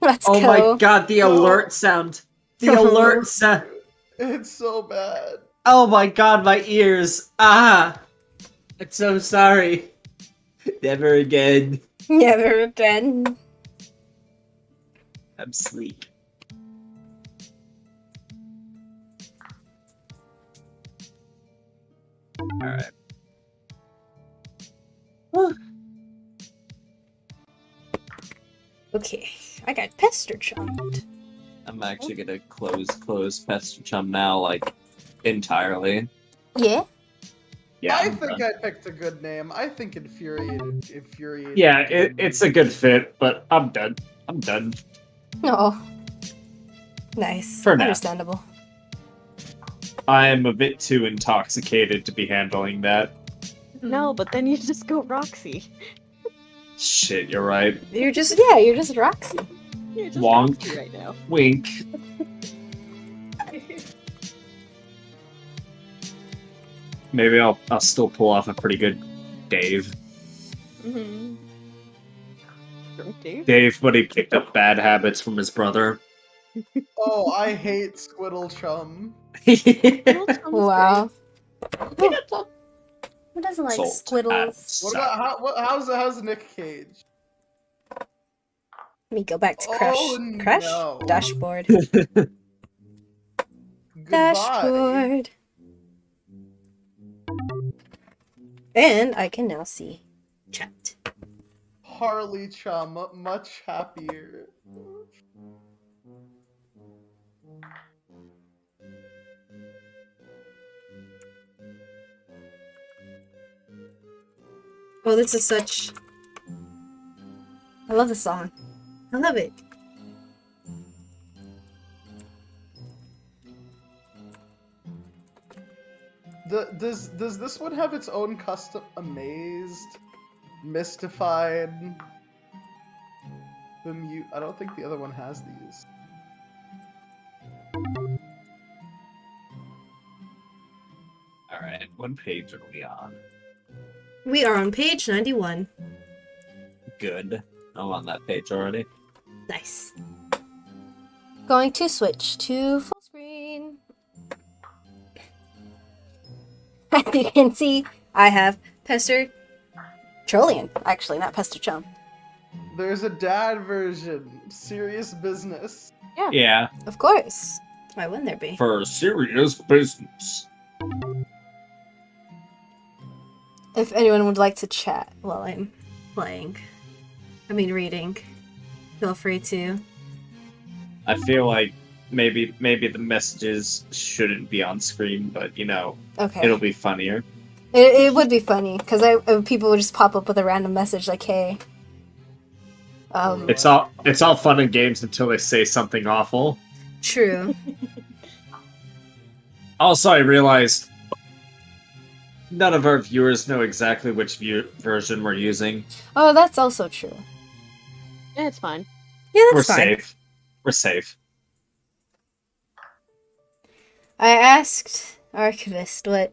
Let's Oh go. my god, the alert sound. The alert sound. It's so bad. Oh my god, my ears. Ah. I'm so sorry. Never again. Never again. I'm asleep. Alright. Okay, I got pester chummed. I'm actually gonna close Pester Chum now, like, entirely. Yeah? Yeah, I I'm think done. I picked a good name. I think infuriated. Yeah, it's a good fit, but I'm done. I'm done. Oh. Nice. For now. Understandable. I am a bit too intoxicated to be handling that. No, but then you just go Roxy. Shit, you're right. You're just Roxy. You're just Wonk. Roxy right now. Wink. Maybe I'll still pull off a pretty good Dave. Mm-hmm. Drunk Dave? Dave, but he picked up bad habits from his brother. Oh, I hate Squiddle Chum. Wow. Who doesn't like Salt squiddles? What about how's Nick Cage? Let me go back to Crush. Oh, Crush? no. Dashboard. Goodbye. Dashboard. And I can now see chat. Harley Chum, much happier. Oh, this is such... I love the song. I love it. Does this one have its own custom amazed, mystified? I don't think the other one has these. Alright, what page are we on? We are on page 91. Good. I'm on that page already. Nice. Going to switch to full screen. As you can see, I have Pester Trollian. Actually, not Pester Chum. There's a dad version. Serious business. Yeah, Of course. Why wouldn't there be? for serious business. If anyone would like to chat while I'm playing, reading, feel free to. I feel like maybe the messages shouldn't be on screen, but you know, Okay. it'll be funnier. It would be funny because people would just pop up with a random message like, "Hey." It's all fun and games until they say something awful. True. Also, I realized none of our viewers know exactly which version we're using. Oh, that's also true. Yeah, it's fine. Yeah, We're that's fine. safe. We're safe. I asked Archivist what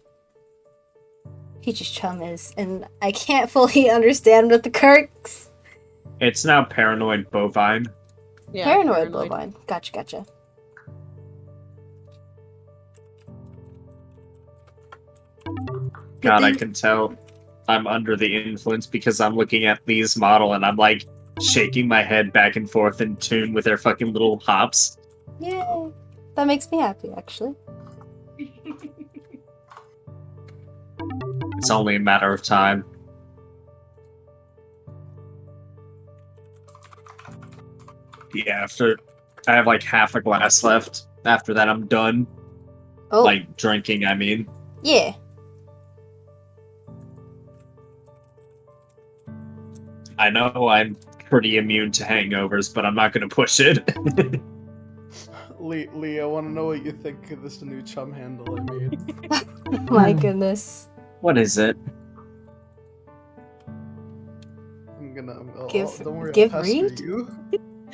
Peach's Chum is, and I can't fully understand what the quirks. It's now Paranoid Bovine. Yeah, Paranoid bovine. Gotcha. God, I then- can tell I'm under the influence because I'm looking at Lee's model and I'm like shaking my head back and forth in tune with their fucking little hops. Yeah, that makes me happy, actually. It's only a matter of time. Yeah, I have like half a glass left. After that, I'm done. Oh, Like drinking, I mean. yeah. I know I'm pretty immune to hangovers, but I'm not gonna push it. Lee, I want to know what you think of this new Chum handle I made. My goodness. What is it? Don't worry, give I'll pester read? you.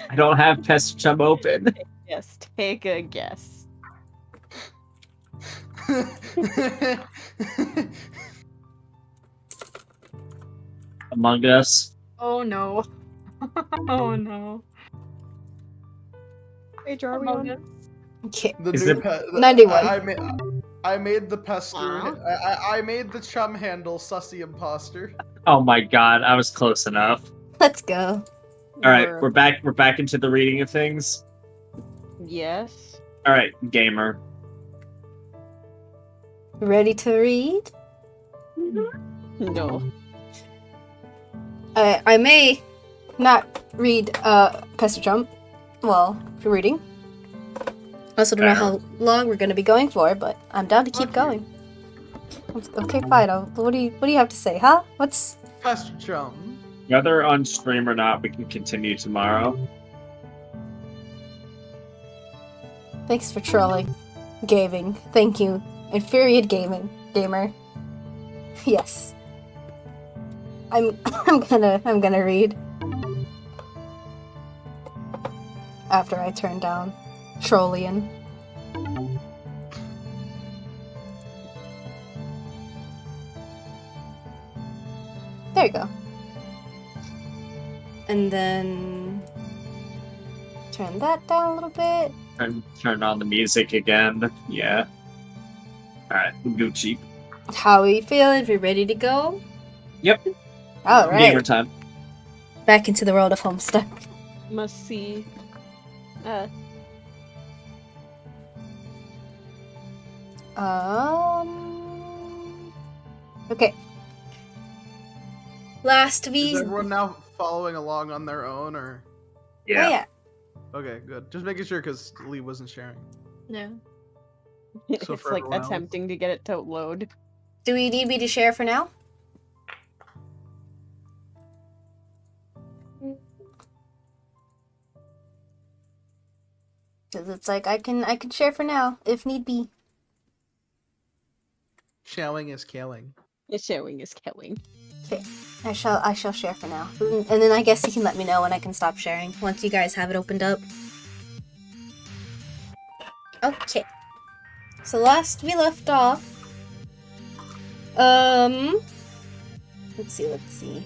I don't have Pest Chum open. Yes, take a guess. Among Us. Oh no. Oh no. page are we on? Okay. The Is new it- pet. 91. I made the pester. Aw. I made the chum handle sussy imposter. Oh my god, I was close enough. Let's go. All right, we're back into the reading of things. Yes. All right, gamer. Ready to read? No. I may not read Pester Jump while reading. I also don't know how long we're gonna be going for, but I'm down to keep going. Okay, fine. What do you have to say, huh? What's Pester chum. Whether on stream or not, we can continue tomorrow. Thanks for trolling, gaming. Thank you, infuriate gamer. Yes, I'm gonna read after I turn down Trollian. There you go. And then turn that down a little bit. Turn on the music again. Yeah. Alright, Gucci. How are you feeling? We ready to go? Yep. All right. Gamer time. Back into the world of Homestuck. Must see. Okay. Last Is week. everyone now following along on their own, or? Yeah. Oh yeah. Okay, good. Just making sure because Lee wasn't sharing. No. So It's for like everyone else? attempting to get it to load. Do we need me to share for now? Because it's like I can share for now if need be. Showing is killing. The showing is killing. Okay. I shall share for now. And then I guess you can let me know when I can stop sharing once you guys have it opened up. Okay. So last we left off. Let's see.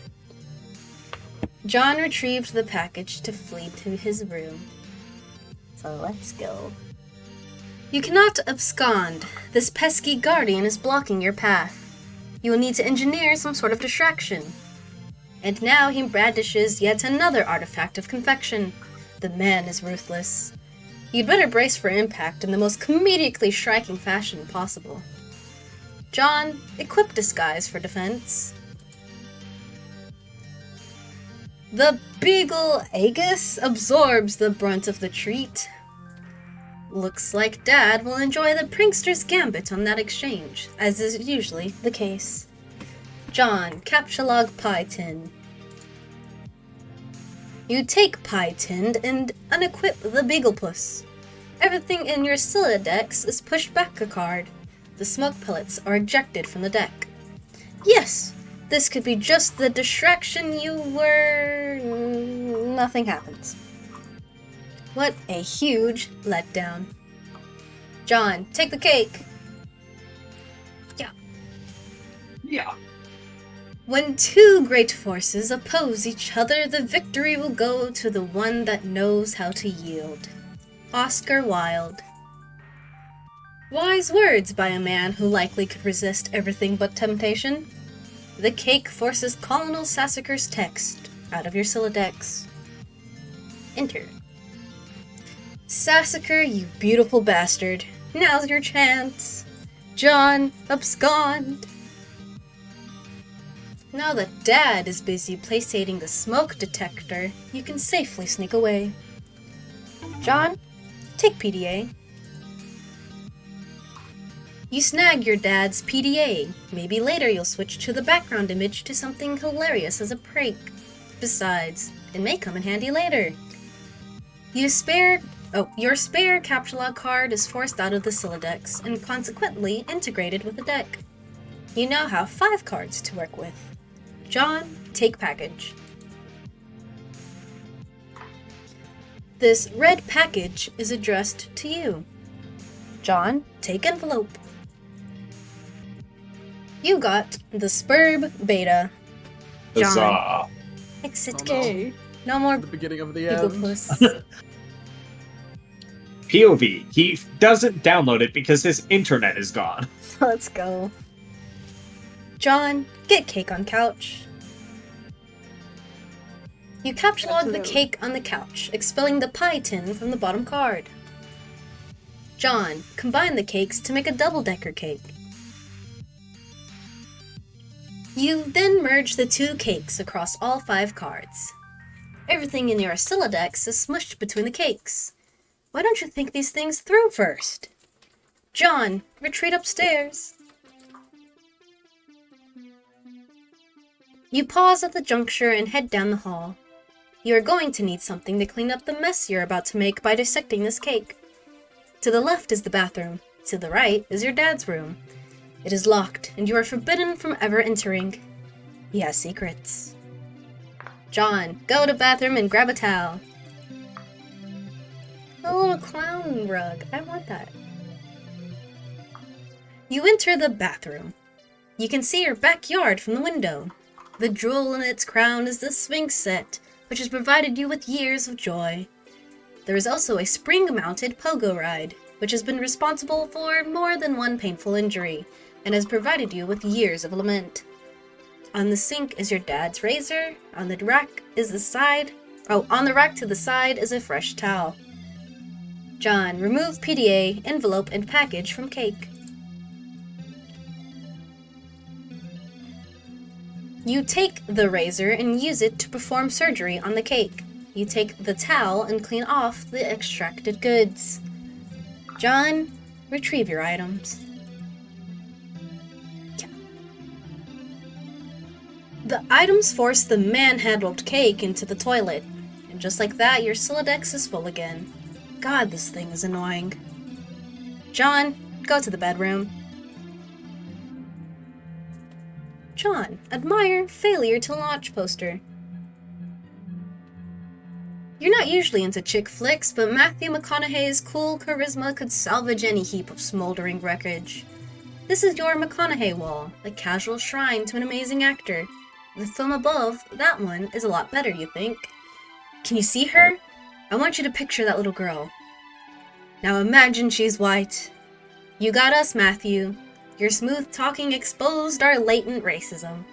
John retrieved the package to flee to his room. So let's go. You cannot abscond. This pesky guardian is blocking your path. You will need to engineer some sort of distraction. And now he brandishes yet another artifact of confection. The man is ruthless. You'd better brace for impact in the most comedically striking fashion possible. John, equip disguise for defense. The Beagle Aegis absorbs the brunt of the treat. Looks like Dad will enjoy the prankster's gambit on that exchange, as is usually the case. John, Captchalog Pie Tin. You take Pie Tin and unequip the Beaglepuss. Everything in your Scylla decks is pushed back a card. The smoke pellets are ejected from the deck. Yes, this could be just the distraction you were... Nothing happens. What a huge letdown. John, take the cake. Yeah. When two great forces oppose each other, the victory will go to the one that knows how to yield. Oscar Wilde. Wise words by a man who likely could resist everything but temptation. The cake forces Colonel Sassacre's text out of your Scylla decks. Enter. Sassacre, you beautiful bastard. Now's your chance. John, abscond. Now that Dad is busy placating the smoke detector, you can safely sneak away. John, take PDA. You snag your dad's PDA. Maybe later you'll switch to the background image to something hilarious as a prank. Besides, it may come in handy later. Your spare Captchalog card is forced out of the Scylla decks and consequently integrated with the deck. You now have 5 cards to work with. John, take package. This red package is addressed to you. John, take envelope. You got the Spurb Beta. John, Huzzah. exit Oh, kitchen. No more The beginning of the end. Beaglepuss. POV, he doesn't download it because his internet is gone. Let's go. John, get cake on couch. You captchalogue the Absolutely. cake on the couch, expelling the pie tin from the bottom card. John, combine the cakes to make a double-decker cake. You then merge the 2 cakes across all 5 cards. Everything in your Dex is smushed between the cakes. Why don't you think these things through first? John, retreat upstairs. You pause at the juncture and head down the hall. You are going to need something to clean up the mess you're about to make by dissecting this cake. To the left is the bathroom. To the right is your dad's room. It is locked, and you are forbidden from ever entering. He has secrets. John, go to bathroom and grab a towel. A little clown rug. I want that. You enter the bathroom. You can see your backyard from the window. The jewel in its crown is the Sphinx set, which has provided you with years of joy. There is also a spring-mounted pogo ride, which has been responsible for more than one painful injury, and has provided you with years of lament. On the sink is your dad's razor. On the rack to the side is a fresh towel. John, remove PDA, envelope, and package from cake. You take the razor and use it to perform surgery on the cake. You take the towel and clean off the extracted goods. John, retrieve your items. The items force the manhandled cake into the toilet, and just like that, your Dex is full again. God, this thing is annoying. John, go to the bedroom. John, admire failure to launch poster. You're not usually into chick flicks, but Matthew McConaughey's cool charisma could salvage any heap of smoldering wreckage. This is your McConaughey wall, a casual shrine to an amazing actor. The film above, that one, is a lot better, you think? Can you see her? I want you to picture that little girl. Now imagine she's white. You got us, Matthew. Your smooth talking exposed our latent racism.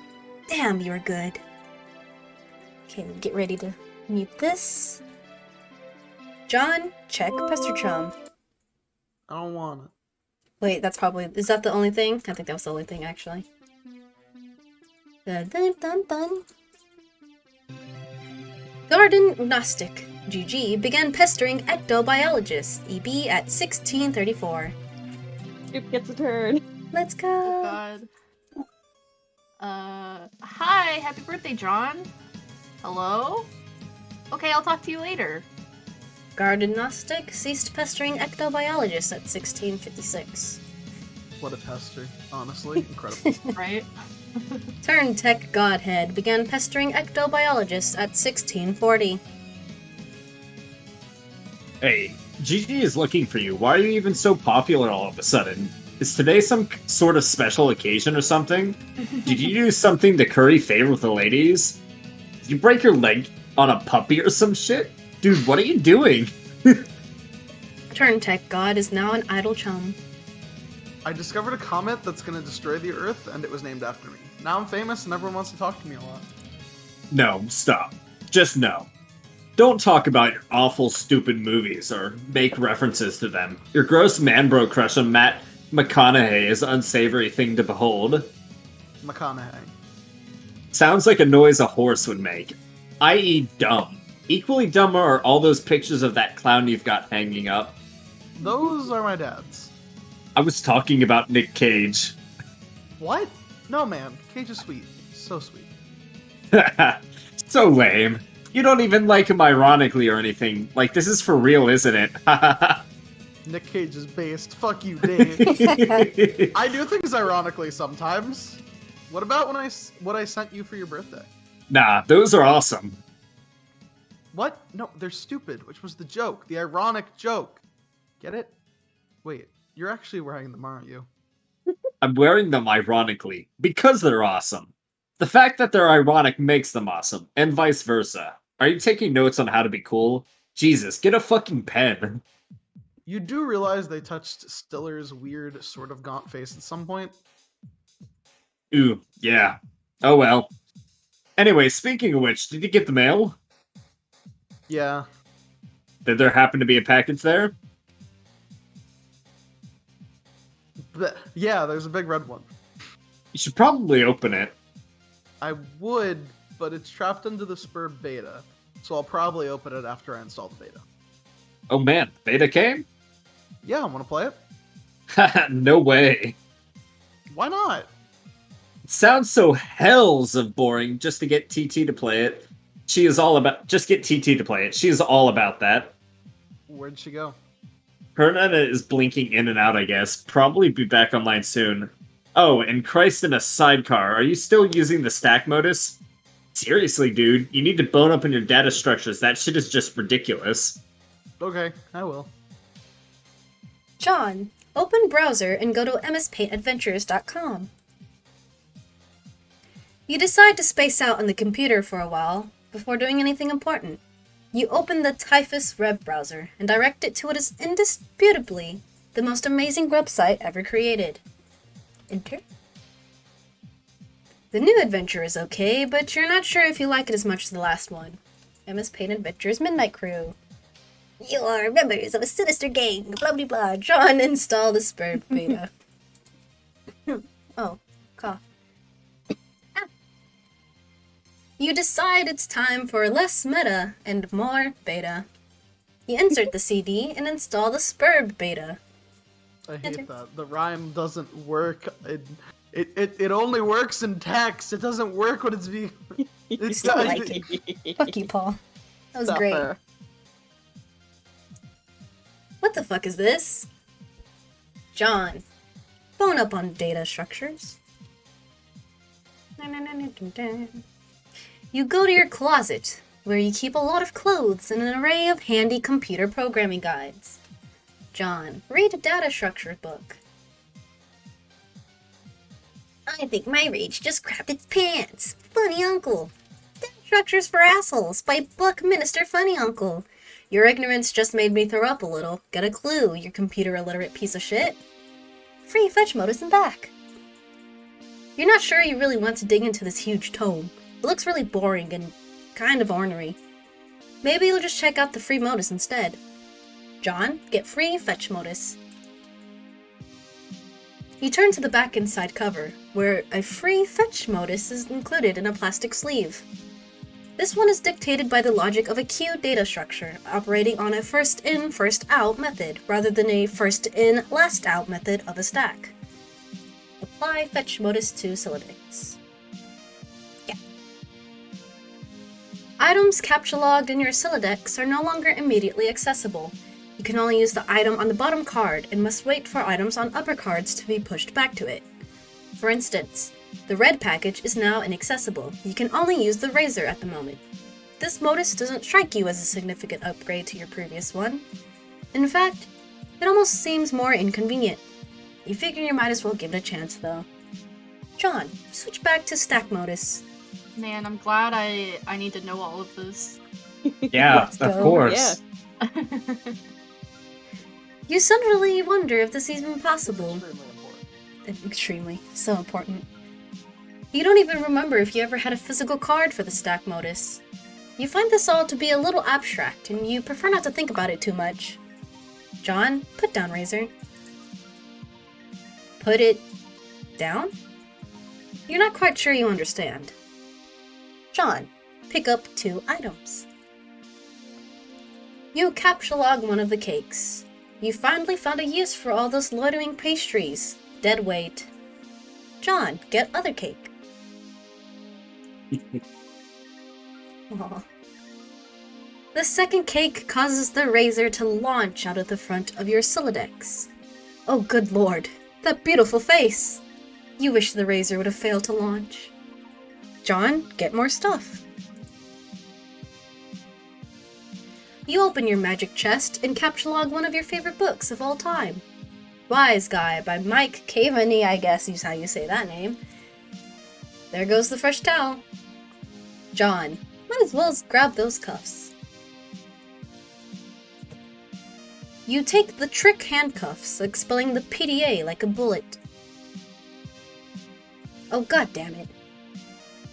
Damn, you're good. Okay, get ready to mute this. John, check Pester Chum. I don't want it. Wait, is that the only thing? I think that was the only thing, actually. Dun, dun, dun, dun. Garden Gnostic, GG, began pestering ectobiologist, EB at 1634. Scoop gets a turn. Let's go! Oh God. Hi, happy birthday, John. Hello? Okay, I'll talk to you later. Garden Gnostic ceased pestering ectobiologist at 1656. What a pester. Honestly, incredible. Right? Turn Tech Godhead began pestering ectobiologist at 1640. Hey, Gigi is looking for you. Why are you even so popular all of a sudden? Is today some sort of special occasion or something? Did you do something to curry favor with the ladies? Did you break your leg on a puppy or some shit? Dude, what are you doing? Turn Tech God is now an idle chum. I discovered a comet that's gonna destroy the Earth, and it was named after me. Now I'm famous, and everyone wants to talk to me a lot. No, stop. Just no. Don't talk about your awful, stupid movies or make references to them. Your gross man-bro crush on Matt McConaughey is an unsavory thing to behold. McConaughey. Sounds like a noise a horse would make, i.e. dumb. Equally dumber are all those pictures of that clown you've got hanging up. Those are my dad's. I was talking about Nick Cage. What? No, man. Cage is sweet. So sweet. So lame. You don't even like him ironically or anything. Like, this is for real, isn't it? Nick Cage is based. Fuck you, Dave. I do things ironically sometimes. What about what I sent you for your birthday? Nah, those are awesome. What? No, they're stupid, which was the joke. The ironic joke. Get it? Wait, you're actually wearing them, aren't you? I'm wearing them ironically, because they're awesome. The fact that they're ironic makes them awesome, and vice versa. Are you taking notes on how to be cool? Jesus, get a fucking pen. You do realize they touched Stiller's weird, sort of gaunt face at some point? Ooh, yeah. Oh well. Anyway, speaking of which, did you get the mail? Yeah. Did there happen to be a package there? But, yeah, there's a big red one. You should probably open it. I would, but it's trapped into the Spur beta, so I'll probably open it after I install the beta. Oh man, beta came? Yeah, want to play it? No way. Why not? It sounds so hells of boring just to get TT to play it. She is all about just get TT to play it. She is all about that. Where'd she go? Her internet is blinking in and out, I guess. Probably be back online soon. Oh, and Christ in a sidecar. Are you still using the stack modus? Seriously, dude, you need to bone up in your data structures. That shit is just ridiculous. Okay, I will. John, open browser and go to mspaintadventures.com. You decide to space out on the computer for a while before doing anything important. You open the Typhus web browser and direct it to what is indisputably the most amazing website ever created. Enter. The new adventure is okay, but you're not sure if you like it as much as the last one. MS Paint Adventures Midnight Crew. You are members of a sinister gang, blah blah blah. John, install the Spur beta. Oh, cough. You decide it's time for less meta and more beta. You insert the CD and install the Spur beta. I hate Enter. that. The rhyme doesn't work. It only works in text. It doesn't work when it's being. It's Still like it. Fuck you, Paul. That was great. Suffer. What the fuck is this? John, bone up on data structures. You go to your closet, where you keep a lot of clothes and an array of handy computer programming guides. John, read a data structure book. I think my rage just crapped its pants. Funny Uncle. Data Structures for Assholes by Buckminster Funny Uncle. Your ignorance just made me throw up a little. Get a clue, you computer illiterate piece of shit. Free fetch modus and back. You're not sure you really want to dig into this huge tome. It looks really boring and kind of ornery. Maybe you'll just check out the free modus instead. John, get free fetch modus. You turn to the back inside cover, where a free fetch modus is included in a plastic sleeve. This one is dictated by the logic of a queue data structure, operating on a first in, first out method, rather than a first in, last out method of a stack. Apply fetch modus to Syllabics. Yeah. Items captcha-logged in your Sylladex are no longer immediately accessible. You can only use the item on the bottom card and must wait for items on upper cards to be pushed back to it. For instance, the red package is now inaccessible. You can only use the razor at the moment. This modus doesn't strike you as a significant upgrade to your previous one. In fact, it almost seems more inconvenient. You figure you might as well give it a chance though. John, switch back to stack modus. Man, I'm glad I need to know all of this. Yeah, Let's of go. course. Yeah. You suddenly wonder if this is even possible. Extremely important. Extremely. So important. You don't even remember if you ever had a physical card for the stack modus. You find this all to be a little abstract, and you prefer not to think about it too much. John, put down razor. Put it down? You're not quite sure you understand. John, pick up 2 items. You captcha-log one of the cakes. You finally found a use for all those loitering pastries. Dead weight. John, get other cake. Aw. The second cake causes the razor to launch out of the front of your Sylladex. Oh, good lord, that beautiful face! You wish the razor would have failed to launch. John, get more stuff. You open your magic chest and captcha-log one of your favorite books of all time. Wise Guy by Mike Caveney, I guess is how you say that name. There goes the fresh towel. John, might as well grab those cuffs. You take the trick handcuffs, expelling the PDA like a bullet. Oh, god damn it.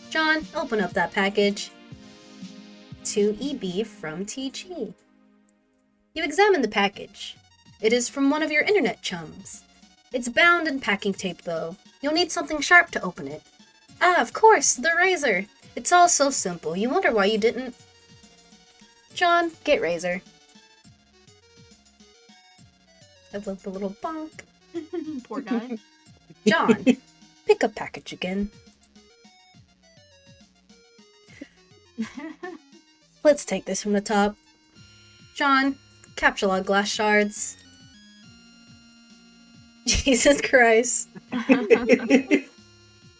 John, open up that package. 2EB from TG. You examine the package. It is from one of your internet chums. It's bound in packing tape, though. You'll need something sharp to open it. Ah, of course, the razor. It's all so simple. You wonder why you didn't. John, get razor. I love the little bonk. Poor guy. John, pick up package again. Let's take this from the top. John, capture log glass shards. Jesus Christ.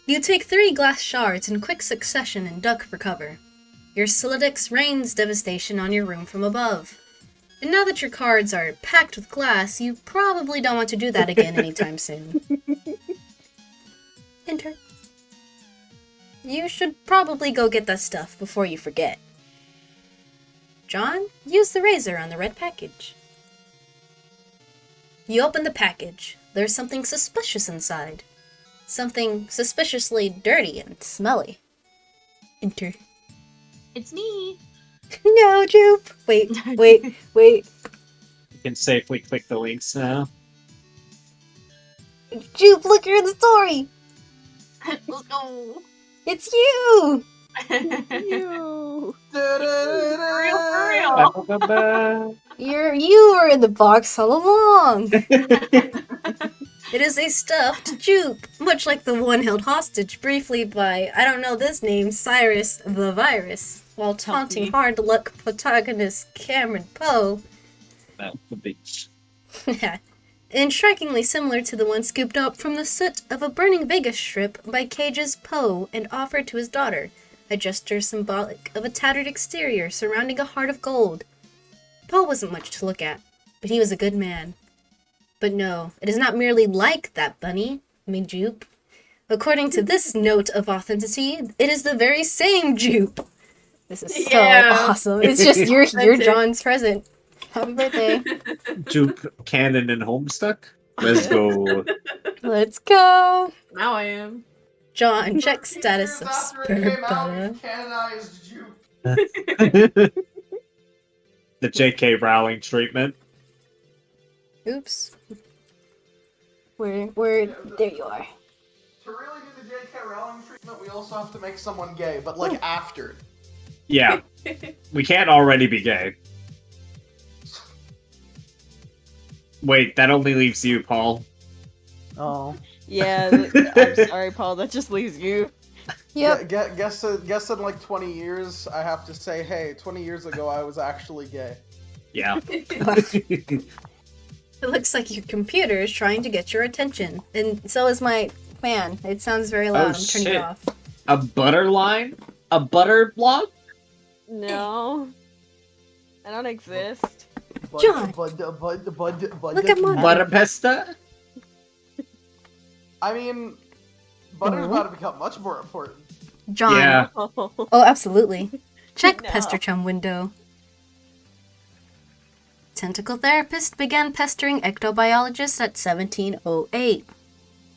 You take 3 glass shards in quick succession and duck for cover. Your Solidix rains devastation on your room from above. And now that your cards are packed with glass, you probably don't want to do that again anytime soon. Enter. You should probably go get that stuff before you forget. John, use the razor on the red package. You open the package. There's something suspicious inside. Something suspiciously dirty and smelly. Enter. It's me. No, Jupe! Wait. You can safely click the links now. Jupe, look, you're in the story! Let's go. It's you! You. For real. You were in the box all along! It is a stuffed Jupe, much like the one held hostage briefly by, I don't know this name, Cyrus the Virus, while taunting hard luck protagonist Cameron Poe. At the beach. And strikingly similar to the one scooped up from the soot of a burning Vegas strip by Cage's Poe and offered to his daughter, a gesture symbolic of a tattered exterior surrounding a heart of gold. Poe wasn't much to look at, but he was a good man. But no, it is not merely like that bunny, Jupe. According to this note of authenticity, it is the very same Jupe. This is so awesome. It's just you're John's present. Happy birthday. Jupe, Cannon, and Homestuck. Let's go. Let's go. Now I am. John, check status of Spurba. Canonized Jupe. The J.K. Rowling treatment. Oops. Where, there you are. To really do the J.K. Rowling treatment, we also have to make someone gay, but like after. Yeah. We can't already be gay. Wait, that only leaves you, Paul. Oh. Yeah, I'm sorry, Paul. That just leaves you. Yep. Guess in like 20 years, I have to say, hey, 20 years ago I was actually gay. Yeah. It looks like your computer is trying to get your attention. And so is my fan. It sounds very loud. I'm turning shit. it off. A butter line? A butter block? No. I don't exist. John! Look Look at mine. Butter pesta? I mean, butter's about to become much more important. John. Yeah. Oh. Oh, absolutely. Check No. Pester Chum window. Tentacle therapist began pestering ectobiologist at 1708.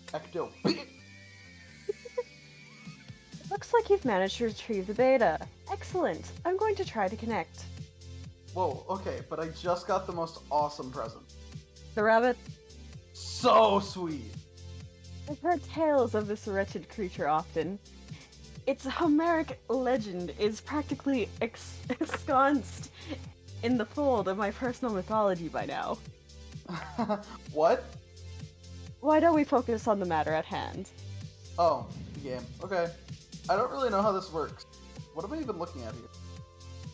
Ecto. Looks like you've managed to retrieve the beta. Excellent. I'm going to try to connect. Whoa, okay, but I just got the most awesome present. The rabbit. So sweet. I've heard tales of this wretched creature often. Its Homeric legend is practically ensconced in the fold of my personal mythology by now. What? Why don't we focus on the matter at hand? Oh, the game. Okay. I don't really know how this works. What am I even looking at here?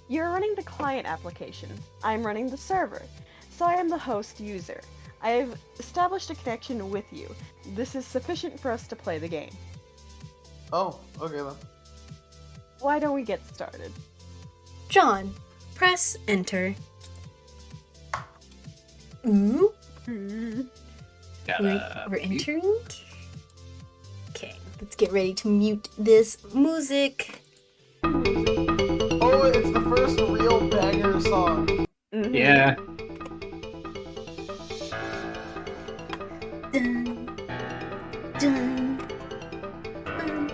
You're running the client application. I'm running the server. So I am the host user. I have established a connection with you. This is sufficient for us to play the game. Oh, okay then. Why don't we get started? John, press enter. Ooh, we're entering. Okay, let's get ready to mute this music. Oh, it's the first real banger song. Mhm. Yeah. Dun, dun, dun.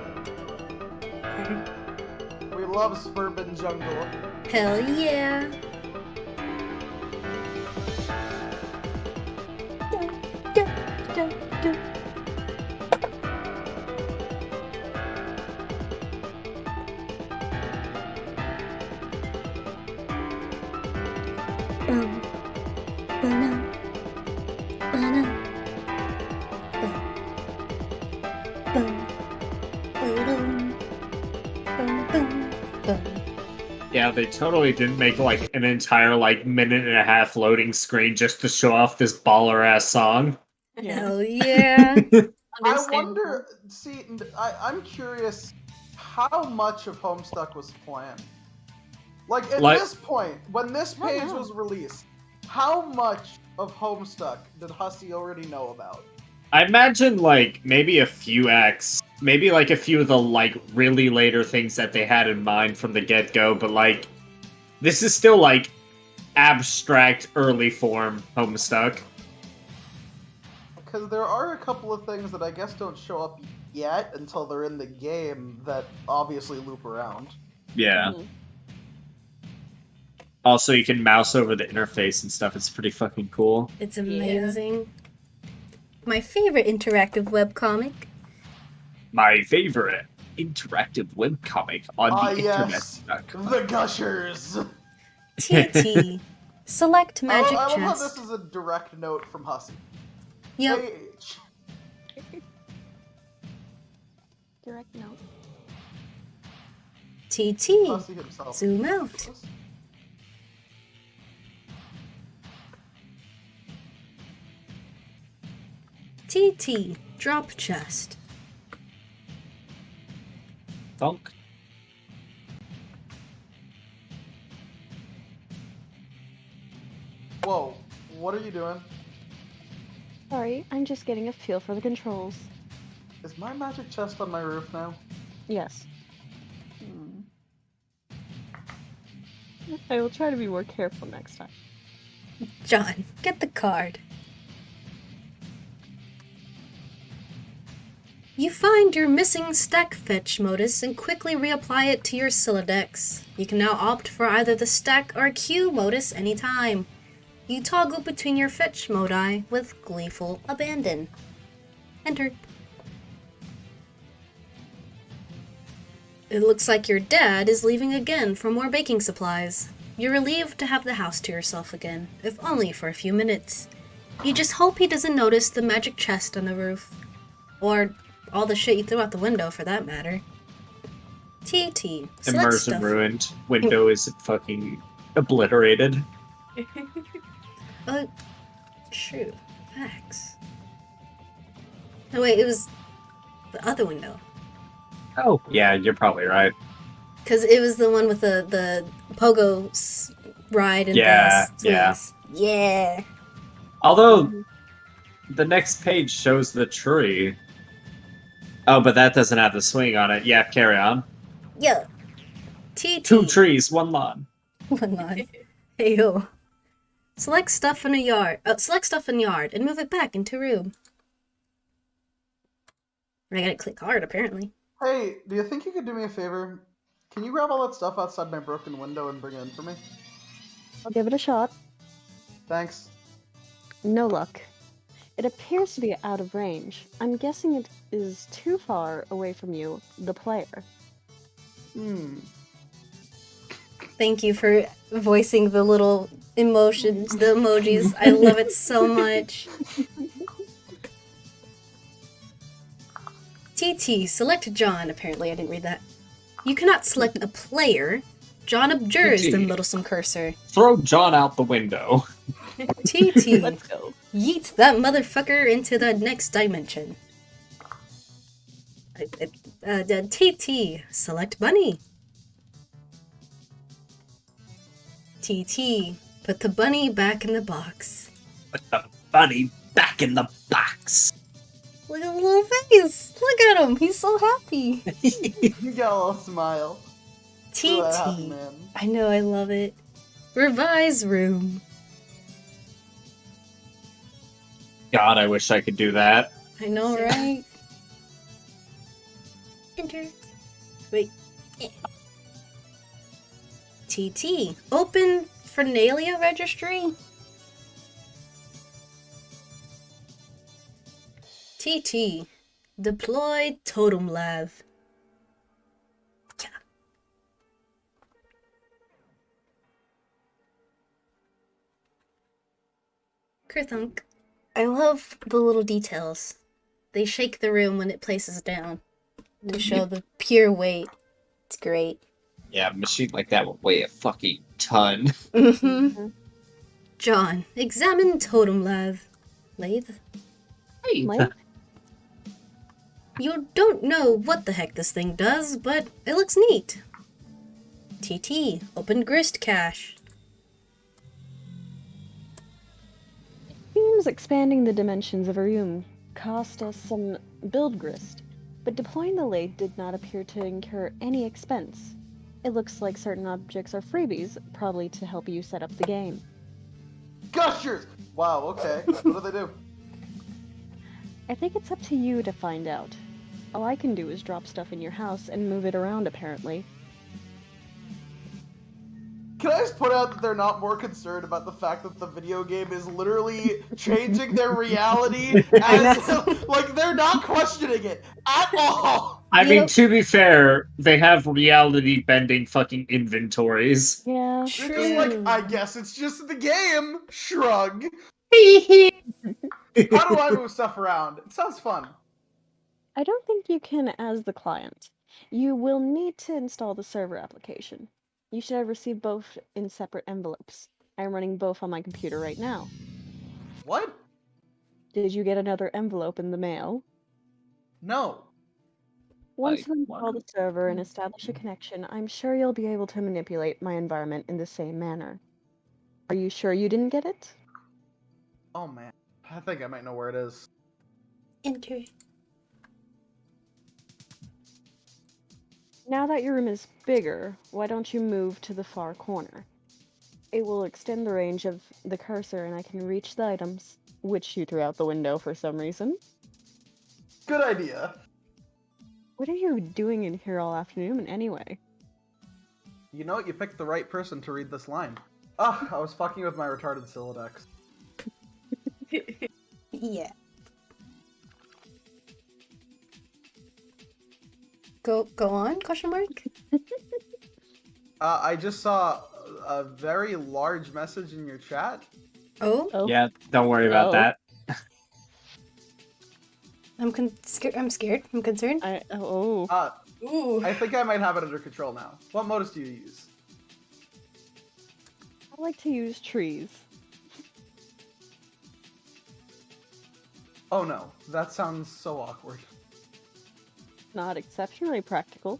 We love suburban jungle. Hell yeah. Dun, dun, dun, dun. Bum, ba-dum, ba-dum, bum, bum, ba-dum, bum, bum, bum. Yeah, they totally didn't make like an entire like minute and a half loading screen just to show off this baller ass song. Hell yeah. I Understandable. wonder. See, I'm curious how much of Homestuck was planned. Like at Like- this point, when this I don't page know. was released, how much of Homestuck did Hussey already know about? I imagine like maybe a few acts, maybe like a few of the like really later things that they had in mind from the get go, but like this is still like abstract early form Homestuck. Because there are a couple of things that I guess don't show up yet until they're in the game that obviously loop around. Yeah. Mhm. Also, you can mouse over the interface and stuff. It's pretty fucking cool. It's amazing. My favorite interactive webcomic. My favorite interactive webcomic on Ah, the yes, internet. the Gushers. TT. Select magic I love how chest. this is a direct note from Hussey. Yep. Page. Direct note. TT. Hussey himself. Zoom out. TT. Drop chest. Thunk. Whoa, what are you doing? Sorry, I'm just getting a feel for the controls. Is my magic chest on my roof now? Yes. I will try to be more careful next time. John, get the card. You find your missing stack fetch modus and quickly reapply it to your Sylladex. You can now opt for either the stack or queue modus anytime. You toggle between your fetch modi with gleeful abandon. Enter. It looks like your dad is leaving again for more baking supplies. You're relieved to have the house to yourself again, if only for a few minutes. You just hope he doesn't notice the magic chest on the roof. Or all the shit you threw out the window, for that matter. TT. Select Immersion stuff. ruined. Window is fucking obliterated. True. Facts. No, wait, it was the other window. Oh, yeah, you're probably right. Because it was the one with the pogo ride and Yeah, the swings. Yeah. Although, the next page shows the tree. Oh, but that doesn't have the swing on it. Yeah, carry on. Yeah. TT. 2 trees, 1 lawn. One line. Hey yo. Select stuff in a yard. Select stuff in yard and move it back into room. I gotta click hard apparently. Hey, do you think you could do me a favor? Can you grab all that stuff outside my broken window and bring it in for me? I'll give it a shot. Thanks. No luck. It appears to be out of range. I'm guessing it is too far away from you, the player. Thank you for voicing the little emotions, the emojis. I love it so much. TT, select John. Apparently, I didn't read that. You cannot select a player. John abjures the TT. meddlesome cursor. Throw John out the window. TT, Let's go. yeet that motherfucker into the next dimension. TT, select bunny. TT, put the bunny back in the box. Put the bunny back in the box. Look at the little face. Look at him. He's so happy. You got a little smile. Look at that happy TT. man. I know, I love it. Revise room. God, I wish I could do that. I know, Same. right? Enter. Wait. TT. Open Fernalia registry. TT. Deploy Totem Lab. Yeah. Kerthunk. I love the little details. They shake the room when it places down to show the pure weight. It's great. Yeah, a machine like that would weigh a fucking ton. Mm-hmm. John, examine Totem Lab. Lathe. Like, You don't know what the heck this thing does, but it looks neat. TT, open grist cache. seems expanding the dimensions of a room cost us some build grist, but deploying the lathe did not appear to incur any expense. It looks like certain objects are freebies, probably to help you set up the game. Gushers! Wow, okay. What do they do? I think it's up to you to find out. All I can do is drop stuff in your house and move it around, apparently. Can I just put out that they're not more concerned about the fact that the video game is literally changing their reality as like they're not questioning it at all. I You mean, know- to be fair, they have reality bending fucking inventories. Yeah. They're just like, True. I guess it's just the game. Shrug. How do I move stuff around? It sounds fun. I don't think you can as the client. You will need to install the server application. You should have received both in separate envelopes. I'm running both on my computer right now. What? Did you get another envelope in the mail? No. Once you Like, install the server and establish a connection, I'm sure you'll be able to manipulate my environment in the same manner. Are you sure you didn't get it? Oh man. I think I might know where it is. Enter. Now that your room is bigger, why don't you move to the far corner? It will extend the range of the cursor and I can reach the items, which you threw out the window for some reason. Good idea. What are you doing in here all afternoon anyway? You know what? You picked the right person to read this line. Ah, I was fucking with my retarded Sylladex. Yeah. Go on? Question mark. I just saw a very large message in your chat. Oh, Oh, Yeah, don't worry about Oh. that. I'm scared. I'm concerned. oh. Ooh. I think I might have it under control now. What modus do you use? I like to use trees. Oh no, that sounds so awkward. Not exceptionally practical,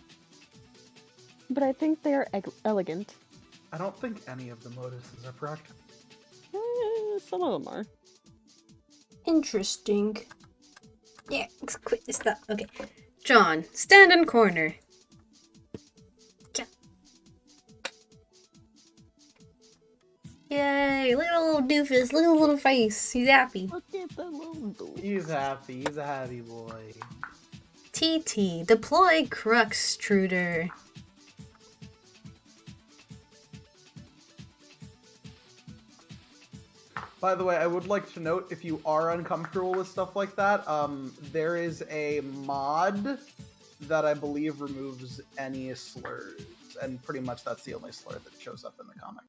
but I think they are elegant. I don't think any of the moduses are practical. Some of them are. Interesting. Yeah, let's quit this stuff. Okay. John, stand in corner. Yeah. Yay, look at the little doofus. Look at the little face. He's happy. Look at the little dude. He's happy. He's a happy boy. TT, deploy Crux Truder. By the way, I would like to note, if you are uncomfortable with stuff like that, there is a mod that I believe removes any slurs, and pretty much that's the only slur that shows up in the comic.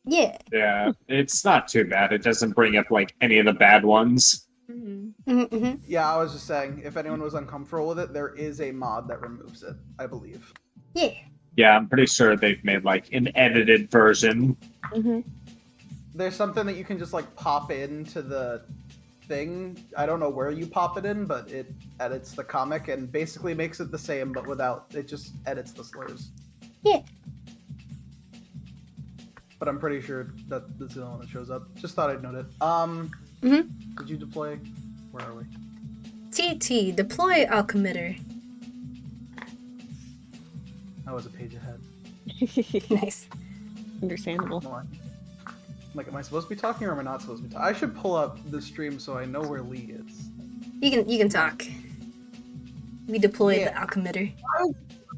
Yeah. Yeah, it's not too bad. It doesn't bring up, like, any of the bad ones. Mm-hmm. Yeah, I was just saying, if anyone was uncomfortable with it, there is a mod that removes it, I believe. Yeah. Yeah, I'm pretty sure they've made, like, an edited version. Mm-hmm. There's something that you can just, like, pop into the thing. I don't know where you pop it in, but it edits the comic and basically makes it the same, but without, it just edits the slurs. Yeah. But I'm pretty sure that that's the only one that shows up. Just thought I'd note it. Did you deploy? Where are we? TT, deploy Alchemitter. I was a page ahead. Nice. Understandable. Come on. Like, am I supposed to be talking or am I not supposed to be talking? I should pull up the stream so I know where Lee is. You can talk. We deployed the Yeah. alchemitter.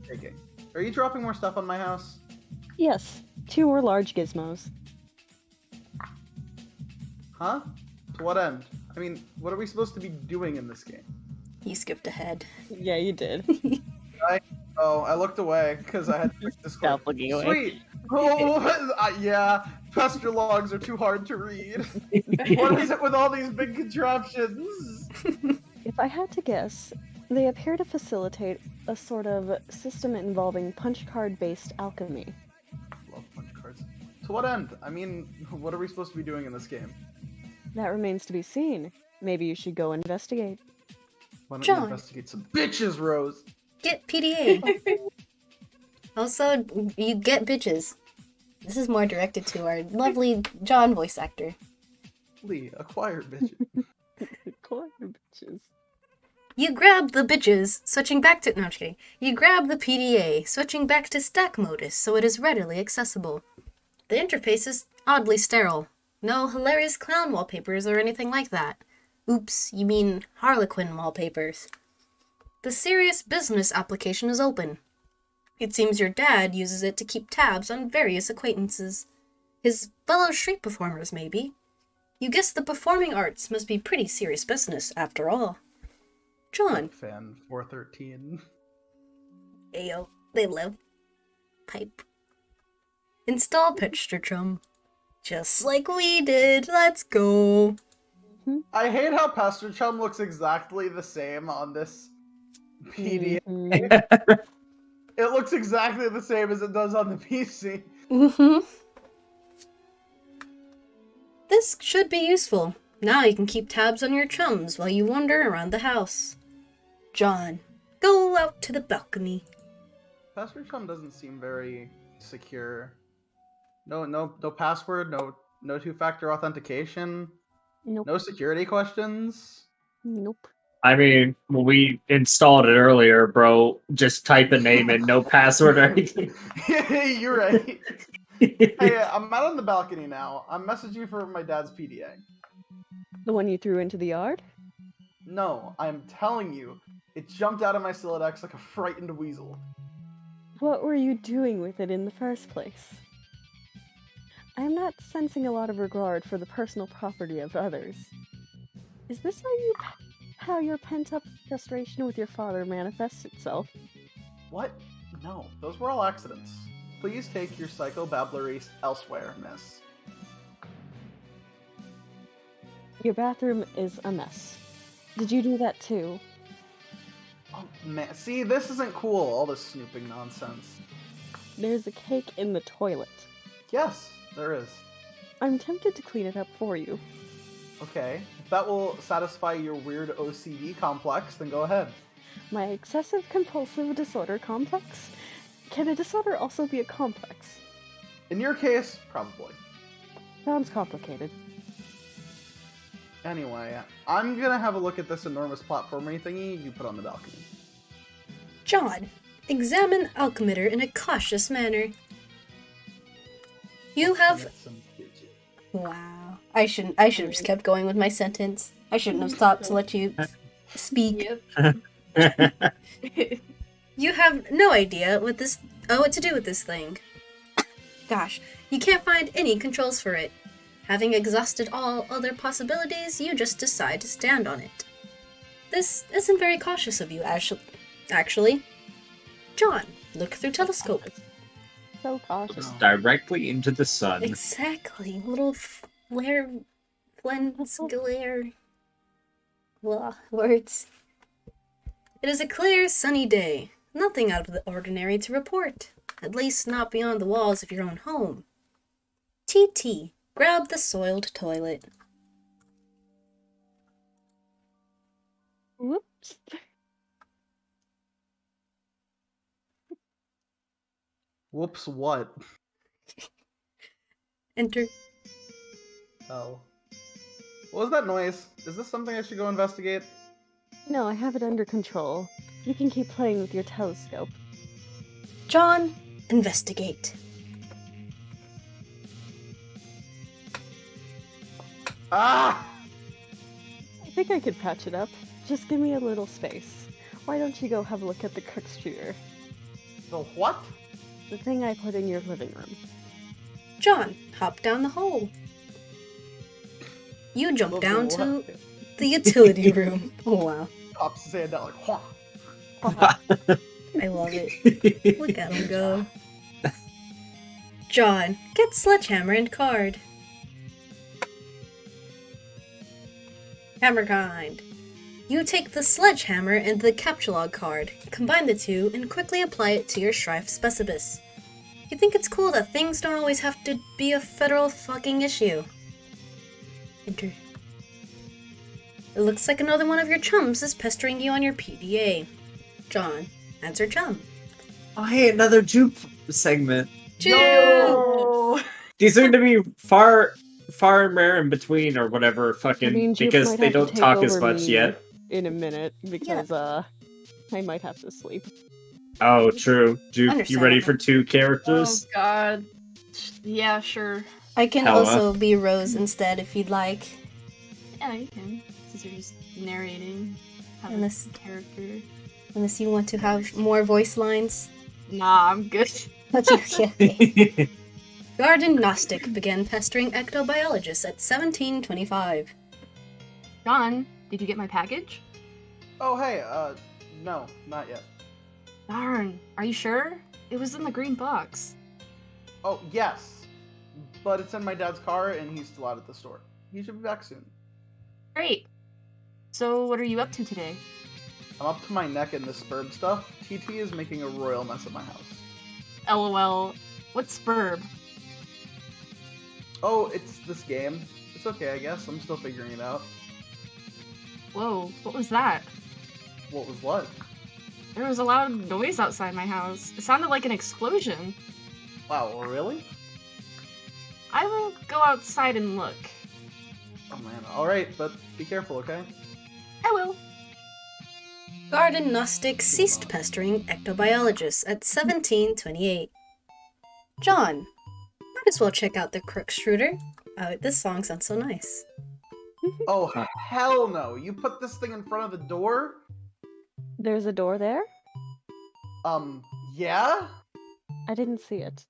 Taking. Are you dropping more stuff on my house? Yes, 2 more large gizmos. Huh? To what end? I mean, what are we supposed to be doing in this game? You skipped ahead. Yeah, you did. Oh, I looked away because I had to fix Discord. Stop looking away. Sweet! Oh, yeah, pester logs are too hard to read. What is it with all these big contraptions? If I had to guess, they appear to facilitate a sort of system involving punch card-based alchemy. Love punch cards. To what end? I mean, what are we supposed to be doing in this game? That remains to be seen. Maybe you should go investigate. Why don't John. you investigate some bitches, Rose? Get PDA. Also, you get bitches. This is more directed to our lovely John voice actor. Lee, acquire bitches. Corner bitches. You grab the bitches, switching back to... No, I'm just kidding. You grab the PDA, switching back to stack modus so it is readily accessible. The interface is oddly sterile. No hilarious clown wallpapers or anything like that. Oops, you mean Harlequin wallpapers. The serious business application is open. It seems your dad uses it to keep tabs on various acquaintances. His fellow street performers, maybe. You guess the performing arts must be pretty serious business, after all. John. Fan 413. Ayo, they live. Pipe. Install Petstrom. Just like we did. Let's go. I hate how Pastor Chum looks exactly the same on this PDA. Mhm. It looks exactly the same as it does on the PC. This should be useful. Now you can keep tabs on your chums while you wander around the house. John, go out to the balcony. Pastor Chum doesn't seem very secure. No password, no two-factor authentication, Nope. no security questions. Nope. I mean, when we installed it earlier, bro, just type a name and no password or anything. You're right. Hey, I'm out on the balcony now. I'm messaging for my dad's PDA. The one you threw into the yard? No, I'm telling you, it jumped out of my Silodex like a frightened weasel. What were you doing with it in the first place? I am not sensing a lot of regard for the personal property of others. Is this how your pent-up frustration with your father manifests itself? What? No, those were all accidents. Please take your psychobabblery elsewhere, miss. Your bathroom is a mess. Did you do that too? Oh, man. See, this isn't cool, all this snooping nonsense. There's a cake in the toilet. Yes, there is. I'm tempted to clean it up for you. Okay, if that will satisfy your weird OCD complex, then go ahead. My excessive compulsive disorder complex? Can a disorder also be a complex? In your case, probably. Sounds complicated. Anyway, I'm gonna have a look at this enormous platformy thingy you put on the balcony. John, examine alchemitter in a cautious manner. You have... Get some bitches. Wow. I should have just kept going with my sentence. I shouldn't have stopped to let you speak. Yep. You have no idea what to do with this thing. Gosh, you can't find any controls for it. Having exhausted all other possibilities, you just decide to stand on it. This isn't very cautious of you, actually. John, look through telescope. So cautious. Looks directly into the sun. Exactly. Little flare, lens, glare. Blah, words. It is a clear, sunny day. Nothing out of the ordinary to report. At least not beyond the walls of your own home. TT, grab the soiled toilet. Whoops. Whoops, what? Enter. Oh. What was that noise? Is this something I should go investigate? No, I have it under control. You can keep playing with your telescope. John, investigate. Ah! I think I could patch it up. Just give me a little space. Why don't you go have a look at the cook's shooter? The what? The thing I put in your living room. John, hop down the hole. You jump The down what? to the utility room. Oh wow, Pops his hand out like, Hwah. I love it. Look at him go. John, get sledgehammer and card. Hammer kind. You take the sledgehammer and the captchalogue card, combine the two, and quickly apply it to your Shrive Specibus. You think it's cool that things don't always have to be a federal fucking issue. Enter. It looks like another one of your chums is pestering you on your PDA. John, answer chum. Oh, hey, another juke segment. Juke! Oh. These are going to be far and rare in between or whatever, fucking, I mean, Juke because might they have to don't take talk as over much me yet. in a minute because I might have to sleep. Oh, true. Juke, you ready for Understandable. 2 characters? Oh god. Yeah, sure. I can Hella. also be Rose instead if you'd like. Yeah, you can. Since you're just narrating. Have And a this- character. Unless you want to have more voice lines. Nah, I'm good. Okay. Garden Gnostic began pestering ectobiologists at 1725. John, did you get my package? Oh, hey, no, not yet. Darn. Are you sure? It was in the green box. Oh, yes. But it's in my dad's car, and he's still out at the store. He should be back soon. Great. So, what are you up to today? I'm up to my neck in this Spurb stuff. TT is making a royal mess of my house. LOL. What's Spurb? Oh, it's this game. It's okay, I guess. I'm still figuring it out. Whoa, what was that? What was what? There was a loud noise outside my house. It sounded like an explosion. Wow, really? I will go outside and look. Oh man, alright, but be careful, okay? I will. Garden Gnostic ceased pestering ectobiologists at 1728. John, might as well check out the Crookstruder. This song sounds so nice. Oh, hell no. You put this thing in front of the door? There's a door there? Yeah? I didn't see it.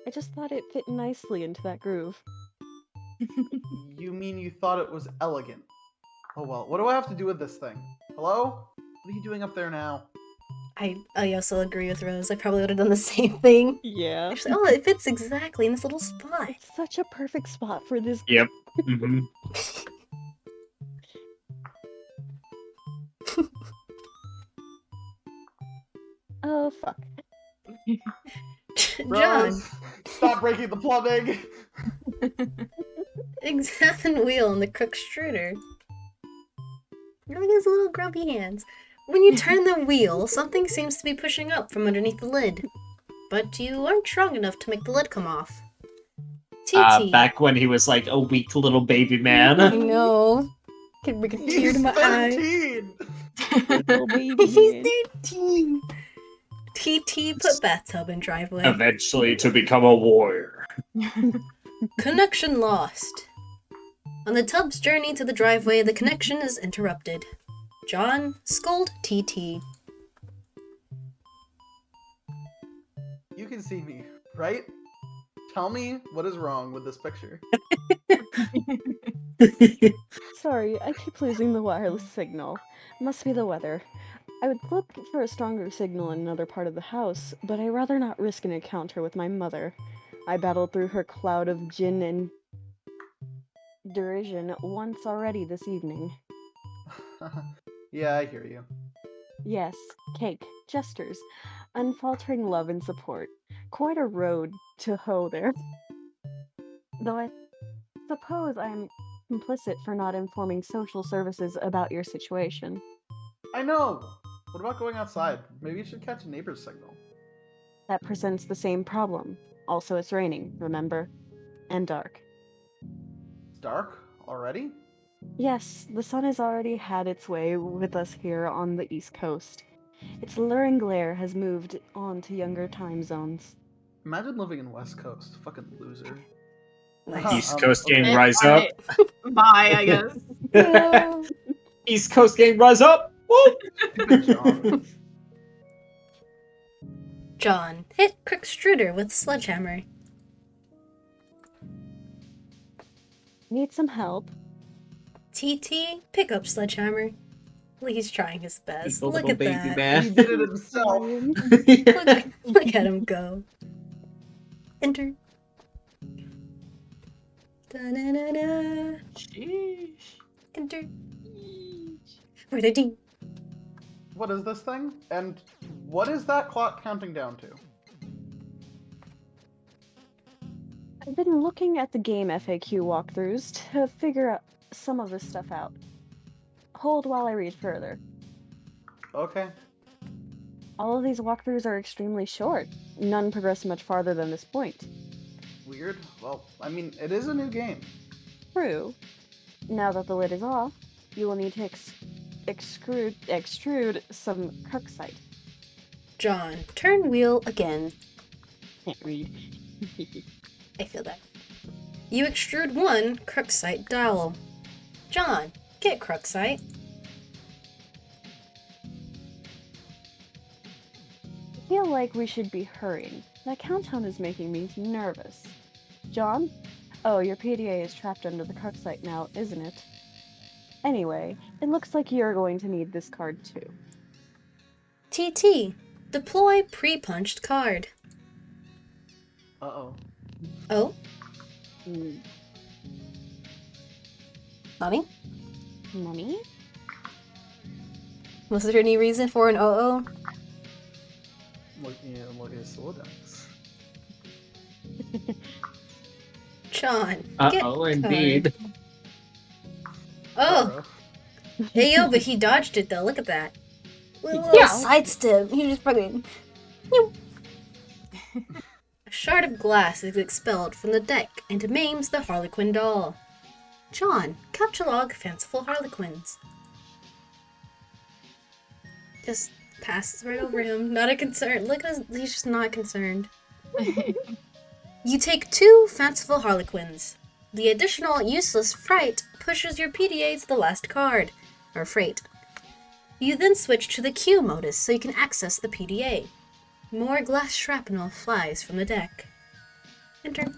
I just thought it fit nicely into that groove. You mean you thought it was elegant? Oh well, what do I have to do with this thing? Hello? What are you doing up there now? I also agree with Rose. I probably would have done the same thing. Yeah. Actually, oh, it fits exactly in this little spot. It's such a perfect spot for this. Yep. Mm-hmm. Oh, fuck. John, Rose, stop breaking the plumbing! examine wheel on the Crookstruder. Look at his little grubby hands. When you turn the wheel, something seems to be pushing up from underneath the lid. But you aren't strong enough to make the lid come off. TT. Back when he was like a weak little baby I man. know. Can bring a tear He's to my eye. 13! Little baby. He's 13. TT put bathtub in driveway. Eventually to become a warrior. Connection lost. On the tub's journey to the driveway, the connection is interrupted. John, scold TT. You can see me, right? Tell me what is wrong with this picture. Sorry, I keep losing the wireless signal. Must be the weather. I would look for a stronger signal in another part of the house, but I'd rather not risk an encounter with my mother. I battled through her cloud of gin and derision once already this evening. Yeah, I hear you. Yes, cake, jesters, unfaltering love and support. Quite a road to hoe there. Though I suppose I'm complicit for not informing social services about your situation. I know! What about going outside? Maybe you should catch a neighbor's signal. That presents the same problem. Also, it's raining, remember? And dark. It's dark already? Yes, the sun has already had its way with us here on the East Coast. Its luring glare has moved on to younger time zones. Imagine living in West Coast. Fucking loser. Nice. East Coast game, okay. rise up. Bye, I guess. No. East Coast game, rise up. Woo! John. John, hit Crickstruder with sledgehammer. Need some help. TT, pick up sledgehammer. Well, he's trying his best. He's a Look little at baby that. man. He did it himself. Look at him go. Enter. Da-na-na-na. Sheesh. Enter. Where's the D? What is this thing? And what is that clock counting down to? I've been looking at the game FAQ walkthroughs to figure out some of this stuff out. Hold while I read further. Okay. All of these walkthroughs are extremely short. None progress much farther than this point. Weird. Well, I mean, it is a new game. True. Now that the lid is off, you will need to extrude some Kirksite. John, turn wheel again. Can't read. I feel that. You extrude one Crooksite dowel. John, get Crooksite. I feel like we should be hurrying. That countdown is making me nervous. John? Oh, your PDA is trapped under the Kirksite now, isn't it? Anyway, it looks like you're going to need this card too. TT, deploy pre-punched card. Uh-oh. Oh, Nani? Money? Was there any reason for an oh? Look at Solodex. John, get Uh-oh, card. indeed. Oh, hey yo, but he dodged it though. Look at that. Little Yeah. sidestep. He just fucking. A shard of glass is expelled from the deck and maims the Harlequin doll. John, capture log fanciful Harlequins. Just passes right over him. Not a concern. Look at us. He's just not concerned. You take 2 fanciful Harlequins. The additional useless fright pushes your PDA to the last card, or freight. You then switch to the Q modus so you can access the PDA. More glass shrapnel flies from the deck. Enter.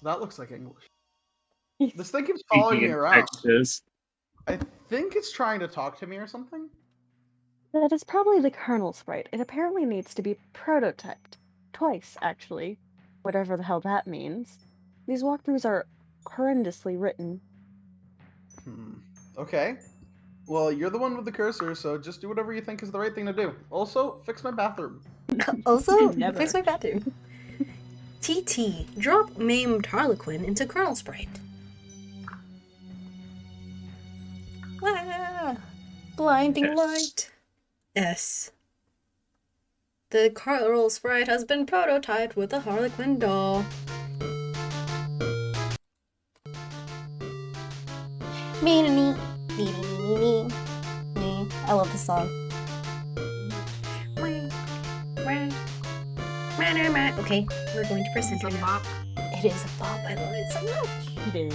That looks like English. This thing keeps following me Speaking in around. Texas. I think it's trying to talk to me or something. That is probably the kernel sprite. It apparently needs to be prototyped. Twice, actually. Whatever the hell that means. These walkthroughs are horrendously written. Okay. Well, you're the one with the cursor, so just do whatever you think is the right thing to do. Also, fix my bathroom. Also, Never. fix my bathroom. TT, drop maimed Harlequin into Kernel Sprite. Ah, blinding Yes. light. S. The Kernel Sprite has been prototyped with a Harlequin doll. I love this song. Okay, we're going to press It's enter a now. pop. It is a bop. I love it so much. It is.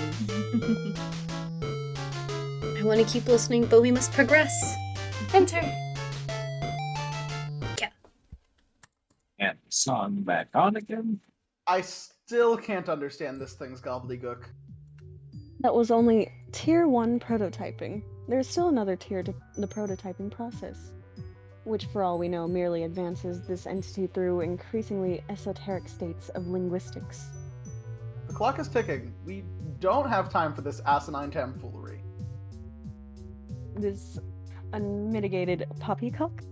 I want to keep listening, but we must progress. Enter. Yeah. And the song back on again. I still can't understand this thing's gobbledygook. That was only Tier 1 prototyping. There's still another tier to the prototyping process, which for all we know merely advances this entity through increasingly esoteric states of linguistics. The clock is ticking. We don't have time for this asinine tomfoolery. This unmitigated poppycock?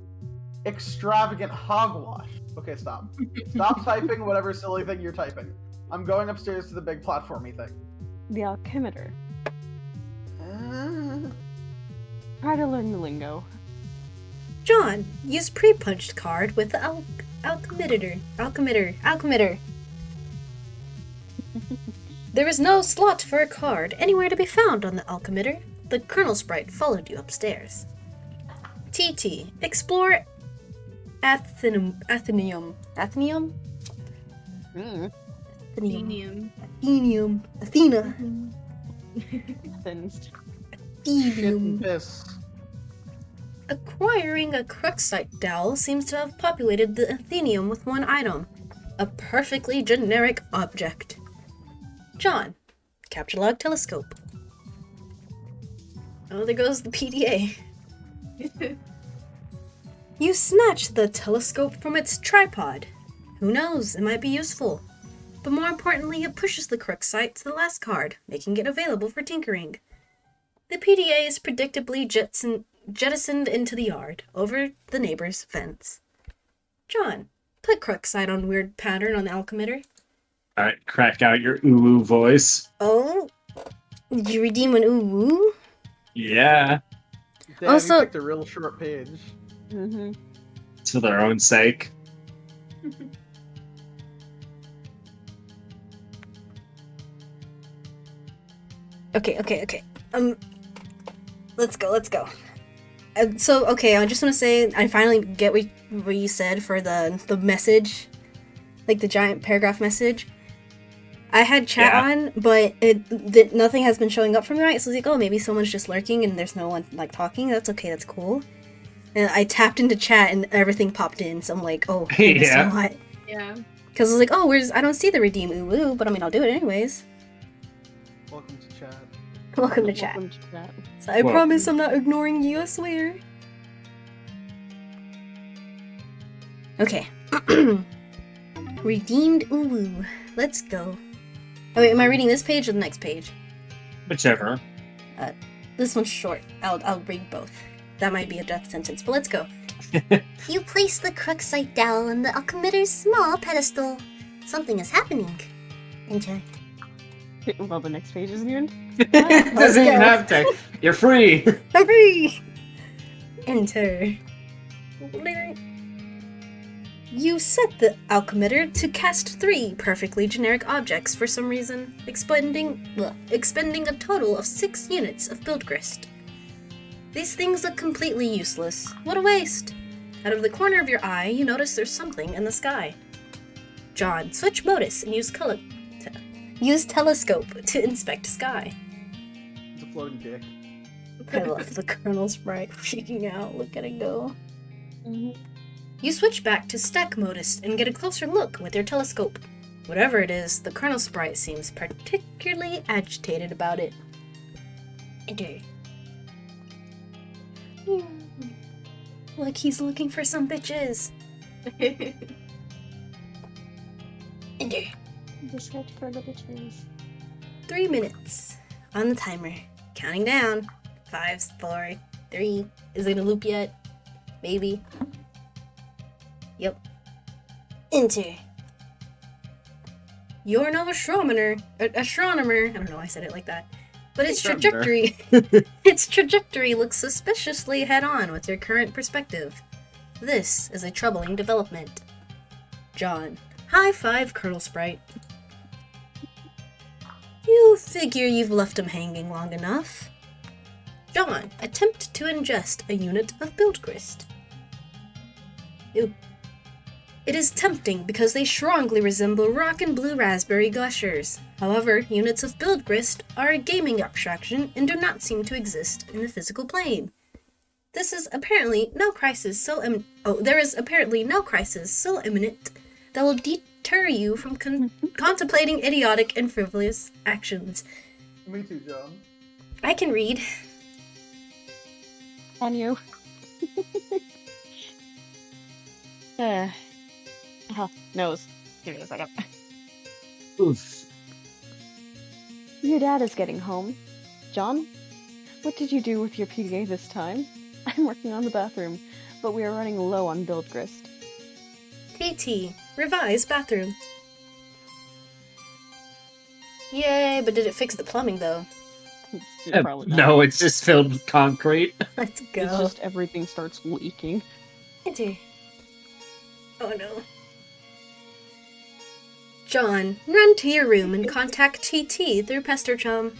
Extravagant hogwash. Okay, stop. Stop typing whatever silly thing you're typing. I'm going upstairs to the big platformy thing. The alchemitter. Try to learn the lingo. John, use pre-punched card with the alchemitter. There is no slot for a card anywhere to be found on the alchemitter. The Kernel Sprite followed you upstairs. TT, explore Athenium. Mm. Athenium. Athena. Athens. Shit and Athenium. piss. Acquiring a Cruxite dowel seems to have populated the Athenium with one item. A perfectly generic object. John. Capture log telescope. Oh, there goes the PDA. You snatch the telescope from its tripod. Who knows, it might be useful. But more importantly, it pushes the Cruxite to the last card, making it available for tinkering. The PDA is predictably jettisoned into the yard, over the neighbor's fence. John, put Cruxite on weird pattern on the alchemitter. Alright, crack out your ooh voice. Oh? Did you redeem an ooh-woo? Yeah, Damn, Also- you picked a real short page. Mm-hmm. for their own sake. Okay. Let's go. Okay, I just want to say, I finally get what you said for the message, like the giant paragraph message. I had chat Yeah. on, but nothing has been showing up for me, right? So I was like, oh, maybe someone's just lurking and there's no one, like, talking. That's okay, that's cool. And I tapped into chat and everything popped in, so I'm like, oh, I missed a Yeah. lot. Yeah. Because I was like, oh, I don't see the redeem ooh, but I mean, I'll do it anyways. Welcome to chat. Welcome to chat. Welcome to chat. So I Well- promise I'm not ignoring you, I swear. Okay. Redeemed ooh. Let's go. Oh wait, am I reading this page or the next page? Whichever. This one's short. I'll read both. That might be a death sentence, but let's go. You place the Cruxite dowel on the alchemitter's small pedestal. Something is happening. Enter. Well, the next page isn't even. Doesn't even go. have to. You're free. Hurry! Enter. You set the alchemitter to cast 3 perfectly generic objects for some reason, expending a total of 6 units of build grist. These things look completely useless. What a waste! Out of the corner of your eye, you notice there's something in the sky. John, switch modus and use telescope to inspect sky. It's a floating dick. I love the Colonel Sprite freaking out. Look at it go. Mhm. You switch back to stack modus and get a closer look with your telescope. Whatever it is, the Colonel Sprite seems particularly agitated about it. Enter. Like he's looking for some bitches. Enter. Just search for the bitches. 3 minutes on the timer. Counting down. 5, 4, 3. Is it gonna loop yet? Maybe. Yep. Enter. You're no astronomer. I don't know why I said it like that. But its Astronomer. trajectory looks suspiciously head-on with your current perspective. This is a troubling development. John. High five, Colonel Sprite. You figure you've left him hanging long enough. John, attempt to ingest a unit of build grist. Ew. It is tempting because they strongly resemble rock and blue raspberry gushers. However, units of build grist are a gaming abstraction and do not seem to exist in the physical plane. There is apparently no crisis so imminent that will deter you from contemplating idiotic and frivolous actions. Me too, John. I can read. On you. Nose. Give me a second. Oof. Your dad is getting home. John, what did you do with your PDA this time? I'm working on the bathroom, but we are running low on build grist. TT, revise bathroom. Yay, but did it fix the plumbing though? Probably not. No, it's just filled with concrete. Let's go. It's just everything starts leaking. Enter. Oh no. John, run to your room and contact TT through Pester Chum.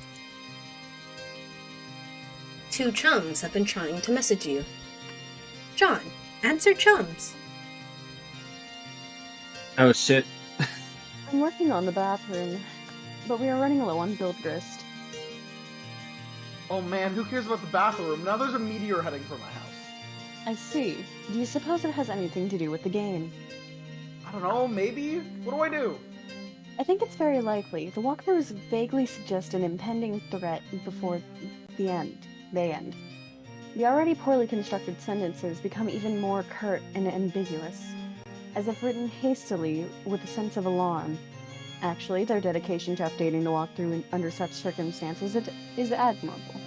2 chums have been trying to message you. John, answer chums. Oh shit. I'm working on the bathroom, but we are running low on build grist. Oh man, who cares about the bathroom? Now there's a meteor heading for my house. I see. Do you suppose it has anything to do with the game? I don't know, maybe? What do I do? I think it's very likely. The walkthroughs vaguely suggest an impending threat before the end. They end. The already poorly constructed sentences become even more curt and ambiguous, as if written hastily with a sense of alarm. Actually, their dedication to updating the walkthrough under such circumstances is admirable.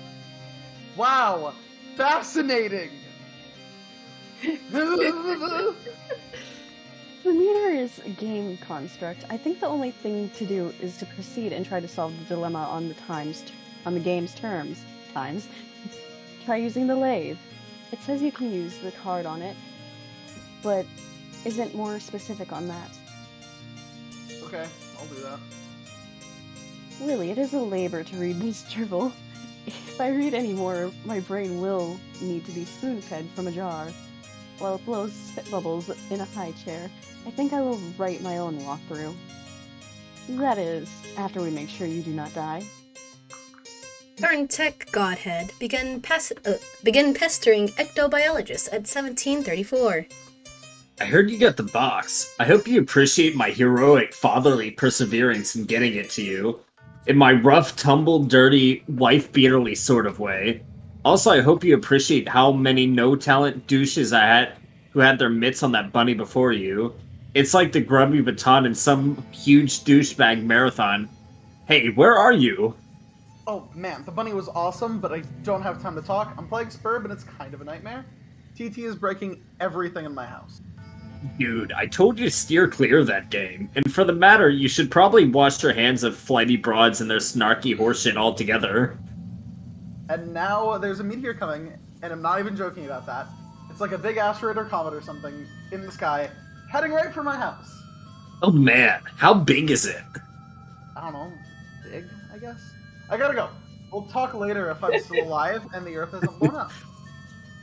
Wow! Fascinating! The meter is a game construct. I think the only thing to do is to proceed and try to solve the dilemma on the game's terms. Try using the lathe. It says you can use the card on it, but isn't more specific on that. Okay, I'll do that. Really, it is a labor to read this drivel. If I read any more, my brain will need to be spoon-fed from a jar. While it blows spit bubbles in a high chair, I think I will write my own walkthrough. That is, after we make sure you do not die. Current tech godhead begin pestering ectobiologists at 1734. I heard you got the box. I hope you appreciate my heroic fatherly perseverance in getting it to you. In my rough, tumble, dirty, wife-beaterly sort of way. Also, I hope you appreciate how many no-talent douches I had who had their mitts on that bunny before you. It's like the grubby baton in some huge douchebag marathon. Hey, where are you? Oh man, the bunny was awesome, but I don't have time to talk. I'm playing Spurb and it's kind of a nightmare. TT is breaking everything in my house. Dude, I told you to steer clear of that game. And for the matter, you should probably wash your hands of flighty broads and their snarky horseshit altogether. And now there's a meteor coming, and I'm not even joking about that. It's like a big asteroid or comet or something in the sky, heading right for my house. Oh man, how big is it? I don't know, big, I guess? I gotta go. We'll talk later if I'm still alive and the Earth isn't blown up.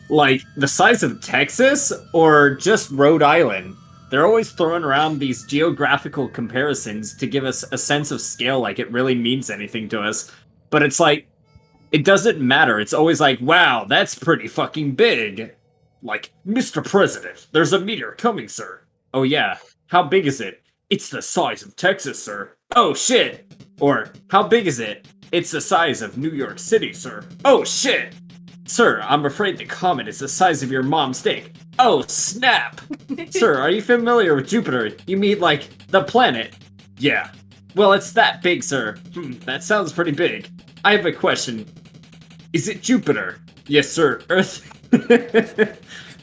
Like, the size of Texas? Or just Rhode Island? They're always throwing around these geographical comparisons to give us a sense of scale like it really means anything to us. But it's like, it doesn't matter. It's always like, wow, that's pretty fucking big. Like, Mr. President, there's a meteor coming, sir. Oh yeah, how big is it? It's the size of Texas, sir. Oh shit! Or, how big is it? It's the size of New York City, sir. Oh shit! Sir, I'm afraid the comet is the size of your mom's steak. Oh snap! Sir, are you familiar with Jupiter? You mean, like, the planet? Yeah. Well, it's that big, sir. That sounds pretty big. I have a question. Is it Jupiter? Yes, sir. Earth...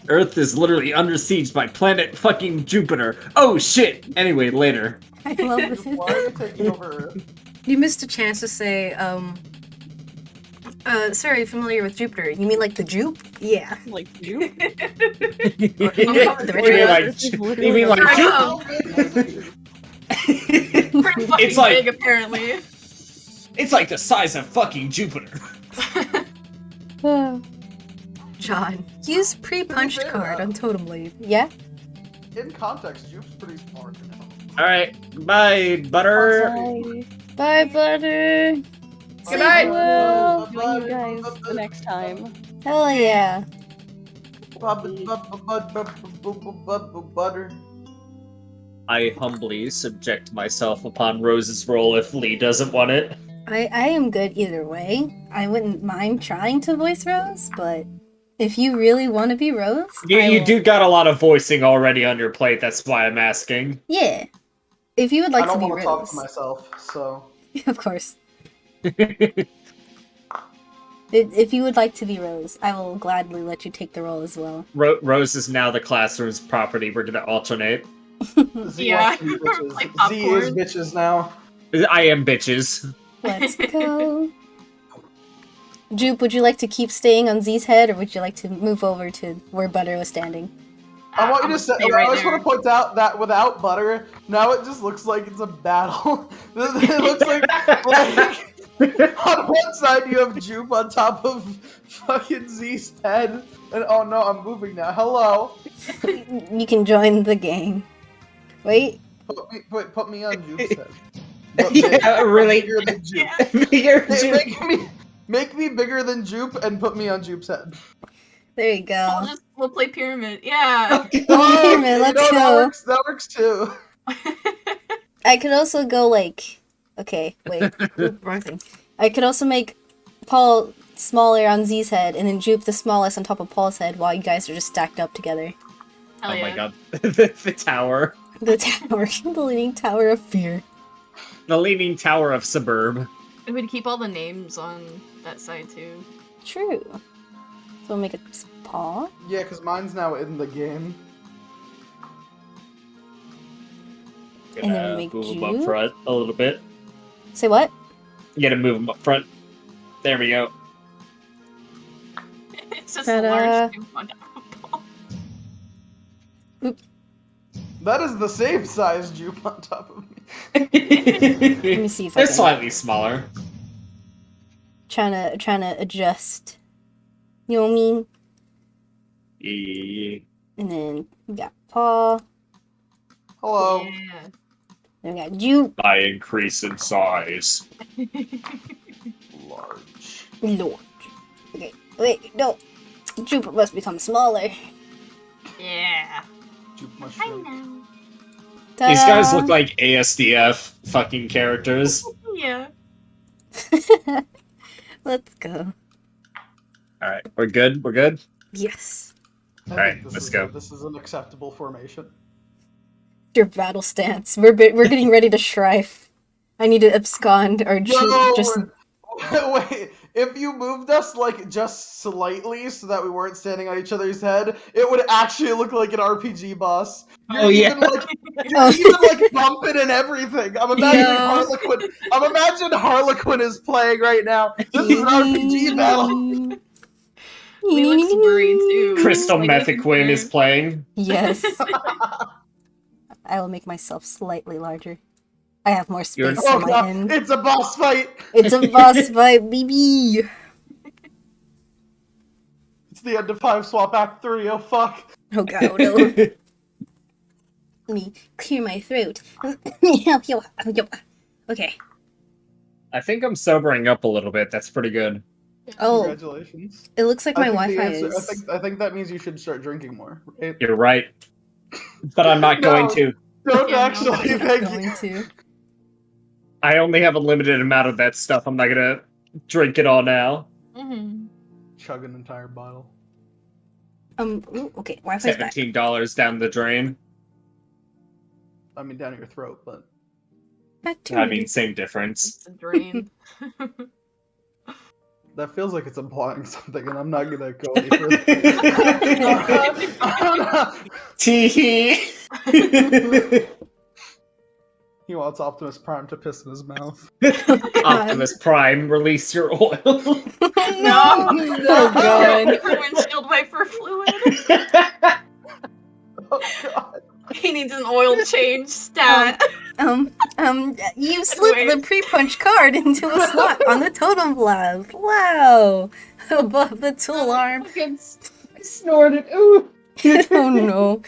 Earth is literally under siege by planet fucking Jupiter. Oh shit! Anyway, later. I love this. Why are you taking over Earth? You missed a chance to say, sir, are you familiar with Jupiter? You mean like the Jupe? Yeah. Like you? Or You the mean ritual? like, you mean like Oh, pretty fucking It's like- big, apparently. it's like the size of fucking Jupiter. John, use pre-punched fair, card though. on Totem Leaf. Yeah? In context, Jupe's pretty smart. Alright, bye, butter. Bye. Bye, butter. Good night. Well, Join you guys the next time. hell yeah. Butter. I humbly subject myself upon Rose's role if Lee doesn't want it. I am good either way. I wouldn't mind trying to voice Rose, but if you really want to be Rose, You, I you will- do got a lot of voicing already on your plate, that's why I'm asking. Yeah. If you would like I don't to be want to talk Rose, to myself, so. of course. If you would like to be Rose, I will gladly let you take the role as well. Rose is now the classroom's property, we're gonna alternate. Z Yeah, wants to be bitches. like Z is popcorn. bitches now. I am bitches. Let's go. Jupe, would you like to keep staying on Z's head, or would you like to move over to where Butter was standing? I want you I'm to say. gonna stay right I just want there. to point out that without butter, now it just looks like it's a battle. It looks like on one side you have Jupe on top of fucking Z's head, and oh no, I'm moving now. Hello. You can join the gang. Wait, Put me on Jupe's head. Yeah, really. Bigger than Jupe. Bigger Make me bigger than Jupe and put me on Jupe's head. There you go. We'll play pyramid. Yeah. Oh, pyramid, let's go. That works too. I could also go like... Okay, wait. Oop, wrong thing. I could also make Paul smaller on Z's head and then Jupe the smallest on top of Paul's head while you guys are just stacked up together. Hell Oh yeah. my god. The tower. The tower. The leaning tower of fear. The leaning tower of suburb. We would keep all the names on that side too. True. So we'll make it Paul. Yeah, because mine's now in the game. And then we make move Jupe. them up front a little bit. Say what? You gotta move them up front. There we go. It's just Ta-da. a large Jupe on top of Paul. That is the same size Jupe on top of me. Let me see if I They're can... slightly smaller. Trying to adjust. You know what I mean? Yeah. And then we got Paul. Hello. Yeah. Then we got Jupe. I increase in size. Large. Lord. Okay, wait, no. Jupe must become smaller. Yeah. Jupe must I shrink. know. These guys Ta-da! look like ASDF fucking characters. Yeah. Let's go. Alright, we're good? We're good? Yes. I Alright, think let's go. This is an acceptable formation. Your battle stance. We're getting ready to shrive. I need to abscond or just... Wait, if you moved us like just slightly so that we weren't standing on each other's head, it would actually look like an RPG boss. Oh, yeah. You're even like bumping and everything. I'm imagining Yeah. Harlequin. I'm imagining Harlequin is playing right now. This is an RPG battle. We look blurry too. Crystal Like, Methiquin is playing. Yes. I will make myself slightly larger. I have more You're- space Oh on my god, end. it's a boss fight. It's a boss fight, baby! It's the end of 5 Swap Act 3. Oh fuck. Oh god, oh no. Let me clear my throat. Okay. I think I'm sobering up a little bit. That's pretty good. Oh, Congratulations. it looks like my I think the Wi-Fi answer- is... I think that means you should start drinking more. Right? You're right. But I'm not No. going to. Don't Yeah, no, actually. I'm not Thank going you. to. I only have a limited amount of that stuff. I'm not gonna drink it all now. Mm-hmm. Chug an entire bottle. Ooh, okay, Wi-Fi's back. $17 down the drain. I mean, down your throat, but Back to I me. mean, same difference. It's a drain. that feels like it's implying something, and I'm not gonna go any further. Tee. He wants Optimus Prime to piss in his mouth. Optimus Prime, release your oil. No! No. Oh god. For windshield wiper fluid. Oh god. He needs an oil change stat. You slipped Wait. the pre-punch card into a slot on the totem blast. Wow! Above the tool arm. I snorted. Ooh. Oh no.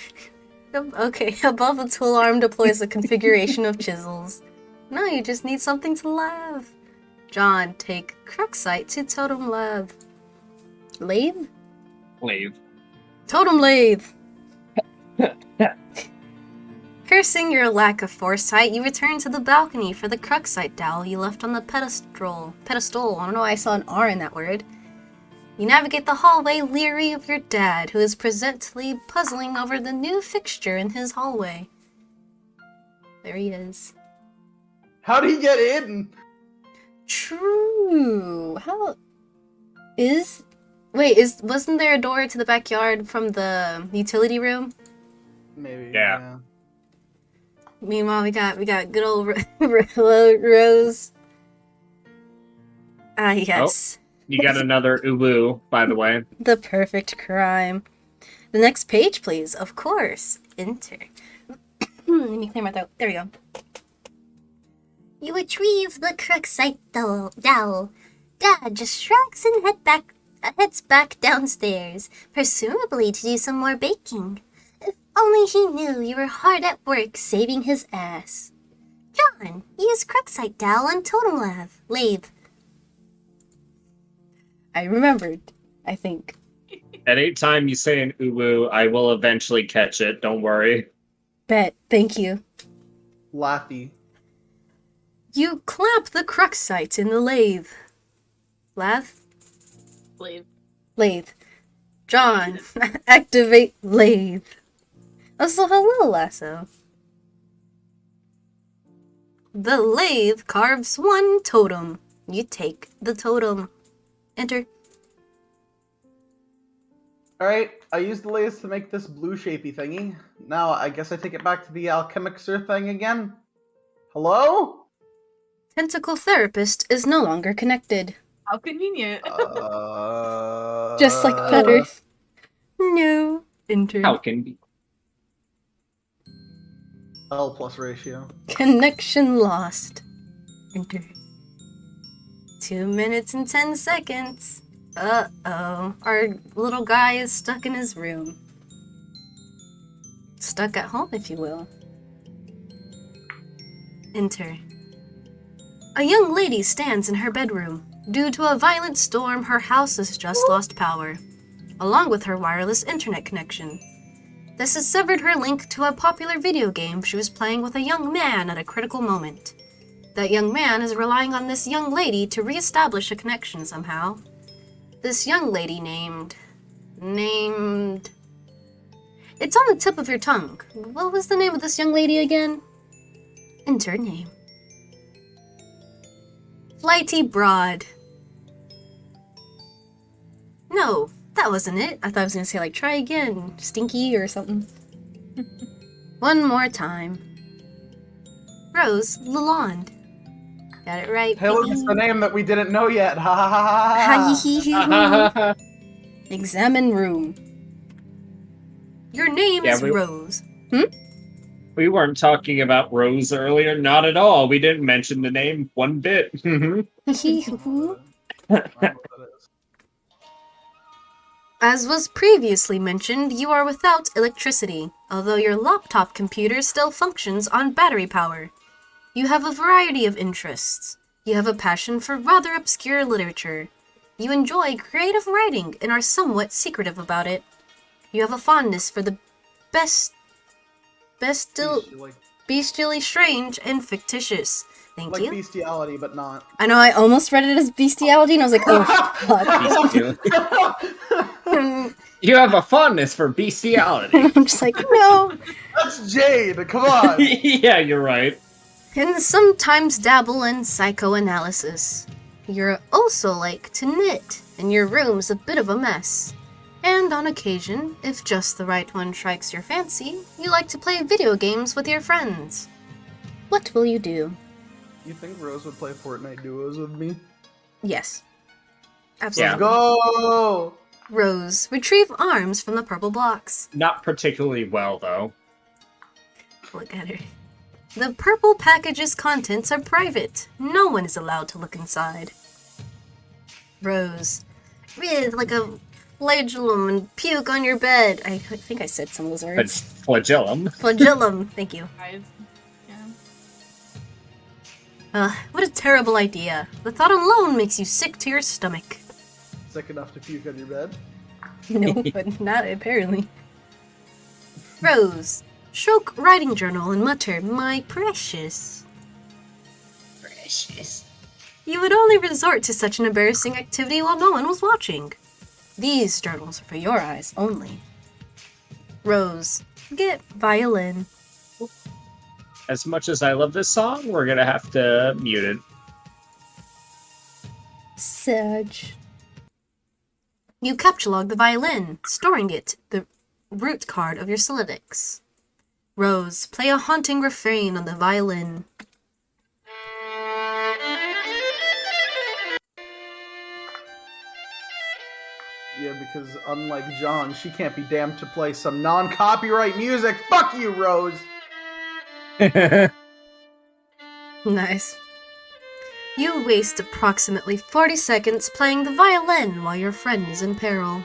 Okay, above the tool arm deploys a configuration of chisels. Now you just need something to lave. John, take Cruxite to Totem Lab. Lathe? Leave. Totem Lathe! Cursing your lack of foresight, you return to the balcony for the Cruxite dowel you left on the pedestal. Pedestal, I don't know why I saw an R in that word. You navigate the hallway leery of your dad, who is presently puzzling over the new fixture in his hallway. There he is. How'd he get in? True. How is? Wait, wasn't there a door to the backyard from the utility room? Maybe. Yeah. Meanwhile, we got good old Rose. Ah, yes. You got another uwu, by the way. The perfect crime. The next page, please. Of course. Enter. Let me clear my throat. There we go. You retrieve the Cruxite dowel. Dad just shrugs and heads back downstairs, presumably to do some more baking. Only he knew you were hard at work saving his ass. John, use Crooksite Dowel on Totem Lathe. I remembered, I think. At any time you say an uwu, I will eventually catch it. Don't worry. Bet, thank you. Laffy. You clamp the Crooksite in the lathe. Lathe. John, activate lathe. Oh, so hello, Lasso. The lathe carves one totem. You take the totem. Enter. Alright, I used the lathe to make this blue shapey thingy. Now, I guess I take it back to the alchemixer thing again. Hello? Tentacle therapist is no longer connected. How convenient. Just like better. No. Enter. How can be? L plus ratio. Connection lost. Enter. 2 minutes and 10 seconds. Uh-oh. Our little guy is stuck in his room. Stuck at home, if you will. Enter. A young lady stands in her bedroom. Due to a violent storm, her house has just lost power, along with her wireless internet connection. This has severed her link to a popular video game she was playing with a young man at a critical moment. That young man is relying on this young lady to re-establish a connection somehow. This young lady named... It's on the tip of your tongue. What was the name of this young lady again? Enter name. Flighty Broad. No, that wasn't it. I thought I was gonna say, like, try again. Stinky or something. One more time. Rose Lalonde. Got it right. Hey, look, it's the name that we didn't know yet. Ha ha ha ha ha. Examine room. Your name is Rose. We weren't talking about Rose earlier. Not at all. We didn't mention the name one bit. As was previously mentioned, you are without electricity, although your laptop computer still functions on battery power. You have a variety of interests. You have a passion for rather obscure literature. You enjoy creative writing and are somewhat secretive about it. You have a fondness for the bestially strange and fictitious. Thank like you. Bestiality, but not. I know, I almost read it as bestiality, and I was like, oh, fuck. You have a fondness for bestiality. I'm just like, no. That's Jade, come on! Yeah, you're right. And sometimes dabble in psychoanalysis. You're also like to knit, and your room's a bit of a mess. And on occasion, if just the right one strikes your fancy, you like to play video games with your friends. What will you do? You think Rose would play Fortnite duos with me? Yes. Absolutely. Yeah. Go! Rose, retrieve arms from the purple blocks. Not particularly well, though. Look at her. The purple package's contents are private. No one is allowed to look inside. Rose, read like a flagellum and puke on your bed. I think I said some of those words. Flagellum. Flagellum, thank you. Yeah. What a terrible idea. The thought alone makes you sick to your stomach. Sick enough to puke on your bed? No, but not apparently. Rose, stroke writing journal and mutter, "My precious." Precious. You would only resort to such an embarrassing activity while no one was watching. These journals are for your eyes only. Rose, get violin. As much as I love this song, we're gonna have to mute it. Sedge. You captchalogue the violin, storing it the root card of your Solidix. Rose, play a haunting refrain on the violin. Yeah, because unlike John, she can't be damned to play some non-copyright music. Fuck you, Rose! Nice. You waste approximately 40 seconds playing the violin while your friend is in peril.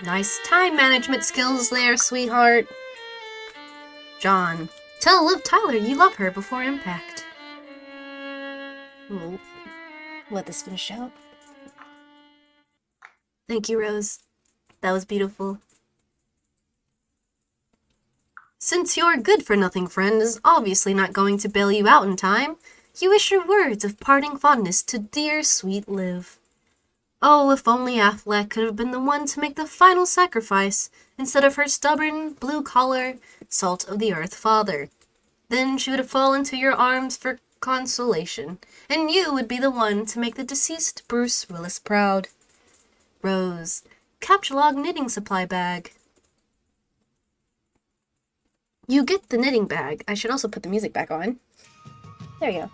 Nice time management skills there, sweetheart. John. Tell Liv Tyler you love her before impact. We'll let this finish out. Thank you, Rose. That was beautiful. Since your good-for-nothing friend is obviously not going to bail you out in time, you issue words of parting fondness to dear, sweet Liv. Oh, if only Affleck could have been the one to make the final sacrifice instead of her stubborn, blue-collar, salt-of-the-earth father. Then she would have fallen into your arms for consolation, and you would be the one to make the deceased Bruce Willis proud. Rose. Captchalogue knitting supply bag. You get the knitting bag. I should also put the music back on. There you go.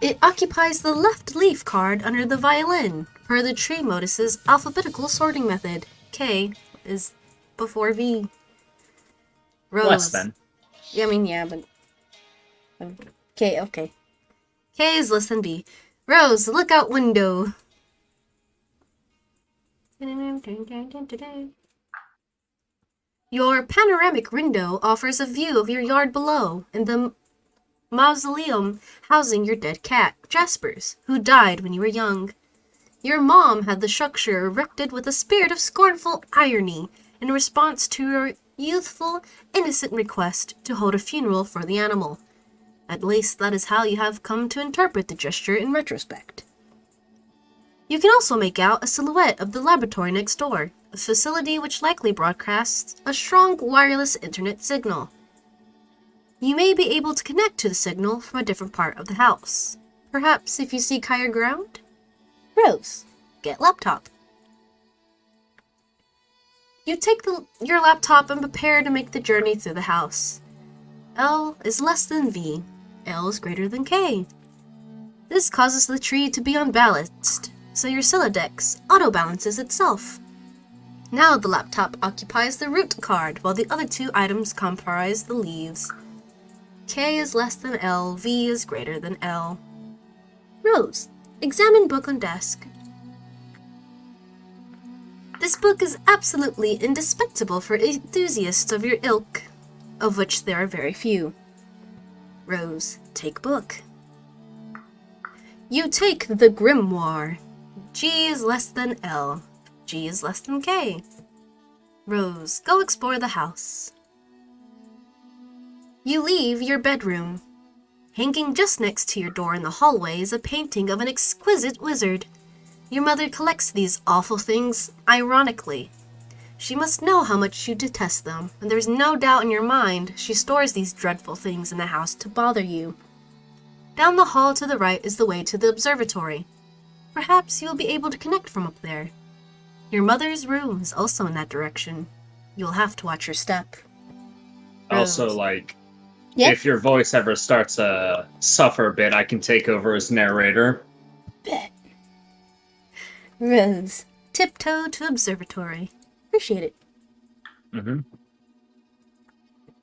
It occupies the left leaf card under the violin, per the tree modus's alphabetical sorting method. K is before V. Rose. Less than. Yeah, I mean, yeah, but... K, okay. K is less than B. Rose, lookout window. Your panoramic window offers a view of your yard below and the mausoleum housing your dead cat, Jaspers, who died when you were young. Your mom had the structure erected with a spirit of scornful irony in response to your youthful, innocent request to hold a funeral for the animal. At least that is how you have come to interpret the gesture in retrospect. You can also make out a silhouette of the laboratory next door, a facility which likely broadcasts a strong wireless internet signal. You may be able to connect to the signal from a different part of the house. Perhaps if you seek higher ground? Rose, get laptop. You take your laptop and prepare to make the journey through the house. L is less than V. L is greater than K. This causes the tree to be unbalanced, so your Silodex auto-balances itself. Now the laptop occupies the root card, while the other two items comprise the leaves. K is less than L, V is greater than L. Rose, examine book on desk. This book is absolutely indispensable for enthusiasts of your ilk, of which there are very few. Rose, take book. You take the grimoire. G is less than L. G is less than K. Rose, go explore the house. You leave your bedroom. Hanging just next to your door in the hallway is a painting of an exquisite wizard. Your mother collects these awful things, ironically. She must know how much you detest them, and there's no doubt in your mind she stores these dreadful things in the house to bother you. Down the hall to the right is the way to the observatory. Perhaps you'll be able to connect from up there. Your mother's room is also in that direction. You'll have to watch your step. Also, Rose. like, Yep. if your voice ever starts to suffer a bit, I can take over as narrator. Bet. Rose, tiptoe to observatory. Appreciate it. Mm-hmm.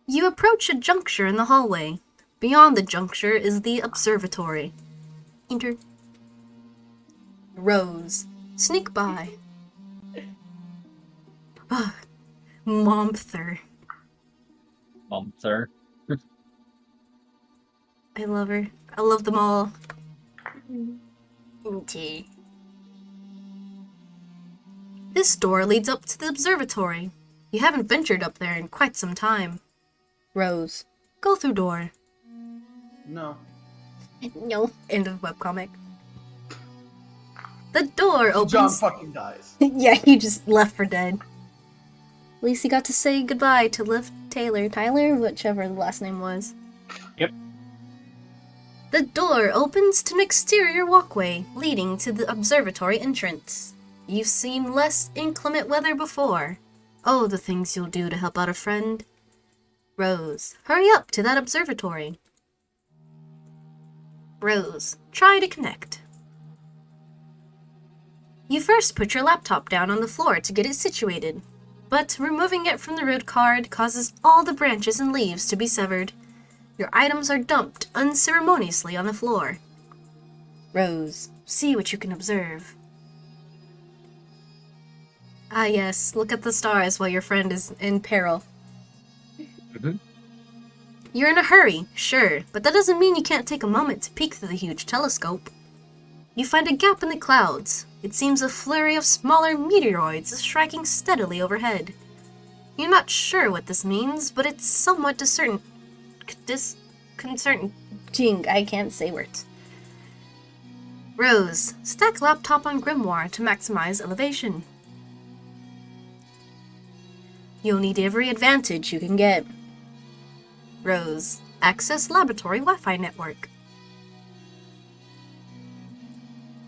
You approach a juncture in the hallway. Beyond the juncture is the observatory. Enter. Rose, sneak by. Ah, Momther. Sir. I love her. I love them all. Okay. This door leads up to the observatory. You haven't ventured up there in quite some time. Rose, go through door. No. No. End of webcomic. The door opens. John fucking dies. Yeah, he just left for dead. At least he got to say goodbye to Liv Tyler, whichever the last name was. Yep. The door opens to an exterior walkway leading to the observatory entrance. You've seen less inclement weather before. Oh, the things you'll do to help out a friend. Rose, hurry up to that observatory. Rose, try to connect. You first put your laptop down on the floor to get it situated, but removing it from the root card causes all the branches and leaves to be severed. Your items are dumped unceremoniously on the floor. Rose, see what you can observe. Ah yes, look at the stars while your friend is in peril. Mhm. You're in a hurry, sure, but that doesn't mean you can't take a moment to peek through the huge telescope. You find a gap in the clouds. It seems a flurry of smaller meteoroids is striking steadily overhead. You're not sure what this means, but it's somewhat disconcerting. I can't say words. Rose, stack laptop on Grimoire to maximize elevation. You'll need every advantage you can get. Rose, access laboratory Wi-Fi network.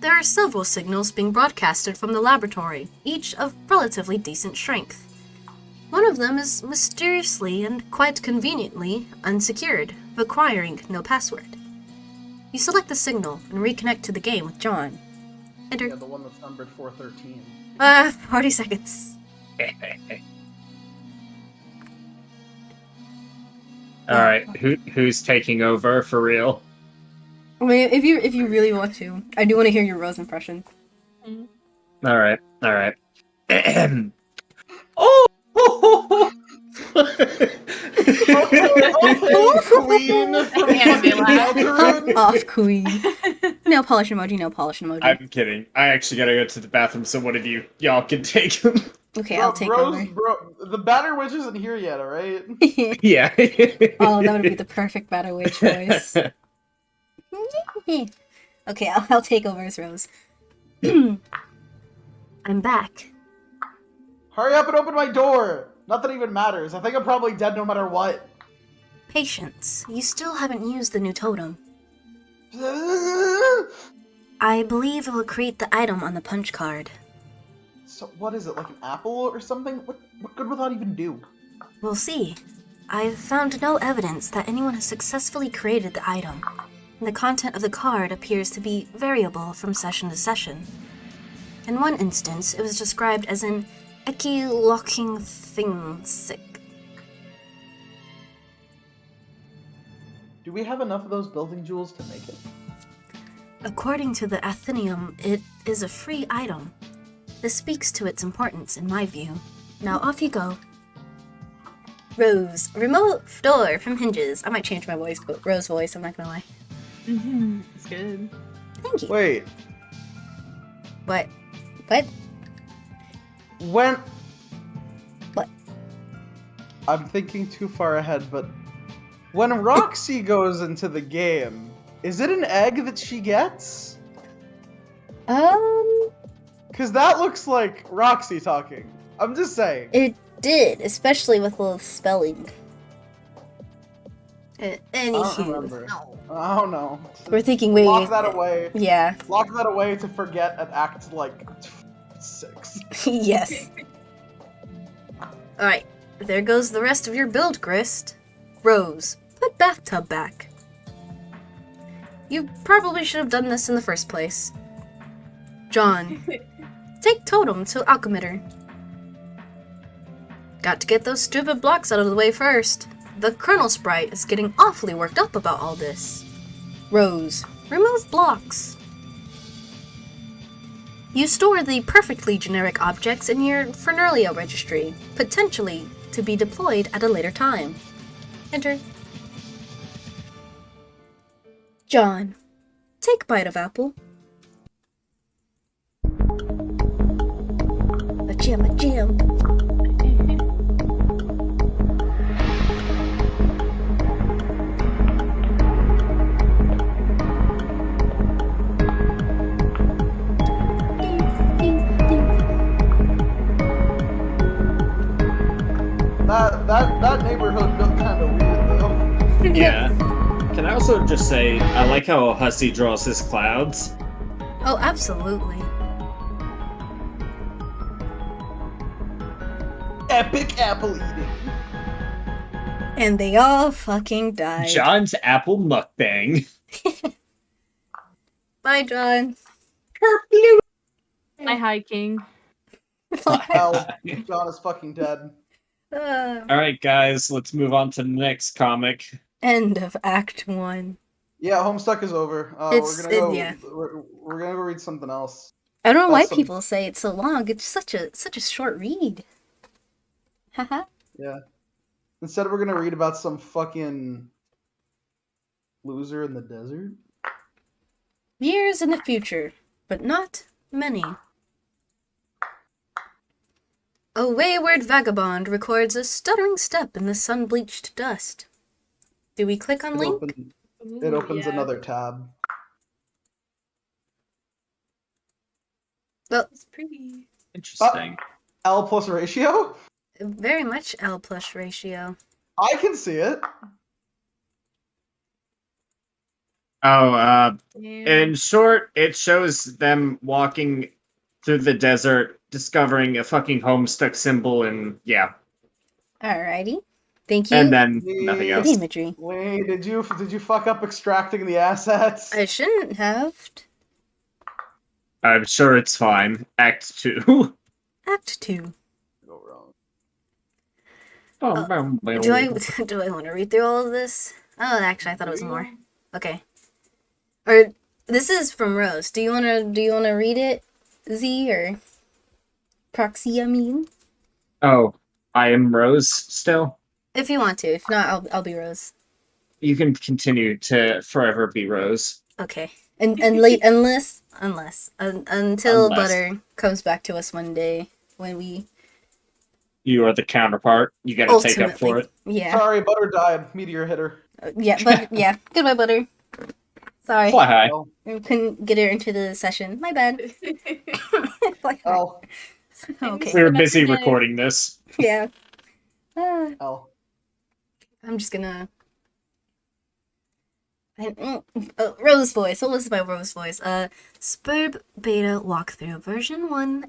There are several signals being broadcasted from the laboratory, each of relatively decent strength. One of them is mysteriously and quite conveniently unsecured, requiring no password. You select the signal and reconnect to the game with John. Enter. Yeah, the one that's numbered 413. 40 seconds. All right, who's taking over for real? I mean, if you really want to, I do want to hear your Rose impression. All right. Oh! Queen from fucking Deltarune. Off queen. Nail polish emoji, nail polish emoji. I'm kidding. I actually gotta go to the bathroom, so one of y'all can take him. Okay, Bro, I'll take Rose, over. bro, the Batter Witch isn't here yet, alright? Yeah. Oh, that would be the perfect Battle Witch voice. Okay, I'll take over as Rose. I'm back. Hurry up and open my door! Nothing even matters. I think I'm probably dead no matter what. Patience. You still haven't used the new totem. So I believe it will create the item on the punch card. what is it, like an apple or something? What good would that even do? We'll see. I've found no evidence that anyone has successfully created the item. The content of the card appears to be variable from session to session. In one instance, it was described as an ecky-locking thing sick. Do we have enough of those building jewels to make it? According to the Athenium, it is a free item. This speaks to its importance, in my view. Now off you go. Rose, remote door from hinges. I might change my voice, but Rose voice, I'm not gonna lie. It's good. Thank you. Wait, What? when... What? I'm thinking too far ahead, but... When Roxy goes into the game, is it an egg that she gets? Because that looks like Roxy talking. I'm just saying. It did, especially with a little spelling. I don't remember. I don't know. We're thinking, wait. Lock that away. Yeah. Lock that away to forget at Act, like, 6. Yes. Alright, there goes the rest of your build, Grist. Rose, put bathtub back. You probably should have done this in the first place. John, take totem to alchemitter. Got to get those stupid blocks out of the way first. The Colonel Sprite is getting awfully worked up about all this. Rose, remove blocks. You store the perfectly generic objects in your Fernerlia registry, potentially to be deployed at a later time. Enter. John, take bite of apple. A jam. That neighborhood looked kind of weird, though. Yeah. Can I also just say, I like how Hussey draws his clouds. Oh, absolutely. Epic apple eating. And they all fucking died. John's apple mukbang. Bye, John. Hi, King. Well, John is fucking dead. Alright, guys, let's move on to the next comic. End of Act 1. Yeah, Homestuck is over. Yeah. We're gonna go read something else. I don't know why Awesome. people say it's so long. It's such a short read. Haha. Yeah. Instead, we're gonna read about some fucking loser in the desert. Years in the future, but not many. A wayward vagabond records a stuttering step in the sun-bleached dust. Do we click on link? It opens yeah. another tab. Well, It's pretty. Interesting. L plus ratio? very much L plus ratio. I can see it. Oh, Damn. in short, it shows them walking through the desert, discovering a fucking Homestuck symbol, and yeah, Alrighty. Thank you and then nothing Yeah. for the else. imagery. Wait, did you fuck up extracting the assets? I shouldn't have. I'm sure it's fine. Act 2. Act 2. Go wrong. Do I want to read through all of this? Oh, actually, I thought it was more. Okay. Or this is from Rose. Do you wanna read it, Z or Proxy? I mean, Oh, I am Rose still? if you want to. If not, I'll be Rose. You can continue to forever be Rose. Okay. And late until Unless. Butter comes back to us one day when we You are the counterpart. You gotta take up for it. Yeah. Sorry, Butter died. Meteor hit her. Yeah. Goodbye, Butter. Sorry. Fly high. Oh, I couldn't get her into the session. My bad. L. Okay. We were busy recording this. Yeah. L. I'm just gonna. Rose voice. What was my Rose voice? Spurb Beta Walkthrough version 1,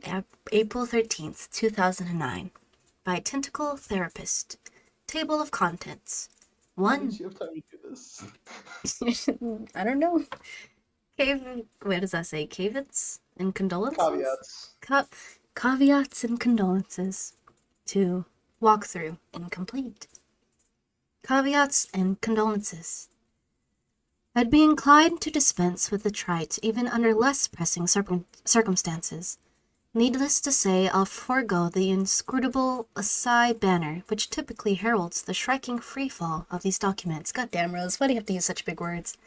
April 13th, 2009. By Tentacle Therapist. Table of Contents. Why did 1. you have time to do this? I don't know. What does that say? Caveats and condolences? Caveats. Caveats and condolences. 2. Walkthrough incomplete. Caveats and condolences. I'd be inclined to dispense with the trite even under less pressing circumstances. Needless to say, I'll forego the inscrutable Asai banner, which typically heralds the striking freefall of these documents. Goddamn, Rose, why do you have to use such big words?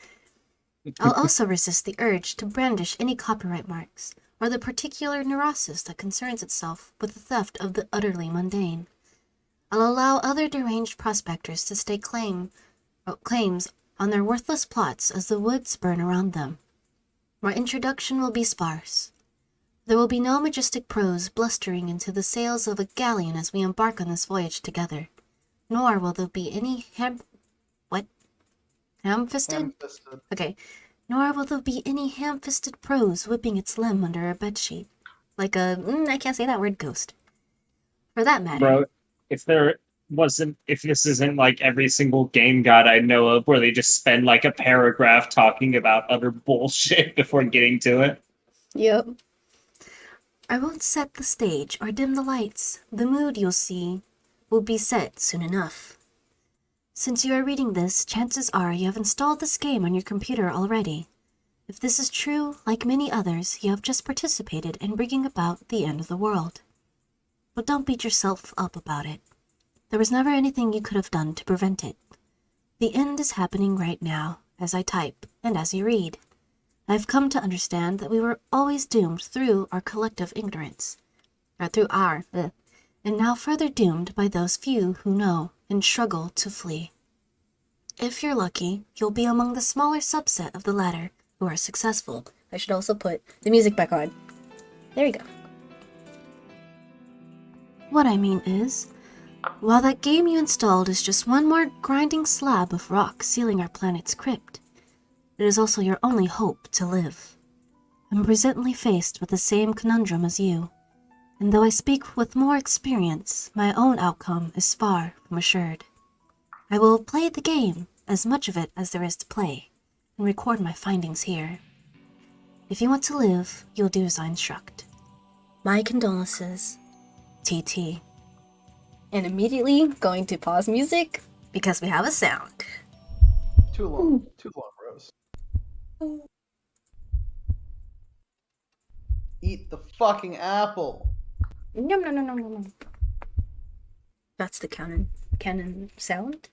I'll also resist the urge to brandish any copyright marks, or the particular neurosis that concerns itself with the theft of the utterly mundane. I'll allow other deranged prospectors to stake claims on their worthless plots as the woods burn around them. My introduction will be sparse. There will be no majestic prose blustering into the sails of a galleon as we embark on this voyage together, nor will there be any ham-fisted? Ham-fisted. Okay. Nor will there be any ham-fisted prose whipping its limb under a bedsheet, like a, I can't say that word, ghost. For that matter. Bro, if this isn't like every single game guide I know of where they just spend like a paragraph talking about other bullshit before getting to it. Yep. I won't set the stage or dim the lights. The mood you'll see will be set soon enough. Since you are reading this, chances are you have installed this game on your computer already. If this is true, like many others, you have just participated in bringing about the end of the world. But don't beat yourself up about it. There was never anything you could have done to prevent it. The end is happening right now, as I type and as you read. I've come to understand that we were always doomed through our collective ignorance, and now further doomed by those few who know and struggle to flee. If you're lucky, you'll be among the smaller subset of the latter who are successful. I should also put the music back on. There we go. What I mean is, while that game you installed is just one more grinding slab of rock sealing our planet's crypt, it is also your only hope to live. I'm presently faced with the same conundrum as you, and though I speak with more experience, my own outcome is far from assured. I will play the game, as much of it as there is to play, and record my findings here. If you want to live, you'll do as I instruct. My condolences, TT. And immediately going to pause music because we have a sound. Too long, Rose. Eat the fucking apple. No. That's the canon. cannon sound.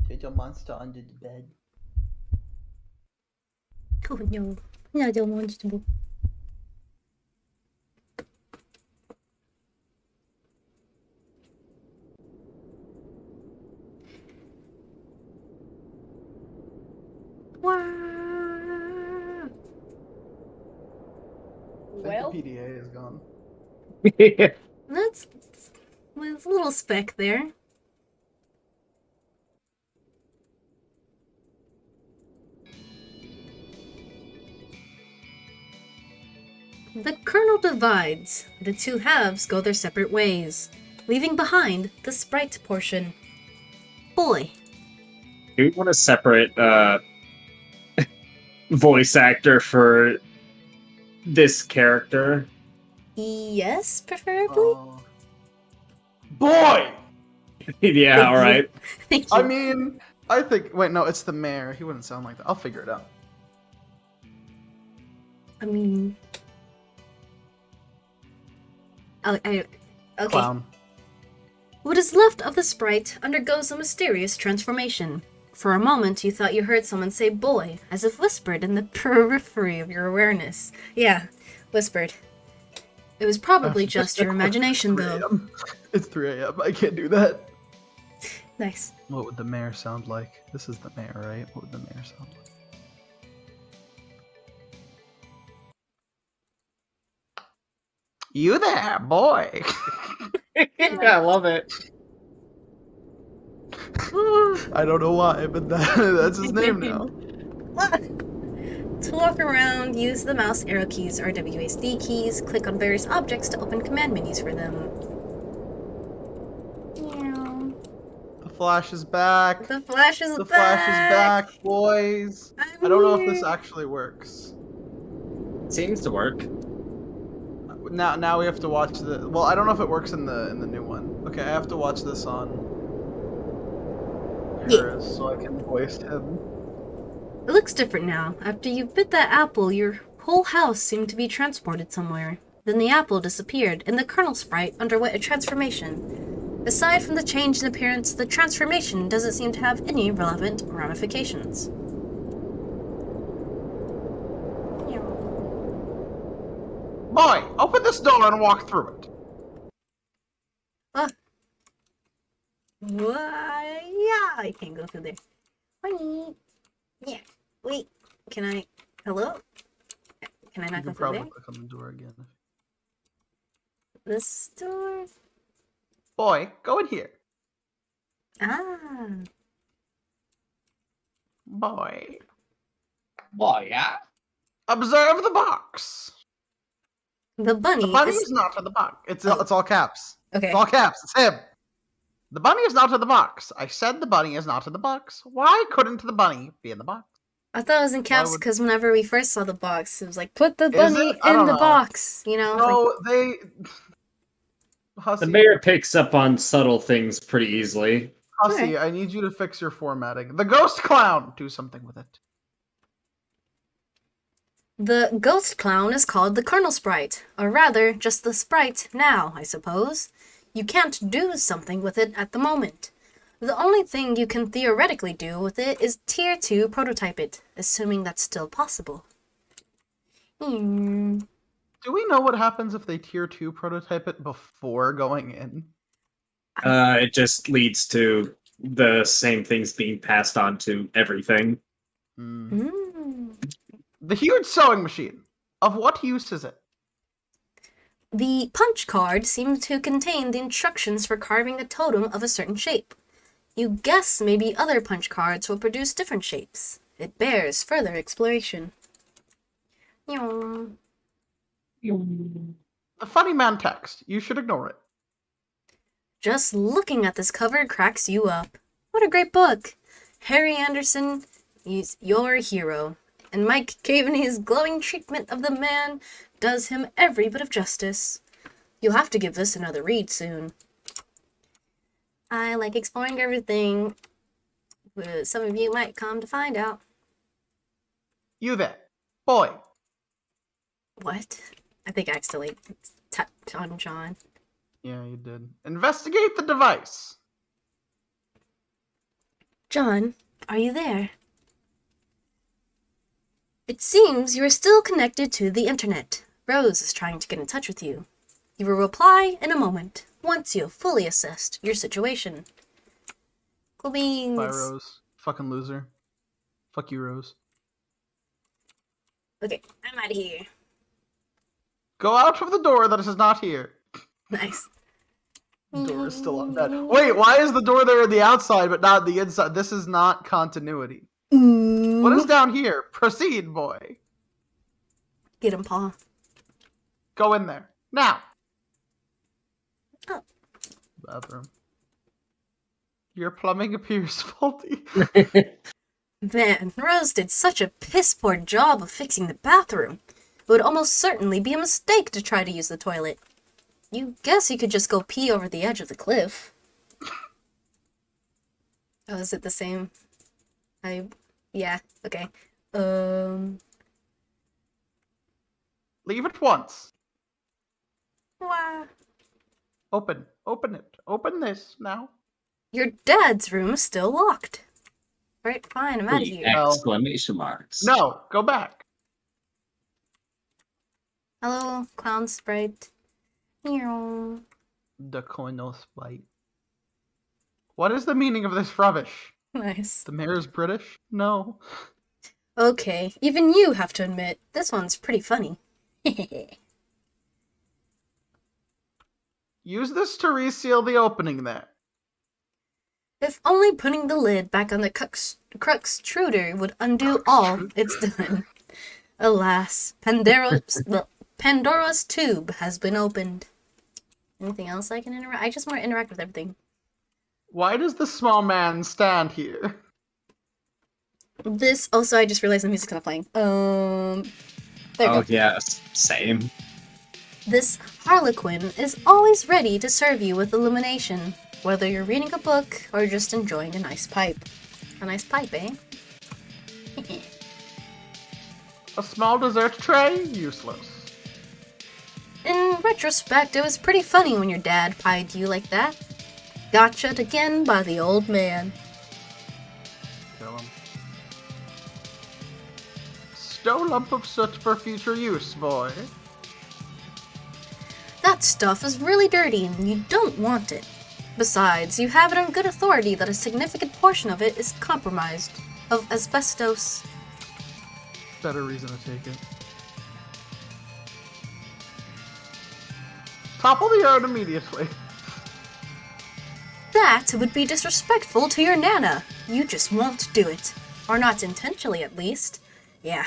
There's a monster under the bed. Oh no, another monster. Wow. I think the PDA is gone. That's a little speck there. The kernel divides. The two halves go their separate ways, leaving behind the sprite portion. Boy. Do you want a separate voice actor for this character? Yes, preferably. Oh. Boy! Yeah, Thank all you. right. Thank you. I mean, I think. Wait, no, it's the mayor. He wouldn't sound like that. I'll figure it out. okay. Clown. What is left of the sprite undergoes a mysterious transformation. For a moment, you thought you heard someone say boy, as if whispered in the periphery of your awareness. Yeah, whispered. It was probably just your imagination, though. It's 3 a.m. I can't do that. Nice. What would the mayor sound like? This is the mayor, right? What would the mayor sound like? You there, boy? I love it. I don't know why, but that's his name now. To walk around, use the mouse arrow keys or WASD keys. Click on various objects to open command menus for them. Meow. The Flash is back. The Flash is The back. Flash is back, boys. I don't know if this actually works. Seems to work. Now we have to watch the. Well, I don't know if it works in the new one. Okay, I have to watch this on hers so I can voice him. It looks different now. After you bit that apple, your whole house seemed to be transported somewhere. Then the apple disappeared, and the kernel sprite underwent a transformation. Aside from the change in appearance, the transformation doesn't seem to have any relevant ramifications. Boy, open this door and walk through it. Yeah, I can't go through there. Wait. Yeah, wait. Can I? Hello? Can I You not go can through probably there? click on the door again. This door? Boy, go in here. Ah. Boy, Boy, yeah. observe the box. The bunny, The bunny is... is not in the box. It's Oh. it's all caps. Okay. It's all caps. It's him. The bunny is not in the box. I said the bunny is not in the box. Why couldn't the bunny be in the box? I thought it was in caps would- because whenever we first saw the box, it was like, put the Is bunny it? I in don't the know. box. You know? It's No, like, they. Hussy, The mayor picks up on subtle things pretty easily. Hussy, I need you to fix your formatting. The ghost clown. Do something with it. the ghost clown is called the kernel sprite. Or rather, just the sprite now, I suppose. You can't do something with it at the moment. The only thing you can theoretically do with it is Tier 2 prototype it, assuming that's still possible. Hmm. Do we know what happens if they tier 2 prototype it before going in? It just leads to the same things being passed on to everything. Hmm. The huge sewing machine. Of what use is it? The punch card seems to contain the instructions for carving a totem of a certain shape. You guess maybe other punch cards will produce different shapes. It bears further exploration. Meow. The funny man text. You should ignore it. Just looking at this cover cracks you up. What a great book! Harry Anderson is your hero, and Mike Caveney's glowing treatment of the man does him every bit of justice. You'll have to give this another read soon. I like exploring everything. Some of you might come to find out. You there. Boy. What? I think I accidentally tapped on John. Yeah, you did. Investigate the device. John, are you there? It seems you are still connected to the internet. Rose is trying to get in touch with you. You will reply in a moment, once you have fully assessed your situation. Cool beans. Bye, Rose. Fucking loser. Fuck you, Rose. Okay, I'm out of here. Go out of the door that is not here. Nice. The door is still on that. Wait, why is the door there on the outside but not the inside? This is not continuity. Ooh. What is down here? Proceed, boy. Get him, Paul. Go in there. Now. Oh. Bathroom. Your plumbing appears faulty. Man, Rose did such a piss-poor job of fixing the bathroom. It would almost certainly be a mistake to try to use the toilet. You guess you could just go pee over the edge of the cliff. Oh, is it the same? Yeah, okay. Leave it once. Wow. Open it. Open this now. Your dad's room is still locked. Alright, fine, I'm out of here. Exclamation marks. No, go back. Hello, clown sprite. Meow. The Koinos bite. What is the meaning of this rubbish? Nice. The mayor's British? No. Okay, even you have to admit, this one's pretty funny. Use this to reseal the opening there. If only putting the lid back on the Cruxtruder would undo all it's done. Alas, Pandora's tube has been opened. Anything else I can interact? I just want to interact with everything. Why does the small man stand here? This, also, I just realized the music's not playing. There you go. Yeah, same. This Harlequin is always ready to serve you with illumination, whether you're reading a book or just enjoying a nice pipe. A nice pipe, eh? A small dessert tray? Useless. In retrospect, it was pretty funny when your dad pied you like that. Gotcha'd again by the old man. Kill him. Stow lump of soot for future use, boy. That stuff is really dirty and you don't want it. Besides, you have it on good authority that a significant portion of it is compromised of asbestos. Better reason to take it. Topple the yard immediately. That would be disrespectful to your Nana. You just won't do it. Or not intentionally, at least. Yeah.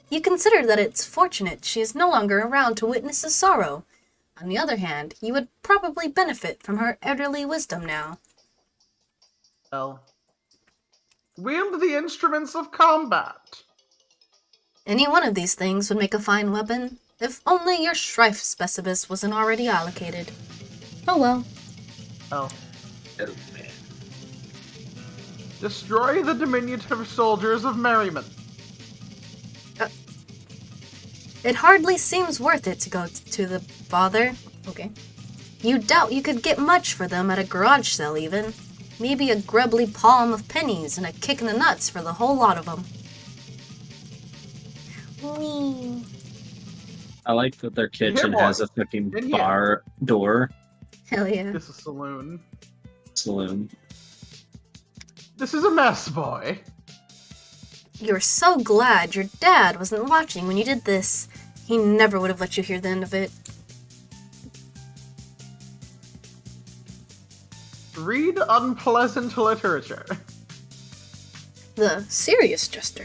You consider that it's fortunate she is no longer around to witness his sorrow. On the other hand, you would probably benefit from her elderly wisdom now. L. Wield the instruments of combat. Any one of these things would make a fine weapon, if only your Shrife Specibus wasn't already allocated. Oh well. L. Oh, man. Destroy the diminutive soldiers of merriment. It hardly seems worth it to go to the father. Okay. You doubt you could get much for them at a garage sale even. Maybe a grubbly palm of pennies and a kick in the nuts for the whole lot of them. Whee. I like that their kitchen boy. has a fucking In here. bar door Hell yeah. This is a saloon. saloon. This is a mess, boy. You're so glad your dad wasn't watching when you did this. He never would have let you hear the end of it. Read unpleasant literature. The Serious Jester.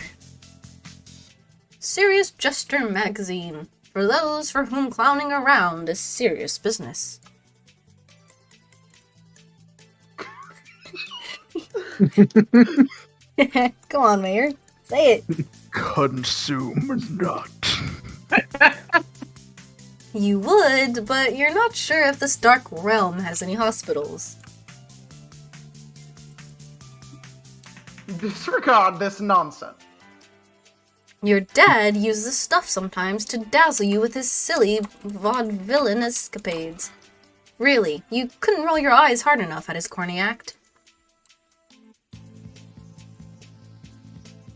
Serious Jester magazine. For those for whom clowning around is serious business. Go on, Mayor. Say it. Consume not. You would, but you're not sure if this dark realm has any hospitals. Disregard this nonsense. Your dad uses stuff sometimes to dazzle you with his silly vaudevillain escapades. Really, you couldn't roll your eyes hard enough at his corny act.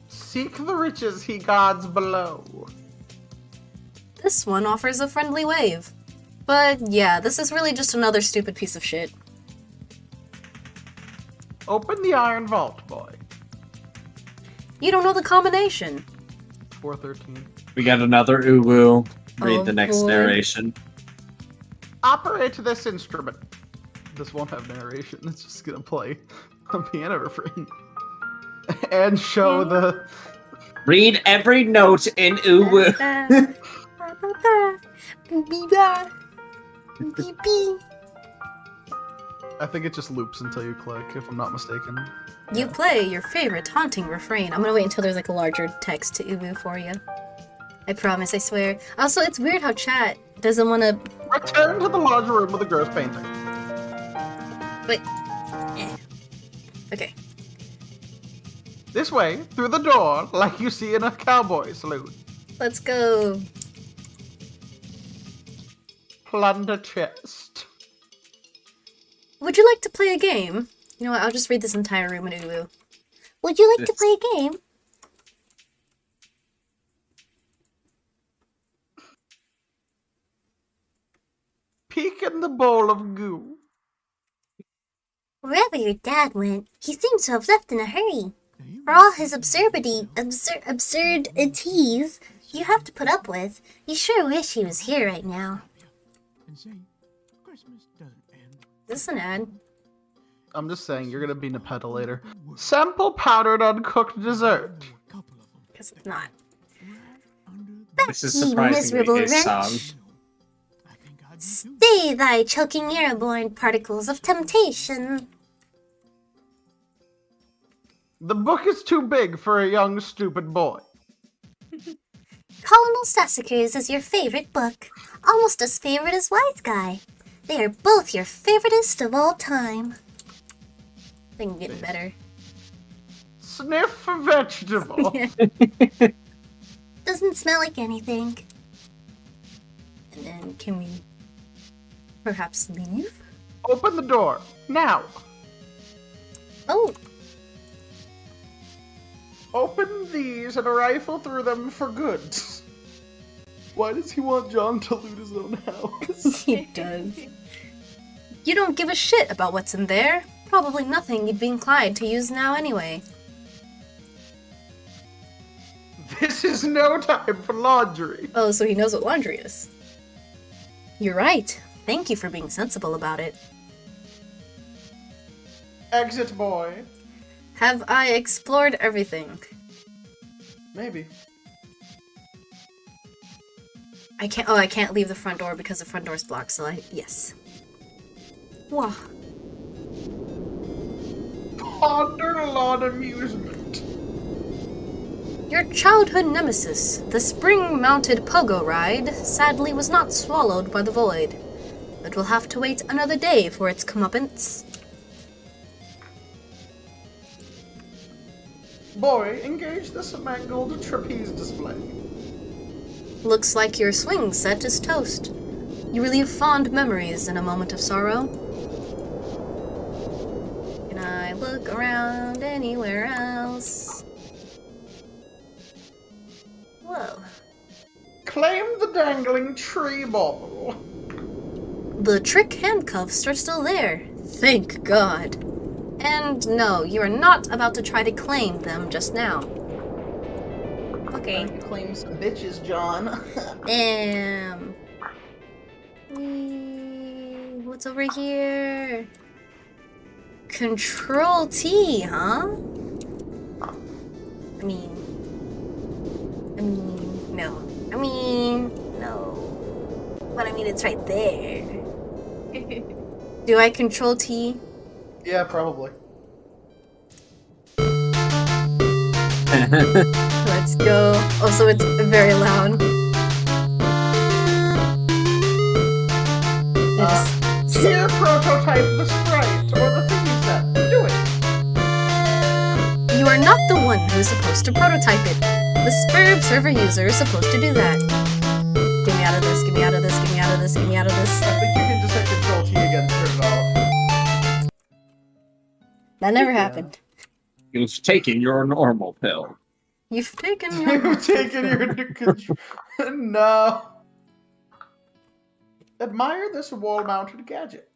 Seek the riches he guards below. This one offers a friendly wave. But yeah, this is really just another stupid piece of shit. Open the iron vault, boy. You don't know the combination. 413. We got another uwu. Read Oh, the next boy. narration. Operate this instrument. This won't have narration. It's just gonna play a piano refrain. And show the... Read every note in uwu. I think it just loops until you click, if I'm not mistaken. You play your favorite haunting refrain. I'm gonna wait until there's like a larger text to Ubu for you. I promise, I swear. Also, it's weird how chat doesn't want to... Return to the larger room with the gross painting. Wait. Okay. This way, through the door, like you see in a cowboy saloon. Let's go. Plunder chest. Would you like to play a game? You know what, I'll just read this entire room in Ubu. Would you like to play a game? Peek in the bowl of goo. Wherever your dad went, he seems to have left in a hurry. For all his absurdities you have to put up with, you sure wish he was here right now. Is this an ad? I'm just saying, you're gonna be Nepeta later. Sample powdered uncooked dessert. Because it's not. This is Ye miserable surprisingly a song. wretch. Stay thy choking airborne particles of temptation. The book is too big for a young, stupid boy. Colonel Sassacres is your favorite book, almost as favorite as Wise Guy. They are both your favoriteest of all time. I think getting better. Sniff a vegetable. Doesn't smell like anything. And then can we perhaps leave? Open the door, now. Oh, Open these and rifle through them for good. Why does he want John to loot his own house? he does. You don't give a shit about what's in there. Probably nothing you'd be inclined to use now anyway. This is no time for laundry. Oh, so he knows what laundry is. You're right. Thank you for being sensible about it. Exit, boy. Have I explored everything? Maybe. I can't leave the front door because the front door's blocked, so yes. Wow. Ponder on amusement. Your childhood nemesis, the spring-mounted pogo ride, sadly was not swallowed by the void. It will have to wait another day for its comeuppance. Boy, engage this mangled trapeze display. Looks like your swing set is toast. You relieve fond memories in a moment of sorrow. Can I look around anywhere else? Whoa. Claim the dangling tree bauble. The trick handcuffs are still there. Thank God. And no, you are not about to try to claim them just now. Okay. Claim some bitches, John. What's over here? Control T, huh? I mean, no. But I mean, it's right there. Do I control T? Yeah, probably. Let's go. Oh, so it's very loud. Here, prototype the sprite, or the thingy set. Do it. You are not the one who is supposed to prototype it. The Spurb server user is supposed to do that. Get me out of this, get me out of this, get me out of this, get me out of this. I think you can just hit Control T again to turn it off. That never Yeah. happened. You've taken your normal pill. You've taken your... You've taken your control. No. Admire this wall-mounted gadget.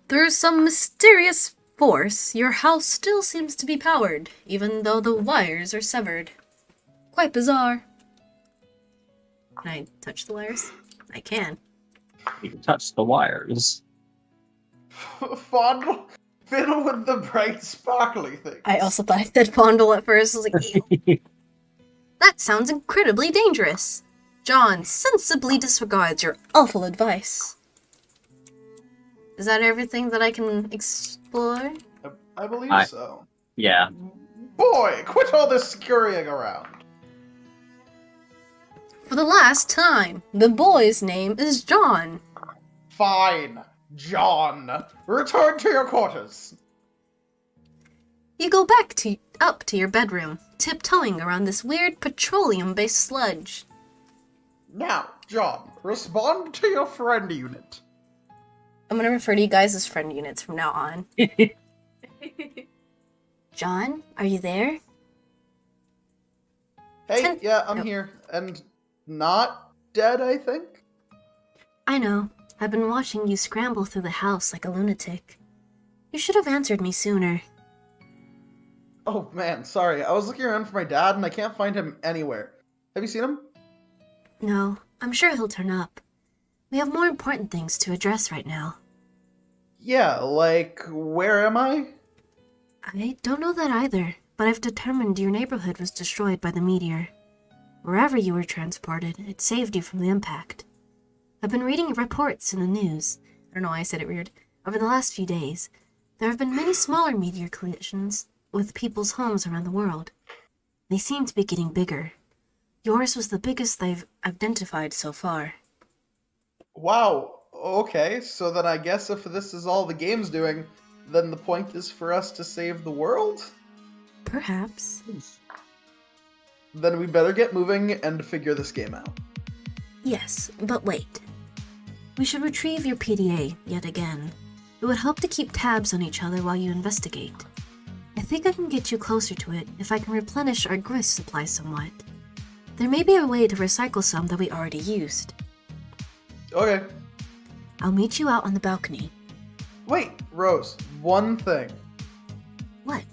Through some mysterious force, your house still seems to be powered, even though the wires are severed. Quite bizarre. Can I touch the wires? I can. You can touch the wires. Fondle, fiddle with the bright, sparkly thing. I also thought I said fondle at first. I was like, ew. That sounds incredibly dangerous. John sensibly disregards your awful advice. Is that everything that I can explore? I believe so. Yeah. Boy, quit all this scurrying around. For the last time, the boy's name is John. Fine, John. Return to your quarters. You go up to your bedroom, tiptoeing around this weird petroleum-based sludge. Now, John, respond to your friend unit. I'm gonna refer to you guys as friend units from now on. John, are you there? Hey, yeah, I'm Nope. here. And not dead, I think? I know. I've been watching you scramble through the house like a lunatic. You should have answered me sooner. Oh, man, sorry. I was looking around for my dad, and I can't find him anywhere. Have you seen him? No, I'm sure he'll turn up. We have more important things to address right now. Yeah, like, where am I? I don't know that either, but I've determined your neighborhood was destroyed by the meteor. Wherever you were transported, it saved you from the impact. I've been reading reports in the news. I don't know why I said it weird. Over the last few days, there have been many smaller meteor collisions with people's homes around the world. They seem to be getting bigger. Yours was the biggest they've identified so far. Wow, okay, so then I guess if this is all the game's doing, then the point is for us to save the world? Perhaps. Then we better get moving and figure this game out. Yes, but wait. We should retrieve your PDA yet again. It would help to keep tabs on each other while you investigate. I think I can get you closer to it if I can replenish our grist supply somewhat. There may be a way to recycle some that we already used. Okay. I'll meet you out on the balcony. Wait, Rose, one thing. What?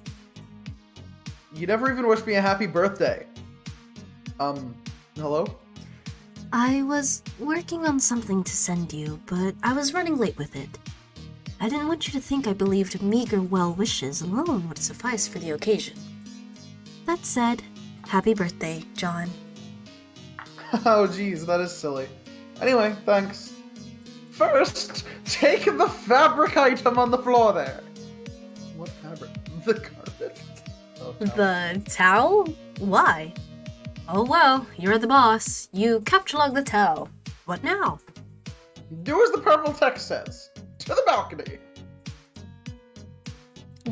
You never even wished me a happy birthday. Hello? I was working on something to send you, but I was running late with it. I didn't want you to think I believed meager well wishes alone would suffice for the occasion. That said, happy birthday, John. Oh, geez, that is silly. Anyway, thanks. First, take the fabric item on the floor there. What fabric? The carpet? Oh, no. The towel? Why? Oh well, you're the boss. You capture the towel. What now? Do as the purple text says. To the balcony.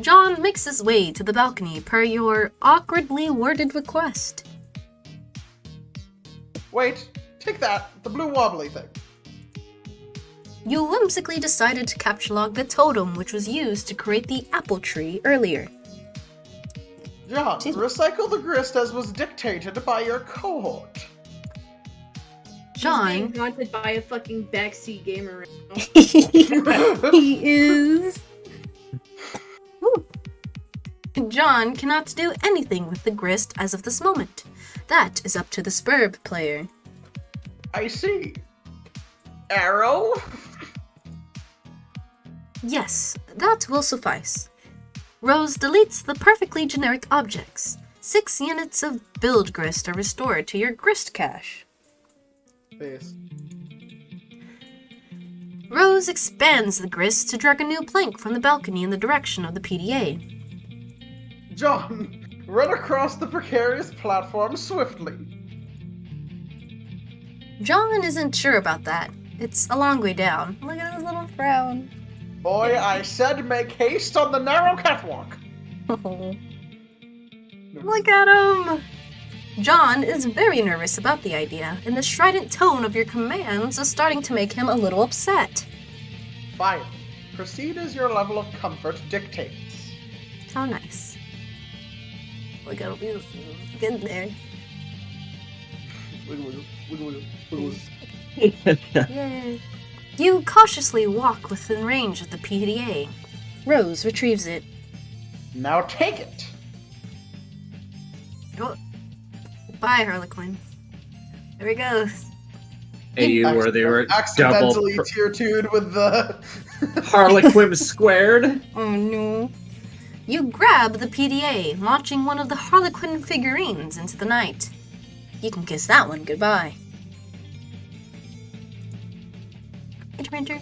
John makes his way to the balcony per your awkwardly worded request. Wait, take that. The blue wobbly thing. You whimsically decided to capture the totem which was used to create the apple tree earlier. John, Excuse me. recycle the grist as was dictated by your cohort. He's John, being haunted by a fucking backseat gamer right now. he is. Woo. John cannot do anything with the grist as of this moment. That is up to the Spurb player. I see. Arrow? Yes, that will suffice. Rose deletes the perfectly generic objects. 6 units of build grist are restored to your grist cache. Face. Rose expands the grist to drag a new plank from the balcony in the direction of the PDA. John, run across the precarious platform swiftly. John isn't sure about that. It's a long way down. Look at his little frown. Boy, I said make haste on the narrow catwalk. Look at him! John is very nervous about the idea, and the strident tone of your commands is starting to make him a little upset. Fine. Proceed as your level of comfort dictates. How nice. Look at me. Get there. Wiggle, wiggle, wiggle, wiggle, wiggle. Yay. You cautiously walk within range of the PDA. Rose retrieves it. Now take it! Oh. Bye, Harlequin. There we go. Hey, you where they were double accidentally tier 2'd with the Harlequin squared. Oh no. You grab the PDA, launching one of the Harlequin figurines into the night. You can kiss that one goodbye. Enter.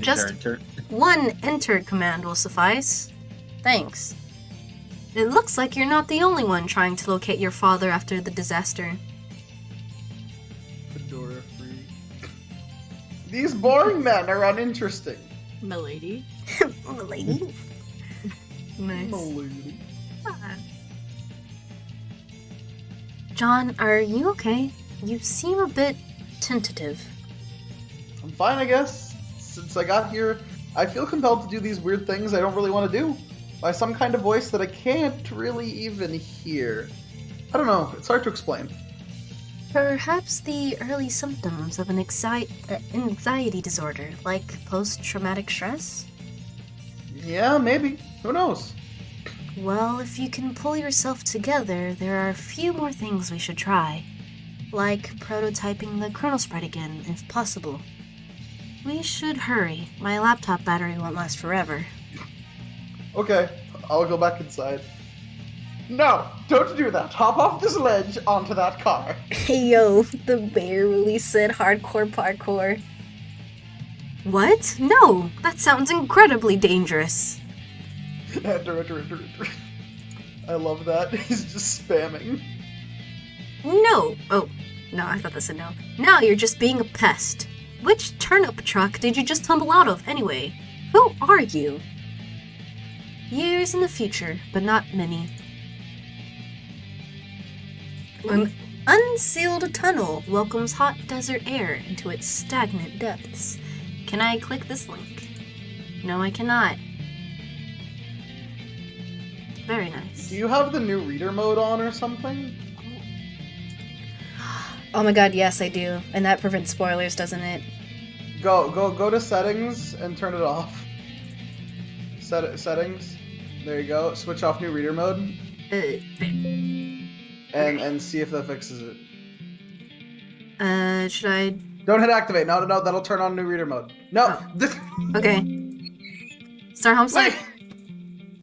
Just Enter. one enter command will suffice. Thanks. It looks like you're not the only one trying to locate your father after the disaster. Fedora free. These boring men are uninteresting. Milady. Lady. Nice. Milady. John, are you okay? You seem a bit tentative. I'm fine, I guess. Since I got here, I feel compelled to do these weird things I don't really want to do. By some kind of voice that I can't really even hear. I don't know, it's hard to explain. Perhaps the early symptoms of an anxiety disorder, like post-traumatic stress? Yeah, maybe. Who knows? Well, if you can pull yourself together, there are a few more things we should try. Like prototyping the kernel spread again, if possible. We should hurry. My laptop battery won't last forever. Okay, I'll go back inside. No, don't do that. Hop off this ledge onto that car. Hey yo, the bear really said hardcore parkour. What? No, that sounds incredibly dangerous. Enter. I love that. He's just spamming. No. Oh, no, I thought that said no. Now you're just being a pest. Which turnip truck did you just tumble out of, anyway? Who are you? Years in the future, but not many. An unsealed tunnel welcomes hot desert air into its stagnant depths. Can I click this link? No, I cannot. Very nice. Do you have the new reader mode on or something? Oh my god, yes I do. And that prevents spoilers, doesn't it? Go to settings and turn it off. Settings. There you go. Switch off new reader mode and see if that fixes it. Should I? Don't hit activate. No, that'll turn on new reader mode. No. Okay. Start Homestuck? Wait.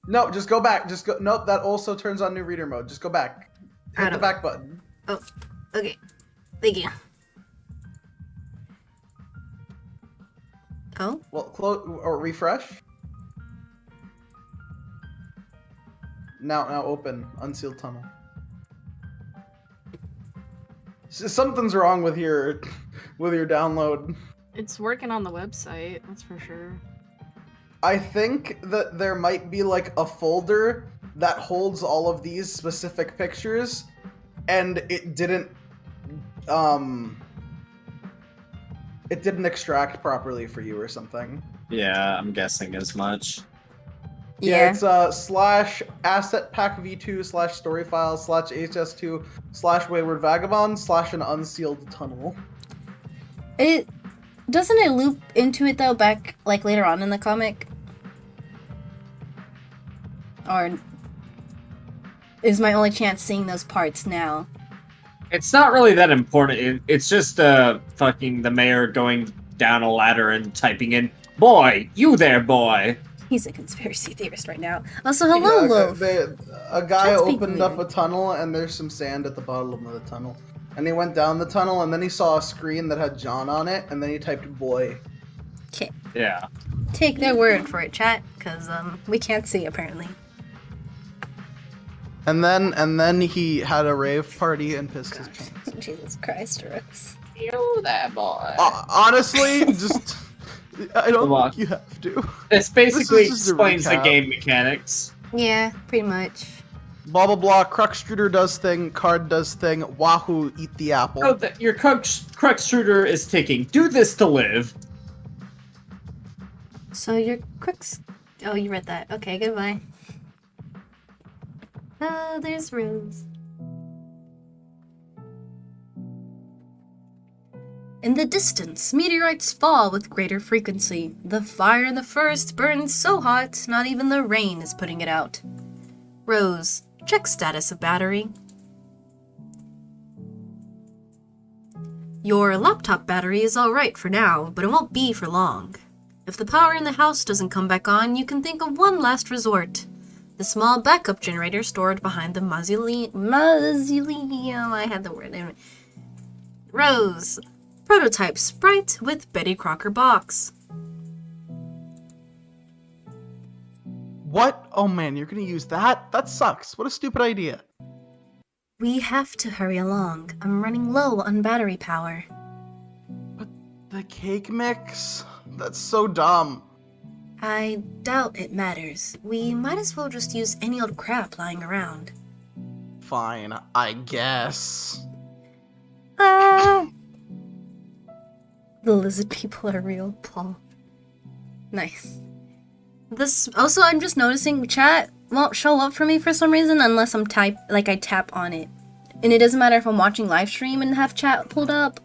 No, just go back. Just go. Nope, that also turns on new reader mode. Just go back. Hit the back button. Oh, okay. Thank you. Oh? Well, close or refresh. Now open unsealed tunnel. Something's wrong with your download. It's working on the website, that's for sure. I think that there might be like a folder that holds all of these specific pictures, and it didn't extract properly for you or something. Yeah, I'm guessing as much. Yeah. It's /assetpack v2/storyfiles/hs2/wayward vagabond/an unsealed tunnel. It doesn't it loop into it though back like later on in the comic? Or is my only chance seeing those parts now? It's not really that important. It's just fucking the mayor going down a ladder and typing in, "Boy, you there, boy." He's a conspiracy theorist right now. Also, hello, Yeah, Loaf. A guy That's being opened up weird. a tunnel, and there's some sand at the bottom of the tunnel. And he went down the tunnel, and then he saw a screen that had John on it, and then he typed "boy." Okay, Yeah. take their word for it, chat, because we can't see apparently. And then he had a rave party and pissed his pants. Jesus Christ, Rose. You there, boy. Honestly, just I don't Come on. think you have to. This basically This is just a explains the recap. game mechanics. Yeah, pretty much. Blah blah blah. Cruxstruder does thing. Card does thing. Wahoo! Eat the apple. Oh, your Cruxstruder is ticking. Do this to live. So your crooks. Oh, you read that. Okay, goodbye. Oh, there's Rose. In the distance, meteorites fall with greater frequency. The fire in the forest burns so hot, not even the rain is putting it out. Rose, check status of battery. Your laptop battery is alright for now, but it won't be for long. If the power in the house doesn't come back on, you can think of one last resort. The small backup generator stored behind the mausoleum. I had the word. Rose. Prototype sprite with Betty Crocker box. What? Oh man, you're gonna use that? That sucks. What a stupid idea. We have to hurry along. I'm running low on battery power. But the cake mix? That's so dumb. I doubt it matters. We might as well just use any old crap lying around. Fine, I guess. Ah! The lizard people are real, Paul. Nice. This also, I'm just noticing chat won't show up for me for some reason unless I tap on it. And it doesn't matter if I'm watching live stream and have chat pulled up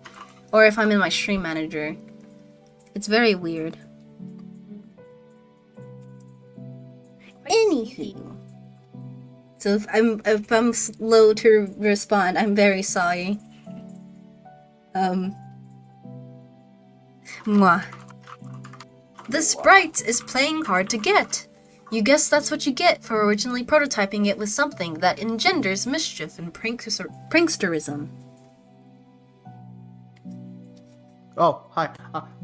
or if I'm in my stream manager. It's very weird. Anywho. So if I'm slow to respond, I'm very sorry. Mwah. The sprite is playing hard to get. You guess that's what you get for originally prototyping it with something that engenders mischief and pranksterism. Oh, hi.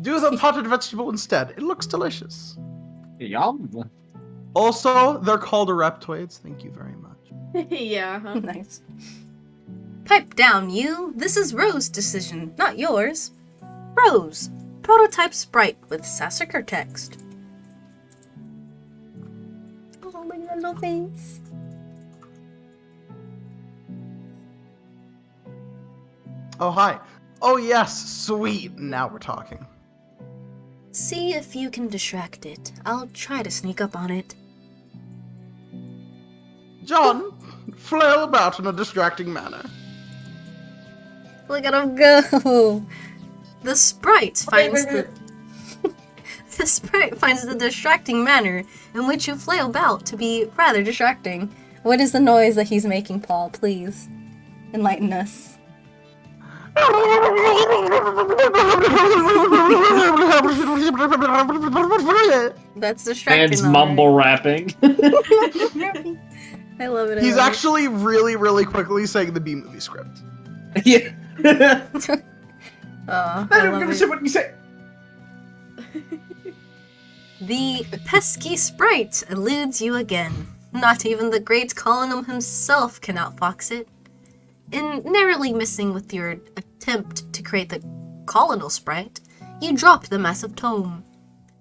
Do the potted vegetable instead. It looks delicious. Yum. Also, they're called reptoids. Thank you very much. Yeah. Huh? Nice. Pipe down, you. This is Rose's decision, not yours. Rose. Prototype sprite with Sassacre text. Oh, my little face. Oh, hi. Oh, yes. Sweet. Now we're talking. See if you can distract it. I'll try to sneak up on it. John, flail about in a distracting manner. Look at him go. The sprite finds the sprite finds the distracting manner in which you flail about to be rather distracting. What is the noise that he's making, Paul? Please enlighten us. That's distracting. Man's mumble rapping. I love it. He's actually really, really quickly saying the B-movie script. Yeah. I I don't love give a it. shit what you say. The pesky sprite eludes you again. Not even the great Colonel himself can outfox it. In narrowly missing with your attempt to create the Colonel sprite, you drop the massive tome.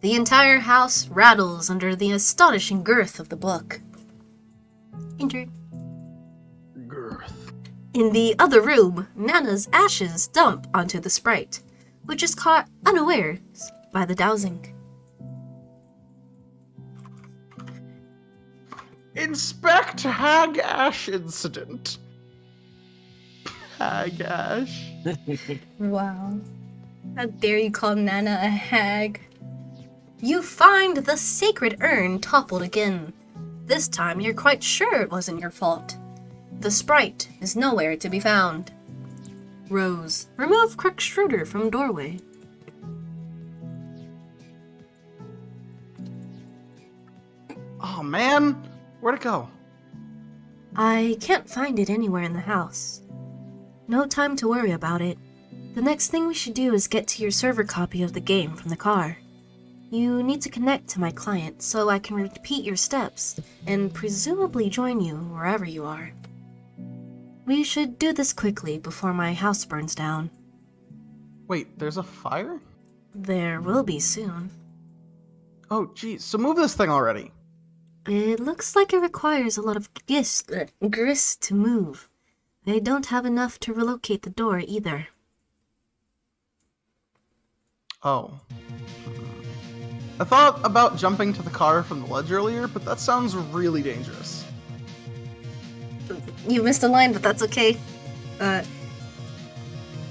The entire house rattles under the astonishing girth of the book. Enter. Girth. In the other room, Nana's ashes dump onto the sprite, which is caught unawares by the dowsing. Inspect Hag Ash incident. Hag Ash. Wow. How dare you call Nana a hag? You find the sacred urn toppled again. This time you're quite sure it wasn't your fault. The sprite is nowhere to be found. Rose, remove Cruxstruder from doorway. Oh man, where'd it go? I can't find it anywhere in the house. No time to worry about it. The next thing we should do is get to your server copy of the game from the car. You need to connect to my client so I can repeat your steps and presumably join you wherever you are. We should do this quickly before my house burns down. Wait, there's a fire? There will be soon. Oh geez, so move this thing already. It looks like it requires a lot of grist to move. I don't have enough to relocate the door either. Oh. I thought about jumping to the car from the ledge earlier, but that sounds really dangerous. You missed a line, but that's okay. Okay.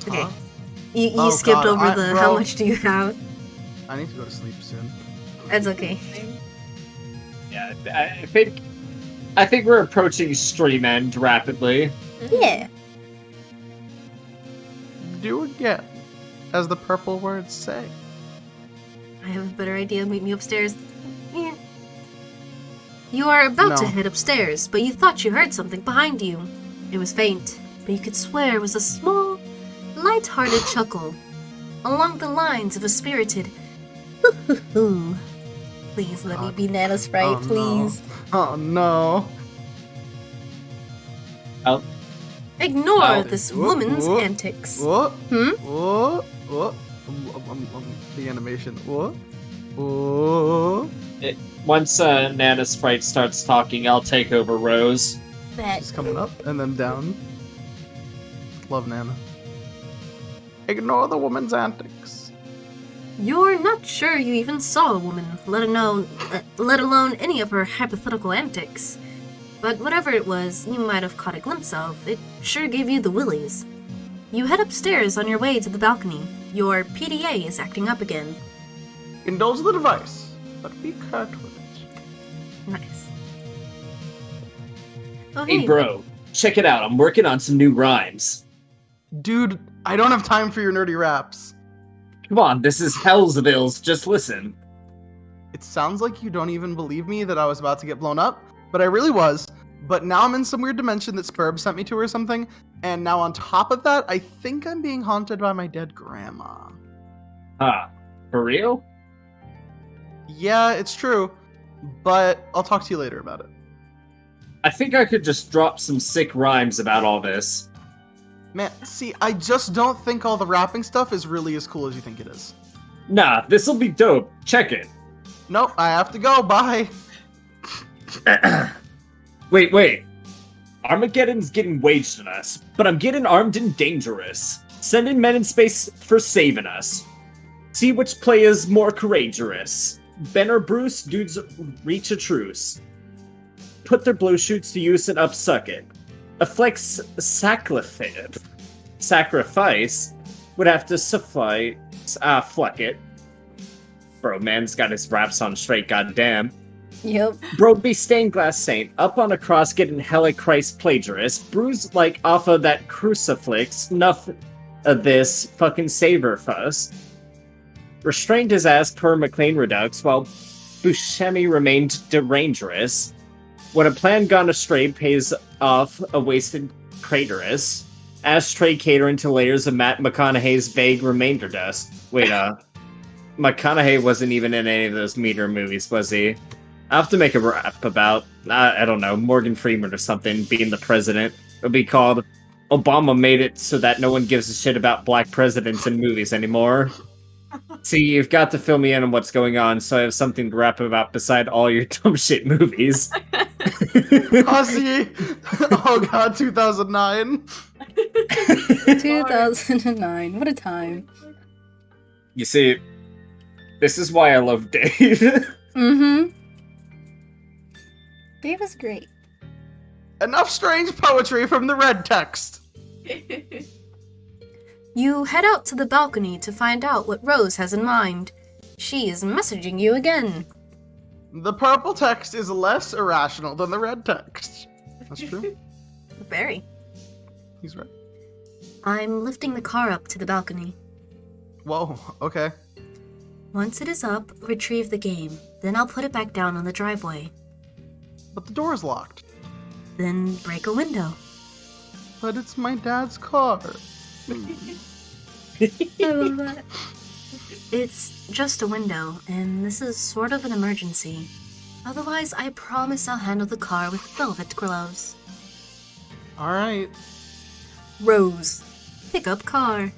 Huh? You Oh, skipped God, over the how bro. much do you have? I need to go to sleep soon. That's okay. Yeah, I think we're approaching stream end rapidly. Yeah. Do again, as the purple words say. I have a better idea. Meet me upstairs. Yeah. You are about to No. head upstairs, but you thought you heard something behind you. It was faint, but you could swear it was a small, light-hearted chuckle, along the lines of a spirited hoo-hoo-hoo. Please let me be Nana Sprite, Oh, please. No. Oh no. Ignore Oh. this Whoa, woman's whoa, antics. What? Hmm? What? What? The animation. What? What? Once Nana Sprite starts talking, I'll take over Rose. That She's coming up and then down. Love Nana. Ignore the woman's antics. you're not sure you even saw a woman, let alone any of her hypothetical antics. But whatever it was you might have caught a glimpse of, it sure gave you the willies. You head upstairs on your way to the balcony. Your PDA is acting up again. Indulge the device, but be curt with it. Nice. Oh, Hey, bro, check it out. I'm working on some new rhymes. Dude, I don't have time for your nerdy raps. Come on, this is Hellsvilles. Just listen. It sounds like you don't even believe me that I was about to get blown up, but I really was. But now I'm in some weird dimension that Spurb sent me to or something, and now on top of that, I think I'm being haunted by my dead grandma. Huh. For real? Yeah, it's true, but I'll talk to you later about it. I think I could just drop some sick rhymes about all this. Man, see, I just don't think all the rapping stuff is really as cool as you think it is. Nah, this'll be dope. Check it. Nope, I have to go, bye. Wait. Armageddon's getting waged on us, but I'm getting armed and dangerous. Sending men in space for saving us. See which play is more courageous. Ben or Bruce, dudes reach a truce. Put their blue shoots to use and upsuck it. A flex sacrifice would have to suffice. Fluck it. Bro, man's got his raps on straight, goddamn. Yep. Bro be stained glass saint, up on a cross getting hella Christ plagiarist, bruised like off of that crucifix, enough of this fucking saver fuss. Restrained his ass per McLean Redux, while Buscemi remained derangerous. When a plan gone astray pays off a wasted craterus, ashtray catering to layers of Matt McConaughey's vague remainder dust. Wait, McConaughey wasn't even in any of those Meter movies, was he? I'll have to make a rap about, I don't know, Morgan Freeman or something being the president. It'll be called Obama Made It So That No One Gives a Shit About Black Presidents in Movies Anymore. See, you've got to fill me in on what's going on, so I have something to rap about beside all your dumb shit movies. Ozzy! Oh god, 2009. 2009. What a time. You see, this is why I love Dave. Mm-hmm. Dave is great. Enough strange poetry from the red text. You head out to the balcony to find out what Rose has in mind. She is messaging you again. The purple text is less irrational than the red text. That's true. Very. He's right. I'm lifting the car up to the balcony. Whoa, okay. Once it is up, retrieve the game. Then I'll put it back down on the driveway. But the door is locked. Then break a window. But it's my dad's car. I love that. It's just a window, and this is sort of an emergency. Otherwise, I promise I'll handle the car with velvet gloves. Alright. Rose. Pick up car.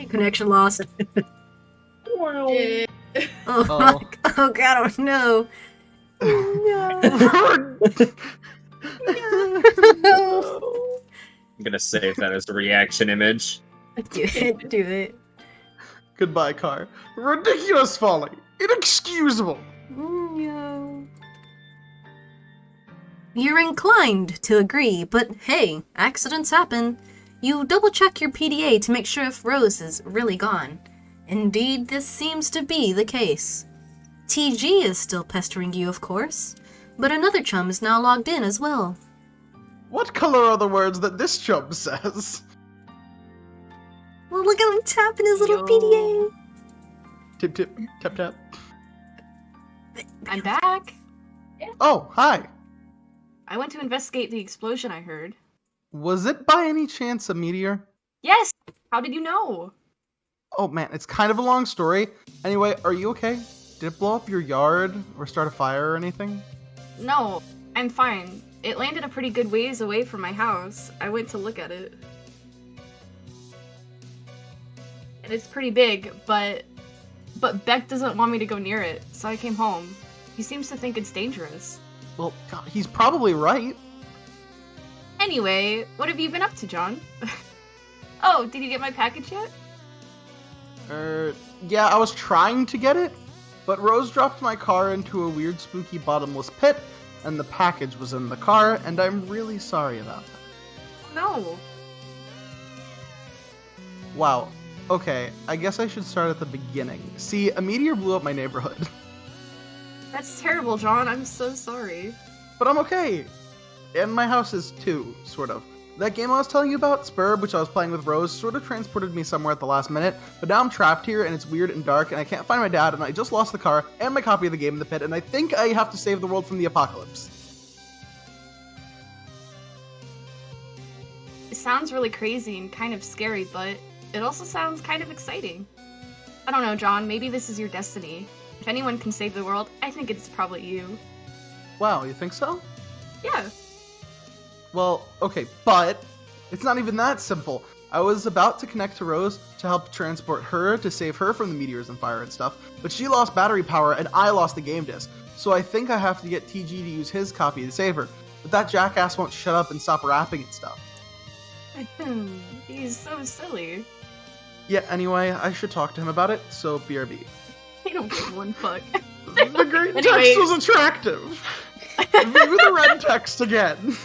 Connection lost. Eh, Oh, Oh. oh god, oh no. Oh, no. I'm gonna save that as a reaction image. Do it, do it. Goodbye, car. Ridiculous folly. Inexcusable. No. You're inclined to agree, but hey, accidents happen. You double check your PDA to make sure if Rose is really gone. Indeed, this seems to be the case. TG is still pestering you, of course, but another chum is now logged in as well. What color are the words that this chum says? Well, look at him tapping his little Yo. PDA. Tip tip, tap tap. I'm back. Oh, hi. I went to investigate the explosion I heard. Was it by any chance a meteor? Yes! How did you know? Oh man, it's kind of a long story. Anyway, are you okay? Did it blow up your yard or start a fire or anything? No, I'm fine. It landed a pretty good ways away from my house. I went to look at it. And it's pretty big, but Beck doesn't want me to go near it, so I came home. He seems to think it's dangerous. Well, God, he's probably right. Anyway, what have you been up to, John? Oh, did you get my package yet? Yeah, I was trying to get it, but Rose dropped my car into a weird, spooky, bottomless pit, and the package was in the car, and I'm really sorry about that. No. Wow. Okay, I guess I should start at the beginning. See, a meteor blew up my neighborhood. That's terrible, John. I'm so sorry. But I'm okay. And my house is too, sort of. That game I was telling you about, Spurb, which I was playing with Rose, sort of transported me somewhere at the last minute, but now I'm trapped here and it's weird and dark and I can't find my dad and I just lost the car and my copy of the game in the pit and I think I have to save the world from the apocalypse. It sounds really crazy and kind of scary, but it also sounds kind of exciting. I don't know, John. Maybe this is your destiny. If anyone can save the world, I think it's probably you. Wow, you think so? Yeah. Well, okay, but it's not even that simple. I was about to connect to Rose to help transport her to save her from the meteors and fire and stuff, but she lost battery power and I lost the game disc. So I think I have to get TG to use his copy to save her. But that jackass won't shut up and stop rapping and stuff. He's so silly. Yeah, anyway, I should talk to him about it, so BRB. I don't give one fuck. The green Anyway. text was attractive! View the red text again.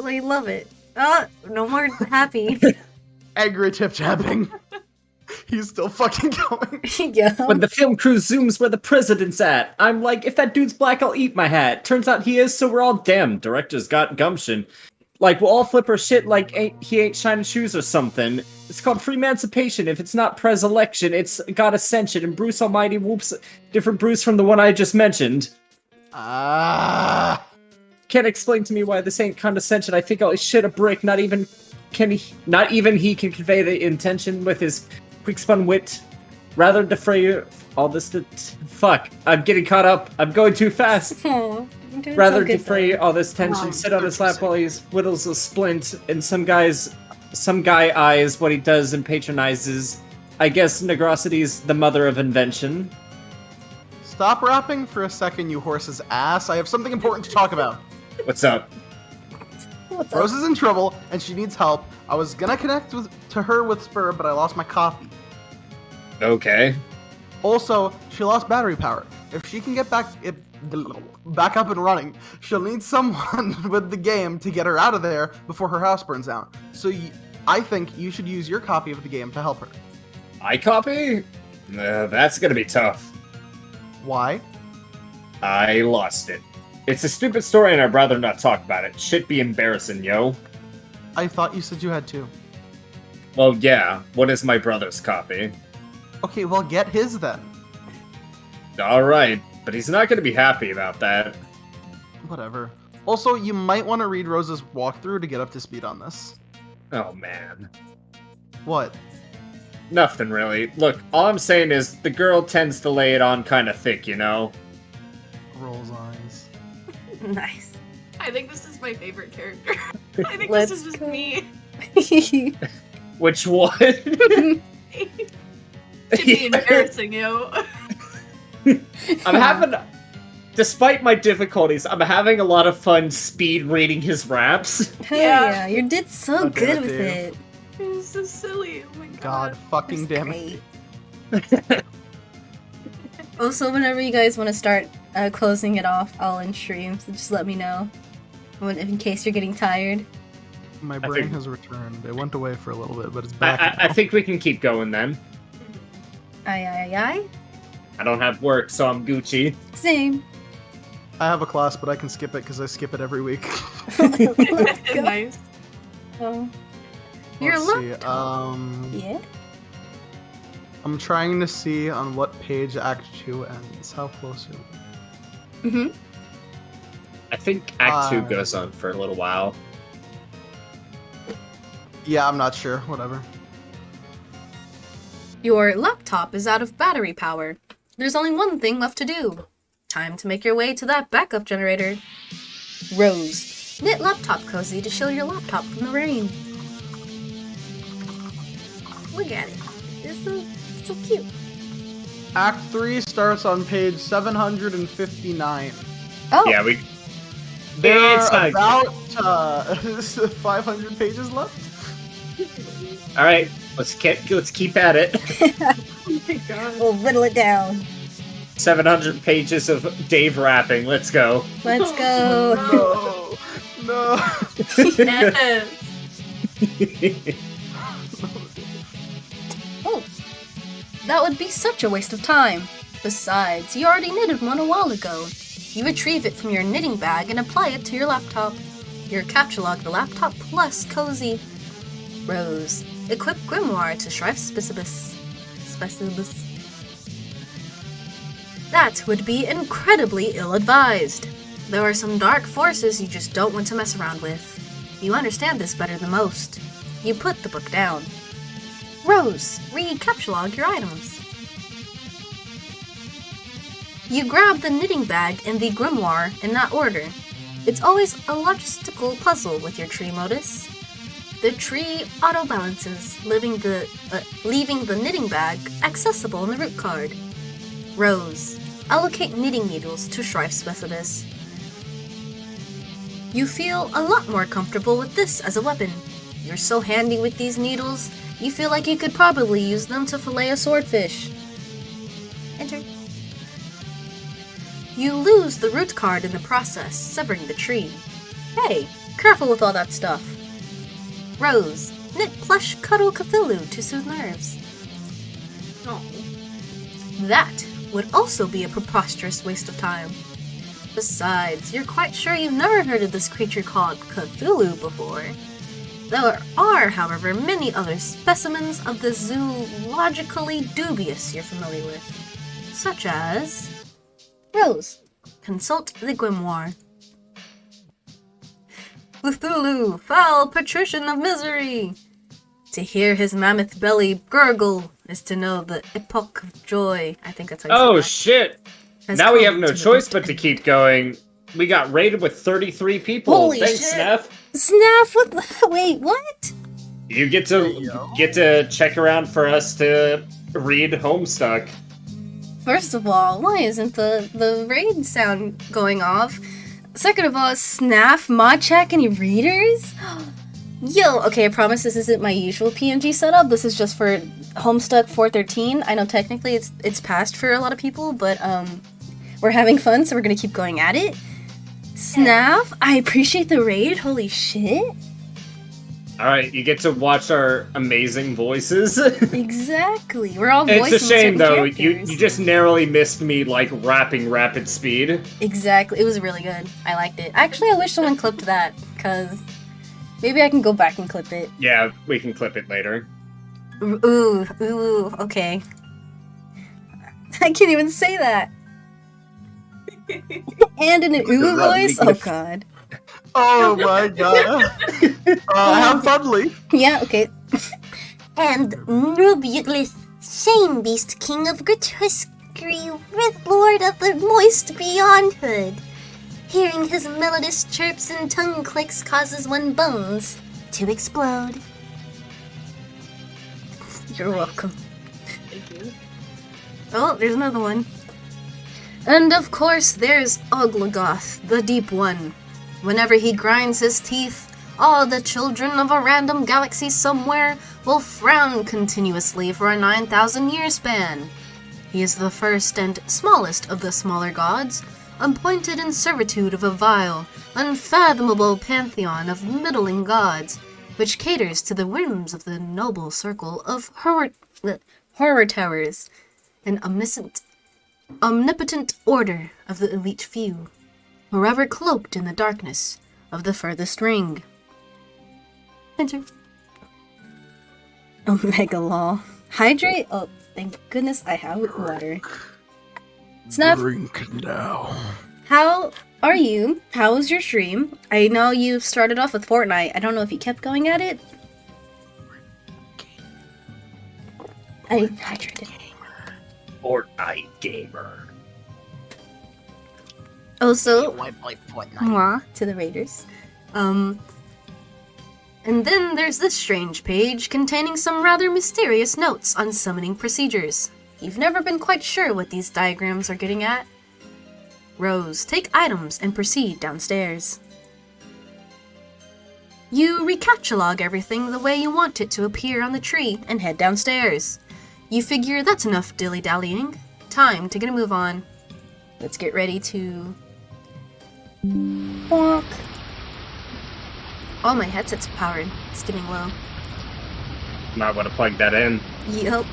I love it. No more happy. Angry tip tapping. He's still fucking going. Yeah. When the film crew zooms where the president's at, I'm like, if that dude's black, I'll eat my hat. Turns out he is, so we're all damn. Director's got gumption. Like, we'll all flip our shit like he ain't shining shoes or something. It's called free emancipation. If it's not pres-election, it's got ascension. And Bruce Almighty whoops, different Bruce from the one I just mentioned. Can't explain to me why this ain't condescension. I think I'll shit a brick. Not even he can convey the intention with his quick-spun wit. Rather defray all this to... Fuck, I'm getting caught up. I'm going too fast. Aw, you're doing Rather so good, defray though. all this tension, sit on his lap while he whittles a splint, and some guy eyes what he does and patronizes. I guess Negrosity's the mother of invention. Stop rapping for a second, you horse's ass. I have something important to talk about. What's up? What's up? Rose is in trouble, and she needs help. I was gonna connect to her with Spur, but I lost my copy. Okay. Also, she lost battery power. If she can get back up and running, she'll need someone with the game to get her out of there before her house burns down. So I think you should use your copy of the game to help her. My copy? That's gonna be tough. Why? I lost it. It's a stupid story and I'd rather not talk about it. Shit be embarrassing, yo. I thought you said you had two. Well, yeah. What is my brother's copy? Okay, well get his then. Alright, but he's not gonna be happy about that. Whatever. Also, you might want to read Rose's walkthrough to get up to speed on this. Oh, man. What? Nothing really. Look, all I'm saying is the girl tends to lay it on kind of thick, you know? Rolls eyes. Nice. I think this is my favorite character. I think Let's this is just go. me. Which one? To be embarrassing you. I'm having, despite my difficulties, I'm having a lot of fun speed reading his raps. Hell Yeah. yeah, you did so God damn good it, with Dave. it. It was so silly. Oh my God god. fucking damn it. Great. Also, whenever you guys want to start closing it off, I'll end stream, so just let me know. In case you're getting tired. My I brain think- has returned. It went away for a little bit, but it's back I now. think we can keep going then. Aye. I don't have work, so I'm Gucci. Same. I have a class, but I can skip it because I skip it every week. Let's go. Nice. Oh. Your Let's see. laptop. Yeah? I'm trying to see on what page Act 2 ends. How close are we? Mm-hmm. I think Act 2 goes on for a little while. Yeah, I'm not sure. Whatever. Your laptop is out of battery power. There's only one thing left to do. Time to make your way to that backup generator. Rose. Knit laptop cozy to shield your laptop from the rain. Look at it. It's so cute. Act 3 starts on page 759. Oh, Yeah, we. There It's are not- about 500 pages left. All right, let's keep at it. Oh my god. we'll whittle it down. 700 pages of Dave rapping. Let's go. Let's go. No. Yes. Oh, that would be such a waste of time. Besides, you already knitted one a while ago. You retrieve it from your knitting bag and apply it to your laptop. Your capture log the laptop plus cozy. Rose. Equip grimoire to Shrive Specibus. That would be incredibly ill-advised. There are some dark forces you just don't want to mess around with. You understand this better than most. You put the book down. Rose, read capture log your items. You grab the knitting bag and the grimoire in that order. It's always a logistical puzzle with your tree modus. The tree auto-balances, leaving the knitting bag accessible in the root card. Rose, allocate knitting needles to Shrive Specibus. You feel a lot more comfortable with this as a weapon. You're so handy with these needles, you feel like you could probably use them to fillet a swordfish. Enter. You lose the root card in the process, severing the tree. Hey, careful with all that stuff. Rose, knit plush cuddle Cthulhu to soothe nerves. Oh. That would also be a preposterous waste of time. Besides, you're quite sure you've never heard of this creature called Cthulhu before. There are, however, many other specimens of the zoologically dubious you're familiar with, such as... Rose, consult the grimoire. Cthulhu, foul patrician of misery! To hear his mammoth belly gurgle is to know the epoch of joy. I think that's how you Oh say shit! that. Now we Has have no come to choice the- but to keep going. We got raided with 33 people. Holy Thanks, shit. Snap. Snap, what the... Wait, what? You get There you go. to check around for us to read Homestuck. First of all, why isn't the raid sound going off? Second of all, Snap, mod check, any readers? Yo, okay, I promise this isn't my usual PMG setup. This is just for Homestuck 413. I know technically it's past for a lot of people, but we're having fun, so we're gonna keep going at it. Snap, I appreciate the raid. Holy shit. Alright, you get to watch our amazing voices. Exactly. We're all voicing It's a shame, certain though. characters. You just narrowly missed me, like, rapping rapid speed. Exactly. It was really good. I liked it. Actually, I wish someone clipped that, because maybe I can go back and clip it. Yeah, we can clip it later. Ooh, okay. I can't even say that. And in an ooh voice? Oh god. Oh my god. Have fun, Lee. Yeah, okay. And Rubutless, Shame Beast, King of Grotesquerie, with Lord of the Moist Beyondhood. Hearing his melodious chirps and tongue clicks causes one bones to explode. You're welcome. Thank you. Oh, there's another one. And of course, there's Oglagoth, the Deep One. Whenever he grinds his teeth, all the children of a random galaxy somewhere will frown continuously for a 9,000-year span. He is the first and smallest of the smaller gods, appointed in servitude of a vile, unfathomable pantheon of middling gods, which caters to the whims of the noble circle of horror towers, an omnipotent order of the elite few, forever cloaked in the darkness of the furthest ring. Enter. Omega Law. Hydrate? Oh, thank goodness I have water. Snuff, Drink now. how are you? How was your stream? I know you started off with Fortnite. I don't know if you kept going at it. I hydrated. Fortnite gamer. Also, Why play Fortnite? mwah, to the Raiders. And then there's this strange page containing some rather mysterious notes on summoning procedures. You've never been quite sure what these diagrams are getting at. Rose, take items and proceed downstairs. You recaptchalogue everything the way you want it to appear on the tree and head downstairs. You figure that's enough dilly-dallying. Time to get a move on. Let's get ready to... Bonk. Oh, my headset's powered. It's getting low. Might want to plug that in. Yup.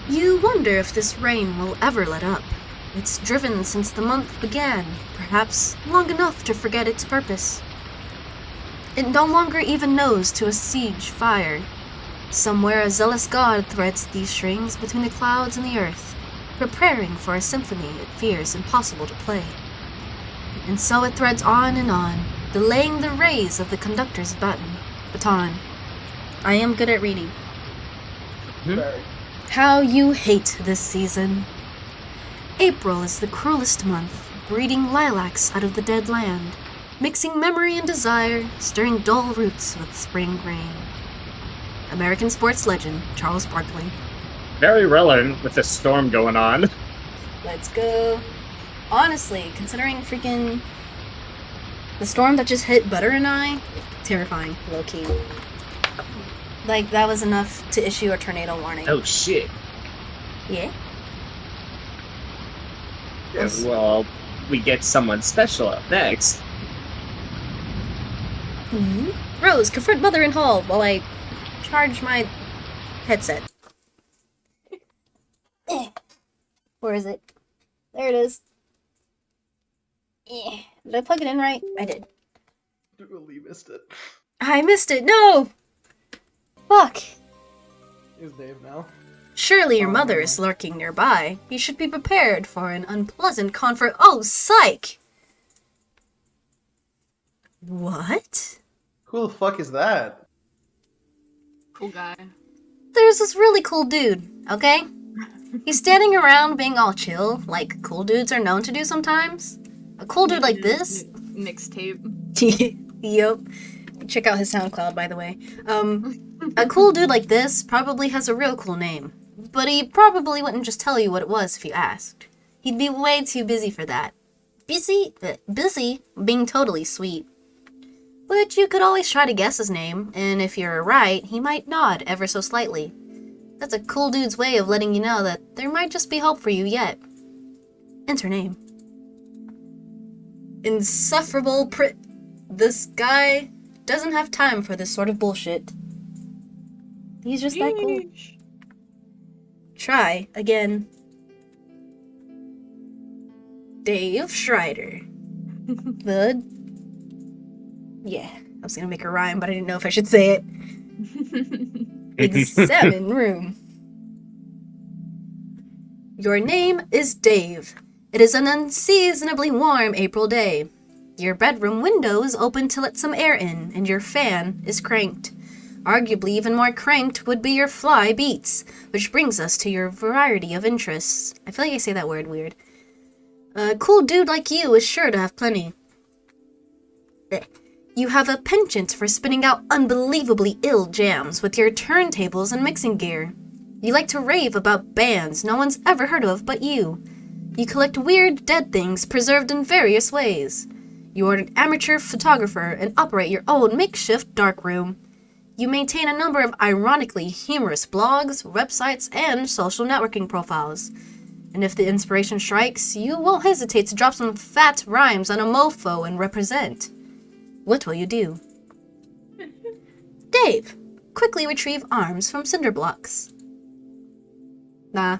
You wonder if this rain will ever let up. It's driven since the month began, perhaps long enough to forget its purpose. It no longer even knows to siege fire. Somewhere a zealous god threads these strings between the clouds and the earth, preparing for a symphony it fears impossible to play. And so it threads on, delaying the rays of the conductor's baton. I am good at reading. Very. How you hate this season. April is the cruelest month, breeding lilacs out of the dead land, mixing memory and desire, stirring dull roots with spring rain. American sports legend, Charles Barkley. Very relevant with the storm going on. Let's go. Honestly, considering freaking the storm that just hit Butter and I, terrifying, low-key. Like, that was enough to issue a tornado warning. Oh shit. Yeah? Yes. Well, we get someone special up next. Rose, confront Mother in hall while I charge my headset. Where is it? There it is. Did I plug it in right? I did. Really missed it. I missed it. No! Fuck. Here's Dave now. Surely your mother is lurking nearby. You should be prepared for an unpleasant Oh, psych! What? Who the fuck is that? Cool guy. There's this really cool dude, okay? He's standing around being all chill, like cool dudes are known to do sometimes. A cool dude like this... Mixtape. Yup. Check out his SoundCloud, by the way. A cool dude like this probably has a real cool name, but he probably wouldn't just tell you what it was if you asked. He'd be way too busy for that. Busy being totally sweet. But you could always try to guess his name, and if you're right, he might nod ever so slightly. That's a cool dude's way of letting you know that there might just be hope for you yet. Enter name. Insufferable This guy doesn't have time for this sort of bullshit. He's just that cool. Try again. Dave Schreider. Yeah, I was gonna make a rhyme, but I didn't know if I should say it. Examine room. Your name is Dave. It is an unseasonably warm April day. Your bedroom window is open to let some air in, and your fan is cranked. Arguably even more cranked would be your fly beats, which brings us to your variety of interests. I feel like I say that word weird. A cool dude like you is sure to have plenty. You have a penchant for spinning out unbelievably ill jams with your turntables and mixing gear. You like to rave about bands no one's ever heard of but you. You collect weird, dead things preserved in various ways. You are an amateur photographer and operate your own makeshift darkroom. You maintain a number of ironically humorous blogs, websites, and social networking profiles. And if the inspiration strikes, you won't hesitate to drop some fat rhymes on a mofo and represent. What will you do? Dave, quickly retrieve arms from cinder blocks. Nah.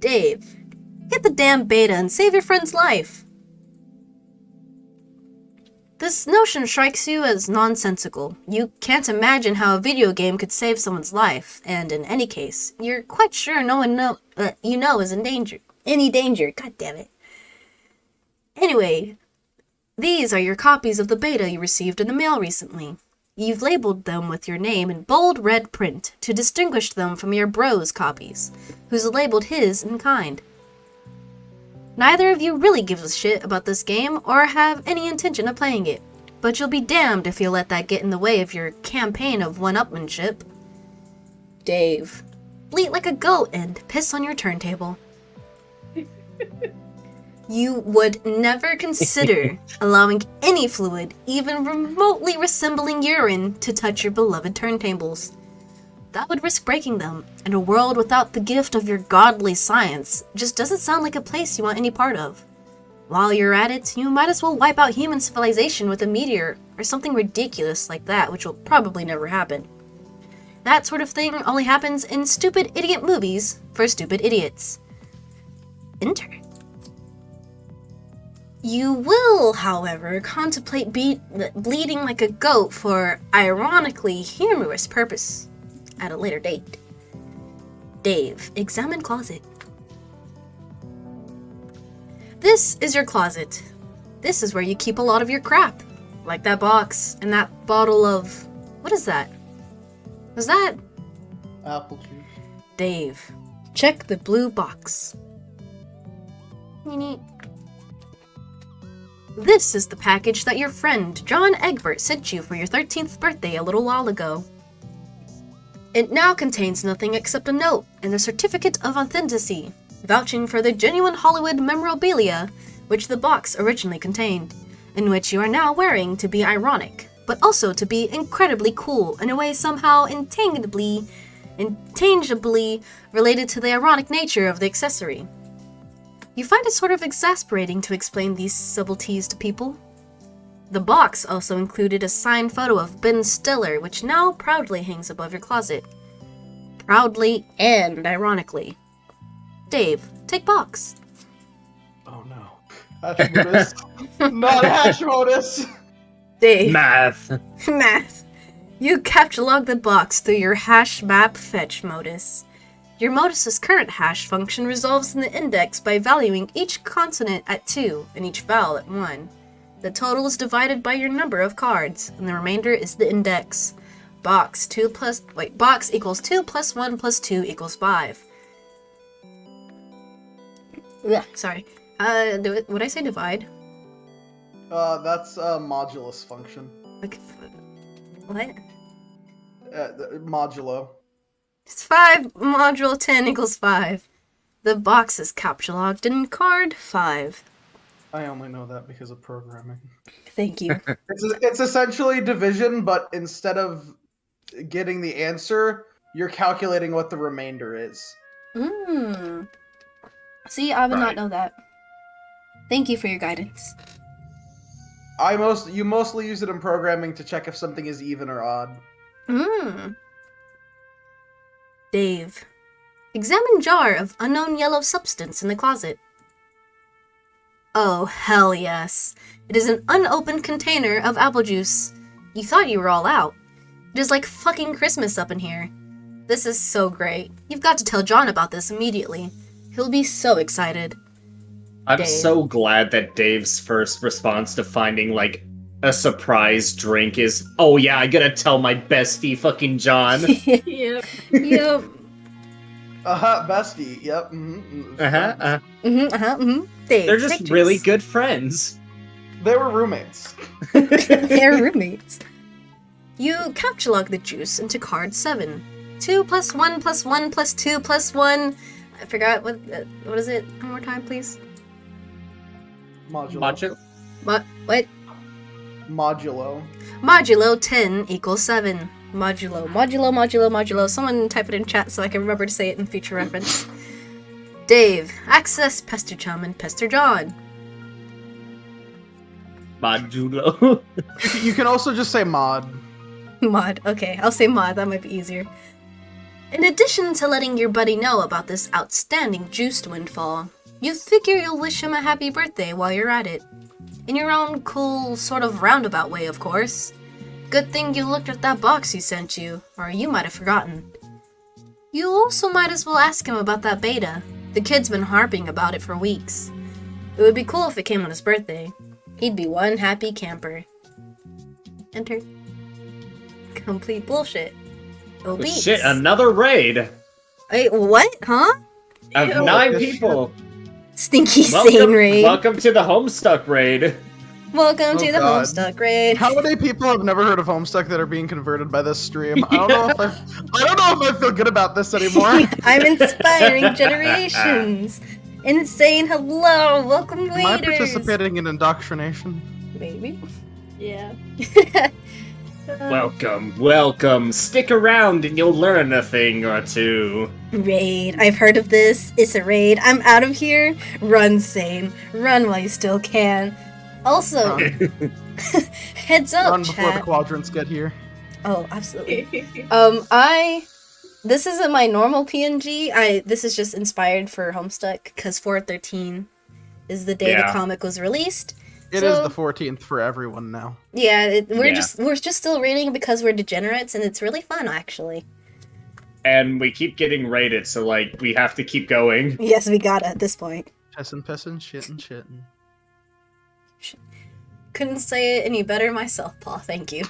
Dave, get the damn beta and save your friend's life. This notion strikes you as nonsensical. You can't imagine how a video game could save someone's life, and in any case, you're quite sure no one is in danger. Any danger, god damn it. Anyway, these are your copies of the beta you received in the mail recently. You've labeled them with your name in bold red print to distinguish them from your bro's copies, who's labeled his in kind. Neither of you really gives a shit about this game or have any intention of playing it, but you'll be damned if you let that get in the way of your campaign of one-upmanship. Dave, bleat like a goat and piss on your turntable. You would never consider allowing any fluid, even remotely resembling urine, to touch your beloved turntables. That would risk breaking them, and a world without the gift of your godly science just doesn't sound like a place you want any part of. While you're at it, you might as well wipe out human civilization with a meteor, or something ridiculous like that, which will probably never happen. That sort of thing only happens in stupid idiot movies for stupid idiots. Enter. You will, however, contemplate bleeding like a goat for ironically humorous purpose at a later date. Dave, examine closet. This is your closet. This is where you keep a lot of your crap. Like that box and that bottle of... What is that? Was that... Apple juice. Dave, check the blue box. This is the package that your friend John Egbert sent you for your 13th birthday a little while ago. It now contains nothing except a note and a certificate of authenticity, vouching for the genuine Hollywood memorabilia which the box originally contained, and which you are now wearing to be ironic, but also to be incredibly cool in a way somehow intangibly related to the ironic nature of the accessory. You find it sort of exasperating to explain these subtleties to people. The box also included a signed photo of Ben Stiller, which now proudly hangs above your closet. Proudly and ironically. Dave, take box. Oh no. Hash modus. Not hash modus! Dave. Math. Math. You capture log the box through your hash map fetch modus. Your modus's current hash function resolves in the index by valuing each consonant at 2 and each vowel at 1. The total is divided by your number of cards, and the remainder is the index. Box equals 2 plus 1 plus 2 equals 5. Yeah, sorry. Would I say divide? That's a modulus function. Like, what? Modulo. It's 5 module 10 equals 5. The box is captcha-logged in card 5. I only know that because of programming. Thank you. It's essentially division, but instead of getting the answer, you're calculating what the remainder is. See, I would not know that. Thank you for your guidance. You mostly use it in programming to check if something is even or odd. Dave, examine jar of unknown yellow substance in the closet. Oh, hell yes. It is an unopened container of apple juice. You thought you were all out. It is like fucking Christmas up in here. This is so great. You've got to tell John about this immediately. He'll be so excited. I'm Dave. so glad that Dave's first response to finding, like, a surprise drink is, oh yeah, I gotta tell my bestie fucking John. Yep. Yep. Bestie. Yep. Dave, They're just take really juice. good friends. They were roommates. They're roommates. You captcha-log the juice into card 7. 2 plus 1 plus 1 plus 2 plus 1. I forgot what is it? One more time, please. Modulo. What? Modulo. Modulo 10 equals 7. Modulo. Someone type it in chat so I can remember to say it in future reference. Dave, access Pester Chum and Pester John. Modulo. You can also just say mod. Mod. Okay, I'll say mod. That might be easier. In addition to letting your buddy know about this outstanding juiced windfall, you figure you'll wish him a happy birthday while you're at it. In your own cool, sort of roundabout way, of course. Good thing you looked at that box he sent you, or you might have forgotten. You also might as well ask him about that beta. The kid's been harping about it for weeks. It would be cool if it came on his birthday. He'd be one happy camper. Enter. Complete bullshit. Oh, beats. Shit, another raid Wait, what? Huh? of Ew. 9 people. Stinky Sane raid. Welcome to the Homestuck raid. Welcome to Oh, the God. Homestuck raid. How many people have never heard of Homestuck that are being converted by this stream? I don't know if I feel good about this anymore. I'm inspiring generations. Insane, hello, welcome Am I waiters. participating in indoctrination? Maybe. Yeah. Welcome. Stick around and you'll learn a thing or two. Raid. I've heard of this. It's a raid. I'm out of here. Run, Sane. Run while you still can. Also, heads up, Run before the chat. quadrants get here. Oh, absolutely. This isn't my normal PNG. This is just inspired for Homestuck because 4/13 is the day Yeah. the comic was released. It is the 14th for everyone now. Yeah, we're Yeah. just still raiding because we're degenerates, and it's really fun actually. And we keep getting raided, so like we have to keep going. Yes, we gotta at this point. Pissin', shittin'. Couldn't say it any better myself, Paul. Thank you.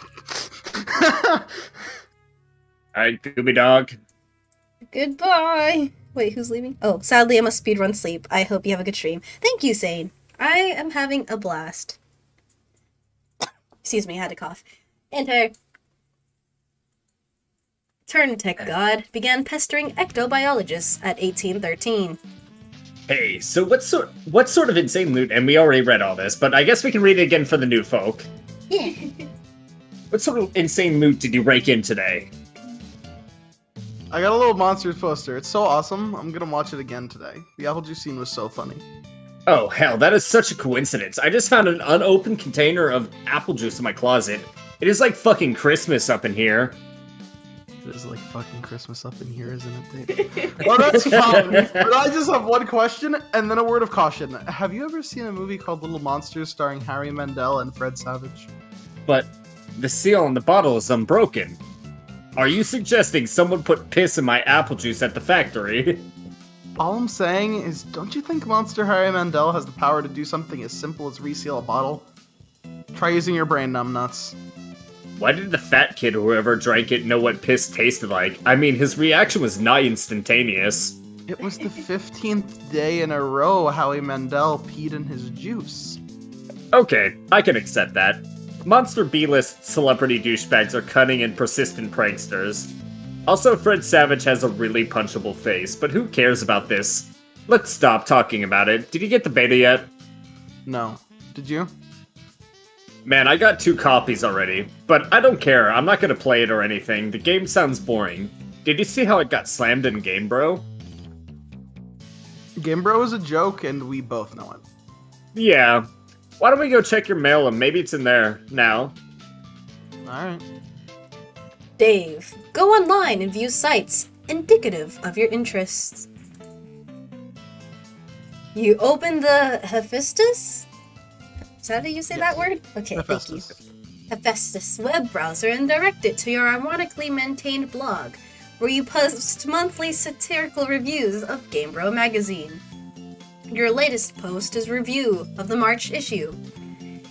Alright, Gooby Dog. Goodbye. Wait, who's leaving? Oh, sadly I must speedrun sleep. I hope you have a good stream. Thank you, Sane. I am having a blast. Excuse me, I had to cough. Enter. Turntech God began pestering ectobiologists at 1813. Hey, so what sort of insane loot, and we already read all this, but I guess we can read it again for the new folk. Yeah. What sort of insane loot did you rake in today? I got a little Monsters poster. It's so awesome. I'm gonna watch it again today. The apple juice scene was so funny. Oh, hell, that is such a coincidence. I just found an unopened container of apple juice in my closet. It is like fucking Christmas up in here. It is like fucking Christmas up in here, isn't it, Dave? Well, that's fine. But I just have one question and then a word of caution. Have you ever seen a movie called Little Monsters starring Harry Mandel and Fred Savage? But the seal on the bottle is unbroken. Are you suggesting someone put piss in my apple juice at the factory? All I'm saying is, don't you think Monster Harry Mandel has the power to do something as simple as reseal a bottle? Try using your brain, numbnuts. Why did the fat kid or whoever drank it know what piss tasted like? I mean, his reaction was not instantaneous. It was the 15th day in a row Howie Mandel peed in his juice. Okay, I can accept that. Monster B-list celebrity douchebags are cunning and persistent pranksters. Also, Fred Savage has a really punchable face, but who cares about this? Let's stop talking about it. Did you get the beta yet? No. Did you? Man, I got 2 copies already, but I don't care. I'm not gonna play it or anything. The game sounds boring. Did you see how it got slammed in Game Bro? Game Bro is a joke, and we both know it. Yeah. Why don't we go check your mail and maybe it's in there now? Alright. Dave, go online and view sites indicative of your interests. You open the Hephaestus? Is that how you say that word? Okay, thank you. Hephaestus. Hephaestus web browser and direct it to your ironically maintained blog, where you post monthly satirical reviews of Game Bro magazine. Your latest post is review of the March issue.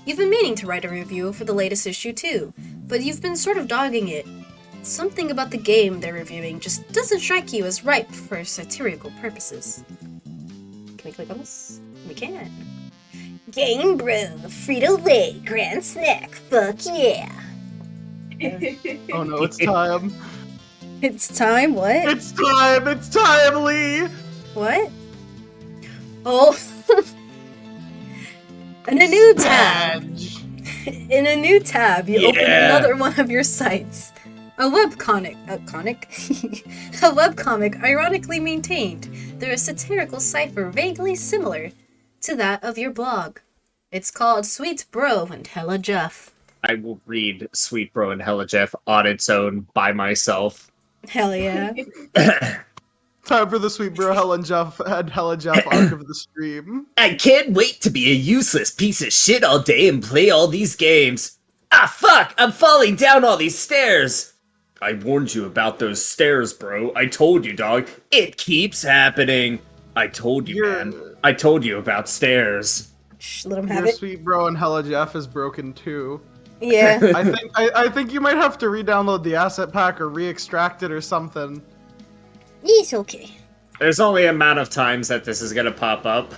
You've been meaning to write a review for the latest issue too, but you've been sort of dogging it. Something about the game they're reviewing just doesn't strike you as ripe for satirical purposes. Can we click on this? We can. Game Bro, Frito-Lay, Grand Snack, fuck yeah. Oh no, it's time. It's time, what? It's time! It's time, Lee! What? Oh. In a new tab. Badge. In a new tab, you open Yeah. another one of your sites. A webcomic. A webcomic ironically maintained through a satirical cipher vaguely similar to that of your blog. It's called Sweet Bro and Hella Jeff. I will read Sweet Bro and Hella Jeff on its own by myself. Hell yeah. Time for the Sweet Bro Hella Jeff arc of the stream. I can't wait to be a useless piece of shit all day and play all these games. Ah, fuck! I'm falling down all these stairs! I warned you about those stairs, bro. I told you, dog. It keeps happening. I told you, You're- man. I told you about stairs. Shh, let him have Your it. Sweet Bro and Hella Jeff is broken too. Yeah. I think you might have to re-download the asset pack or re-extract it or something. It's okay. There's only an amount of times that this is gonna pop up.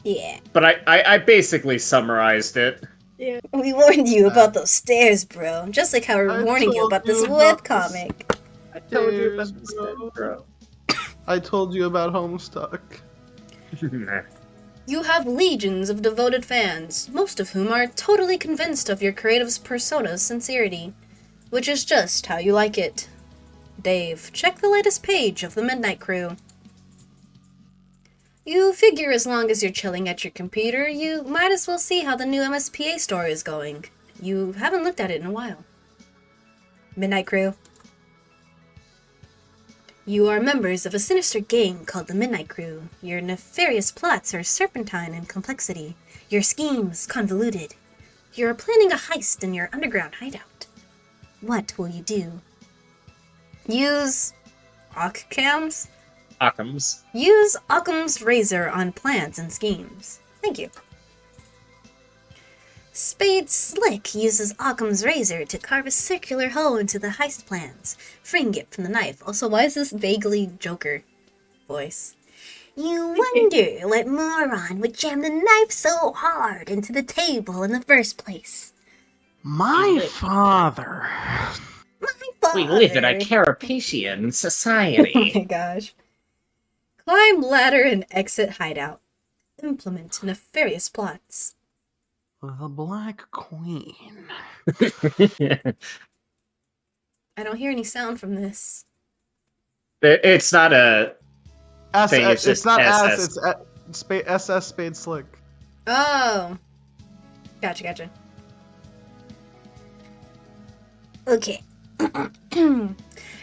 Yeah. But I basically summarized it. We warned you about those stairs, bro. Just like how we're I warning you told about this you about webcomic. I told you about the stairs, bro. I told you about Homestuck. You have legions of devoted fans, most of whom are totally convinced of your creative's persona's sincerity, which is just how you like it. Dave, check the latest page of the Midnight Crew. You figure as long as you're chilling at your computer, you might as well see how the new MSPA story is going. You haven't looked at it in a while. Midnight Crew. You are members of a sinister gang called the Midnight Crew. Your nefarious plots are serpentine in complexity. Your schemes convoluted. You're planning a heist in your underground hideout. What will you do? Use Occam's? Occam's. Use Occam's razor on plans and schemes. Thank you. Spade Slick uses Occam's razor to carve a circular hole into the heist plans, freeing it from the knife. Also, why is this vaguely Joker voice? You wonder what moron would jam the knife so hard into the table in the first place. My father. My father. We live in a Carapacian Oh my society. gosh. Climb ladder and exit hideout. Implement nefarious plots. The Black Queen. I don't hear any sound from this. It's not a S, thing, it's it's just not SS. S, it's SS Spade Slick. Oh. Gotcha. Okay.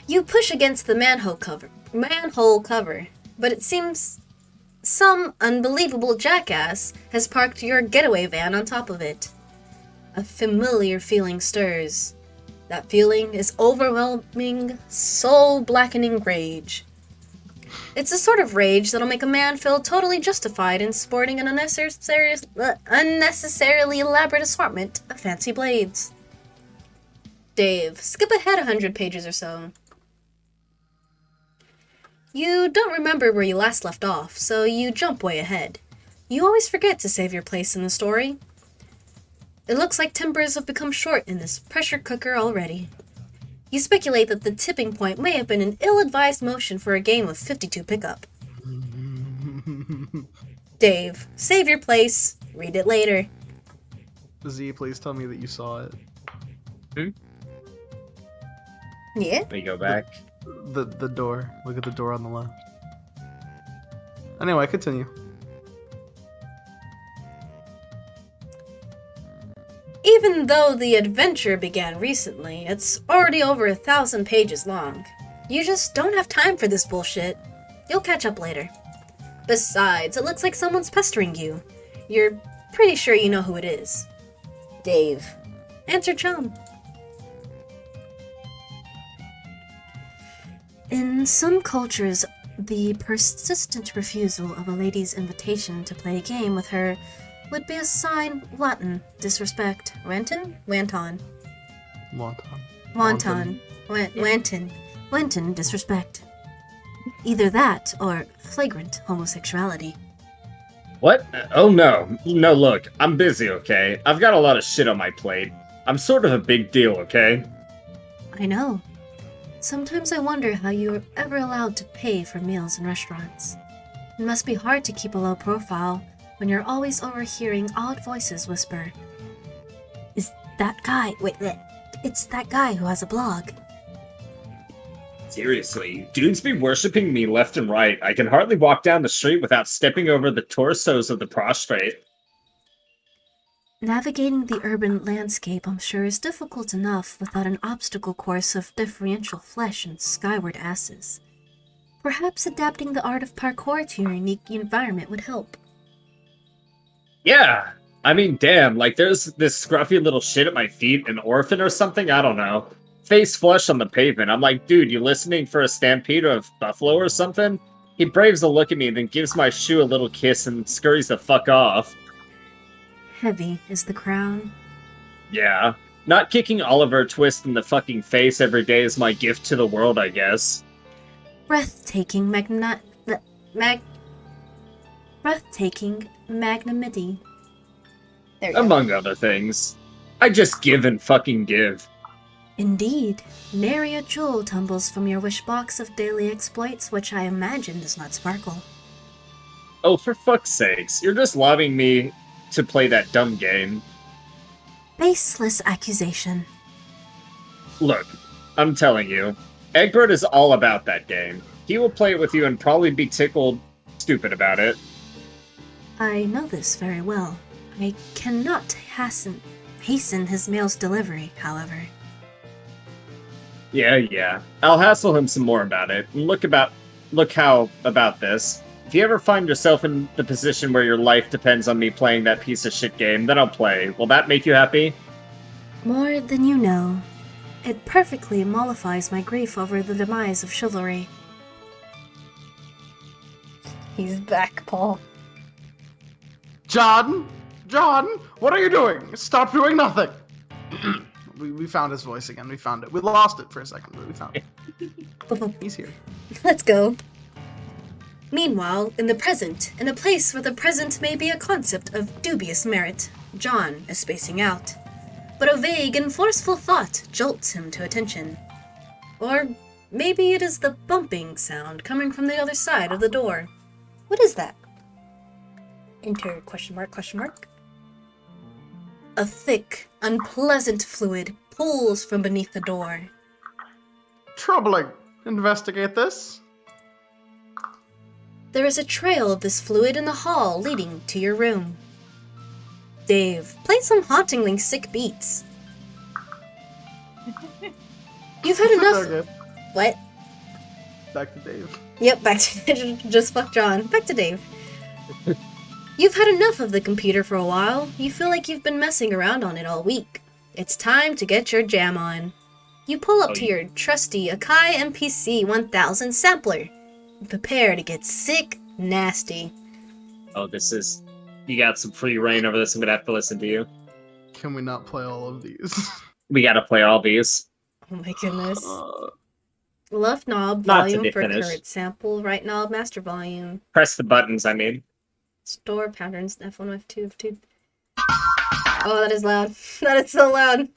You push against the manhole cover, but it seems some unbelievable jackass has parked your getaway van on top of it. A familiar feeling stirs. That feeling is overwhelming, soul-blackening rage. It's the sort of rage that'll make a man feel totally justified in sporting an unnecessarily elaborate assortment of fancy blades. Dave, skip ahead 100 pages or so. You don't remember where you last left off, so you jump way ahead. You always forget to save your place in the story. It looks like tempers have become short in this pressure cooker already. You speculate that the tipping point may have been an ill-advised motion for a game of 52 pickup. Dave, save your place. Read it later. Z, please tell me that you saw it. Yeah? Let me go back. The door. Look at the door on the left. Anyway, continue. Even though the adventure began recently, it's already over 1,000 pages long. You just don't have time for this bullshit. You'll catch up later. Besides, it looks like someone's pestering you. You're pretty sure you know who it is. Dave. Answer Chum. In some cultures, the persistent refusal of a lady's invitation to play a game with her would be a sign wanton disrespect. Wanton? Wanton. Wonton. Wanton disrespect. Either that or flagrant homosexuality. What? Oh no. No, look, I'm busy, okay? I've got a lot of shit on my plate. I'm sort of a big deal, okay? I know. Sometimes I wonder how you are ever allowed to pay for meals in restaurants. It must be hard to keep a low profile when you're always overhearing odd voices whisper, "Is that guy? Wait, it's that guy who has a blog." Seriously, dudes be worshipping me left and right. I can hardly walk down the street without stepping over the torsos of the prostrate. Navigating the urban landscape, I'm sure, is difficult enough without an obstacle course of differential flesh and skyward asses. Perhaps adapting the art of parkour to your unique environment would help. Yeah, I mean, damn, like there's this scruffy little shit at my feet, an orphan or something, I don't know. Face flush on the pavement. I'm like, dude, you listening for a stampede of buffalo or something? He braves a look at me, then gives my shoe a little kiss and scurries the fuck off. Heavy is the crown. Yeah, not kicking Oliver Twist in the fucking face every day is my gift to the world, I guess. Breathtaking breathtaking magnanimity. There you go. Among other things. I just give and fucking give. Indeed, nary a jewel tumbles from your wish box of daily exploits, which I imagine does not sparkle. Oh, for fuck's sakes, you're just loving me to play that dumb game. Baseless accusation. Look, I'm telling you, Egbert is all about that game. He will play it with you and probably be tickled stupid about it. I know this very well. I cannot hasten his mail's delivery, however. Yeah. I'll hassle him some more about it. And look how about this. If you ever find yourself in the position where your life depends on me playing that piece of shit game, then I'll play. Will that make you happy? More than you know. It perfectly mollifies my grief over the demise of chivalry. He's back, Paul. John, what are you doing? Stop doing nothing. we found his voice again. We found it. We lost it for a second, but we found it. He's here. Let's go. Meanwhile, in the present, in a place where the present may be a concept of dubious merit, John is spacing out. But a vague and forceful thought jolts him to attention. Or maybe it is the bumping sound coming from the other side of the door. What is that? Enter question mark. A thick, unpleasant fluid pulls from beneath the door. Troubling. Investigate this. There is a trail of this fluid in the hall leading to your room. Dave, play some hauntingly sick beats. You've had enough. Okay. What? Back to Dave. Yep, back to just fuck John. Back to Dave. You've had enough of the computer for a while. You feel like you've been messing around on it all week. It's time to get your jam on. You pull up to your trusty Akai MPC 1000 sampler. Prepare to get sick nasty. Oh, you got some free reign over this. I'm gonna have to listen to you. Can we not play all of these? We gotta play all these. Oh my goodness. Left knob, Not to volume be for finished. current sample, right knob, master volume. Press the buttons, I mean. Store patterns, F1, F2, F2. Oh, that is loud. That is so loud.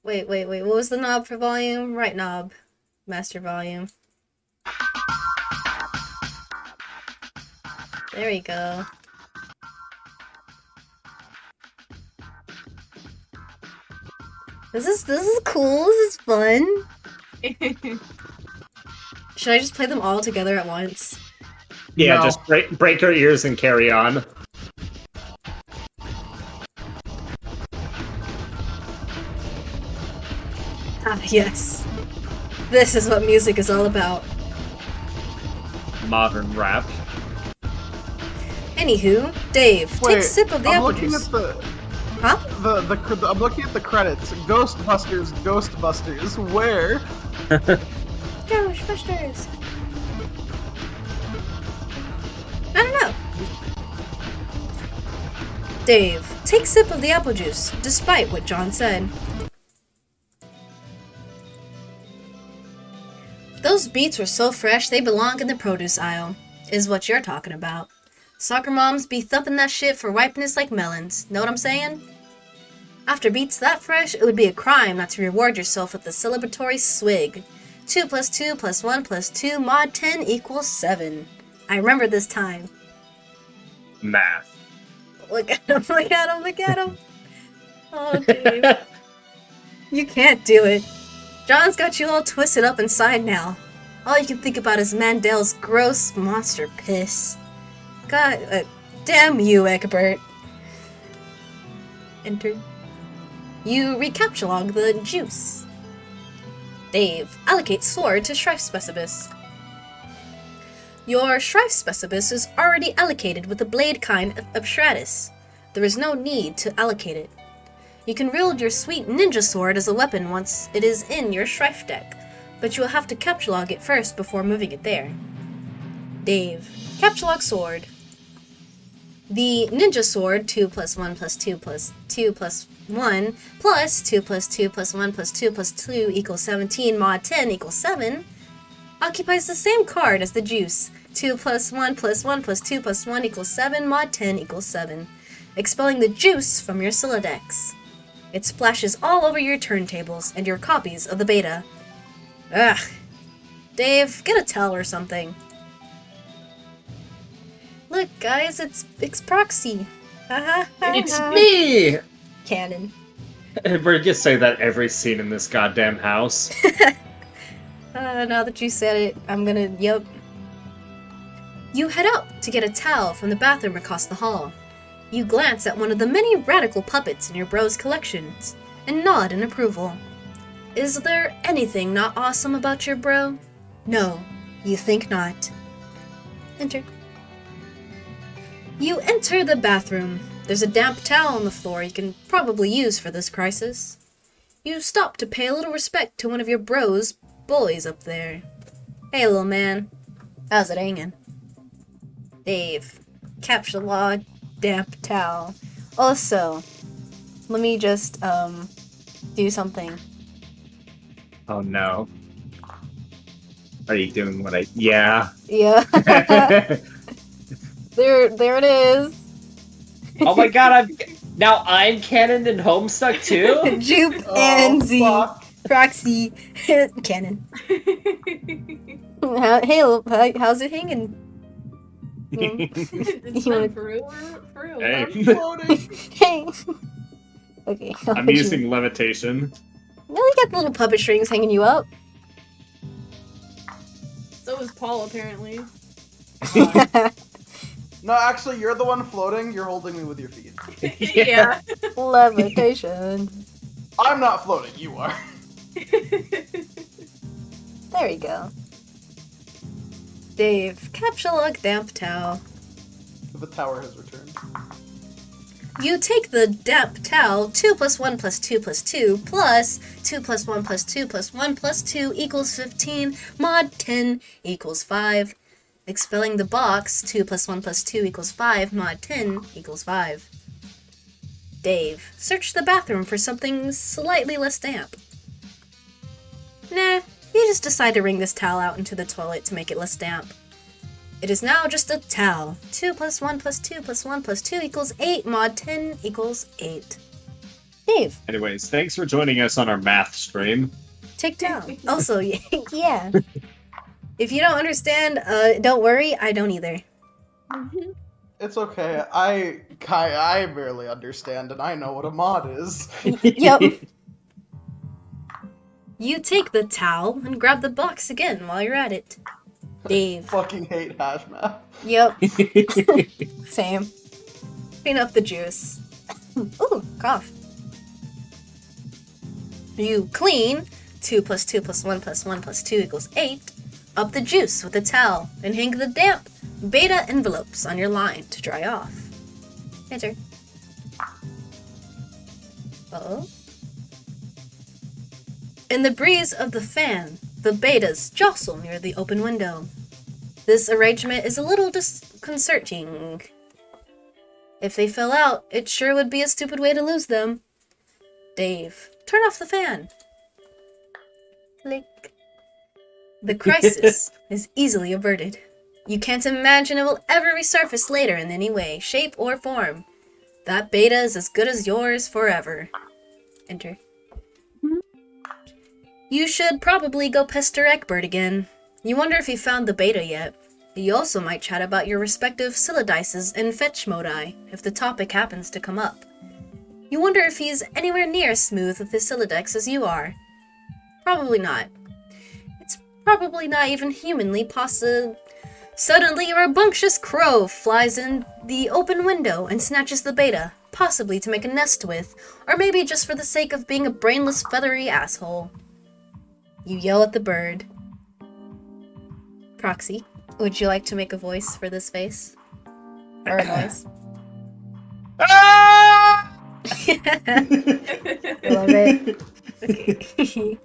Wait. What was the knob for volume? Right knob. Master volume. There we go. This is cool. This is fun. Should I just play them all together at once? Yeah, No. just break your ears and carry on. Ah, yes. This is what music is all about. Modern rap. Anywho, Dave, take Wait, a sip of the I'm apple looking juice. at the Huh? I'm looking at the credits. Ghostbusters. Where? Ghostbusters. I don't know. Dave, take sip of the apple juice, despite what John said. Those beets were so fresh they belong in the produce aisle, is what you're talking about. Soccer moms be thumping that shit for ripeness like melons. Know what I'm saying? After beats that fresh, it would be a crime not to reward yourself with the celebratory swig. 2 plus 2 plus 1 plus 2 mod 10 equals 7. I remember this time. Math. Look at him, look at him, look at him. Oh, Dave. You can't do it. John's got you all twisted up inside now. All you can think about is Mandel's gross monster piss. God, damn you, Egbert. Enter. You recaptulog the juice. Dave, allocate sword to Shrife Specibus. Your Shrife Specibus is already allocated with the blade kind of Stratus. There is no need to allocate it. You can wield your sweet ninja sword as a weapon once it is in your Shrife deck, but you will have to captulog it first before moving it there. Dave, captulog sword. The ninja sword 2 plus 1 plus 2 plus 2 plus 1 plus 2 plus 2 plus 1 plus 2 plus 2 equals 17 mod 10 equals 7 occupies the same card as the juice. 2 plus 1 plus 1 plus 2 plus 1 equals 7 mod 10 equals 7, expelling the juice from your Scylla decks. It splashes all over your turntables and your copies of the beta. Ugh. Dave, get a towel or something. Look, guys, it's Proxy. It's me! Canon. We're just say that every scene in this goddamn house. Now that you said it, I'm gonna, yep. You head out to get a towel from the bathroom across the hall. You glance at one of the many radical puppets in your bro's collections and nod in approval. Is there anything not awesome about your bro? No, you think not. Enter. You enter the bathroom. There's a damp towel on the floor you can probably use for this crisis. You stop to pay a little respect to one of your bro's boys up there. Hey, little man. How's it hanging? Dave. Capture log. Damp towel. Also, let me just, do something. Oh no. Are you doing what I... Yeah. Yeah. There it is. Oh my god, now I'm canon and Homestuck too? Jupe Oh, and Z. fuck. Proxy. Canon. How's it hanging? It's You not wanna- for real, for real. Hey. I'm floating. Hey. Okay. I'm using levitation. No, you got the little puppet strings hanging you up. So is Paul, apparently. No, actually, you're the one floating. You're holding me with your feet. Yeah. Levitation. I'm not floating. You are. There we go. Dave, capture damp towel. The tower has returned. You take the damp towel, 2 plus 1 plus 2 plus 2 plus 2 plus 1 plus 2 plus 1 plus 2 equals 15 mod 10 equals 5. Expelling the box, 2 plus 1 plus 2 equals 5 mod 10 equals 5. Dave, search the bathroom for something slightly less damp. Nah, you just decide to wring this towel out into the toilet to make it less damp. It is now just a towel. 2 plus 1 plus 2 plus 1 plus 2 equals 8 mod 10 equals 8. Dave, Anyways, thanks for joining us on our math stream. take down. Also, yeah. If you don't understand, don't worry, I don't either. It's okay. I barely understand, and I know what a mod is. Yep. You take the towel and grab the box again while you're at it. Dave. Fucking hate hash math. Yep. Same. Clean up the juice. Ooh, cough. You clean 2 plus 2 plus 1 plus 1 plus 2 equals 8 up the juice with a towel and hang the damp beta envelopes on your line to dry off. Enter. Uh-oh. In the breeze of the fan, the betas jostle near the open window. This arrangement is a little disconcerting. If they fell out, it sure would be a stupid way to lose them. Dave, turn off the fan. Click. The crisis is easily averted. You can't imagine it will ever resurface later in any way, shape, or form. That beta is as good as yours forever. Enter. You should probably go pester Egbert again. You wonder if he found the beta yet. You also might chat about your respective Sylodices and fetch modi, if the topic happens to come up. You wonder if he's anywhere near as smooth with his Sylodex as you are. Probably not. It's probably not even humanly possible. Suddenly, a rambunctious crow flies in the open window and snatches the beta, possibly to make a nest with, or maybe just for the sake of being a brainless, feathery asshole. You yell at the bird. Proxy, would you like to make a voice for this face? Or a noise? Ah! I love it. Okay.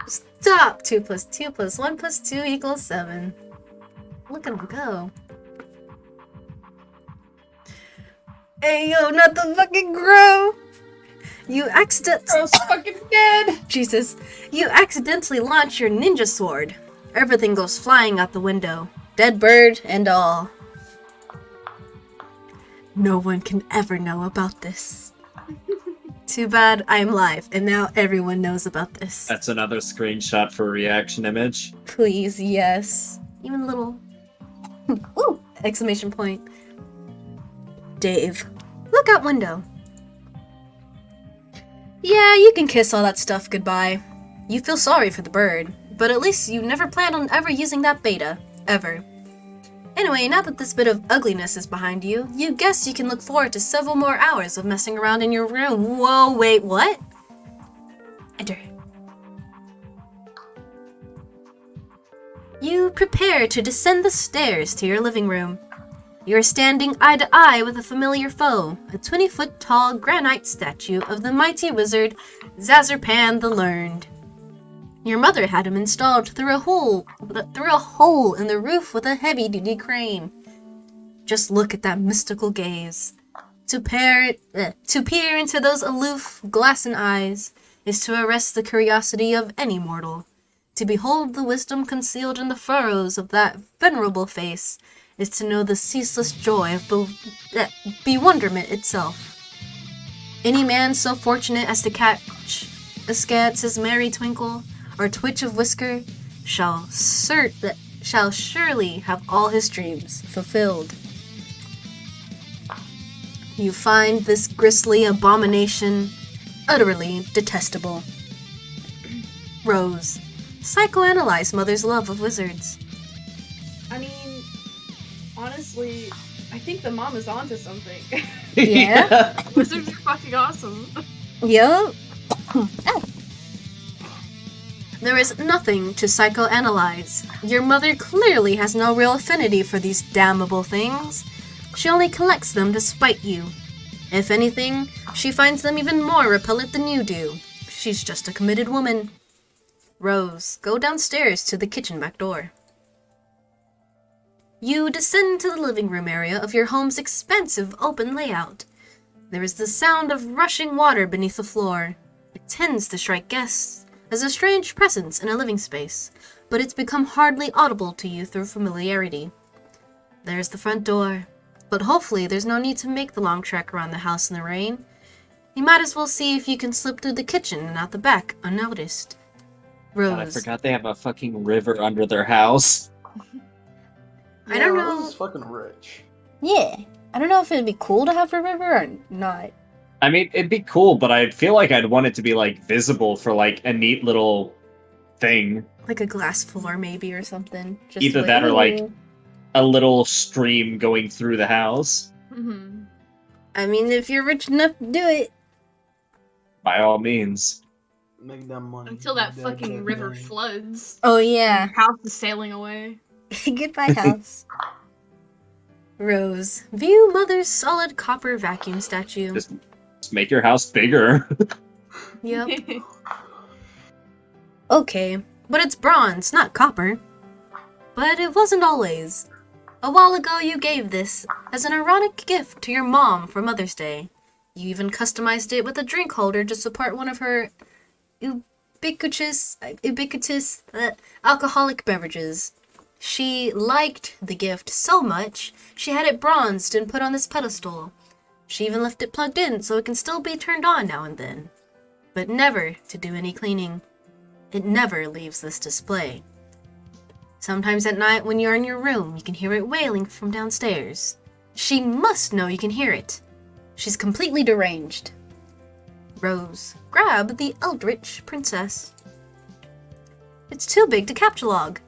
Stop! 2 plus 2 plus 1 plus 2 equals 7. Look at him go. Hey yo, not the fucking crow! You Crow's fucking dead! Jesus. You accidentally launch your ninja sword. Everything goes flying out the window. Dead bird and all. No one can ever know about this. Too bad I'm live, and now everyone knows about this. That's another screenshot for a reaction image. Please, yes. Even a little... Ooh! Exclamation point. Dave. Look out window. Yeah, you can kiss all that stuff goodbye. You feel sorry for the bird, but at least you never planned on ever using that beta. Ever. Anyway, now that this bit of ugliness is behind you, you guess you can look forward to several more hours of messing around in your room. Whoa, wait, what? Enter. You prepare to descend the stairs to your living room. You are standing eye to eye with a familiar foe, a 20-foot tall granite statue of the mighty wizard Zazarpan the Learned. Your mother had him installed through a hole in the roof with a heavy-duty crane. Just look at that mystical gaze. To peer into those aloof, glassy eyes is to arrest the curiosity of any mortal. To behold the wisdom concealed in the furrows of that venerable face is to know the ceaseless joy of bewilderment itself. Any man so fortunate as to catch askance his merry twinkle or twitch of whisker shall surely have all his dreams fulfilled. You find this grisly abomination utterly detestable. Rose, psychoanalyze mother's love of wizards. I mean, honestly, I think the mom is onto something. Yeah? Wizards are fucking awesome. Yup. There is nothing to psychoanalyze. Your mother clearly has no real affinity for these damnable things. She only collects them to spite you. If anything, she finds them even more repellent than you do. She's just a committed woman. Rose, go downstairs to the kitchen back door. You descend to the living room area of your home's expansive open layout. There is the sound of rushing water beneath the floor. It tends to strike guests as a strange presence in a living space, but it's become hardly audible to you through familiarity. There's the front door, but hopefully there's no need to make the long trek around the house in the rain. You might as well see if you can slip through the kitchen and out the back unnoticed. Rose. God, I forgot they have a fucking river under their house. I don't Rose know. is fucking rich. Yeah. I don't know if it'd be cool to have a river or not. I mean, it'd be cool, but I feel like I'd want it to be, like, visible for, like, a neat little thing. Like a glass floor maybe or something. Just Either that or, like, a little stream going through the house. Mm-hmm. I mean, if you're rich enough to do it. By all means. Make that money. Until that Make fucking river money. floods. Oh yeah. Your house is sailing away. Goodbye, house. Rose, view mother's solid copper vacuum statue. Just make your house bigger. Yep. Okay, but it's bronze, not copper. But it wasn't always. A while ago you gave this as an ironic gift to your mom for Mother's Day. You even customized it with a drink holder to support one of her ubiquitous alcoholic beverages. She liked the gift so much, she had it bronzed and put on this pedestal. She even left it plugged in so it can still be turned on now and then. But never to do any cleaning. It never leaves this display. Sometimes at night when you're in your room, you can hear it wailing from downstairs. She must know you can hear it. She's completely deranged. Rose, grab the Eldritch Princess. It's too big to captchalogue.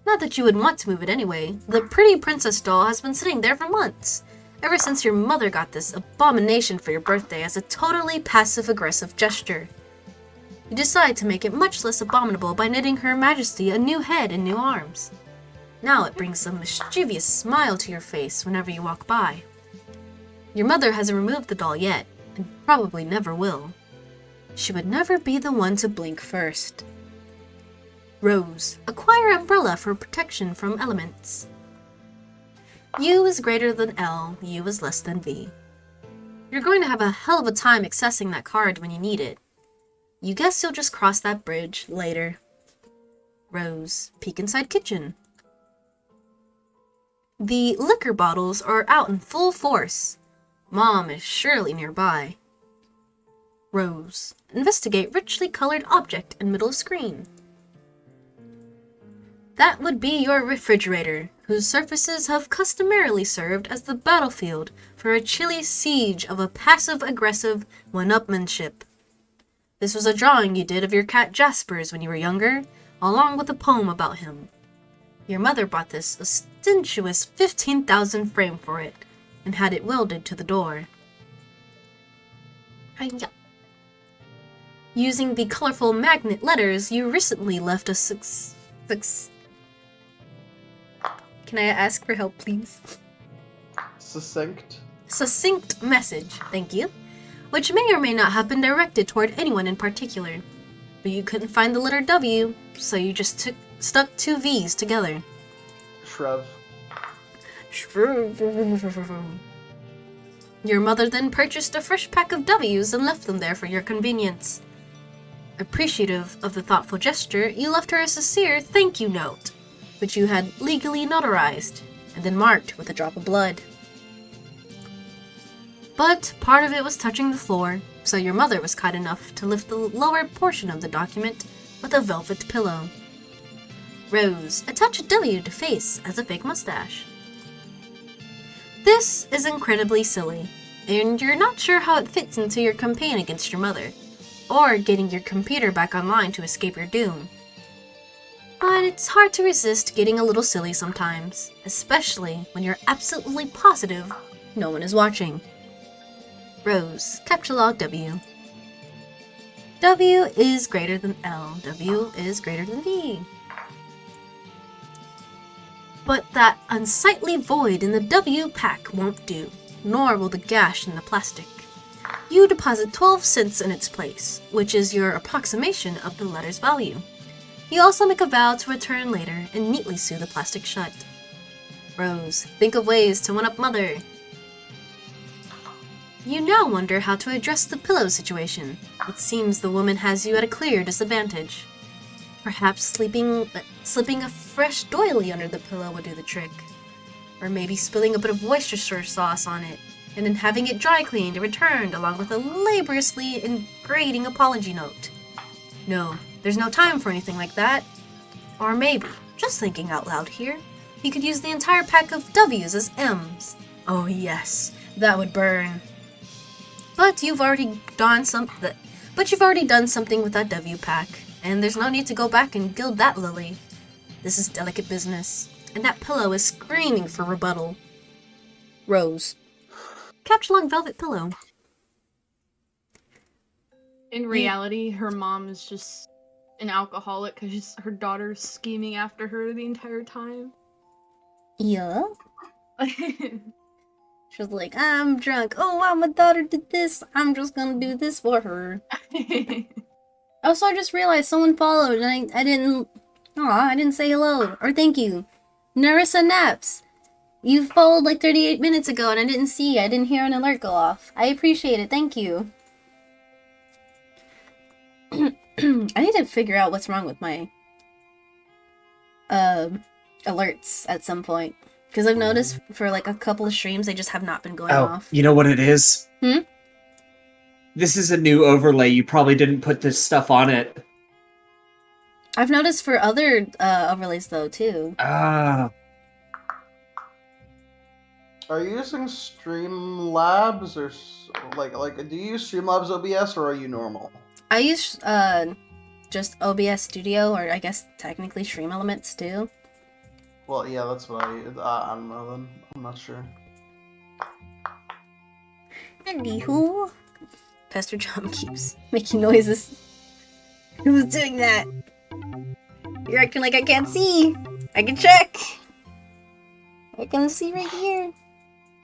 Not that you would want to move it anyway. The pretty princess doll has been sitting there for months. Ever since your mother got this abomination for your birthday as a totally passive-aggressive gesture. You decide to make it much less abominable by knitting Her Majesty a new head and new arms. Now it brings a mischievous smile to your face whenever you walk by. Your mother hasn't removed the doll yet, and probably never will. She would never be the one to blink first. Rose, acquire umbrella for protection from elements. U is greater than L, U is less than V. You're going to have a hell of a time accessing that card when you need it. You guess you'll just cross that bridge later. Rose, peek inside kitchen. The liquor bottles are out in full force. Mom is surely nearby. Rose, investigate richly colored object in middle screen. That would be your refrigerator, whose surfaces have customarily served as the battlefield for a chilly siege of a passive-aggressive one-upmanship. This was a drawing you did of your cat Jaspers when you were younger, along with a poem about him. Your mother bought this ostentatious 15,000 frame for it, and had it welded to the door. Hiya. Using the colorful magnet letters, you recently left a Can I ask for help, please? Succinct message, thank you. Which may or may not have been directed toward anyone in particular. But you couldn't find the letter W, so you just stuck two V's together. Shrub. Your mother then purchased a fresh pack of W's and left them there for your convenience. Appreciative of the thoughtful gesture, you left her a sincere thank you note, which you had legally notarized, and then marked with a drop of blood. But part of it was touching the floor, so your mother was kind enough to lift the lower portion of the document with a velvet pillow. Rose, attach a W to face as a fake mustache. This is incredibly silly, and you're not sure how it fits into your campaign against your mother, or getting your computer back online to escape your doom. But it's hard to resist getting a little silly sometimes, especially when you're absolutely positive no one is watching. Rose, captchalogue W. W is greater than L. W is greater than V. But that unsightly void in the W pack won't do, nor will the gash in the plastic. You deposit 12 cents in its place, which is your approximation of the letter's value. You also make a vow to return later and neatly sew the plastic shut. Rose, think of ways to one-up Mother. You now wonder how to address the pillow situation. It seems the woman has you at a clear disadvantage. Perhaps slipping a fresh doily under the pillow would do the trick. Or maybe spilling a bit of Worcestershire sauce on it, and then having it dry cleaned and returned along with a laboriously grating apology note. No, there's no time for anything like that. Or maybe, just thinking out loud here, you could use the entire pack of W's as M's. Oh yes, that would burn. But you've already done something with that W pack, and there's no need to go back and gild that lily. This is delicate business, and that pillow is screaming for rebuttal. Rose. Captchalogue velvet pillow. In reality, her mom is just an alcoholic because her daughter's scheming after her the entire time. Yeah. She was like, I'm drunk. Oh, wow, my daughter did this. I'm just gonna do this for her. Also, I just realized someone followed and I didn't say hello or thank you. Narissa Naps. You followed like 38 minutes ago and I didn't see. I didn't hear an alert go off. I appreciate it. Thank you. I need to figure out what's wrong with my alerts at some point. Because I've noticed for like a couple of streams, they just have not been going Oh, off. you know what it is? Hmm? This is a new overlay. You probably didn't put this stuff on it. I've noticed for other overlays though too. Ah. Are you using Streamlabs or like? Do you use Streamlabs OBS or are you normal? I use just OBS Studio, or I guess technically Stream Elements too. Well, yeah, that's what I don't know then. I'm not sure. Anywho, Pastor John keeps making noises. Who's doing that? You're acting like I can't see. I can check. I can see right here.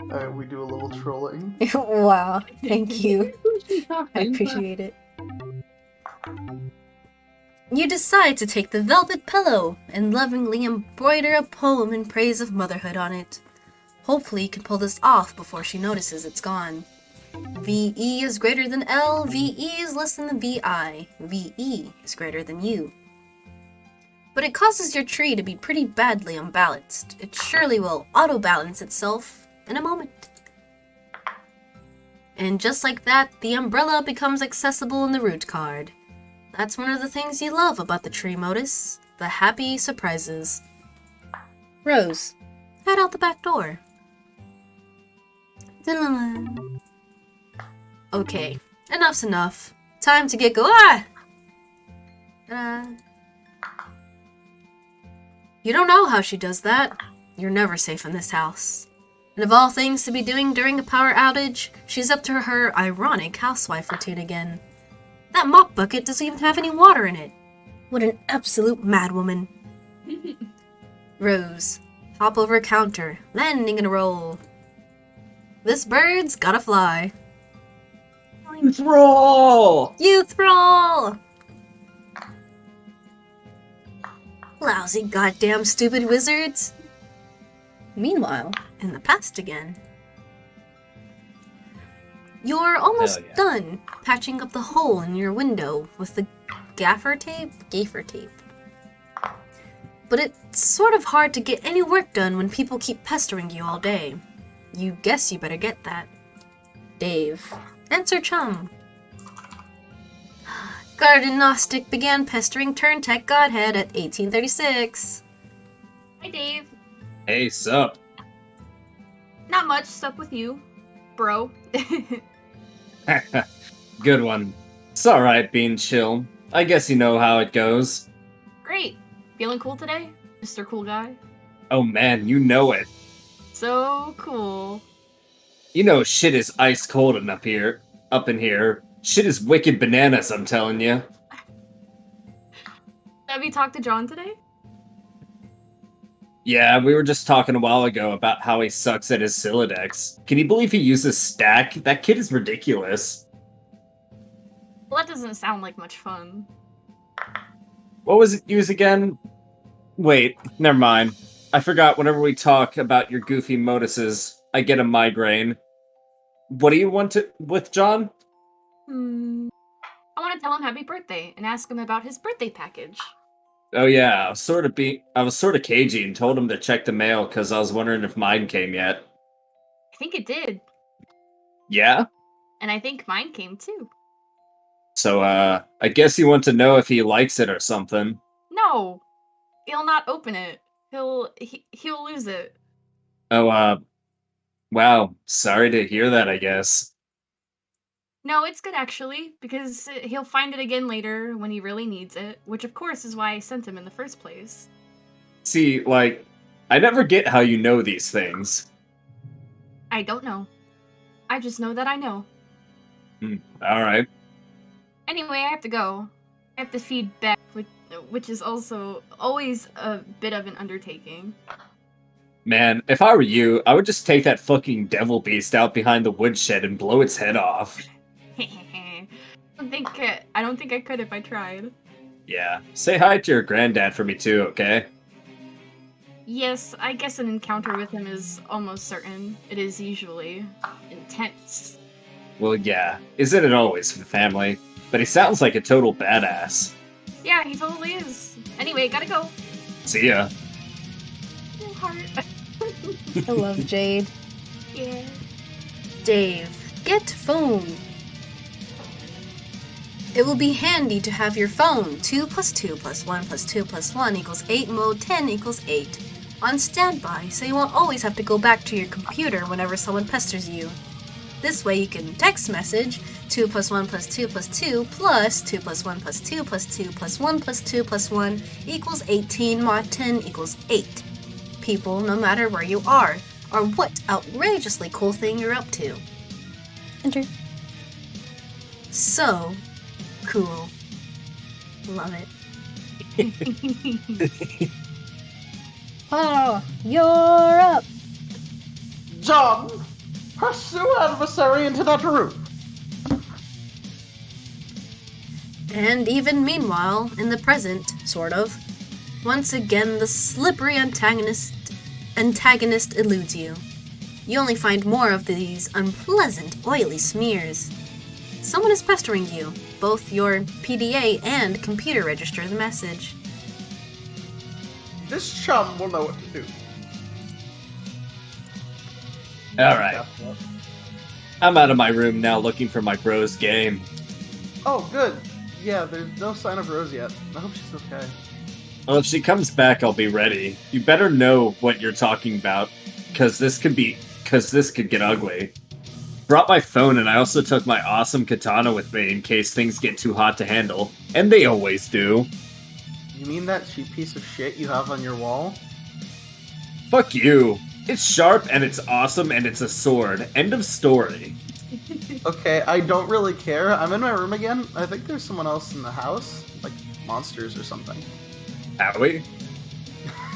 Alright, we do a little trolling. Wow, thank you. I appreciate it. You decide to take the velvet pillow and lovingly embroider a poem in praise of motherhood on it. Hopefully you can pull this off before she notices it's gone. VE is greater than L, VE is less than the VI, VE is greater than you. But it causes your tree to be pretty badly unbalanced. It surely will auto-balance itself in a moment. And just like that, the umbrella becomes accessible in the root card. That's one of the things you love about the tree modus, the happy surprises. Rose, head out the back door. Okay, enough's enough. Time to get You don't know how she does that. You're never safe in this house. And of all things to be doing during a power outage, she's up to her ironic housewife routine again. That mop bucket doesn't even have any water in it. What an absolute madwoman. Rose, hop over a counter, landing in a roll. This bird's gotta fly. Youth roll! Youth roll! Lousy goddamn stupid wizards. Meanwhile, in the past again. You're almost done patching up the hole in your window with the gaffer tape? But it's sort of hard to get any work done when people keep pestering you all day. You guess you better get that. Dave, answer chum. Garden Gnostic began pestering Turntech Godhead at 1836. Hi, Dave. Hey, sup? Not much. Sup with you, bro. Good one. It's alright being chill. I guess you know how it goes. Great. Feeling cool today, Mr. Cool Guy? Oh man, you know it. So cool. You know shit is ice cold up in here. Shit is wicked bananas, I'm telling you. Have you talked to John today? Yeah, we were just talking a while ago about how he sucks at his Sylladex. Can you believe he uses stack? That kid is ridiculous. Well, that doesn't sound like much fun. What was it used again? Wait, never mind. I forgot whenever we talk about your goofy moduses, I get a migraine. What do you want with John? I want to tell him happy birthday and ask him about his birthday package. Oh yeah, I was sort of cagey and told him to check the mail because I was wondering if mine came yet. I think it did. Yeah? And I think mine came too. So, I guess you want to know if he likes it or something. No! He'll not open it. He'll lose it. Oh, wow. Sorry to hear that, I guess. No, it's good actually, because he'll find it again later when he really needs it, which of course is why I sent him in the first place. See, like, I never get how you know these things. I don't know. I just know that I know. Alright. Anyway, I have to go. I have to feed Beck, which is also always a bit of an undertaking. Man, if I were you, I would just take that fucking devil beast out behind the woodshed and blow its head off. I don't think I could if I tried. Yeah. Say hi to your granddad for me too, okay? Yes, I guess an encounter with him is almost certain. It is usually intense. Well, yeah. Isn't it always for the family? But he sounds like a total badass. Yeah, he totally is. Anyway, gotta go. See ya. Heart. I love Jade. Yeah. Dave, get phone. It will be handy to have your phone. 2 plus 2 plus 1 plus 2 plus 1 equals 8 mode 10 equals 8. On standby, so you won't always have to go back to your computer whenever someone pesters you. This way you can text message 2 plus 1 plus 2 plus 2 plus 2 plus 1 plus 2 plus 2 plus 1 plus 2 plus 1 equals 18 mod 10 equals 8. People, no matter where you are, or what outrageously cool thing you're up to. Enter. So cool. Love it. Oh, you're up. John, pursue adversary into that room. And even meanwhile, in the present, sort of, once again the slippery antagonist eludes you. You only find more of these unpleasant, oily smears. Someone is pestering you. Both your PDA and computer register the message. This chum will know what to do. Alright. I'm out of my room now looking for my bro's game. Oh, good. Yeah, there's no sign of Rose yet. I hope she's okay. Well, if she comes back, I'll be ready. You better know what you're talking about, because this could get ugly. Brought my phone, and I also took my awesome katana with me in case things get too hot to handle. And they always do. You mean that cheap piece of shit you have on your wall? Fuck you. It's sharp, and it's awesome, and it's a sword. End of story. Okay, I don't really care. I'm in my room again. I think there's someone else in the house. Like, monsters or something. Howie?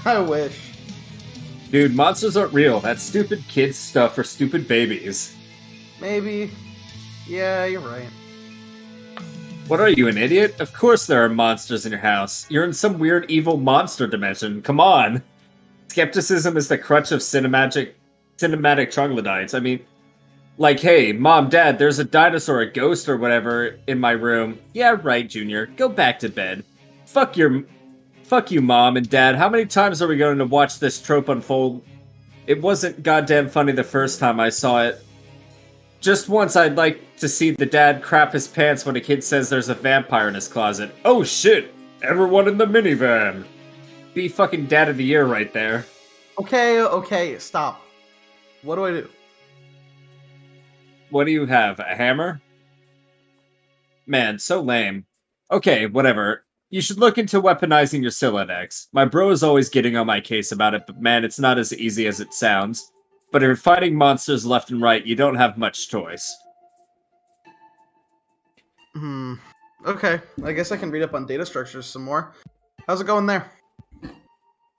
I wish. Dude, monsters aren't real. That's stupid kids stuff for stupid babies. Maybe. Yeah, you're right. What are you, an idiot? Of course there are monsters in your house. You're in some weird evil monster dimension. Come on. Skepticism is the crutch of cinematic troglodytes. I mean, like, hey, Mom, Dad, there's a dinosaur, a ghost, or whatever in my room. Yeah, right, Junior. Go back to bed. Fuck you, Mom and Dad. How many times are we going to watch this trope unfold? It wasn't goddamn funny the first time I saw it. Just once I'd like to see the dad crap his pants when a kid says there's a vampire in his closet. Oh shit! Everyone in the minivan! Be fucking dad of the year right there. Okay, stop. What do I do? What do you have, a hammer? Man, so lame. Okay, whatever. You should look into weaponizing your Silodex. My bro is always getting on my case about it, but man, it's not as easy as it sounds. But if you're fighting monsters left and right, you don't have much choice. Okay, I guess I can read up on data structures some more. How's it going there?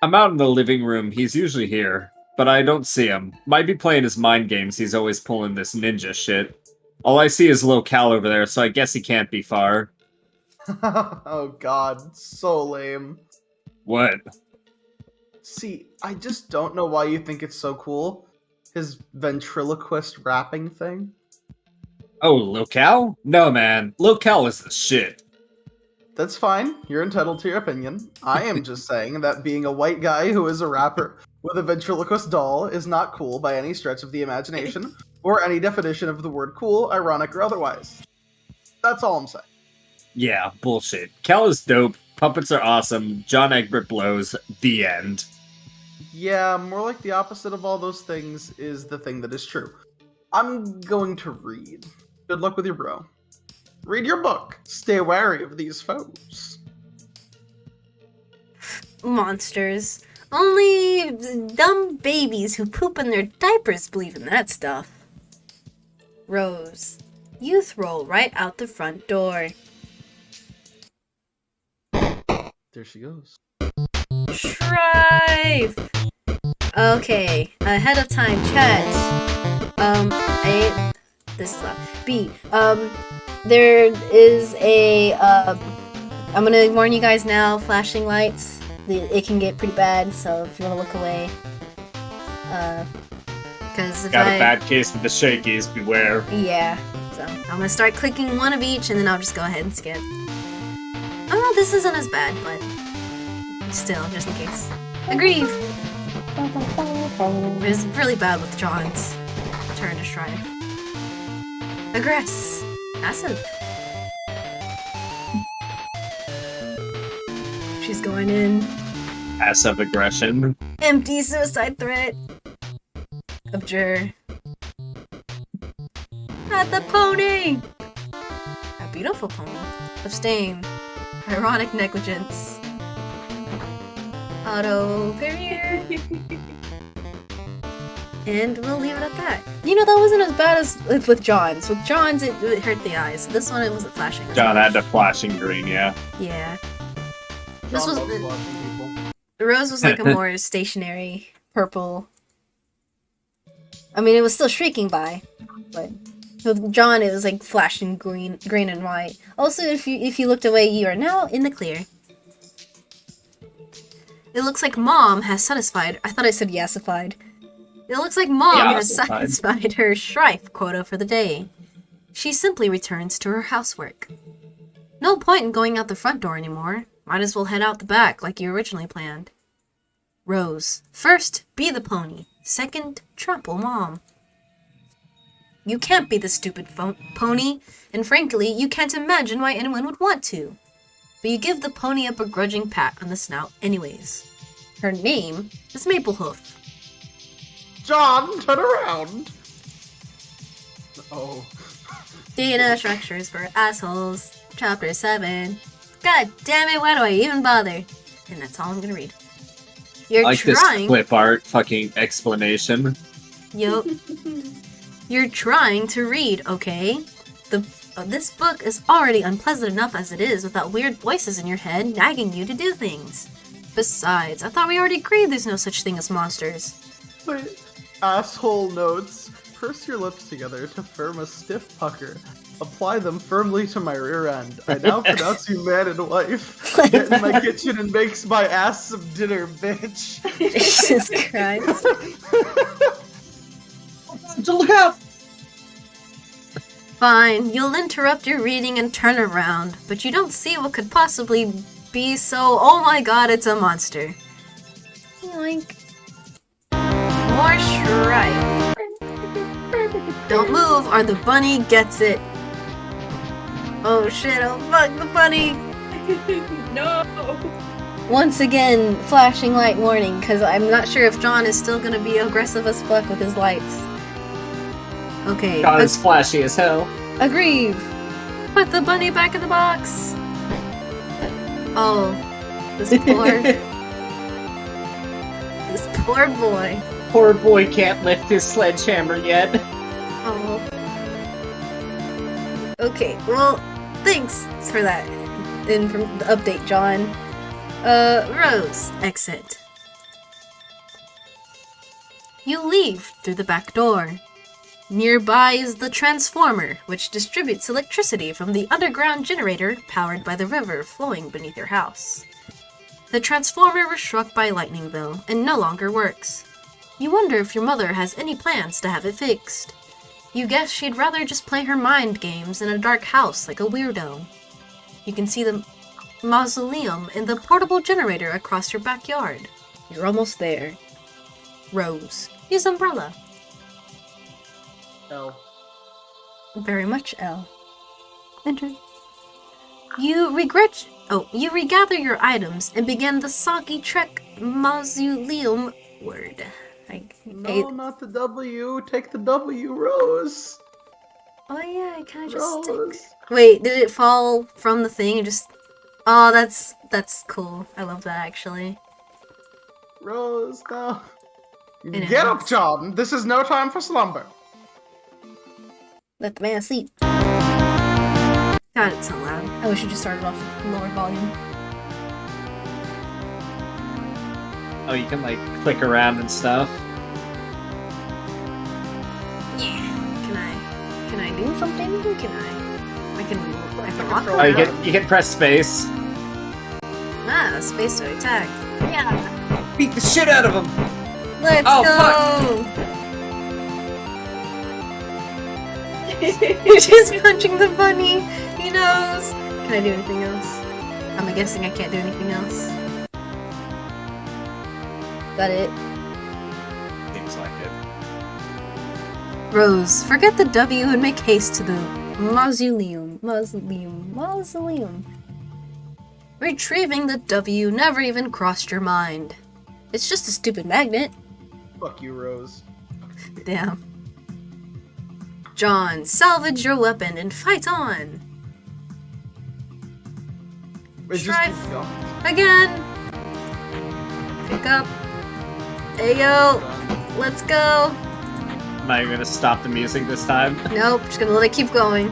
I'm out in the living room. He's usually here, but I don't see him. Might be playing his mind games. He's always pulling this ninja shit. All I see is locale over there, so I guess he can't be far. Oh god, so lame. What? See, I just don't know why you think it's so cool. His ventriloquist rapping thing. Oh, locale? No, man. Locale is the shit. That's fine. You're entitled to your opinion. I am just saying that being a white guy who is a rapper with a ventriloquist doll is not cool by any stretch of the imagination, or any definition of the word cool, ironic, or otherwise. That's all I'm saying. Yeah, bullshit. Cal is dope. Puppets are awesome. John Egbert blows. The end. Yeah, more like the opposite of all those things is the thing that is true. I'm going to read. Good luck with your bro. Read your book. Stay wary of these foes. Monsters. Only dumb babies who poop in their diapers believe in that stuff. Rose. Youth roll right out the front door. There she goes. Shrive! Okay, ahead of time, chat. A. This is loud. B. There is a. I'm gonna warn you guys now. Flashing lights. It can get pretty bad. So if you want to look away. Because if Got a bad case with the shakies. Beware. Yeah. So I'm gonna start clicking one of each, and then I'll just go ahead and skip. Oh, this isn't as bad, but still, just in case. Aggrieve! It was really bad with John's turn to strive. Aggress. Passive. She's going in. Passive aggression. Empty suicide threat. Abjure. At the pony! A beautiful pony. Abstain. Ironic negligence. Auto barrier. And we'll leave it at that. You know, that wasn't as bad as with John's. With John's, it hurt the eyes. This one, it wasn't flashing. John had the flashing green, yeah. Yeah. This John was loves watching people. the rose was like a more stationary purple. I mean, it was still shrieking by, but with John, it was like flashing green and white. Also, if you looked away, you are now in the clear. It looks like Mom has satisfied. I thought I said yassified. It looks like Mom has satisfied her strife quota for the day. She simply returns to her housework. No point in going out the front door anymore. Might as well head out the back like you originally planned. Rose. First, be the pony. Second, trample Mom. You can't be the stupid pony, and frankly, you can't imagine why anyone would want to. But you give the pony a begrudging pat on the snout anyways. Her name is Maplehoof. John, turn around. Oh. Data structures for assholes. Chapter 7. God damn it, why do I even bother? And that's all I'm gonna read. You're I like trying. this clip art fucking explanation. Yup. You're trying to read, okay? This book is already unpleasant enough as it is without weird voices in your head nagging you to do things. Besides, I thought we already agreed there's no such thing as monsters. Wait. Asshole notes. Purse your lips together to form a stiff pucker. Apply them firmly to my rear end. I now pronounce you man and wife. Get in my kitchen and makes my ass some dinner, bitch. Jesus Christ. Look out! Fine, you'll interrupt your reading and turn around, but you don't see what could possibly be so, oh my god, it's a monster. Yoink. More strife. Don't move or the bunny gets it. Oh shit, oh fuck the bunny! No! Once again, flashing light warning, because I'm not sure if John is still gonna be aggressive as fuck with his lights. Okay. God is flashy as hell. Agreed! Put the bunny back in the box! Oh. This poor... this poor boy. Poor boy can't lift his sledgehammer yet. Oh. Okay, well, thanks for that. And from the update, John. Rose, exit. You leave through the back door. Nearby is the transformer, which distributes electricity from the underground generator powered by the river flowing beneath your house. The transformer was struck by lightning, though, and no longer works. You wonder if your mother has any plans to have it fixed. You guess she'd rather just play her mind games in a dark house like a weirdo. You can see the mausoleum and the portable generator across your backyard. You're almost there. Rose. Use umbrella. L. Very much L. Enter. You regather your items and begin the soggy trek mausoleum word. No, not the W. Take the W, Rose. Oh yeah, it kind of just Rose. sticks. Wait, did it fall from the thing and just... Oh, that's cool. I love that, actually. Rose, no. It Get is. up, John. This is no time for slumber. Let the man sleep. God, it's so loud. I wish you just started off with lower volume. Oh, you can like click around and stuff. Yeah. Can I do something? Can I can walk Oh, around. you can press space. Ah, space to attack. Yeah. Beat the shit out of him. Let's Oh, go! You're just punching the bunny. He knows. Can I do anything else? I'm guessing I can't do anything else. Got it. Seems like it. Rose, forget the W and make haste to the mausoleum. Retrieving the W never even crossed your mind. It's just a stupid magnet. Fuck you, Rose. Damn. John, salvage your weapon and fight on. It just Strife. keeps going. Again. Pick up. Ayo. Let's go. Am I gonna stop the music this time? Nope, just gonna let it keep going.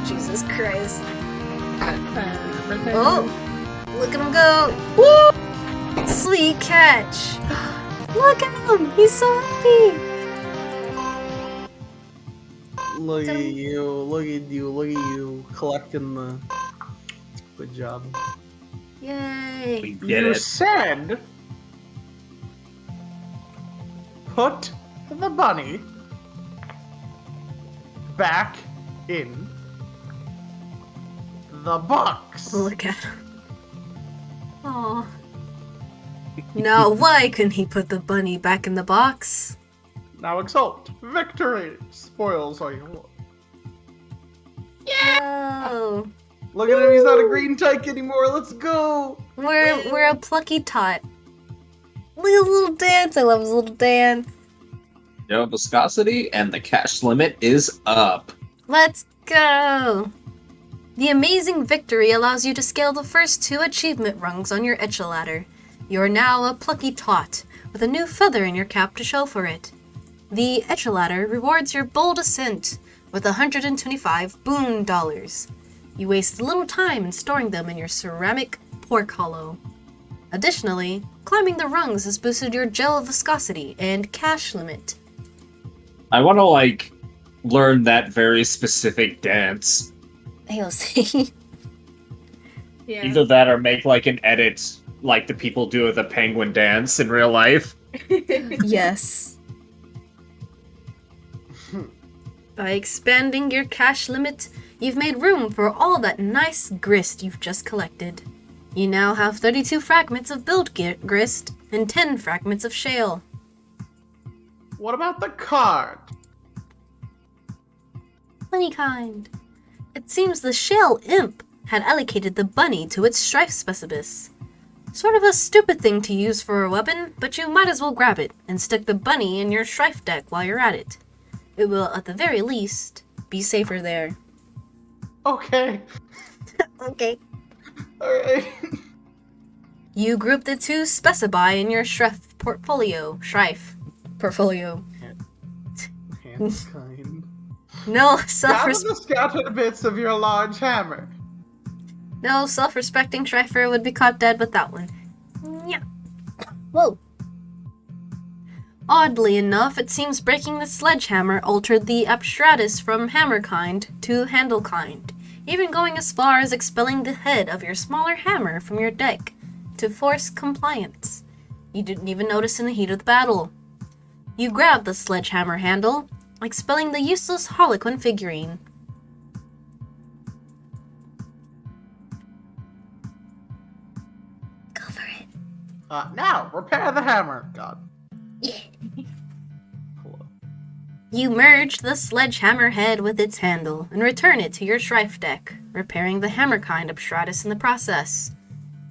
Jesus Christ. Oh, look at him go. Woo! Sweet catch. Look at him. He's so happy. Look at you, look at you, look at you, collecting the... Good job. Yay. We did You it. said... Put the bunny back in the box. Look at him. Aw. Now, why couldn't he put the bunny back in the box? Now exult. Victory! Spoils are yours. No. Look at him, he's not a green tyke anymore, let's go! We're a plucky tot. Look at his little dance. I love his little dance. No viscosity, and the cash limit is up. Let's go! The amazing victory allows you to scale the first 2 achievement rungs on your ladder. You are now a plucky tot, with a new feather in your cap to show for it. The ladder rewards your bold ascent with 125 boon dollars. You waste little time in storing them in your ceramic pork hollow. Additionally, climbing the rungs has boosted your gel viscosity and cash limit. I want to, learn that very specific dance. AOC. Yeah. Either that or make, an edit like the people do with the penguin dance in real life. Yes. By expanding your cash limit, you've made room for all that nice grist you've just collected. You now have 32 fragments of build grist and 10 fragments of shale. What about the card? Funny kind. It seems the shale imp had allocated the bunny to its strife specibus. Sort of a stupid thing to use for a weapon, but you might as well grab it and stick the bunny in your strife deck while you're at it. It will, at the very least, be safer there. Okay. Okay. Alright. You group the 2 specify in your strife portfolio. Portfolio. Hands kind. No Gather self-respecting the scattered bits of your large hammer. strifer would be caught dead with that one. Yeah. Whoa. Oddly enough, it seems breaking the sledgehammer altered the abstratus from hammer-kind to handle-kind, even going as far as expelling the head of your smaller hammer from your deck to force compliance. You didn't even notice in the heat of the battle. You grab the sledgehammer handle, expelling the useless Harlequin figurine. Go for it. Now, repair the hammer. God. Yeah. Hello. You merge the sledgehammer head with its handle and return it to your strife deck, repairing the hammer-kind abstratus in the process.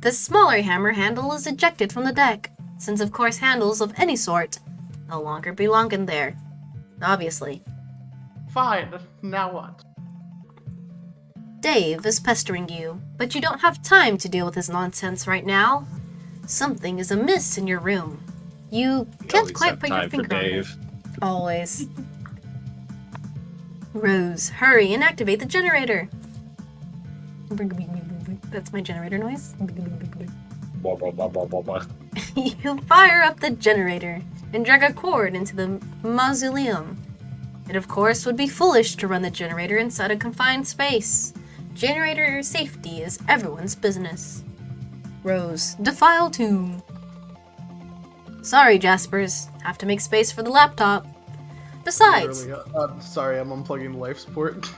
The smaller hammer handle is ejected from the deck, since of course handles of any sort no longer belong in there. Obviously. Fine. Now what? Dave is pestering you, but you don't have time to deal with his nonsense right now. Something is amiss in your room. You can't Always quite have put your time for finger on it. Dave. Always. Rose, hurry and activate the generator. That's my generator noise. Blah, blah, blah, blah, blah, blah. You fire up the generator and drag a cord into the mausoleum. It of course would be foolish to run the generator inside a confined space. Generator safety is everyone's business. Rose, defile tomb. Sorry, Jaspers. Have to make space for the laptop. Besides, Literally, sorry, I'm unplugging the life support.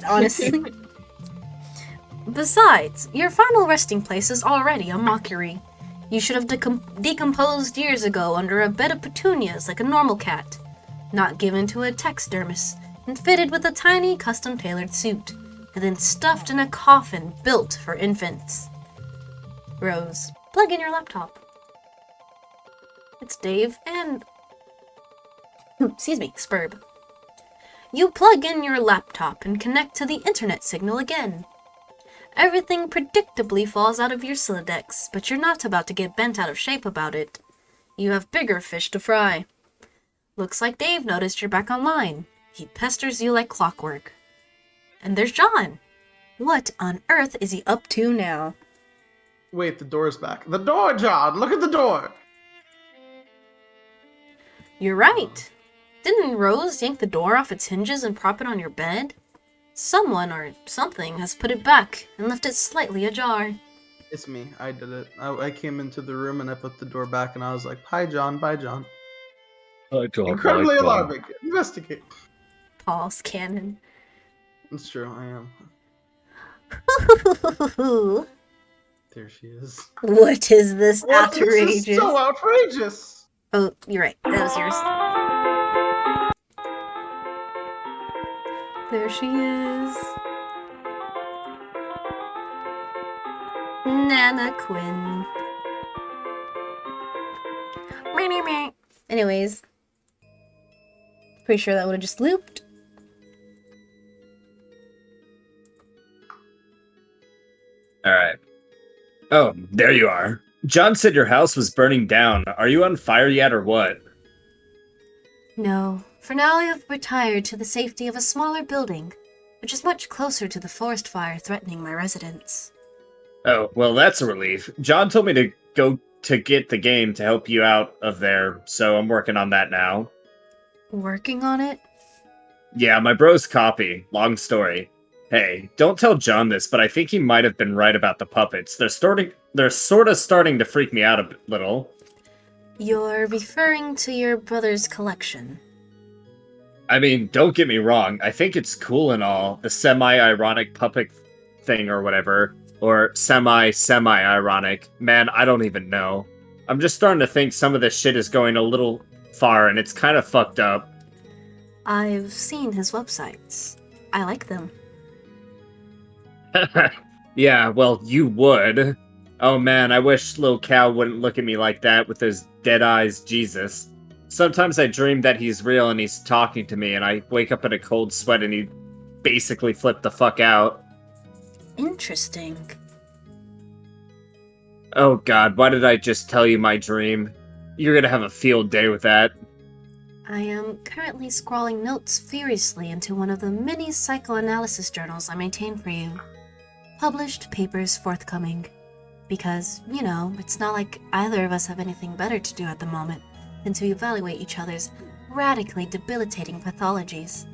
honestly. Besides, your final resting place is already a mockery. You should have decomposed years ago under a bed of petunias like a normal cat, not given to a taxidermist and fitted with a tiny custom-tailored suit, and then stuffed in a coffin built for infants. Rose, plug in your laptop. It's Dave and... excuse me, Spurb. You plug in your laptop and connect to the internet signal again. Everything predictably falls out of your Silodex, but you're not about to get bent out of shape about it. You have bigger fish to fry. Looks like Dave noticed you're back online. He pesters you like clockwork. And there's John. What on earth is he up to now? Wait, the door's back. The door, John! Look at the door! You're right. Didn't Rose yank the door off its hinges and prop it on your bed? Someone or something has put it back and left it slightly ajar. It's me. I did it. I came into the room and I put the door back and I was like, "Hi, John. Bye, John." Hi, John. Incredibly alarming. Investigate. Paul's canon. It's true. I am. There she is. What is this What? outrageous? This is so outrageous. Oh, you're right. That was yours. There she is. Nana Quinn. Anyways. Pretty sure that would have just looped. Alright. Oh, there you are. John said your house was burning down. Are you on fire yet or what? No. For now I have retired to the safety of a smaller building, which is much closer to the forest fire threatening my residence. Oh, well, that's a relief. John told me to go to get the game to help you out of there, so I'm working on that now. Working on it? Yeah, my bro's copy. Long story. Hey, don't tell John this, but I think he might have been right about the puppets. They're sort of starting to freak me out a little. You're referring to your brother's collection. I mean, don't get me wrong. I think it's cool and all, the semi-ironic puppet thing or whatever. Or semi-ironic. Man, I don't even know. I'm just starting to think some of this shit is going a little far, and it's kind of fucked up. I've seen his websites. I like them. Yeah, well, you would. Oh man, I wish Lil Cow wouldn't look at me like that with those dead eyes, Jesus. Sometimes I dream that he's real and he's talking to me, and I wake up in a cold sweat and he basically flipped the fuck out. Interesting. Oh god, why did I just tell you my dream? You're gonna have a field day with that. I am currently scrawling notes furiously into one of the many psychoanalysis journals I maintain for you. Published papers forthcoming. Because, you know, it's not like either of us have anything better to do at the moment than to evaluate each other's radically debilitating pathologies.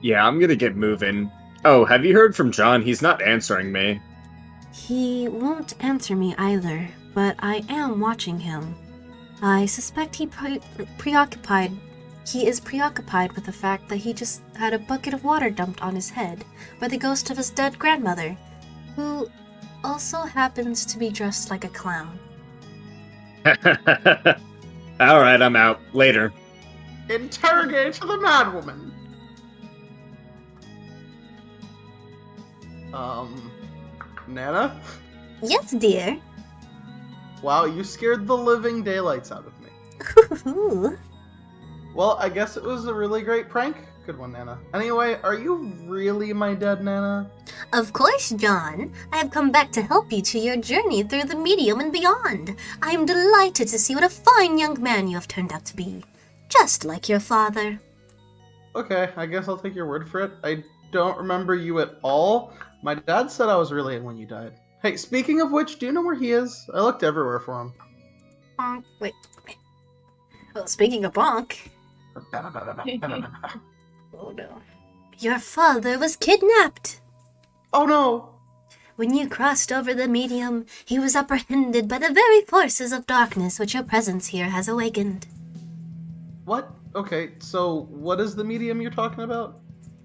Yeah, I'm gonna get moving. Oh, have you heard from John? He's not answering me. He won't answer me either, but I am watching him. I suspect he is preoccupied with the fact that he just had a bucket of water dumped on his head by the ghost of his dead grandmother, who also happens to be dressed like a clown. Alright, I'm out. Later. Interrogate the madwoman. Nana? Yes, dear. Wow, you scared the living daylights out of me. Ooh. Well, I guess it was a really great prank. Good one, Nana. Anyway, are you really my dead Nana? Of course, John. I have come back to help you to your journey through the medium and beyond. I am delighted to see what a fine young man you have turned out to be. Just like your father. Okay, I guess I'll take your word for it. I don't remember you at all. My dad said I was really young when you died. Hey, speaking of which, do you know where he is? I looked everywhere for him. Wait. Well, speaking of bonk... Oh no. Your father was kidnapped. Oh no! When you crossed over the medium, he was apprehended by the very forces of darkness which your presence here has awakened. What? Okay, so what is the medium you're talking about?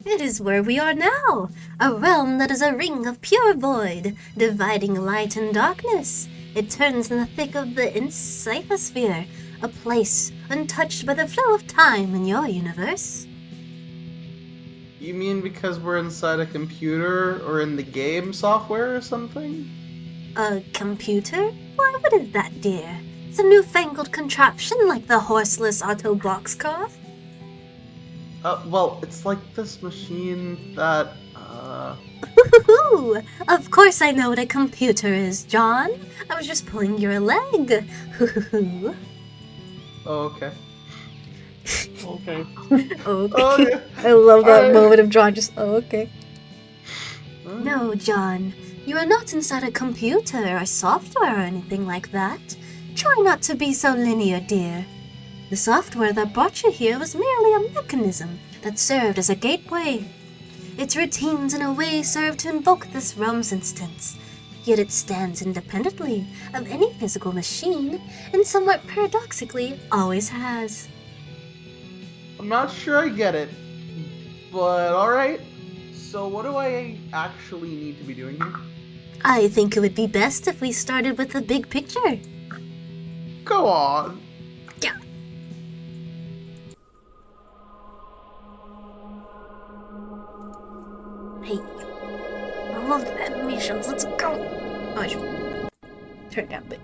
It is where we are now, a realm that is a ring of pure void, dividing light and darkness. It turns in the thick of the encyclosphere, a place untouched by the flow of time in your universe. You mean because we're inside a computer or in the game software or something? A computer? Why, what is that, dear? Some newfangled contraption like the horseless auto boxcar? Well, it's like this machine that, Hoo-hoo-hoo! Of course I know what a computer is, John. I was just pulling your leg. Hoo-hoo-hoo. Oh, okay. Okay. Okay. Okay. I love that Alright. moment of John just, oh, okay. No, John. You are not inside a computer or software or anything like that. Try not to be so linear, dear. The software that brought you here was merely a mechanism that served as a gateway. Its routines in a way serve to invoke this realm's instance, yet it stands independently of any physical machine, and somewhat paradoxically always has. I'm not sure I get it, but alright. So what do I actually need to be doing here? I think it would be best if we started with the big picture. Go on. Yeah. Hey, I love the animations. Let's go. Oh, I should turn it down a bit.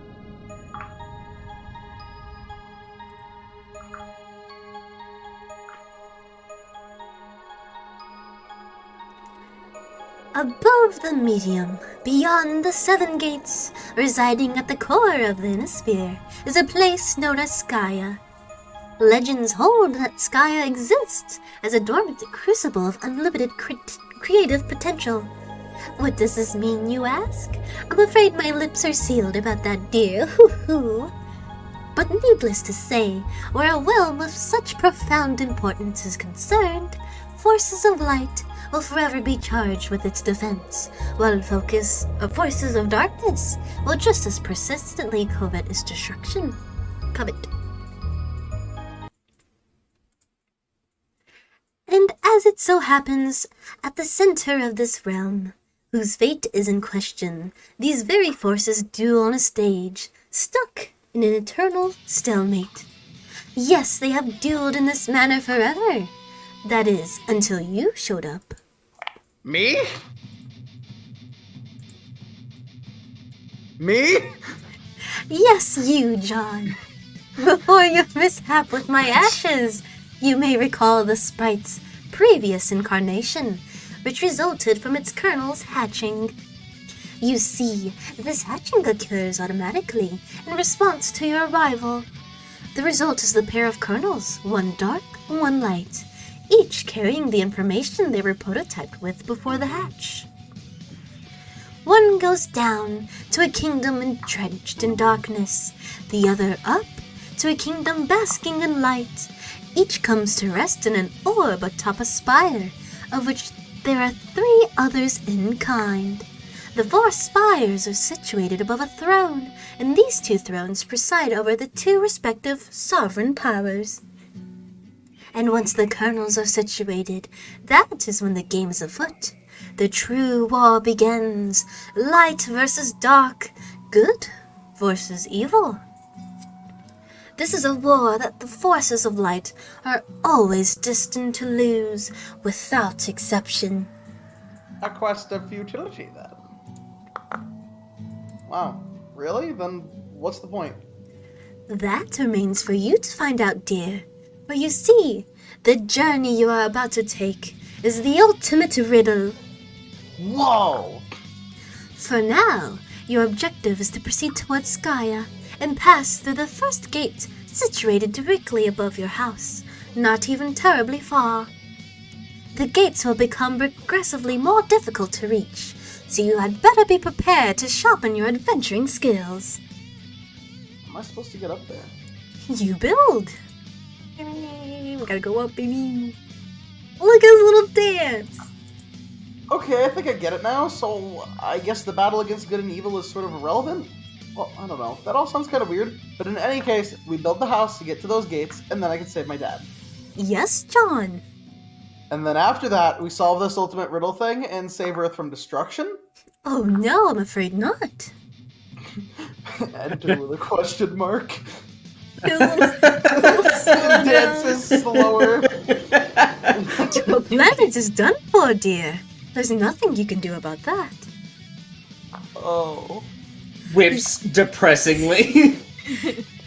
Above the medium, beyond the seven gates, residing at the core of the Inosphere, is a place known as Skya. Legends hold that Skya exists as a dormant crucible of unlimited creative potential. What does this mean, you ask? I'm afraid my lips are sealed about that, dear. Hoo-hoo. But needless to say, where a realm of such profound importance is concerned, forces of light will forever be charged with its defense, while forces of darkness will just as persistently covet its destruction. Covet. And as it so happens, at the center of this realm, whose fate is in question, these very forces duel on a stage, stuck in an eternal stalemate. Yes, they have dueled in this manner forever. That is, until you showed up. Me? Me? Yes, you, John. Before your mishap with my ashes, you may recall the sprite's previous incarnation, which resulted from its kernel's hatching. You see, this hatching occurs automatically in response to your arrival. The result is the pair of kernels, one dark, one light, each carrying the information they were prototyped with before the hatch. One goes down to a kingdom entrenched in darkness, the other up to a kingdom basking in light. Each comes to rest in an orb atop a spire, of which there are 3 others in kind. The 4 spires are situated above a throne, and these 2 thrones preside over the 2 respective sovereign powers. And once the kernels are situated, that is when the game is afoot. The true war begins. Light versus dark. Good versus evil. This is a war that the forces of light are always destined to lose, without exception. A quest of futility, then. Wow. Really? Then what's the point? That remains for you to find out, dear. For you see, the journey you are about to take is the ultimate riddle. Whoa! For now, your objective is to proceed towards Skya and pass through the first gate situated directly above your house, not even terribly far. The gates will become progressively more difficult to reach, so you had better be prepared to sharpen your adventuring skills. How am I supposed to get up there? You build. Yay, we gotta go up, baby. Look at his little dance. Okay, I think I get it now, so I guess the battle against good and evil is sort of irrelevant? Well, I don't know. That all sounds kind of weird, but in any case, we build the house to get to those gates, and then I can save my dad. Yes, John. And then after that, we solve this ultimate riddle thing and save Earth from destruction? Oh no, I'm afraid not. Enter with a question mark. A little slow down. Dances slower. Your planet is done for, dear. There's nothing you can do about that. Oh. Whips depressingly.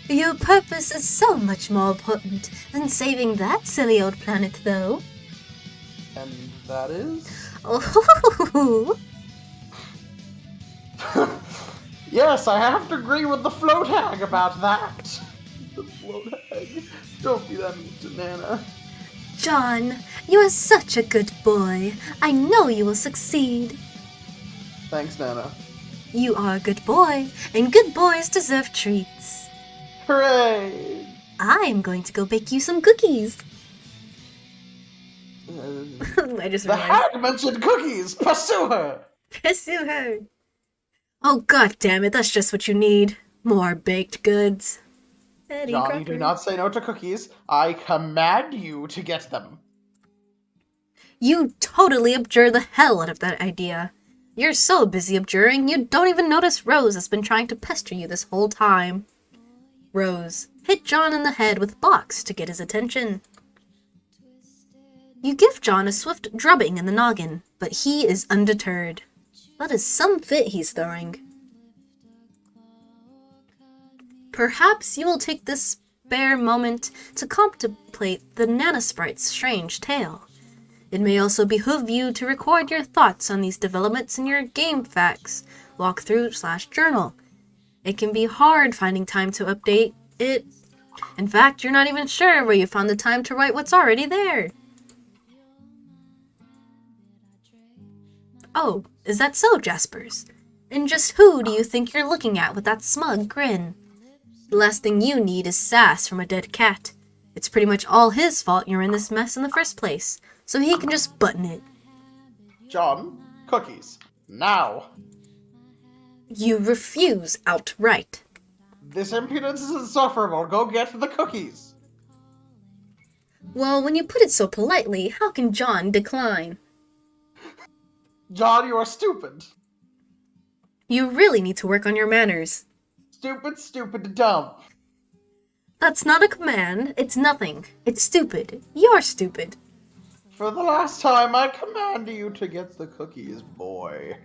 Your purpose is so much more important than saving that silly old planet, though. And that is? Oh, Yes, I have to agree with the float hag about that. The float hag. Don't be that mean to Nana. John, you are such a good boy. I know you will succeed. Thanks, Nana. You are a good boy, and good boys deserve treats. Hooray! I am going to go bake you some cookies. I just The realized. hag mentioned cookies! Pursue her! Pursue her. Oh, god damn it, that's just what you need. More baked goods. Eddie Johnny, Crocker. do not say no to cookies. I command you to get them. You totally abjure the hell out of that idea. You're so busy abjuring, you don't even notice Rose has been trying to pester you this whole time. Rose hit John in the head with a box to get his attention. You give John a swift drubbing in the noggin, but he is undeterred. That is some fit he's throwing. Perhaps you will take this spare moment to contemplate the Nana Sprite's strange tale. It may also behoove you to record your thoughts on these developments in your game facts walkthrough/journal. It can be hard finding time to update it. In fact, you're not even sure where you found the time to write what's already there. Oh, is that so, Jaspers? And just who do you think you're looking at with that smug grin? The last thing you need is sass from a dead cat. It's pretty much all his fault you're in this mess in the first place, so he can just button it. John, cookies. Now. You refuse outright. This impudence is insufferable. Go get the cookies. Well, when you put it so politely, how can John decline? John, you are stupid. You really need to work on your manners. Stupid, stupid, dumb. That's not a command, it's nothing. It's stupid. You're stupid. For the last time, I command you to get the cookies, boy.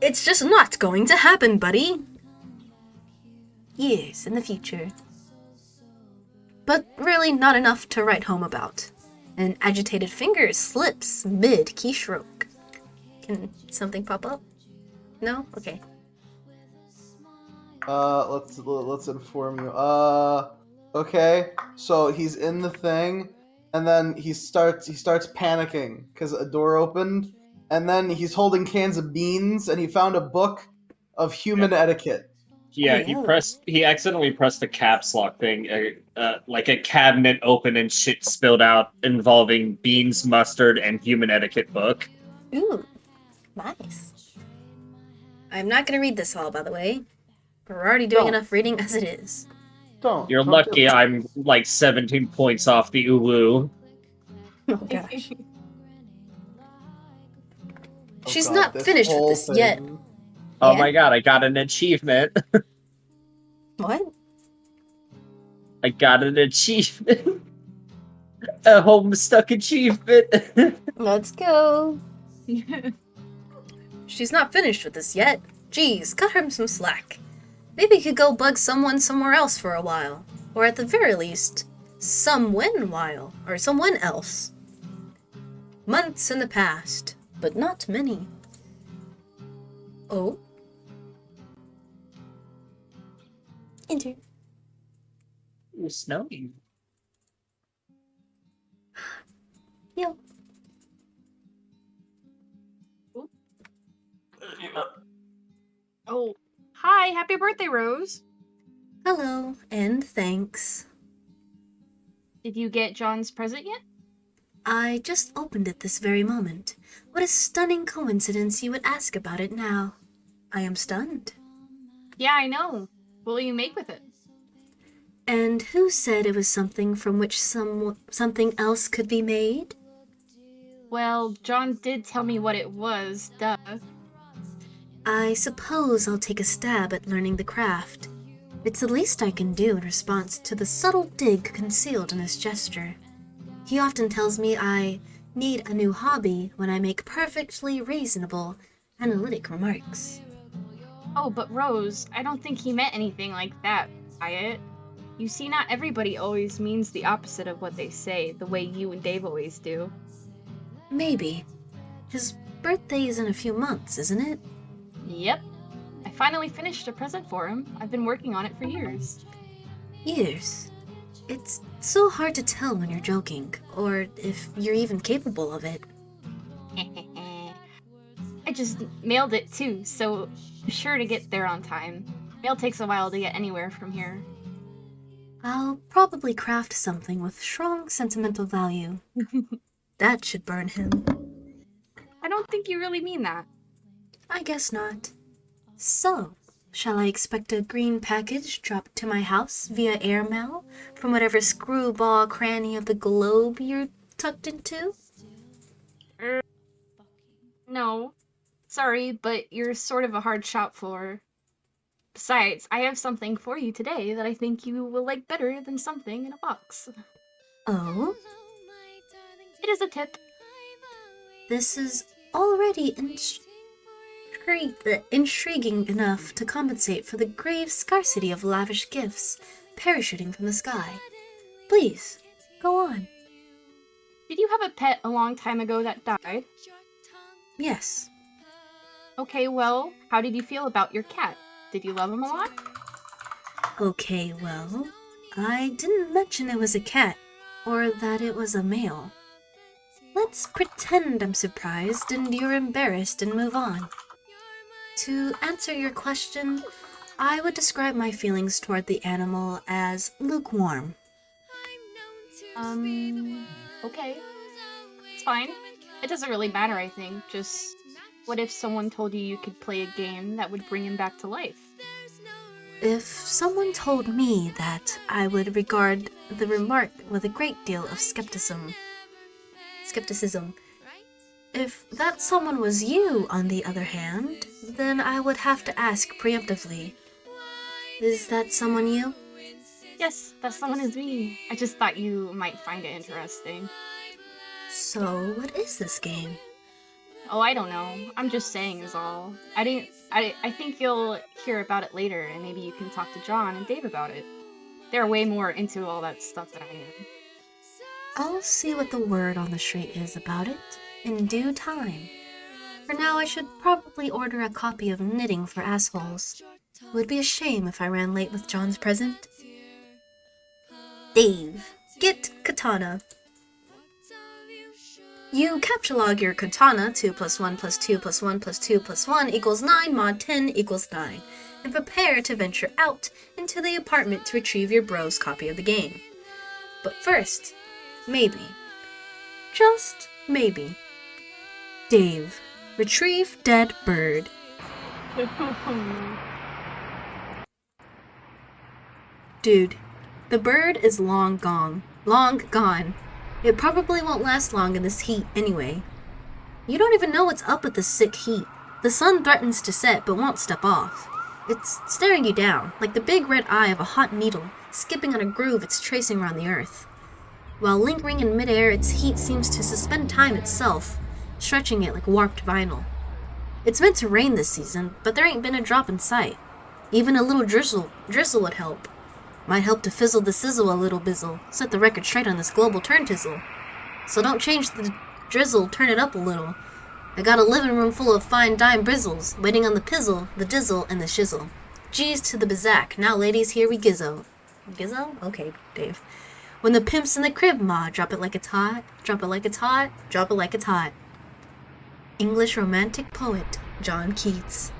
It's just not going to happen, buddy. Years in the future. But really not enough to write home about. An agitated finger slips mid-keystroke. Can something pop up? No? Okay. Let's inform you. Okay. So he's in the thing, and then he starts panicking because a door opened, and then he's holding cans of beans, and he found a book of human etiquette. Yeah, Oh. he accidentally pressed the caps lock thing, like a cabinet open and shit spilled out involving beans, mustard, and human etiquette book. Ooh. Nice. I'm not gonna read this all, by the way. We're already doing Don't. enough reading as it is. Don't. You're don't lucky do it. I'm like 17 points off the Ulu. Oh gosh. Oh She's God, not this finished with whole this yet. thing. Oh Yeah? my god, I got an achievement. What? I got an achievement. A Homestuck achievement. Let's go. She's not finished with this yet. Jeez, cut her some slack. Maybe you could go bug someone somewhere else for a while. Or at the very least, someone else. Months in the past, but not many. Oh? Enter. Ooh, snowing. Yo. Oh, hi, happy birthday, Rose. Hello, and thanks. Did you get John's present yet? I just opened it this very moment. What a stunning coincidence you would ask about it now. I am stunned. Yeah, I know. What will you make with it? And who said it was something from which something else could be made? Well, John did tell me what it was, duh. I suppose I'll take a stab at learning the craft. It's the least I can do in response to the subtle dig concealed in his gesture. He often tells me I need a new hobby when I make perfectly reasonable, analytic remarks. Oh, but Rose, I don't think he meant anything like that by it. You see, not everybody always means the opposite of what they say, the way you and Dave always do. Maybe. His birthday is in a few months, isn't it? Yep. I finally finished a present for him. I've been working on it for years. Years. It's so hard to tell when you're joking, or if you're even capable of it. I just mailed it too, so sure to get there on time. Mail takes a while to get anywhere from here. I'll probably craft something with strong sentimental value. That should burn him. I don't think you really mean that. I guess not. So, shall I expect a green package dropped to my house via airmail from whatever screwball cranny of the globe you're tucked into? No. Sorry, but you're sort of a hard shop floor. Besides, I have something for you today that I think you will like better than something in a box. Oh? It is a tip. This is already intriguing enough to compensate for the grave scarcity of lavish gifts parachuting from the sky. Please, go on. Did you have a pet a long time ago that died? Yes. Okay, well, how did you feel about your cat? Did you love him a lot? Okay, well, I didn't mention it was a cat, or that it was a male. Let's pretend I'm surprised and you're embarrassed and move on. To answer your question, I would describe my feelings toward the animal as lukewarm. Okay. It's fine. It doesn't really matter, I think. Just, what if someone told you you could play a game that would bring him back to life? If someone told me that, I would regard the remark with a great deal of skepticism. If that someone was you, on the other hand, then I would have to ask preemptively. Is that someone you? Yes, that someone is me. I just thought you might find it interesting. So, what is this game? Oh, I don't know. I'm just saying is all. I think you'll hear about it later, and maybe you can talk to John and Dave about it. They're way more into all that stuff than I am. I'll see what the word on the street is about it in due time. For now, I should probably order a copy of Knitting for Assholes. It would be a shame if I ran late with John's present. Dave, get katana. You captchalogue your katana 2 + 1 + 2 + 1 + 2 + 1 = 9 mod 10 = 9, and prepare to venture out into the apartment to retrieve your bro's copy of the game. But first, maybe, just maybe, Dave, retrieve dead bird. Dude, the bird is long gone. It probably won't last long in this heat anyway. You don't even know what's up with this sick heat. The sun threatens to set but won't step off. It's staring you down, like the big red eye of a hot needle, skipping on a groove it's tracing around the earth. While lingering in midair, its heat seems to suspend time itself, stretching it like warped vinyl. It's meant to rain this season, but there ain't been a drop in sight. Even a little drizzle would help. Might help to fizzle the sizzle a little bizzle, set the record straight on this global turn tizzle. So don't change the drizzle, turn it up a little. I got a living room full of fine dime brizzles, waiting on the pizzle, the dizzle, and the shizzle. G's to the bazack, now ladies, here we gizzo. Gizzo? Okay, Dave. When the pimp's in the crib, ma, drop it like it's hot, drop it like it's hot, drop it like it's hot. English romantic poet, John Keats.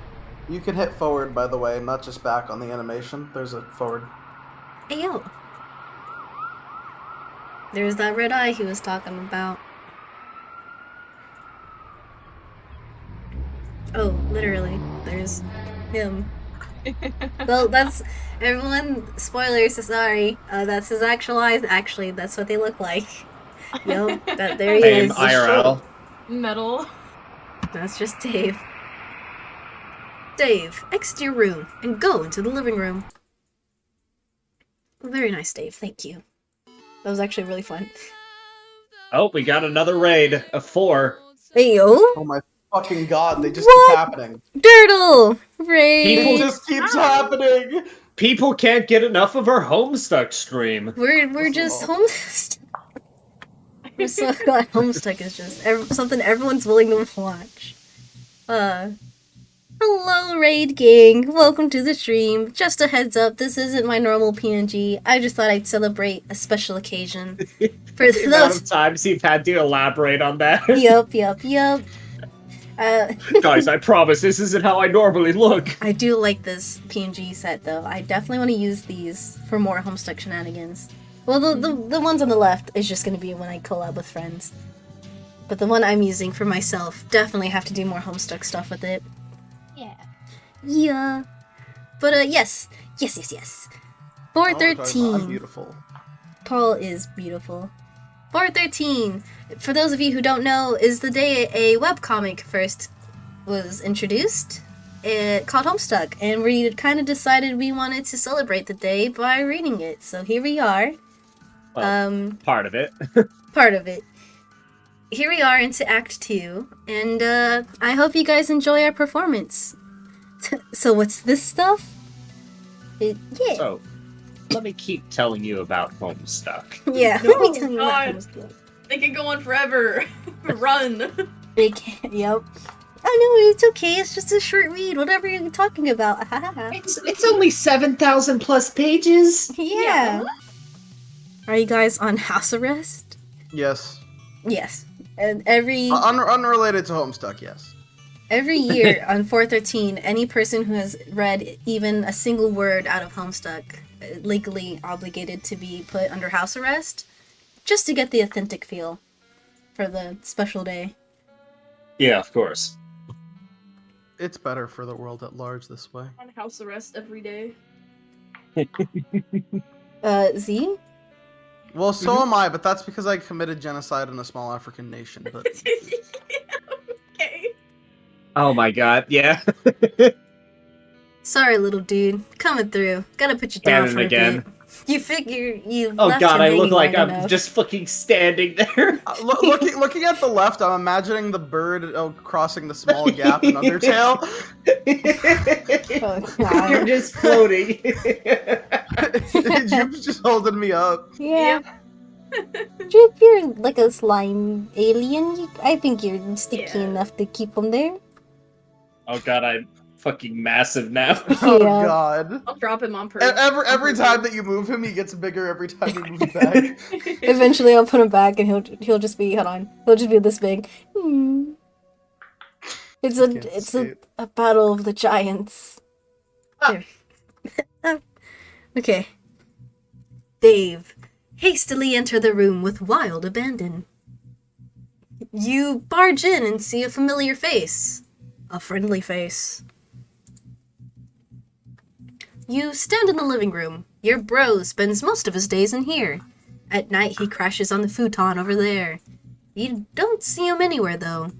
You can hit forward, by the way, not just back on the animation. There's a forward. Ayo. There's that red eye he was talking about. Oh, literally. There's him. Well, that's... Everyone, spoilers, sorry. That's his actual eyes. Actually, that's what they look like. Yup, there he is. IRL. Metal. That's just Dave. Dave, exit your room and go into the living room. Very nice, Dave. Thank you. That was actually really fun. Oh, we got another raid of 4. Hey, yo. Oh my fucking god, they just What? keep happening. Dirtle! It Raid! just keeps happening! People can't get enough of our Homestuck stream. We're just Homestuck. We're so glad Homestuck is just something everyone's willing to watch. Hello, Raid Gang. Welcome to the stream. Just a heads up, this isn't my normal PNG. I just thought I'd celebrate a special occasion. For The amount those... of times you've had to elaborate on that. Yup. Guys, I promise this isn't how I normally look. I do like this PNG set, though. I definitely want to use these for more Homestuck shenanigans. Well, the ones on the left is just going to be when I collab with friends. But the one I'm using for myself, definitely have to do more Homestuck stuff with it. Yeah. But, yes. 413. I'm beautiful. Paul is beautiful. 413, for those of you who don't know, is the day a webcomic first was introduced, called Homestuck, and we kind of decided we wanted to celebrate the day by reading it, so here we are. Well, part of it. Part of it. Here we are into Act 2, and I hope you guys enjoy our performance. So what's this stuff? Yeah. So, let me keep telling you about Homestuck. Yeah, No, let me tell you God. about Homestuck. They can go on forever. Run. They can't, yep. Oh no, it's okay, it's just a short read, whatever you're talking about. It's only 7,000 plus pages. Yeah. Are you guys on house arrest? Yes. Yes. And every Unrelated to Homestuck, yes. year on 413, any person who has read even a single word out of Homestuck legally obligated to be put under house arrest, just to get the authentic feel for the special day. Yeah, of course. It's better for the world at large this way. On house arrest every day. Z? Well, so am I, but that's because I committed genocide in a small African nation. But Okay. Oh my god, yeah. Sorry, little dude. Coming through. Gotta put you down Again for and a again. bit. You figure you Oh left god, him I look hanging like long I'm enough. just fucking standing there. looking at the left, I'm imagining the bird crossing the small gap in Undertale. Oh, God. You're just floating. Jupe's just holding me up. Yeah. Jupe, you're like a slime alien. I think you're sticky Yeah. enough to keep him there. Oh god, I'm fucking massive now. Oh Yeah. god. I'll drop him on purpose. Every time that you move him, he gets bigger every time you move back. Eventually, I'll put him back, and he'll just be he'll just be this big. It's Can't it's escape. a battle of the giants. Ah. There. Okay. Dave, hastily enter the room with wild abandon. You barge in and see a familiar face. A friendly face. You stand in the living room. Your bro spends most of his days in here. At night, he crashes on the futon over there. You don't see him anywhere, though.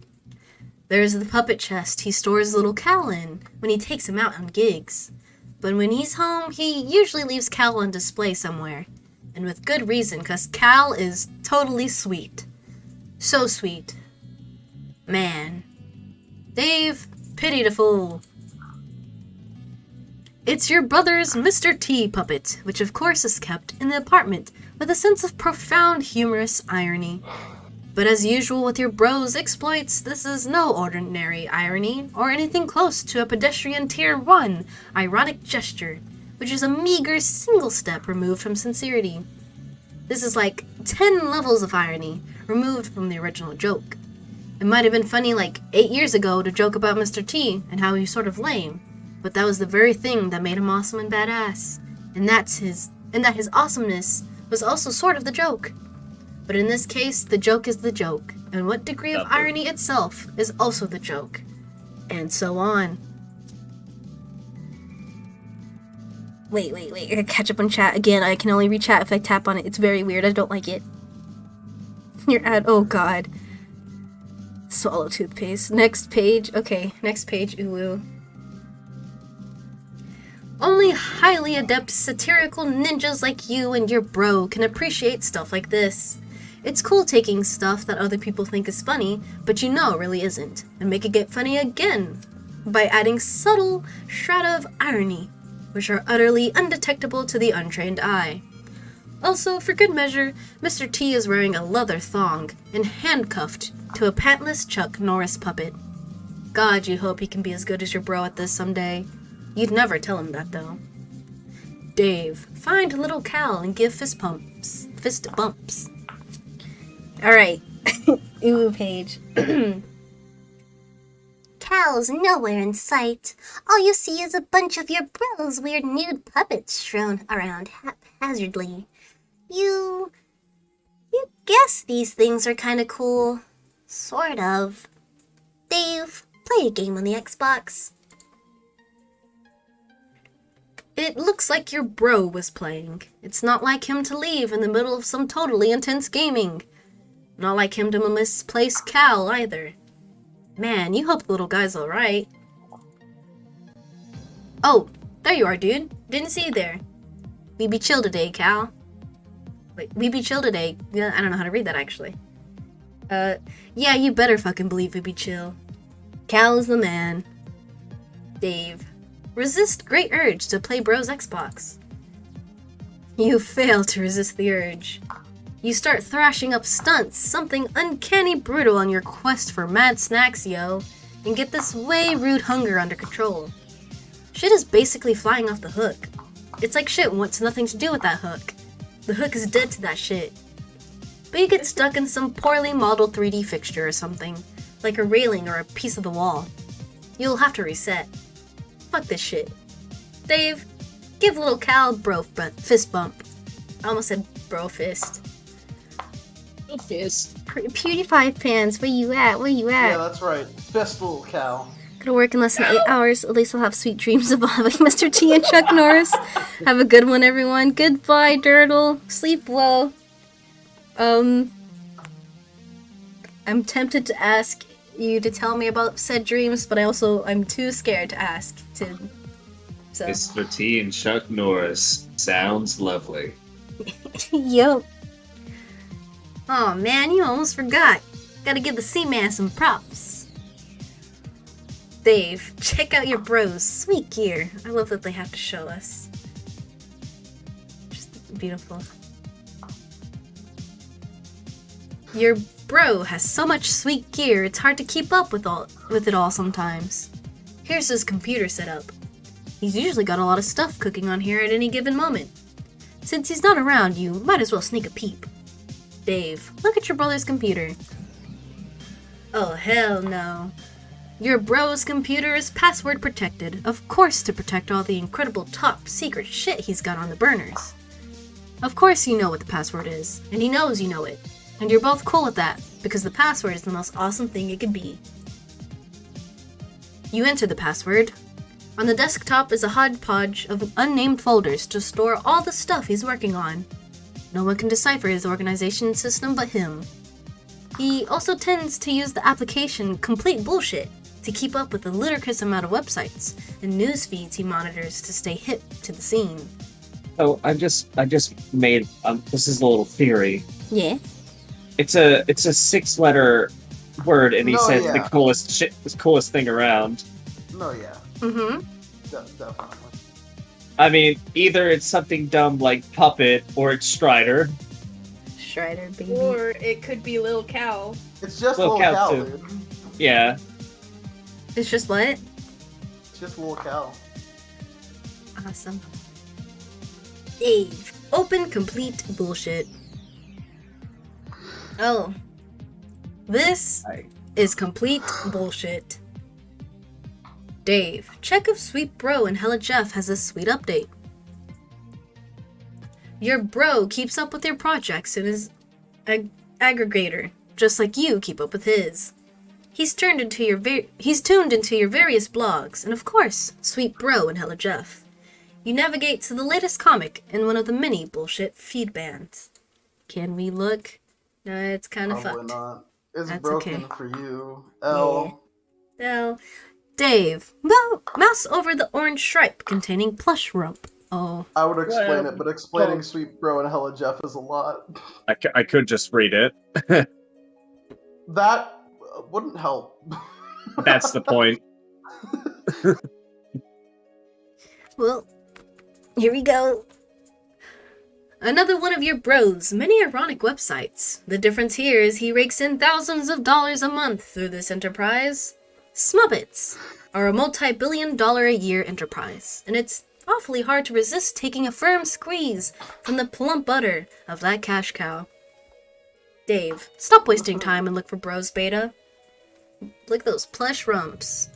There's the puppet chest he stores little Cal in when he takes him out on gigs. But when he's home, he usually leaves Cal on display somewhere. And with good reason, 'cause Cal is totally sweet. So sweet. Man. Dave, pity the fool. It's your brother's Mr. T puppet, which of course is kept in the apartment with a sense of profound humorous irony. But as usual with your bro's exploits, this is no ordinary irony, or anything close to a pedestrian tier 1 ironic gesture, which is a meager single step removed from sincerity. This is like 10 levels of irony, removed from the original joke. It might have been funny like 8 years ago to joke about Mr. T and how he's sort of lame, but that was the very thing that made him awesome and badass. And that his awesomeness was also sort of the joke. But in this case, the joke is the joke, and what degree of irony itself is also the joke. And so on. Wait, I gotta catch up on chat again. I can only read chat if I tap on it. It's very weird, I don't like it. Your ad, oh god. Swallow toothpaste. Next page, okay, next page, ooh. highly adept satirical ninjas like you and your bro can appreciate stuff like this. It's cool taking stuff that other people think is funny, but you know really isn't, and make it get funny again by adding subtle shroud of irony, which are utterly undetectable to the untrained eye. Also, for good measure, Mr. T is wearing a leather thong and handcuffed to a pantless Chuck Norris puppet. God, you hope he can be as good as your bro at this someday. You'd never tell him that, though. Dave, find little Cal and give fist bumps. Alright. Ooh, Paige. Cal's nowhere in sight. All you see is a bunch of your bro's weird nude puppets strewn around haphazardly. You guess these things are kinda cool. Sort of. Dave, play a game on the Xbox. It looks like your bro was playing. It's not like him to leave in the middle of some totally intense gaming. Not like him to misplace Cal, either. Man, you hope the little guy's alright. Oh, there you are, dude. Didn't see you there. We be chill today, Cal. Wait, we be chill today. Yeah, I don't know how to read that, actually. Yeah, you better fucking believe we be chill. Cal is the man. Dave. Resist great urge to play bro's Xbox. You fail to resist the urge. You start thrashing up stunts, something uncanny brutal on your quest for mad snacks, yo, and get this way rude hunger under control. Shit is basically flying off the hook. It's like shit wants nothing to do with that hook. The hook is dead to that shit. But you get stuck in some poorly modeled 3D fixture or something, like a railing or a piece of the wall. You'll have to reset. Fuck this shit. Dave, give little Cal fist bump. I almost said bro fist. Fist. PewDiePie fans, where you at? Yeah, that's right. Fist little Cal. Gonna work in less than 8 hours. At least I'll have sweet dreams of having Mr. T and Chuck Norris. Have a good one, everyone. Goodbye, Dirtle. Sleep well. I'm tempted to ask you to tell me about said dreams, but I'm too scared to ask. So. Mr. T and Chuck Norris. Sounds lovely. Yup. Aw, man, you almost forgot. Gotta give the C-Man some props. Dave, check out your bros. Sweet gear. I love that they have to show us. Just beautiful. Your bro has so much sweet gear, it's hard to keep up with it all sometimes. Here's his computer setup. He's usually got a lot of stuff cooking on here at any given moment. Since he's not around, you might as well sneak a peep. Dave, look at your brother's computer. Oh, hell no. Your bro's computer is password protected, of course to protect all the incredible top secret shit he's got on the burners. Of course you know what the password is, and he knows you know it, and you're both cool with that, because the password is the most awesome thing it could be. You enter the password. On the desktop is a hodgepodge of unnamed folders to store all the stuff he's working on. No one can decipher his organization system but him. He also tends to use the application Complete Bullshit to keep up with the ludicrous amount of websites and news feeds he monitors to stay hip to the scene. Oh, I just made this is a little theory. Yeah. It's a 6-letter word, and he said the coolest thing around. No, yeah. Mm-hmm. Definitely. I mean, either it's something dumb like puppet, or it's Strider. Strider, baby. Or it could be Lil Cow. It's just Lil little Cal, Cal, too. dude. Yeah. It's just what? It's just little Cal. Awesome. Dave, open Complete Bullshit. Oh. This is Complete Bullshit. Dave, check if Sweet Bro and Hella Jeff has a sweet update. Your bro keeps up with your projects in his aggregator, just like you keep up with his. He's tuned into your various blogs, and of course, Sweet Bro and Hella Jeff. You navigate to the latest comic in one of the many bullshit feed bands. Can we look? No, it's kind of Probably fucked. not. It's That's broken okay. for you. L. Well, Dave, mouse over the orange stripe containing plush rump. Oh. I would explain Well, it, but explaining well- Sweet Bro and Hella Jeff is a lot. I could just read it. That wouldn't help. That's the point. Well, here we go. Another one of your bros, many ironic websites. The difference here is he rakes in thousands of dollars a month through this enterprise. Smubbits are a multi-billion-dollar-a-year enterprise, and it's awfully hard to resist taking a firm squeeze from the plump butter of that cash cow. Dave, stop wasting time and look for bros, Beta. Look at those plush rumps.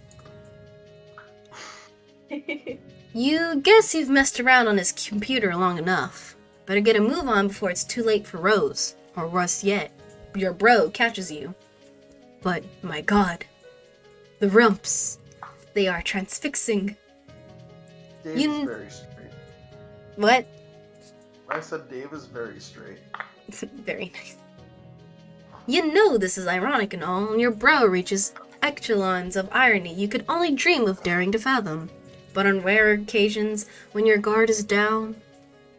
You guess you've messed around on his computer long enough. Better get a move on before it's too late for Rose. Or worse yet, your bro catches you. But, my god. The rumps. They are transfixing. Dave is very straight. What? I said Dave is very straight. Very nice. You know this is ironic and all, and your bro reaches echelons of irony you could only dream of daring to fathom. But on rare occasions, when your guard is down,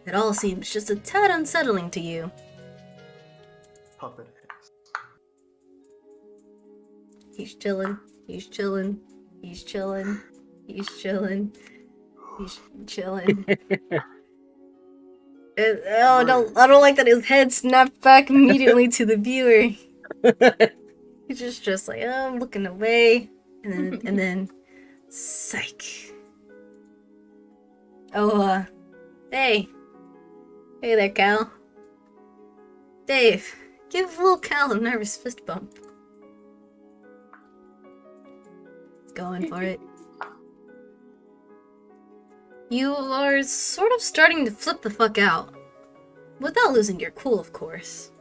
it all seems just a tad unsettling to you. Puppet ass. He's chillin', he's chillin', he's chillin', he's chillin', he's chillin'. I don't like that his head snapped back immediately to the viewer. He's just like, oh, I'm looking away, and then, psych. Oh, hey there, Cal. Dave, give little Cal a nervous fist bump. He's going for it. You are sort of starting to flip the fuck out. Without losing your cool, of course.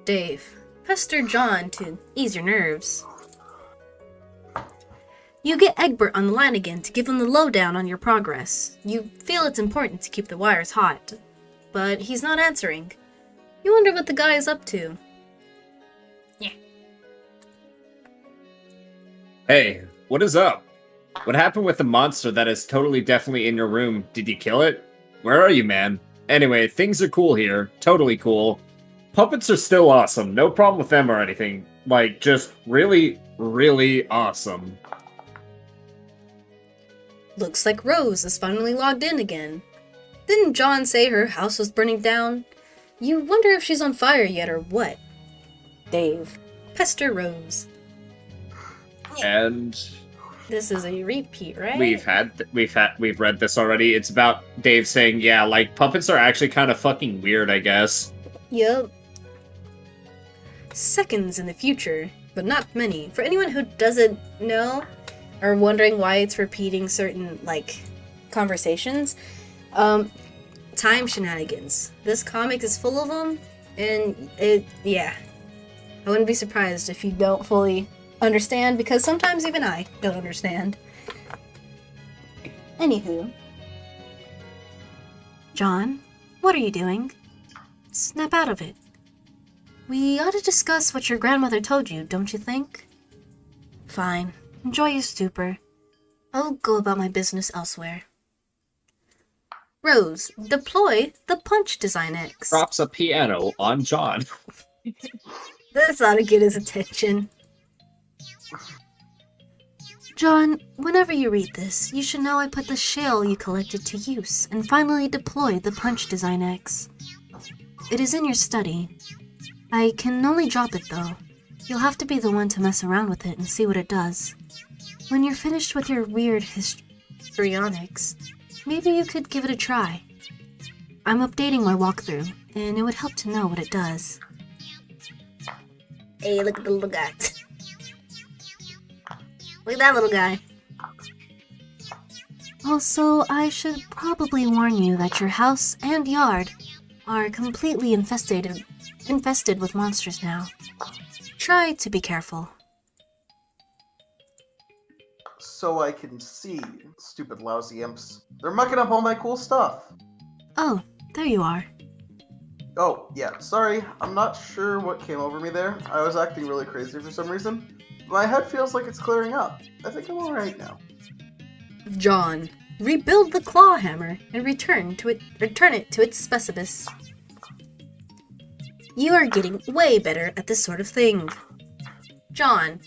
Dave, pester John to ease your nerves. You get Egbert on the line again to give him the lowdown on your progress. You feel it's important to keep the wires hot, but he's not answering. You wonder what the guy is up to. Yeah. Hey, what is up? What happened with the monster that is totally definitely in your room? Did you kill it? Where are you, man? Anyway, things are cool here. Totally cool. Puppets are still awesome. No problem with them or anything. Like, just really, really awesome. Looks like Rose is finally logged in again. Didn't John say her house was burning down? You wonder if she's on fire yet or what. Dave, pester Rose. And This is a repeat, right? we've read this already. It's about Dave saying, yeah, like puppets are actually kind of fucking weird, I guess. Yup. Seconds in the future, but not many. For anyone who doesn't know, or wondering why it's repeating certain, like, conversations, time shenanigans. This comic is full of them, and yeah. I wouldn't be surprised if you don't fully understand, because sometimes even I don't understand. Anywho. John, what are you doing? Snap out of it. We ought to discuss what your grandmother told you, don't you think? Fine. Enjoy your stupor. I'll go about my business elsewhere. Rose, deploy the Punch Design X. Drops a piano on John. This ought to get his attention. John, whenever you read this, you should know I put the shell you collected to use and finally deployed the Punch Design X. It is in your study. I can only drop it though. You'll have to be the one to mess around with it and see what it does. When you're finished with your weird histrionics, maybe you could give it a try. I'm updating my walkthrough, and it would help to know what it does. Hey, look at the little guy. Look at that little guy. Also, I should probably warn you that your house and yard are completely infested with monsters now. Try to be careful. So I can see, stupid lousy imps. They're mucking up all my cool stuff. Oh, there you are. Oh, yeah, sorry. I'm not sure what came over me there. I was acting really crazy for some reason. My head feels like it's clearing up. I think I'm alright now. John, Rebuild the claw hammer and return it to its specibus. You are getting way better at this sort of thing. John,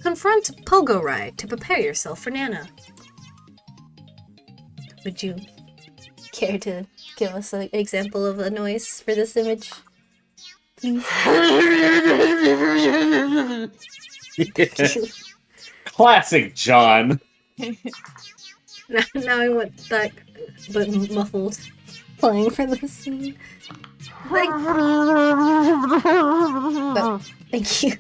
confront Pogo Ride to prepare yourself for Nana. Would you care to give us an example of a noise for this image? Please. Classic John. Now I want that, but muffled, playing for this scene. Thank you.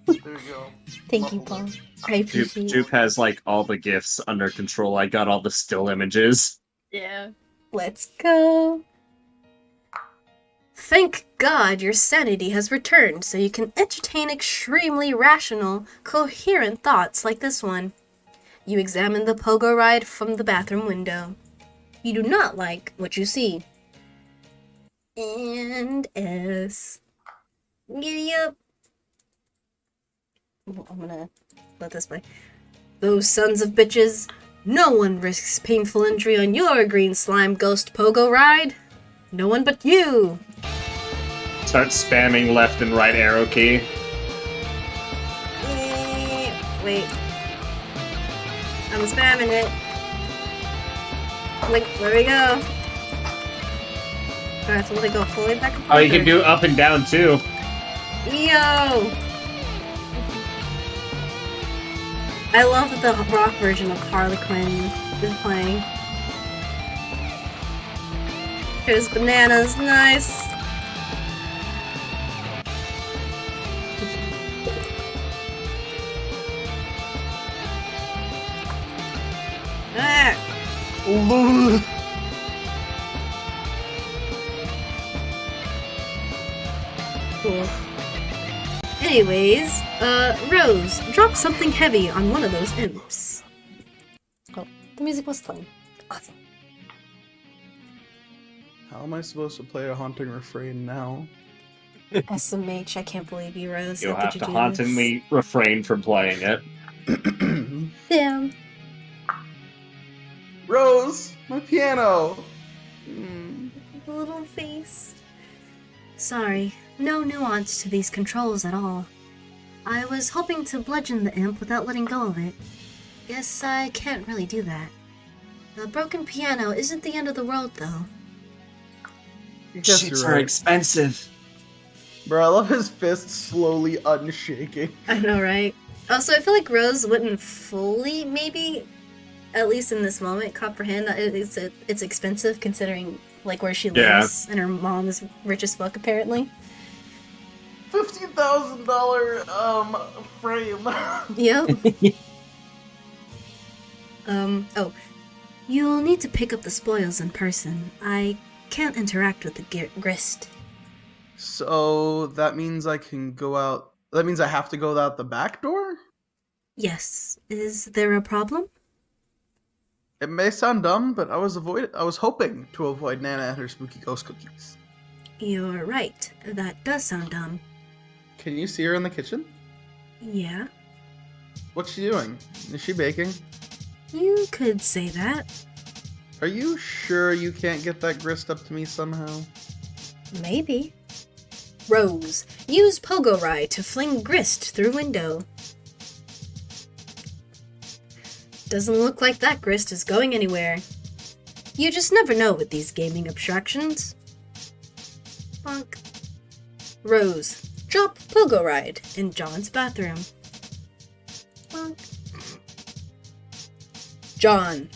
There you go. Thank you, Paul. I appreciate it. Jupe has like all the gifs under control. I got all the still images. Yeah. Let's go. Thank God your sanity has returned so you can entertain extremely rational, coherent thoughts like this one. You examine the Pogo Ride from the bathroom window. You do not like what you see. And S. Giddy up. I'm gonna let this play. Those sons of bitches. No one risks painful injury on your green slime ghost Pogo Ride. No one but you. Start spamming left and right arrow key. Wait. I'm spamming it. Like, where we go? Do I have to let it go fully back and forth? Oh, you can do up and down too. Yo! I love that the rock version of Harley Quinn is playing. Here's bananas, nice. Ah. Cool. Anyways, Rose, drop something heavy on one of those imps. Oh, the music was playing. Awesome. How am I supposed to play a haunting refrain now? SMH, I can't believe you, Rose. You'll How have could to you do hauntingly refrain from playing it. this? Damn. Rose, my piano. The little face. Sorry, no nuance to these controls at all. I was hoping to bludgeon the imp without letting go of it. Guess I can't really do that. The broken piano isn't the end of the world, though. I guess Shits you're are right. expensive. Bro, I love his fist slowly unshaking. I know, right? Also, I feel like Rose wouldn't fully, maybe, at least in this moment, comprehend that it's expensive considering like where she lives and her mom is rich as fuck apparently. $15,000 frame. Yep. Oh. You'll need to pick up the spoils in person. I can't interact with the grist. So that means I can go out. That means I have to go out the back door? Yes. Is there a problem? It may sound dumb, but I was hoping to avoid Nana and her spooky ghost cookies. You're right. That does sound dumb. Can you see her in the kitchen? Yeah. What's she doing? Is she baking? You could say that. Are you sure you can't get that grist up to me somehow? Maybe. Rose, use Pogo Ride to fling grist through window. Doesn't look like that grist is going anywhere. You just never know with these gaming abstractions. Bonk. Rose, drop Pogo Ride in John's bathroom. Bonk. John,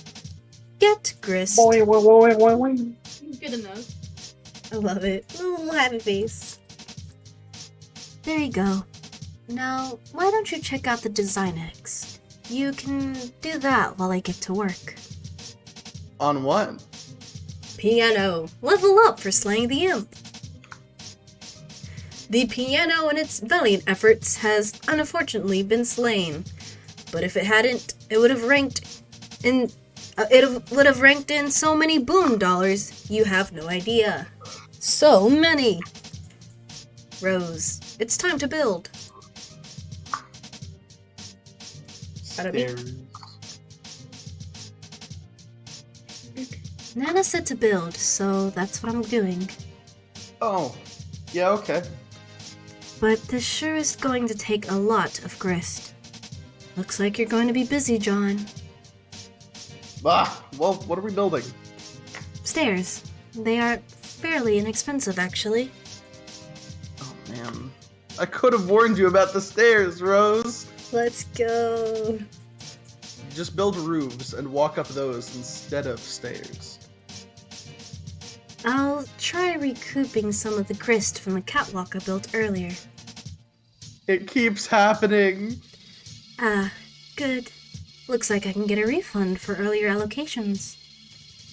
get grist. Good enough. I love it. Little happy face. There you go. Now, why don't you check out the Design X? You can do that while I get to work. On what? Piano. Level up for slaying the imp. The piano in its valiant efforts has unfortunately been slain. But if it hadn't, it would have ranked in so many boon dollars, you have no idea. So many. Rose, it's time to build. Pardon me? Stairs. Nana said to build, so that's what I'm doing. Oh, yeah, okay. But this sure is going to take a lot of grist. Looks like you're going to be busy, John. Well, what are we building? Stairs. They are fairly inexpensive, actually. Oh, man. I could have warned you about the stairs, Rose. Let's go. Just build roofs and walk up those instead of stairs. I'll try recouping some of the grist from the catwalk I built earlier. It keeps happening. Ah, good. Looks like I can get a refund for earlier allocations.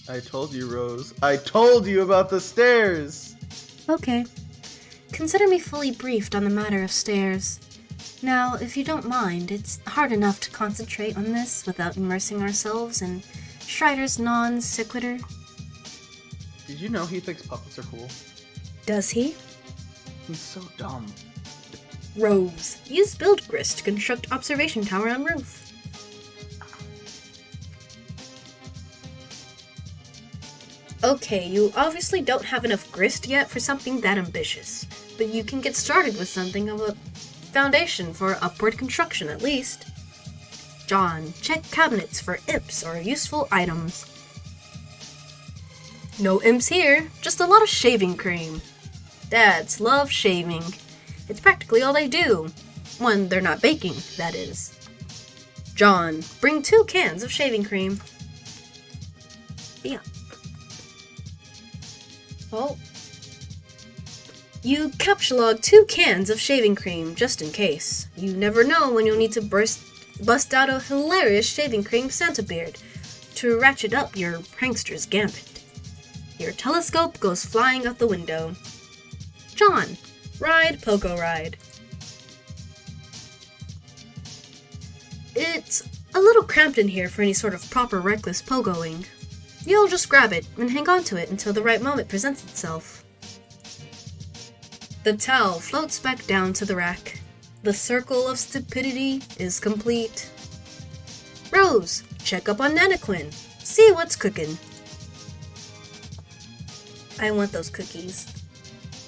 I told you, Rose. I told you about the stairs! Okay. Consider me fully briefed on the matter of stairs. Now, if you don't mind, it's hard enough to concentrate on this without immersing ourselves in Strider's non sequitur. Did you know he thinks puppets are cool? Does he? He's so dumb. Rose. Use build grist to construct observation tower on roof. Okay, you obviously don't have enough grist yet for something that ambitious, but you can get started with something of a foundation for upward construction at least. John, check cabinets for imps or useful items. No imps here, just a lot of shaving cream. Dads love shaving. It's practically all they do. When they're not baking, that is. John, bring 2 cans of shaving cream. Yeah. Oh. You capsulog 2 cans of shaving cream, just in case. You never know when you'll need to bust out a hilarious shaving cream Santa beard to ratchet up your prankster's gambit. Your telescope goes flying out the window. John, ride Pogo Ride. It's a little cramped in here for any sort of proper reckless pogoing. You'll just grab it and hang on to it until the right moment presents itself. The towel floats back down to the rack. The circle of stupidity is complete. Rose, check up on Nanaquin. See what's cooking. I want those cookies.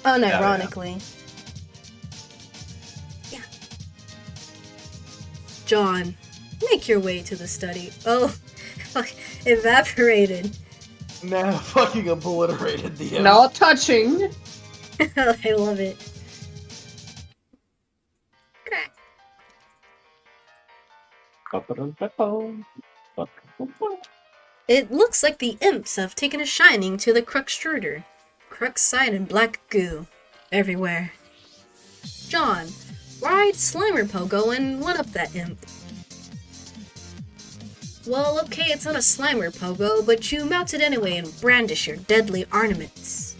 Unironically. Yeah. John, make your way to the study. Oh, evaporated. Nana fucking obliterated the No touching. I love it. Crack. It looks like the imps have taken a shining to the Cruxtruder. Crux sign in black goo. Everywhere. John, ride Slimer Pogo and one-up that imp. Well, okay, it's not a Slimer Pogo, but you mount it anyway and brandish your deadly armaments.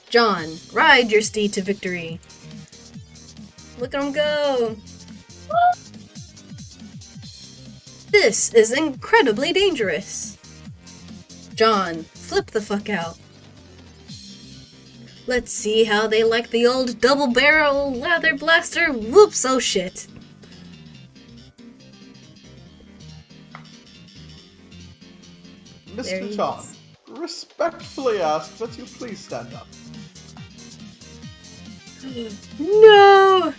John, ride your steed to victory. Look at him go. This is incredibly dangerous. John, flip the fuck out. Let's see how they like the old double-barrel lather blaster. Whoops, oh shit. There he Mr. John, is. respectfully ask that you please stand up. No!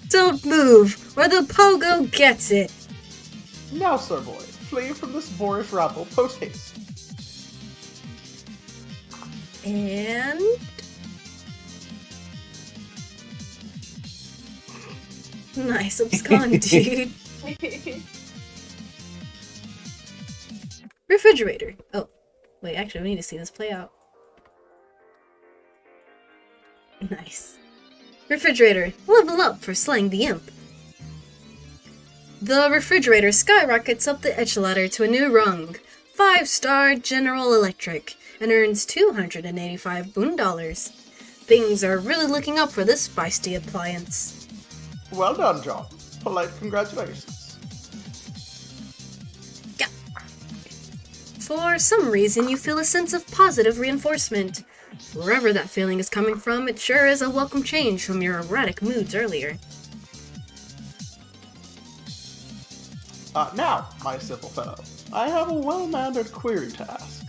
Don't move, or the pogo gets it. Now, sir boy, flee from this boorish rabble post-haste. And... Nice abscond, dude. Refrigerator. Oh, wait, actually, we need to see this play out. Nice. Refrigerator, level up for slaying the imp. The refrigerator skyrockets up the edge ladder to a new rung, 5-star General Electric, and earns 285 boon dollars. Things are really looking up for this feisty appliance. Well done, John. Polite congratulations. Yeah. For some reason, you feel a sense of positive reinforcement. Wherever that feeling is coming from, it sure is a welcome change from your erratic moods earlier. Now, my simple fellow, I have a well-mannered query to ask.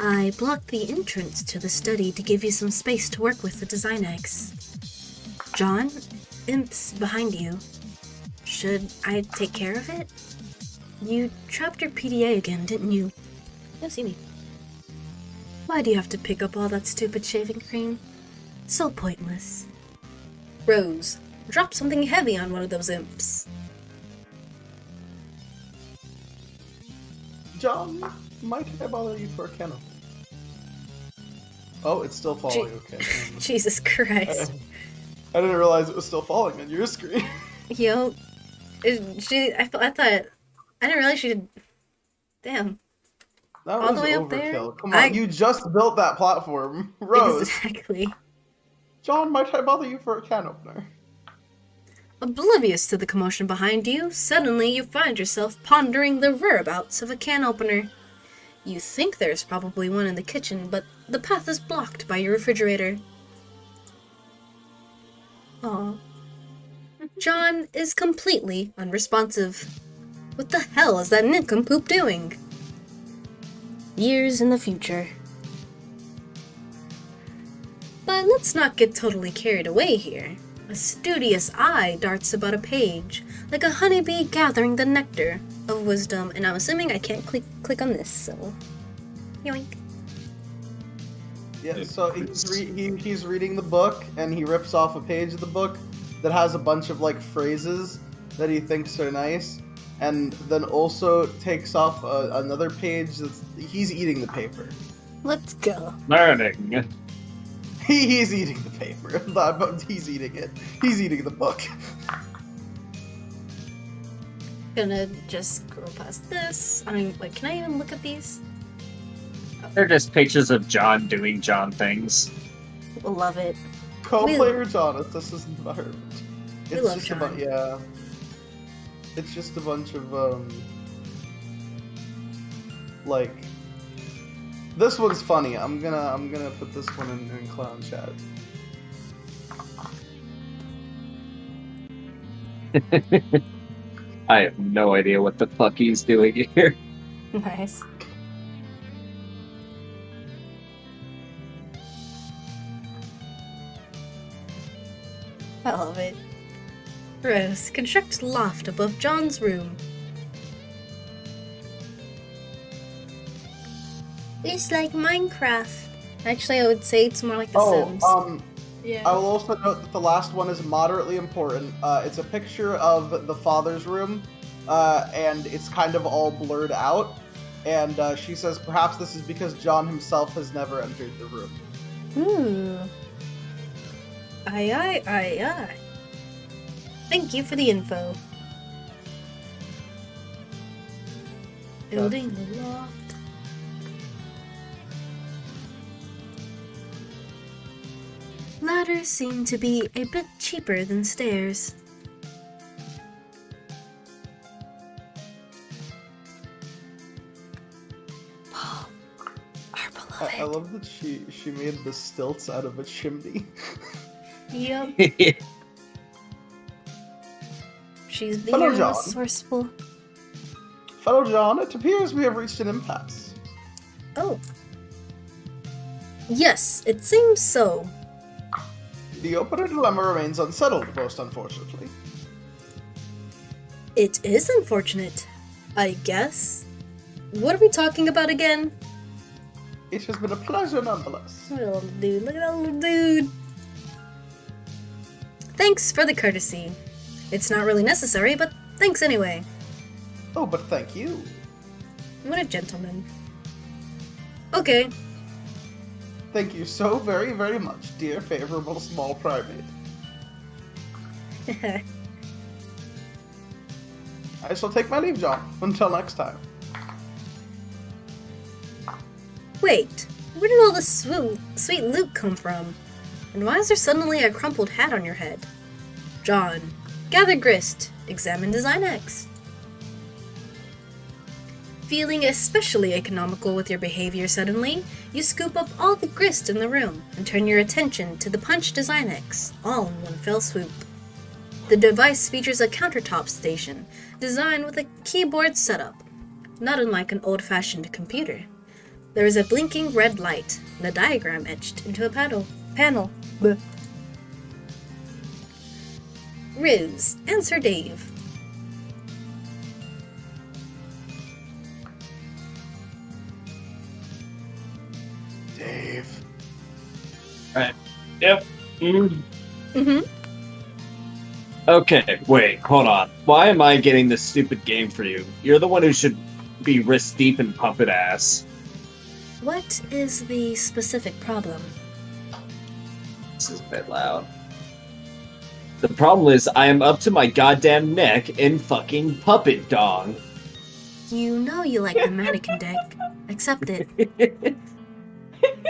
I blocked the entrance to the study to give you some space to work with the design eggs. John, Imp's behind you. Should I take care of it? You trapped your PDA again, didn't you? Don't see me. Why do you have to pick up all that stupid shaving cream? So pointless. Rose, drop something heavy on one of those imps. John, might I bother you for a candle? Oh, it's still falling. Okay. Jesus Christ. I didn't realize it was still falling on your screen. Yo, I thought, I didn't realize she did. Damn. That All was the way up overkill. there? Come on, you just built that platform. Rose. Exactly. John, might I bother you for a can opener? Oblivious to the commotion behind you, suddenly you find yourself pondering the whereabouts of a can opener. You think there's probably one in the kitchen, but the path is blocked by your refrigerator. Aw. John is completely unresponsive. What the hell is that nincompoop doing? Years in the future. But let's not get totally carried away here. A studious eye darts about a page, like a honeybee gathering the nectar of wisdom, and I'm assuming I can't click on this, so... Yoink. Yeah, so he's reading the book, and he rips off a page of the book that has a bunch of, like, phrases that he thinks are nice, and then also takes off another page that's... He's eating the paper. Let's go. Learning. He's eating the paper. He's eating it. He's eating the book. Gonna just scroll past this. I mean, wait, can I even look at these? They're just pictures of John doing John things. We'll love it. Co-player John, this is environment. We love John. Yeah. It's just a bunch of, like... This one's funny. I'm gonna put this one in clown chat. I have no idea what the fuck he's doing here. Nice. I love it. Rose, construct loft above John's room. It's like Minecraft. Actually, I would say it's more like The Sims. Yeah. I will also note that the last one is moderately important. It's a picture of the father's room, and it's kind of all blurred out. And she says perhaps this is because John himself has never entered the room. Ooh. Aye. Thank you for the info. Building the loft. Ladders seem to be a bit cheaper than stairs. Paul, our beloved. I love that she made the stilts out of a chimney. Yep. She's Hello, being John. resourceful. Fellow John, it appears we have reached an impasse. Oh. Yes, it seems so. The opener dilemma remains unsettled, most unfortunately. It is unfortunate, I guess. What are we talking about again? It has been a pleasure nonetheless. Look at that little dude. Look at that little dude. Thanks for the courtesy. It's not really necessary, but thanks anyway. Oh, but thank you. What a gentleman. Okay. Thank you so very, very much, dear favorable small primate. I shall take my leave, John. Until next time. Wait, where did all this sweet loot come from? And why is there suddenly a crumpled hat on your head? John, gather grist, examine Design X. Feeling especially economical with your behavior suddenly, you scoop up all the grist in the room and turn your attention to the Punch Design X, all in one fell swoop. The device features a countertop station designed with a keyboard setup, not unlike an old-fashioned computer. There is a blinking red light and a diagram etched into a panel. Bleh. Riz, answer Dave. Dave. Right. Yep. Mm-hmm. Okay, wait, hold on. Why am I getting this stupid game for you? You're the one who should be wrist deep in puppet ass. What is the specific problem? This is a bit loud. The problem is I am up to my goddamn neck in fucking puppet dong. You know you like the mannequin deck. Accept it.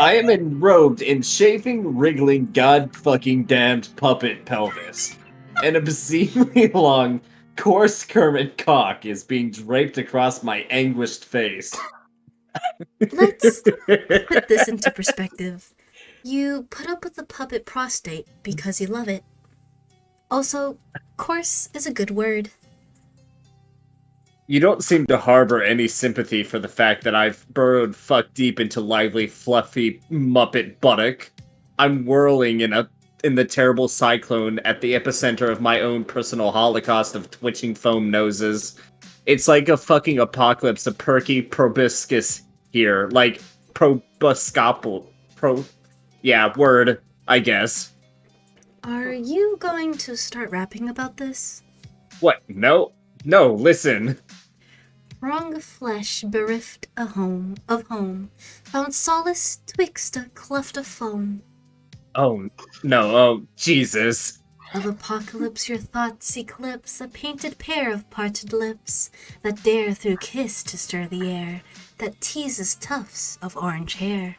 I am enrobed in chafing, wriggling, god-fucking-damned puppet pelvis. And a obscenely long, coarse Kermit cock is being draped across my anguished face. Let's put this into perspective. You put up with the puppet prostate because you love it. Also, coarse is a good word. You don't seem to harbor any sympathy for the fact that I've burrowed fuck deep into lively, fluffy Muppet buttock. I'm whirling in the terrible cyclone at the epicenter of my own personal holocaust of twitching foam noses. It's like a fucking apocalypse of perky proboscis here. Like, word, I guess. Are you going to start rapping about this? What? No, listen. Wrong flesh bereft of home, found solace twixt a cleft of foam. Oh, no, oh, Jesus. Of apocalypse your thoughts eclipse a painted pair of parted lips that dare through kiss to stir the air, that teases tufts of orange hair.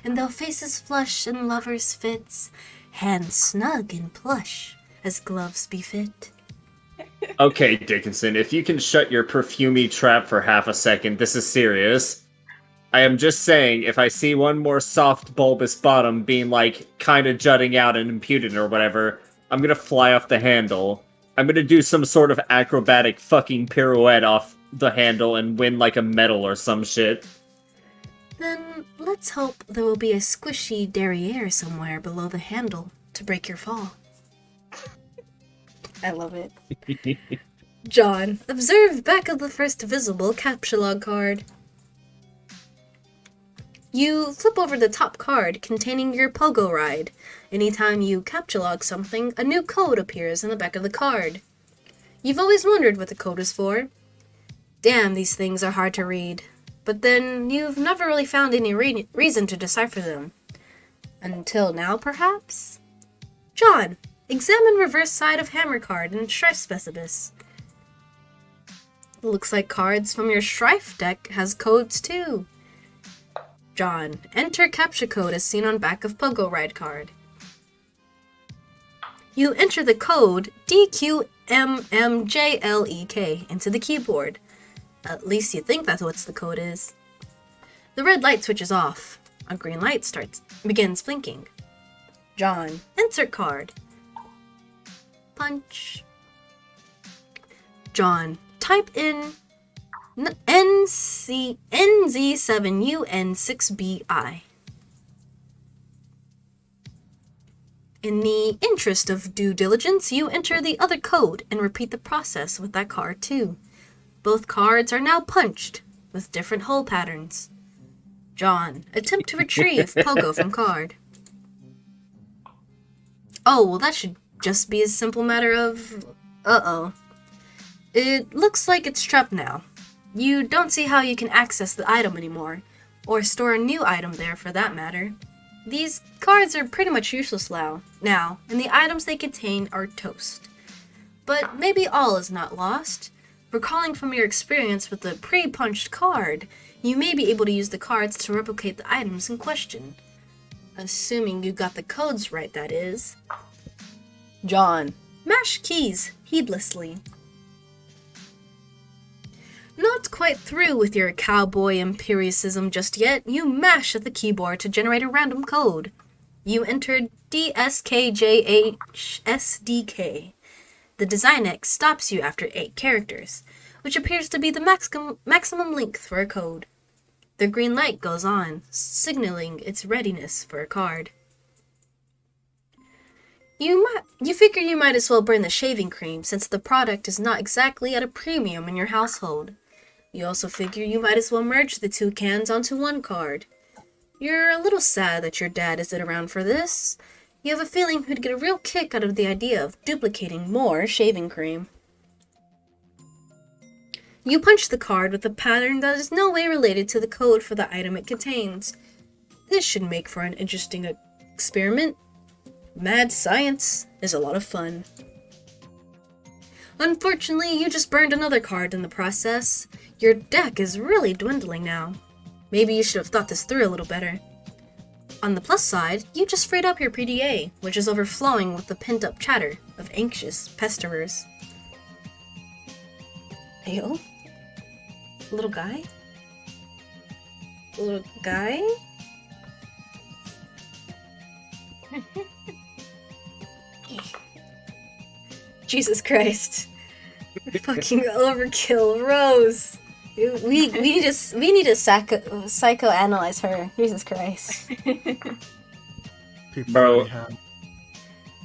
And though faces flush and lovers fits, hands snug and plush as gloves befit. Okay, Dickinson, if you can shut your perfumey trap for half a second, this is serious. I am just saying, if I see one more soft, bulbous bottom being, like, kinda jutting out and impudent or whatever, I'm gonna fly off the handle. I'm gonna do some sort of acrobatic fucking pirouette off the handle and win, like, a medal or some shit. Then let's hope there will be a squishy derriere somewhere below the handle to break your fall. I love it. John, observe back of the first visible captcha log card. You flip over the top card containing your pogo ride. Anytime you captcha log something, a new code appears in the back of the card. You've always wondered what the code is for. Damn, these things are hard to read. But then you've never really found any reason to decipher them. Until now, perhaps? John, examine reverse side of hammer card and Strife specibus. Looks like cards from your Strife deck has codes too. John, enter captcha code as seen on back of Pogo Ride card. You enter the code DQMMJLEK into the keyboard. At least you think that's what the code is. The red light switches off. A green light begins blinking. John, insert card. Punch. John, type in NZ7UN6BI. In the interest of due diligence, you enter the other code and repeat the process with that card too. Both cards are now punched with different hole patterns. John, attempt to retrieve Pogo from card. Oh, well that should just be a simple matter of... Uh-oh. It looks like it's trapped now. You don't see how you can access the item anymore, or store a new item there for that matter. These cards are pretty much useless now, and the items they contain are toast. But maybe all is not lost. Recalling from your experience with the pre-punched card, you may be able to use the cards to replicate the items in question. Assuming you got the codes right, that is. John, mash keys heedlessly. Not quite through with your cowboy empiricism just yet, you mash at the keyboard to generate a random code. You entered DSKJHSDK. the Design X stops you after 8 characters, which appears to be the maximum length for a code. The green light goes on, signaling its readiness for a card. You figure you might as well burn the shaving cream since the product is not exactly at a premium in your household. You also figure you might as well merge the 2 cans onto 1 card. You're a little sad that your dad isn't around for this. You have a feeling he'd get a real kick out of the idea of duplicating more shaving cream. You punch the card with a pattern that is no way related to the code for the item it contains. This should make for an interesting experiment. Mad science is a lot of fun. Unfortunately, you just burned another card in the process. Your deck is really dwindling now. Maybe you should have thought this through a little better. On the plus side, you just freed up your PDA, which is overflowing with the pent-up chatter of anxious pesterers. Heyo? Little guy? Little guy? Jesus Christ. Fucking overkill, Rose. We need to psychoanalyze her. Jesus Christ. People Bro. already have.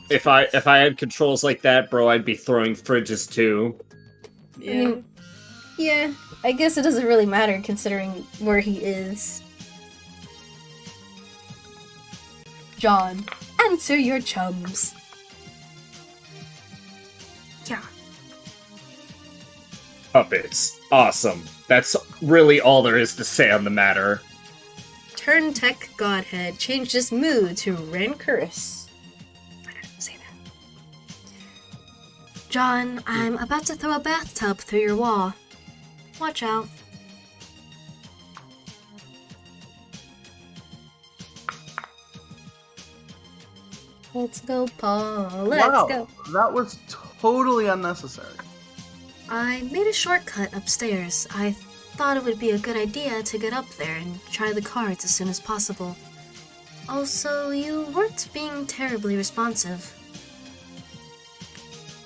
If I had controls like that, bro, I'd be throwing fridges too. Yeah. I mean, yeah, I guess it doesn't really matter considering where he is. John, answer your chums. Yeah. Puppets. Awesome. That's really all there is to say on the matter. Turn Tech Godhead changed his mood to rancorous. I didn't say that. John, I'm about to throw a bathtub through your wall. Watch out. Let's go, Paul. Let's Wow, go. that was totally unnecessary. I made a shortcut upstairs. I thought it would be a good idea to get up there and try the cards as soon as possible. Also, you weren't being terribly responsive.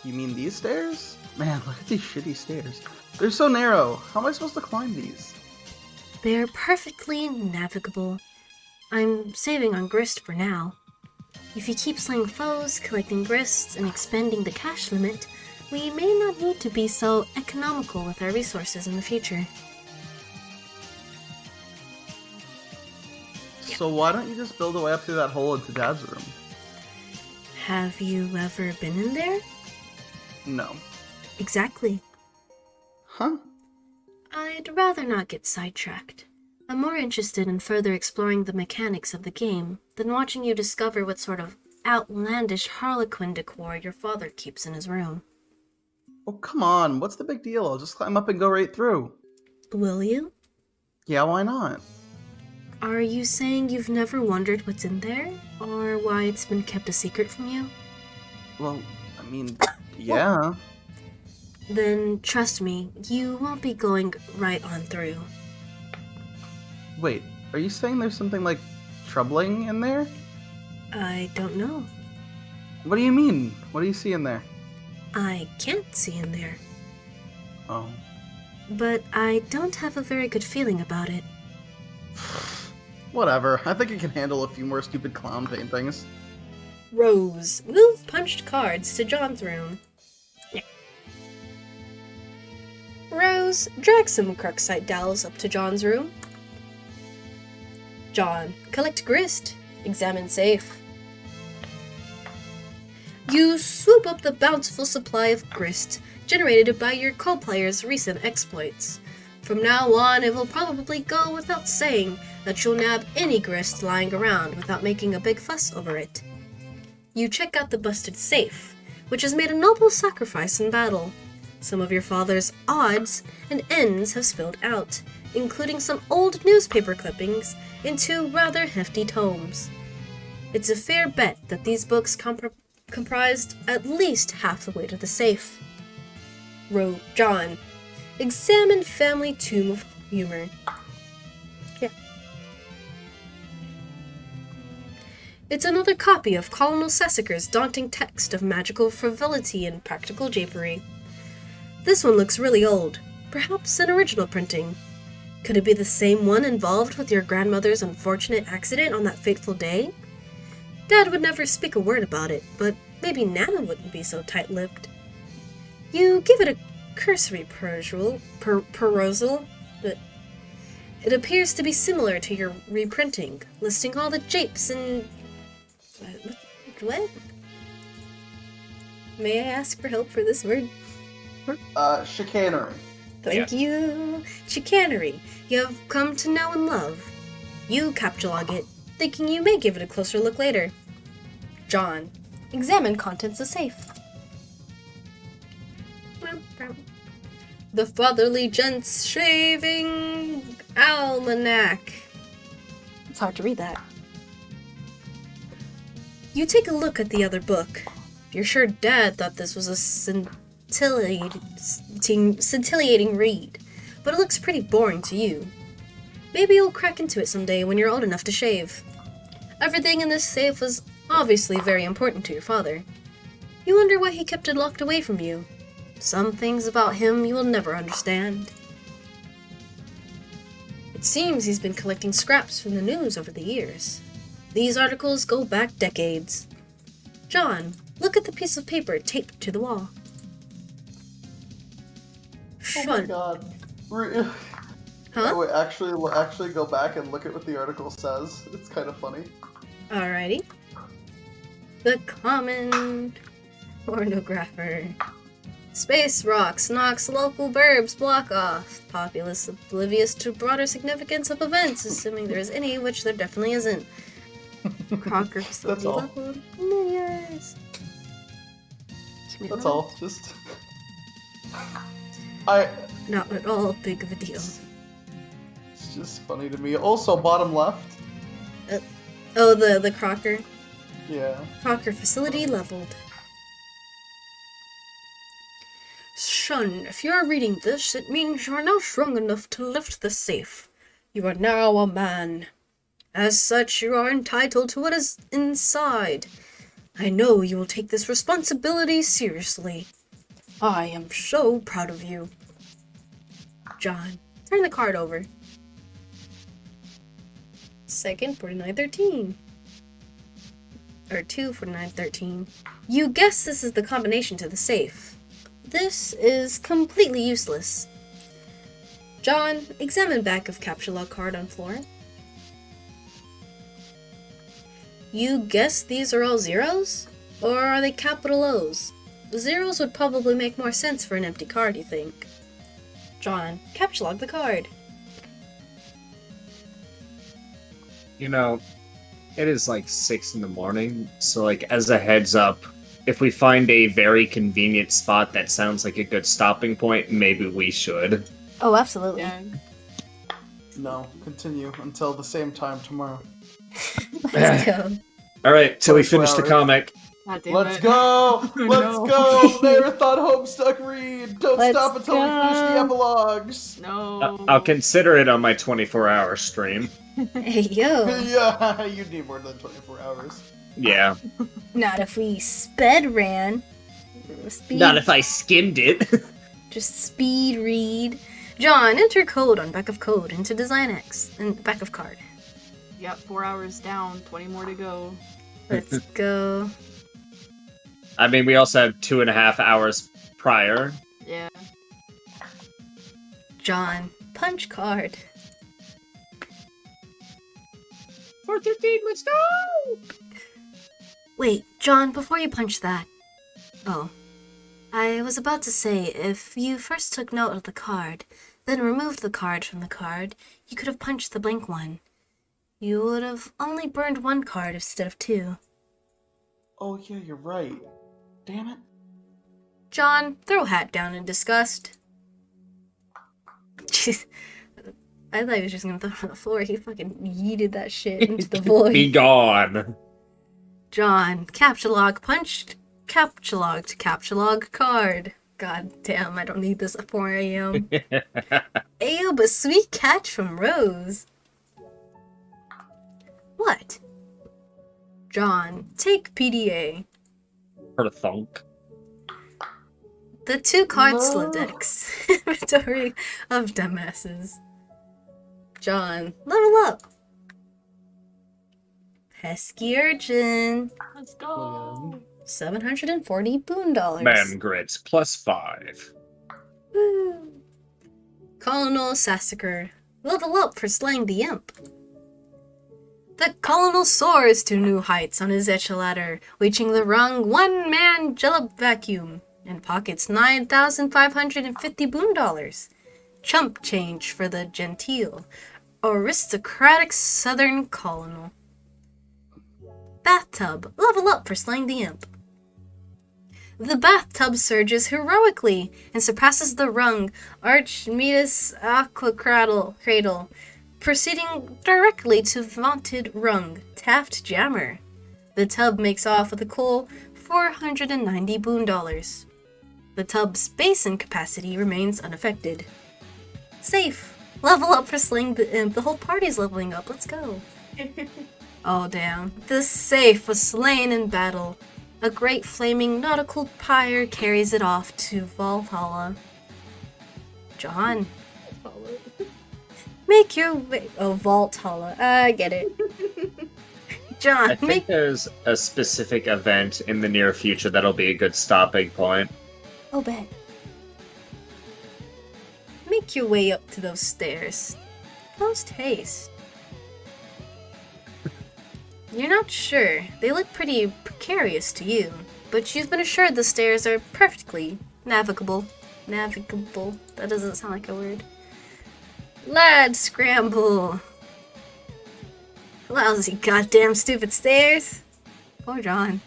You mean these stairs? Man, look at these shitty stairs. They're so narrow. How am I supposed to climb these? They're perfectly navigable. I'm saving on grist for now. If you keep slaying foes, collecting grist, and expending the cash limit, we may not need to be so economical with our resources in the future. So why don't you just build a way up through that hole into Dad's room? Have you ever been in there? No. Exactly. Huh? I'd rather not get sidetracked. I'm more interested in further exploring the mechanics of the game than watching you discover what sort of outlandish harlequin decor your father keeps in his room. Oh, come on. What's the big deal? I'll just climb up and go right through. Will you? Yeah, why not? Are you saying you've never wondered what's in there? Or why it's been kept a secret from you? Well, I mean, yeah. Then trust me, you won't be going right on through. Wait, are you saying there's something, like, troubling in there? I don't know. What do you mean? What do you see in there? I can't see in there. Oh. But I don't have a very good feeling about it. Whatever. I think I can handle a few more stupid clown paintings. Rose, move punched cards to John's room. Yeah. Rose, drag some Cruxite dowels up to John's room. John, collect grist. Examine safe. You swoop up the bountiful supply of grist generated by your co-player's recent exploits. From now on, it will probably go without saying that you'll nab any grist lying around without making a big fuss over it. You check out the busted safe, which has made a noble sacrifice in battle. Some of your father's odds and ends have spilled out, including some old newspaper clippings and 2 rather hefty tomes. It's a fair bet that these books comprised at least half the weight of the safe. John, examine family tomb of humor. Yeah. It's another copy of Colonel Sassacre's daunting text of magical frivolity and practical japery. This one looks really old, perhaps an original printing. Could it be the same one involved with your grandmother's unfortunate accident on that fateful day? Dad would never speak a word about it, but maybe Nana wouldn't be so tight-lipped. You give it a cursory perusal, but it appears to be similar to your reprinting, listing all the japes and... What? May I ask for help for this word? Chicanery. Thank you. Chicanery, you have come to know and love. You captulog it, thinking you may give it a closer look later. John, examine contents of safe. The Fatherly Gent's Shaving Almanac. It's hard to read that. You take a look at the other book. You're sure Dad thought this was a scintillating read, but it looks pretty boring to you. Maybe you'll crack into it someday when you're old enough to shave. Everything in this safe was obviously very important to your father. You wonder why he kept it locked away from you. Some things about him you will never understand. It seems he's been collecting scraps from the news over the years. These articles go back decades. John, look at the piece of paper taped to the wall. Oh my god. Huh? Wait, actually go back and look at what the article says. It's kind of funny. Alrighty. The common pornographer. Space rocks knocks local burbs block off. Populace oblivious to broader significance of events, assuming there is any, which there definitely isn't. Crocker facility all. leveled. Yes. That's all. Just... Not at all big of a deal. It's just funny to me. Also, bottom left. Oh, the Crocker. Yeah. Crocker facility leveled. Son, if you are reading this, it means you are now strong enough to lift the safe. You are now a man. As such, you are entitled to what is inside. I know you will take this responsibility seriously. I am so proud of you. John, turn the card over. Second, 4913. Or 24913. You guess this is the combination to the safe. This is completely useless. John, examine back of captcha card on floor. You guess these are all zeros? Or are they capital O's? The zeros would probably make more sense for an empty card, you think. John, captcha log the card. You know, it is like 6 in the morning, so like as a heads up, if we find a very convenient spot that sounds like a good stopping point, maybe we should. Oh, absolutely. Yeah. No, continue until the same time tomorrow. Let's go. Alright, till we finish the 24 comic. God damn Let's it. go! Let's No. go! Marathon Homestuck read! Don't Let's stop until we finish the go. epilogues! No. I'll consider it on my 24-hour stream. Hey, yo. Yeah, you need more than 24 hours. Yeah. Not if we sped ran. Speed, Not if I skimmed it. just speed read. John, enter code on back of code into Design X and back of card. Yep, 4 hours down, 20 more to go. Let's go. I mean, we also have 2.5 hours prior. Yeah. John, punch card. 413, let's go! Wait, John, before you punch that. Oh. I was about to say, if you first took note of the card, then removed the card from the card, you could have punched the blank one. You would have only burned one card instead of two. Oh yeah, you're right. Damn it. John, throw hat down in disgust. Jeez. I thought he was just gonna throw it on the floor. He fucking yeeted that shit into the void. Be gone. John, captcha log punched, captcha logged, captcha log card. God damn, I don't need this at 4 a.m. Ayo, but sweet catch from Rose. What? John, take PDA. For the thunk. The 2 card No. slid decks. Inventory of dumbasses. John, level up. Pesky urchin. Let's go. 740 boon dollars. Man grits +5. Woo. Colonel Sassacre, level up for slaying the imp. The Colonel soars to new heights on his ladder, reaching the rung one-man jello vacuum, and pockets 9,550 boon dollars. Chump change for the genteel, aristocratic southern colonel. Bathtub, level up for slaying the imp. The bathtub surges heroically and surpasses the rung Archimedes Aqua Cradle, proceeding directly to vaunted rung Taft Jammer. The tub makes off with a cool 490 boon dollars. The tub's basin capacity remains unaffected. Safe, level up for slaying the imp. The whole party's leveling up. Let's go. Oh damn. The safe was slain in battle. A great flaming nautical pyre carries it off to Valhalla. John, make your way. Oh, Valhalla. I get it. John, I think there's a specific event in the near future that'll be a good stopping point. Oh, bet. Make your way up to those stairs. Post haste. You're not sure. They look pretty precarious to you, but you've been assured the stairs are perfectly navigable. Navigable. That doesn't sound like a word. Lad, scramble. Lousy goddamn stupid stairs. Poor John.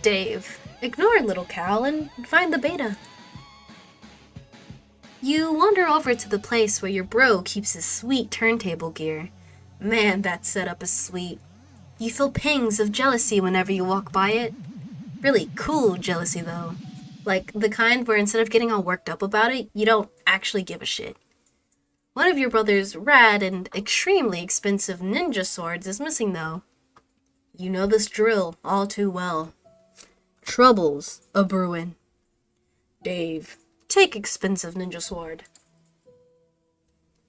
Dave, ignore little Cal and find the beta. You wander over to the place where your bro keeps his sweet turntable gear. Man, that setup is sweet. You feel pangs of jealousy whenever you walk by it. Really cool jealousy, though. Like the kind where instead of getting all worked up about it, you don't actually give a shit. One of your brother's rad and extremely expensive ninja swords is missing, though. You know this drill all too well. Troubles a-brewin'. Dave, take expensive ninja sword.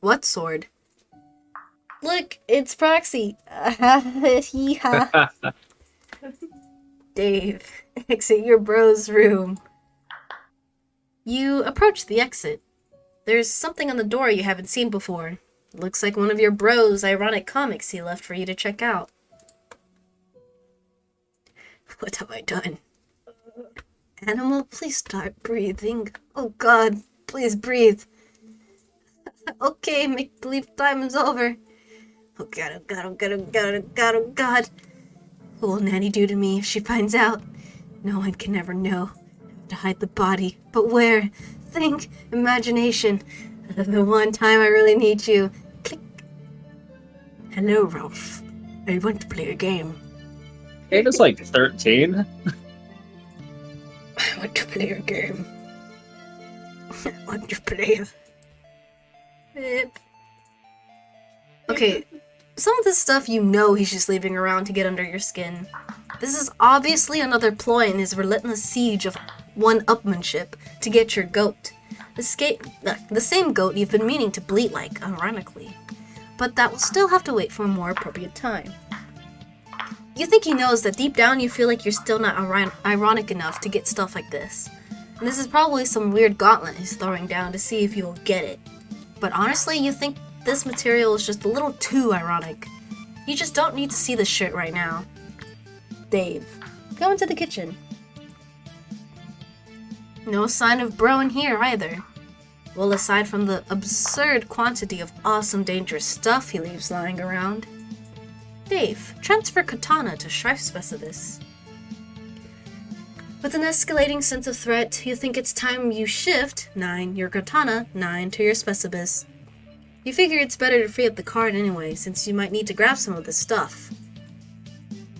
What sword? Look, it's Proxy. Yeehaw. Dave, exit your bro's room. You approach the exit. There's something on the door you haven't seen before. Looks like one of your bro's ironic comics he left for you to check out. What have I done? Animal, please start breathing. Oh god, please breathe. Okay, make believe time is over. Oh god, oh god, oh god, oh god, oh god, oh god. What will Nanny do to me if she finds out? No one can ever know. To hide the body, but where? Think, imagination. The one time I really need you. Click. Hello, Ralph. I want to play a game. Ada's like 13. I want to play a game. I want to play it. Okay, some of this stuff you know he's just leaving around to get under your skin. This is obviously another ploy in his relentless siege of one-upmanship to get your goat. The same goat you've been meaning to bleat like, ironically. But that will still have to wait for a more appropriate time. You think he knows that deep down you feel like you're still not ironic enough to get stuff like this. And this is probably some weird gauntlet he's throwing down to see if you will get it. But honestly, you think this material is just a little too ironic. You just don't need to see this shit right now. Dave, go into the kitchen. No sign of bro in here either. Well, aside from the absurd quantity of awesome dangerous stuff he leaves lying around. Dave, transfer katana to Shrife Specialist. With an escalating sense of threat, you think it's time you shift 9 your katana, 9 to your Specialist. You figure it's better to free up the card anyway, since you might need to grab some of this stuff.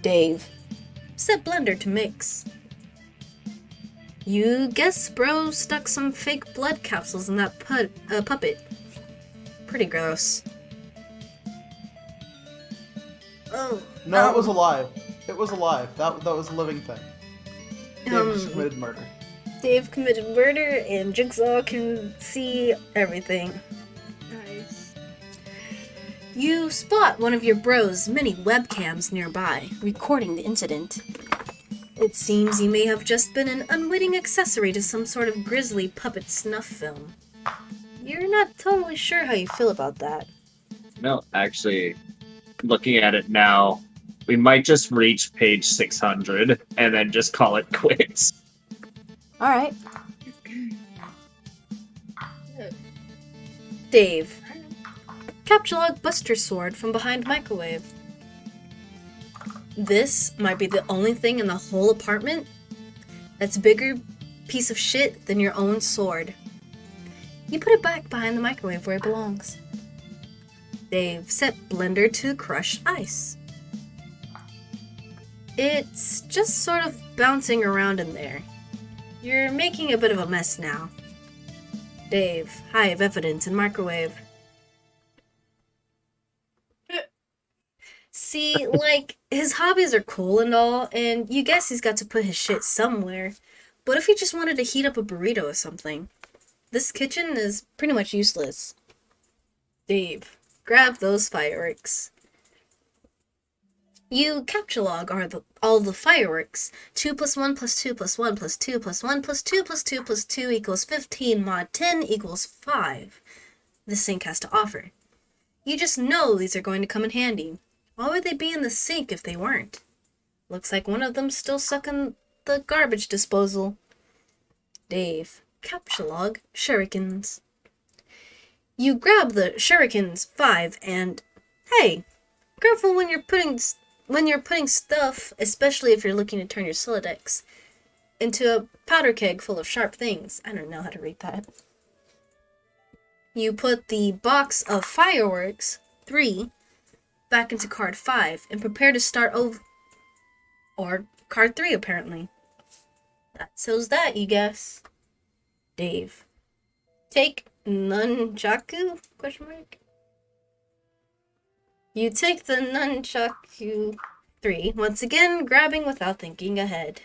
Dave, set blender to mix. You guess bro stuck some fake blood capsules in that puppet. Pretty gross. Oh. No, it was alive. It was alive. That was a living thing. Dave just committed murder. Dave committed murder, and Jigsaw can see everything. Nice. You spot one of your bro's many webcams nearby, recording the incident. It seems you may have just been an unwitting accessory to some sort of grisly puppet snuff film. You're not totally sure how you feel about that. No, actually, looking at it now, we might just reach page 600 and then just call it quits. Alright. Dave. Capture log Buster Sword from behind microwave. This might be the only thing in the whole apartment that's a bigger piece of shit than your own sword. You put it back behind the microwave where it belongs. Dave set blender to crush ice. It's just sort of bouncing around in there. You're making a bit of a mess now. Dave, hive evidence in microwave. See, like, his hobbies are cool and all, and you guess he's got to put his shit somewhere. But if he just wanted to heat up a burrito or something, this kitchen is pretty much useless. Dave, grab those fireworks. You capture log all the fireworks. 2 plus 1 plus 2 plus 1 plus 2 plus 1 plus 2 plus 2 plus 2 equals 15 mod 10 equals 5. The sink has to offer. You just know these are going to come in handy. Why would they be in the sink if they weren't? Looks like one of them's still stuck in the garbage disposal. Dave, capture log, shurikens. You grab the shurikens 5 and, hey, careful when you're putting stuff, especially if you're looking to turn your Solidex into a powder keg full of sharp things. I don't know how to read that. You put the box of fireworks 3 back into card 5 and prepare to start over. Or card 3, apparently. That settles that, you guess. Dave. Take nunchaku? Question mark. You take the nunchaku 3, once again grabbing without thinking ahead.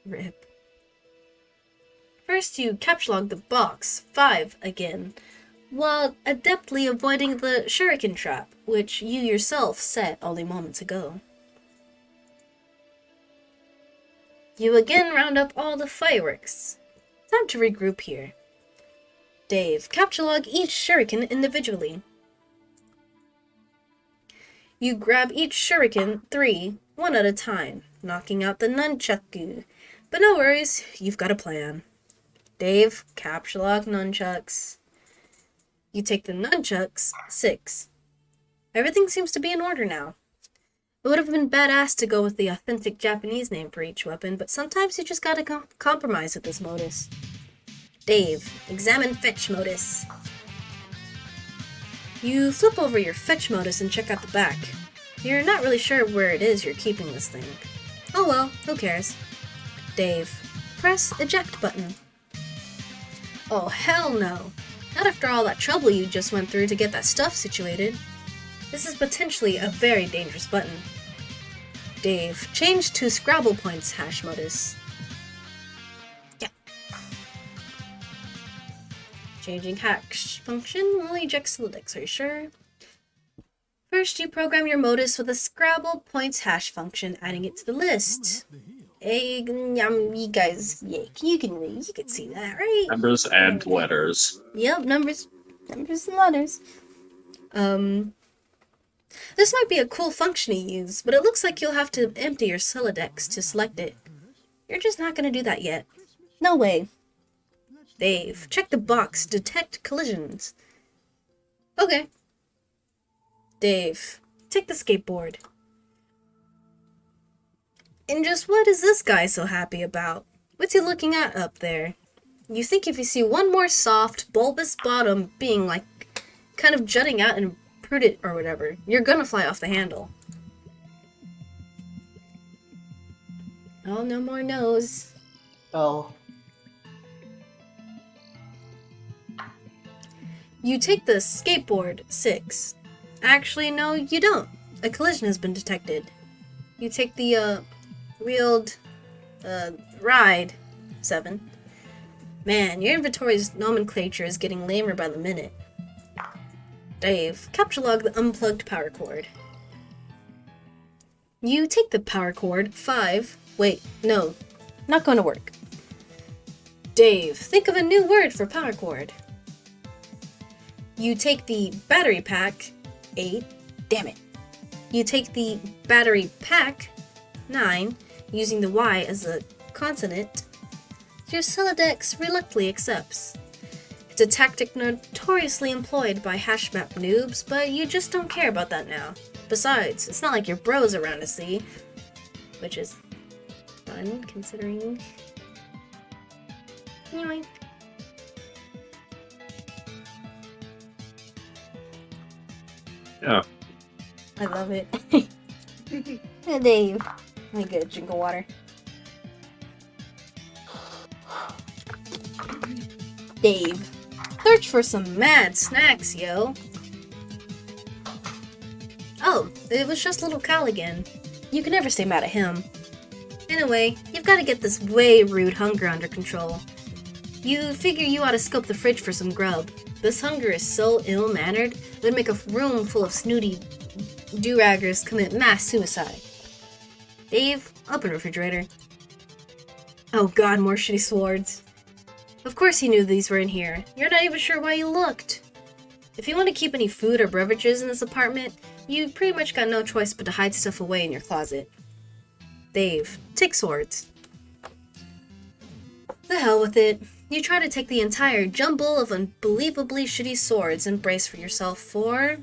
Rip. First you capture log the box 5 again, while adeptly avoiding the shuriken trap, which you yourself set only moments ago. You again round up all the fireworks. Time to regroup here. Dave, capture log each shuriken individually. You grab each shuriken 3, one at a time, knocking out the nunchaku. But no worries, you've got a plan. Dave, capture log nunchucks. You take the nunchucks 6. Everything seems to be in order now. It would have been badass to go with the authentic Japanese name for each weapon, but sometimes you just gotta compromise with this modus. Dave, examine fetch modus. You flip over your fetch modus and check out the back. You're not really sure where it is you're keeping this thing. Oh well, who cares? Dave, press eject button. Oh hell no. Not after all that trouble you just went through to get that stuff situated. This is potentially a very dangerous button. Dave, change to Scrabble points hash modus. Yeah. Changing hash function will eject Solidex, are you sure? First, you program your modus with a Scrabble points hash function, adding it to the list. Hey, you guys, yeah, you can read, you can see that, right? Numbers and letters. Yep, numbers and letters. This might be a cool function to use, but it looks like you'll have to empty your Solidex to select it. You're just not gonna do that yet. No way. Dave, check the box, detect collisions. Okay. Dave, take the skateboard. And just what is this guy so happy about? What's he looking at up there? You think if you see one more soft, bulbous bottom being like kind of jutting out and prudent or whatever, you're gonna fly off the handle. Oh, no more nose. L. You take the skateboard 6. Actually, no, you don't. a collision has been detected. You take the, wheeled, ride, 7. Man, your inventory's nomenclature is getting lamer by the minute. Dave, capture log the unplugged power cord. You take the power cord, 5. Wait, no, not going to work. Dave, think of a new word for power cord. You take the battery pack, 8. Damn it. You take the battery pack, 9, using the Y as a consonant. Your Celodex reluctantly accepts. It's a tactic notoriously employed by hashmap noobs, but you just don't care about that now. Besides, it's not like your bros around to see, which is fun, considering... Anyway. Yeah. I love it. Hey, Dave. Let me get a drink of water. Dave. Search for some mad snacks, yo. Oh, it was just little Cal again. You can never stay mad at him. Anyway, you've got to get this way rude hunger under control. You figure you ought to scope the fridge for some grub. This hunger is so ill-mannered, it would make a room full of snooty do-raggers commit mass suicide. Dave, open refrigerator. Oh god, more shitty swords. Of course you knew these were in here. You're not even sure why you looked. If you want to keep any food or beverages in this apartment, you pretty much got no choice but to hide stuff away in your closet. Dave, take swords. The hell with it. You try to take the entire jumble of unbelievably shitty swords and brace for yourself for...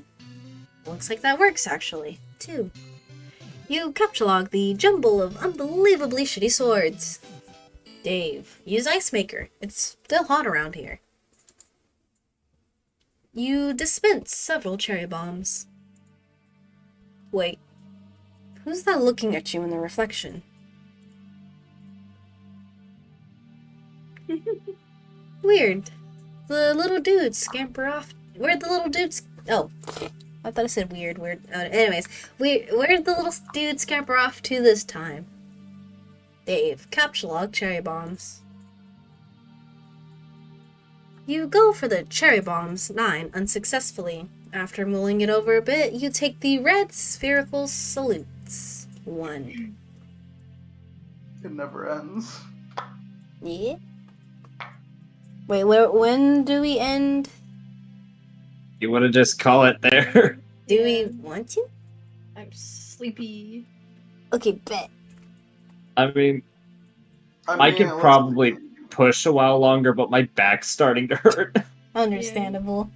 Looks like that works, actually. 2. You capture log the jumble of unbelievably shitty swords. Dave, use Ice Maker. It's still hot around here. You dispense several cherry bombs. Wait. Who's that looking at you in the reflection? Weird. The little dudes scamper off. Where'd the little dudes... Oh. I thought I said weird. Anyways. Where'd the little dudes scamper off to this time? Dave, capture log cherry bombs. You go for the cherry bombs, 9, unsuccessfully. After mulling it over a bit, you take the red spherical salutes, 1. It never ends. Yeah? Wait, when do we end? You want to just call it there? Do we want to? I'm sleepy. Okay, bet. I mean, I could let's- probably push a while longer, but my back's starting to hurt. Understandable.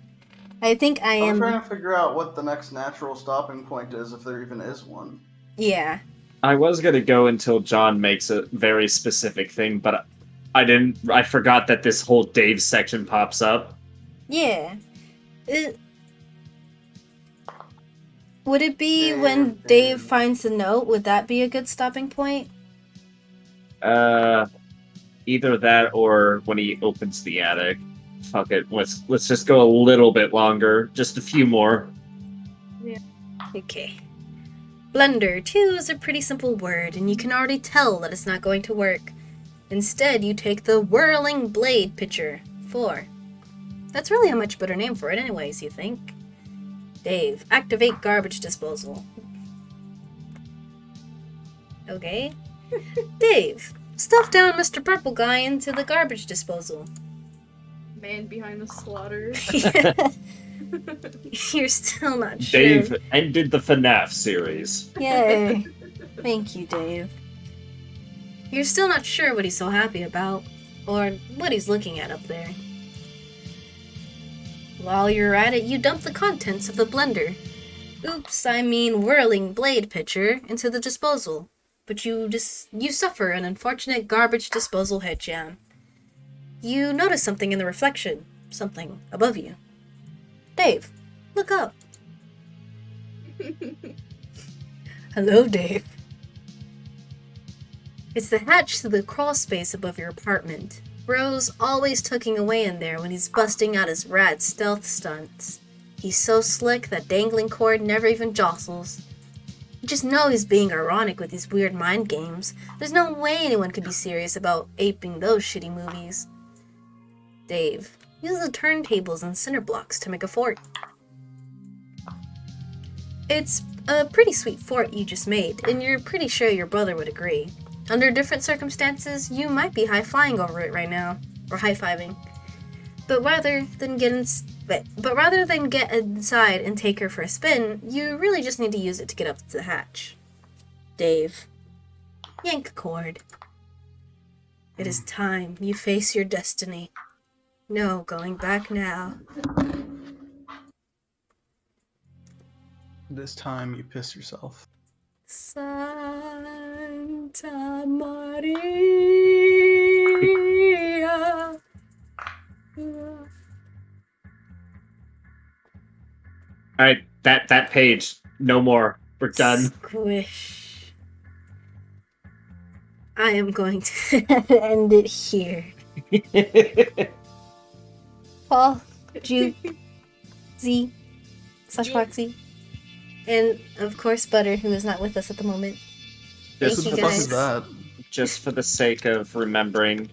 I think I I'm am... trying to figure out what the next natural stopping point is, if there even is one. Yeah. I was going to go until John makes a very specific thing, but I didn't. I forgot that this whole Dave section pops up. Yeah. Would it be when Dave finds the note? Would that be a good stopping point? Either that or when he opens the attic. Fuck it. Let's just go a little bit longer. Just a few more. Okay. Blender, 2 is a pretty simple word, and you can already tell that it's not going to work. Instead, you take the whirling blade pitcher, 4. That's really a much better name for it anyways, you think? Dave, activate garbage disposal. Okay. Dave, stuff down Mr. Purple Guy into the garbage disposal. Man behind the slaughter. You're still not sure. Dave ended the FNAF series. Yay. Thank you, Dave. You're still not sure what he's so happy about, or what he's looking at up there. While you're at it, you dump the contents of the blender. Oops, I mean whirling blade pitcher into the disposal. But you suffer an unfortunate garbage disposal head jam. You notice something in the reflection. Something above you. Dave, look up. Hello, Dave. It's the hatch to the crawl space above your apartment. Bro's always tucking away in there when he's busting out his rad stealth stunts. He's so slick that dangling cord never even jostles. just know he's being ironic with these weird mind games. There's no way anyone could be serious about aping those shitty movies. Dave, use the turntables and cinder blocks to make a fort. It's a pretty sweet fort you just made, and you're pretty sure your brother would agree. Under different circumstances, you might be high-flying over it right now, or high-fiving. But rather than get inside and take her for a spin, you really just need to use it to get up to the hatch. Dave, yank a cord. It is time you face your destiny. No going back now. This time you piss yourself. Santa Maria. Alright, that page. No more. We're done. Squish. I am going to end it here. Paul, Juke, Z, /Proxy, and of course Butter, who is not with us at the moment. Just Thank What you the fuck guys. is that? Just for the sake of remembering.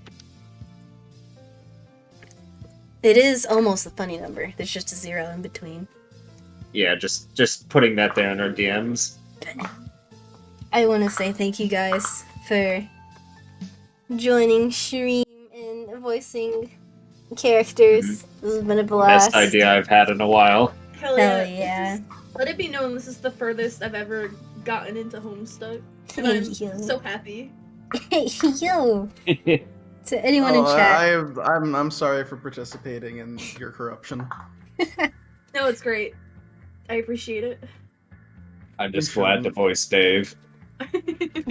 It is almost a funny number. There's just a 0 in between. Yeah, just putting that there in our DMs. I want to say thank you guys for joining Shreem and voicing characters. This has been a blast. Best idea I've had in a while. Hell Hell yeah. Let it be known this is the furthest I've ever gotten into Homestuck. And Hey, I'm yo. so happy. Yo. To anyone in chat. I'm sorry for participating in your corruption. No, it's great. I appreciate it. I'm just glad to voice Dave.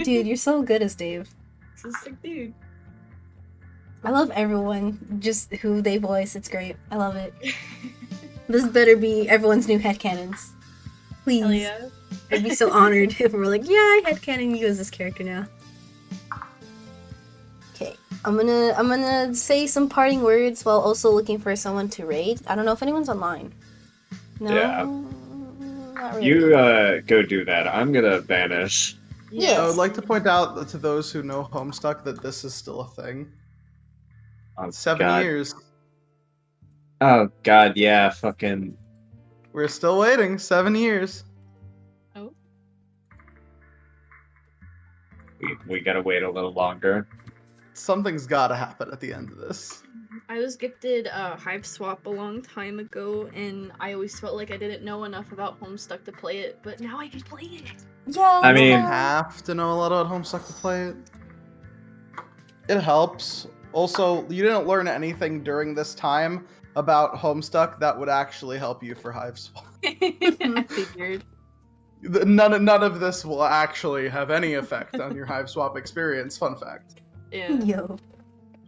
Dude, you're so good as Dave. This is sick, dude. I love everyone, just who they voice. It's great. I love it. This better be everyone's new headcanons. Please. Hell yeah. I'd be so honored if we were like, yeah, I headcanon you as this character now. Okay, I'm gonna say some parting words while also looking for someone to raid. I don't know if anyone's online. No, Yeah. not really. You go do that. I'm gonna vanish. Yes. I would like to point out to those who know Homestuck that this is still a thing. Oh, 7 God. years. Oh god, yeah, fucking. We're still waiting. 7 years. Oh. We gotta wait a little longer. Something's gotta happen at the end of this. I was gifted Hive Swap a long time ago, and I always felt like I didn't know enough about Homestuck to play it, but now I can play it. Yeah. I mean- You have to know a lot about Homestuck to play it. It helps. Also, you didn't learn anything during this time about Homestuck that would actually help you for Hive Swap. I figured. None of this will actually have any effect on your Hive Swap experience. Fun fact. Yeah. Yo.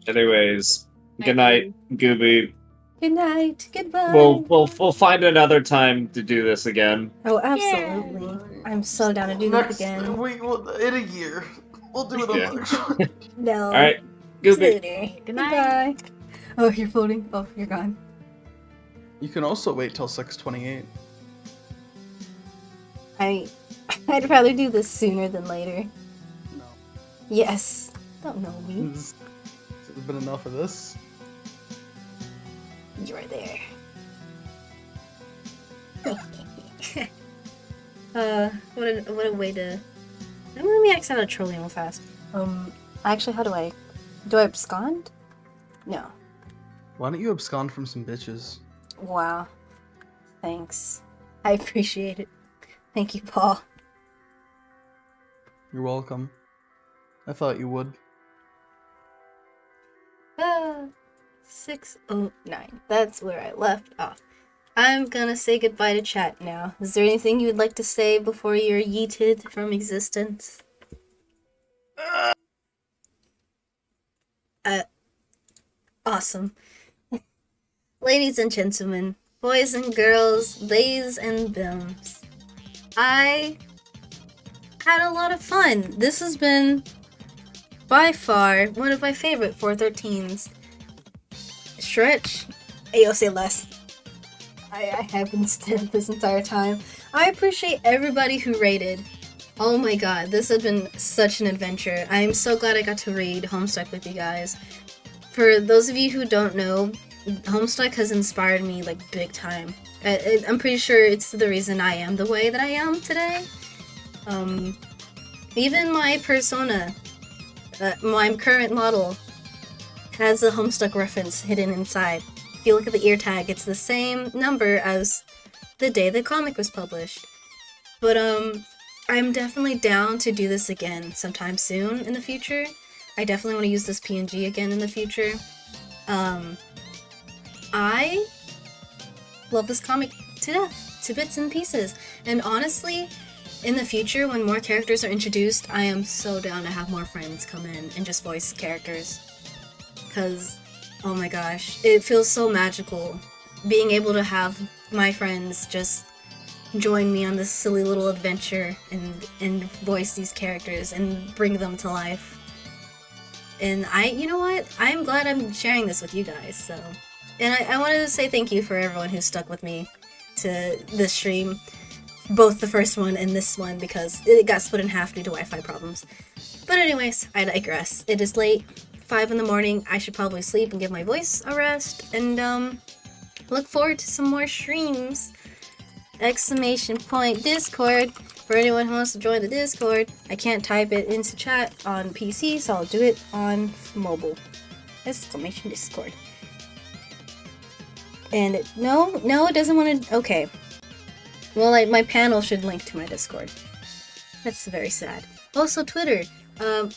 Anyways, good night, Gooby. Good night. Goodbye. We'll find another time to do this again. Oh, absolutely. I'm so down to do this again. In a year, we'll do it Yeah. another time. No. All right, Gooby. Later. Good night. Goodbye. Oh, you're floating. Oh, you're gone. You can also wait till 6:28. I'd rather do this sooner than later. No. Yes. Don't know me. Has there been enough of this? You're there. What a way to. Let me X out of trolling real fast. Actually, how do I abscond? No. Why don't you abscond from some bitches? Wow. Thanks. I appreciate it. Thank you, Paul. You're welcome. I thought you would. 609. That's where I left off. I'm gonna say goodbye to chat now. Is there anything you would like to say before you're yeeted from existence? Awesome. Ladies and gentlemen, boys and girls, theys and thems, I had a lot of fun. This has been, by far, one of my favorite 413s. Stretch? Ayo, say less. I have been still this entire time. I appreciate everybody who rated. Oh my god, this has been such an adventure. I'm so glad I got to read Homestuck with you guys. For those of you who don't know, Homestuck has inspired me like big time. I'm pretty sure it's the reason I am the way that I am today. Even my persona, my current model, has a Homestuck reference hidden inside. If you look at the ear tag, it's the same number as the day the comic was published. But I'm definitely down to do this again sometime soon in the future. I definitely want to use this PNG again in the future. I love this comic to death, to bits and pieces. And honestly, in the future, when more characters are introduced, I am so down to have more friends come in and just voice characters. Because, oh my gosh, it feels so magical being able to have my friends just join me on this silly little adventure and voice these characters and bring them to life. And you know what? I'm glad I'm sharing this with you guys, so. And I wanted to say thank you for everyone who stuck with me to this stream. Both the first one and this one, because it got split in half due to Wi-Fi problems. But anyways, I digress. It is late, 5 in the morning. I should probably sleep and give my voice a rest. And look forward to some more streams. ! Discord for anyone who wants to join the Discord. I can't type it into chat on PC, so I'll do it on mobile. ! Discord. And no, it doesn't want to. Okay. Well, my panel should link to my Discord. That's very sad. Also, Twitter.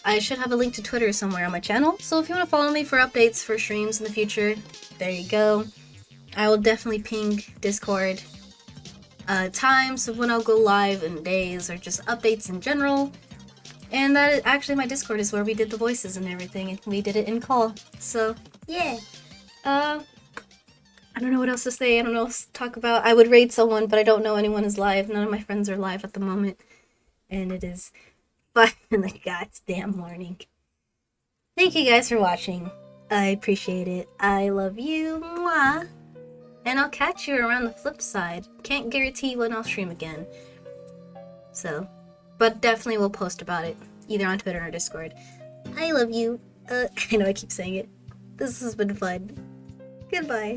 I should have a link to Twitter somewhere on my channel, so if you want to follow me for updates for streams in the future, there you go. I will definitely ping Discord times of when I'll go live and days, or just updates in general. And that is actually my Discord is where we did the voices and everything, and we did it in call. So, yeah. I don't know what else to say. I don't know what else to talk about. I would raid someone, but I don't know anyone is live. None of my friends are live at the moment. And it is 5 in the goddamn morning. Thank you guys for watching. I appreciate it. I love you. Mwah. And I'll catch you around the flip side. Can't guarantee when I'll stream again. So, but definitely will post about it. Either on Twitter or Discord. I love you. I know I keep saying it. This has been fun. Goodbye.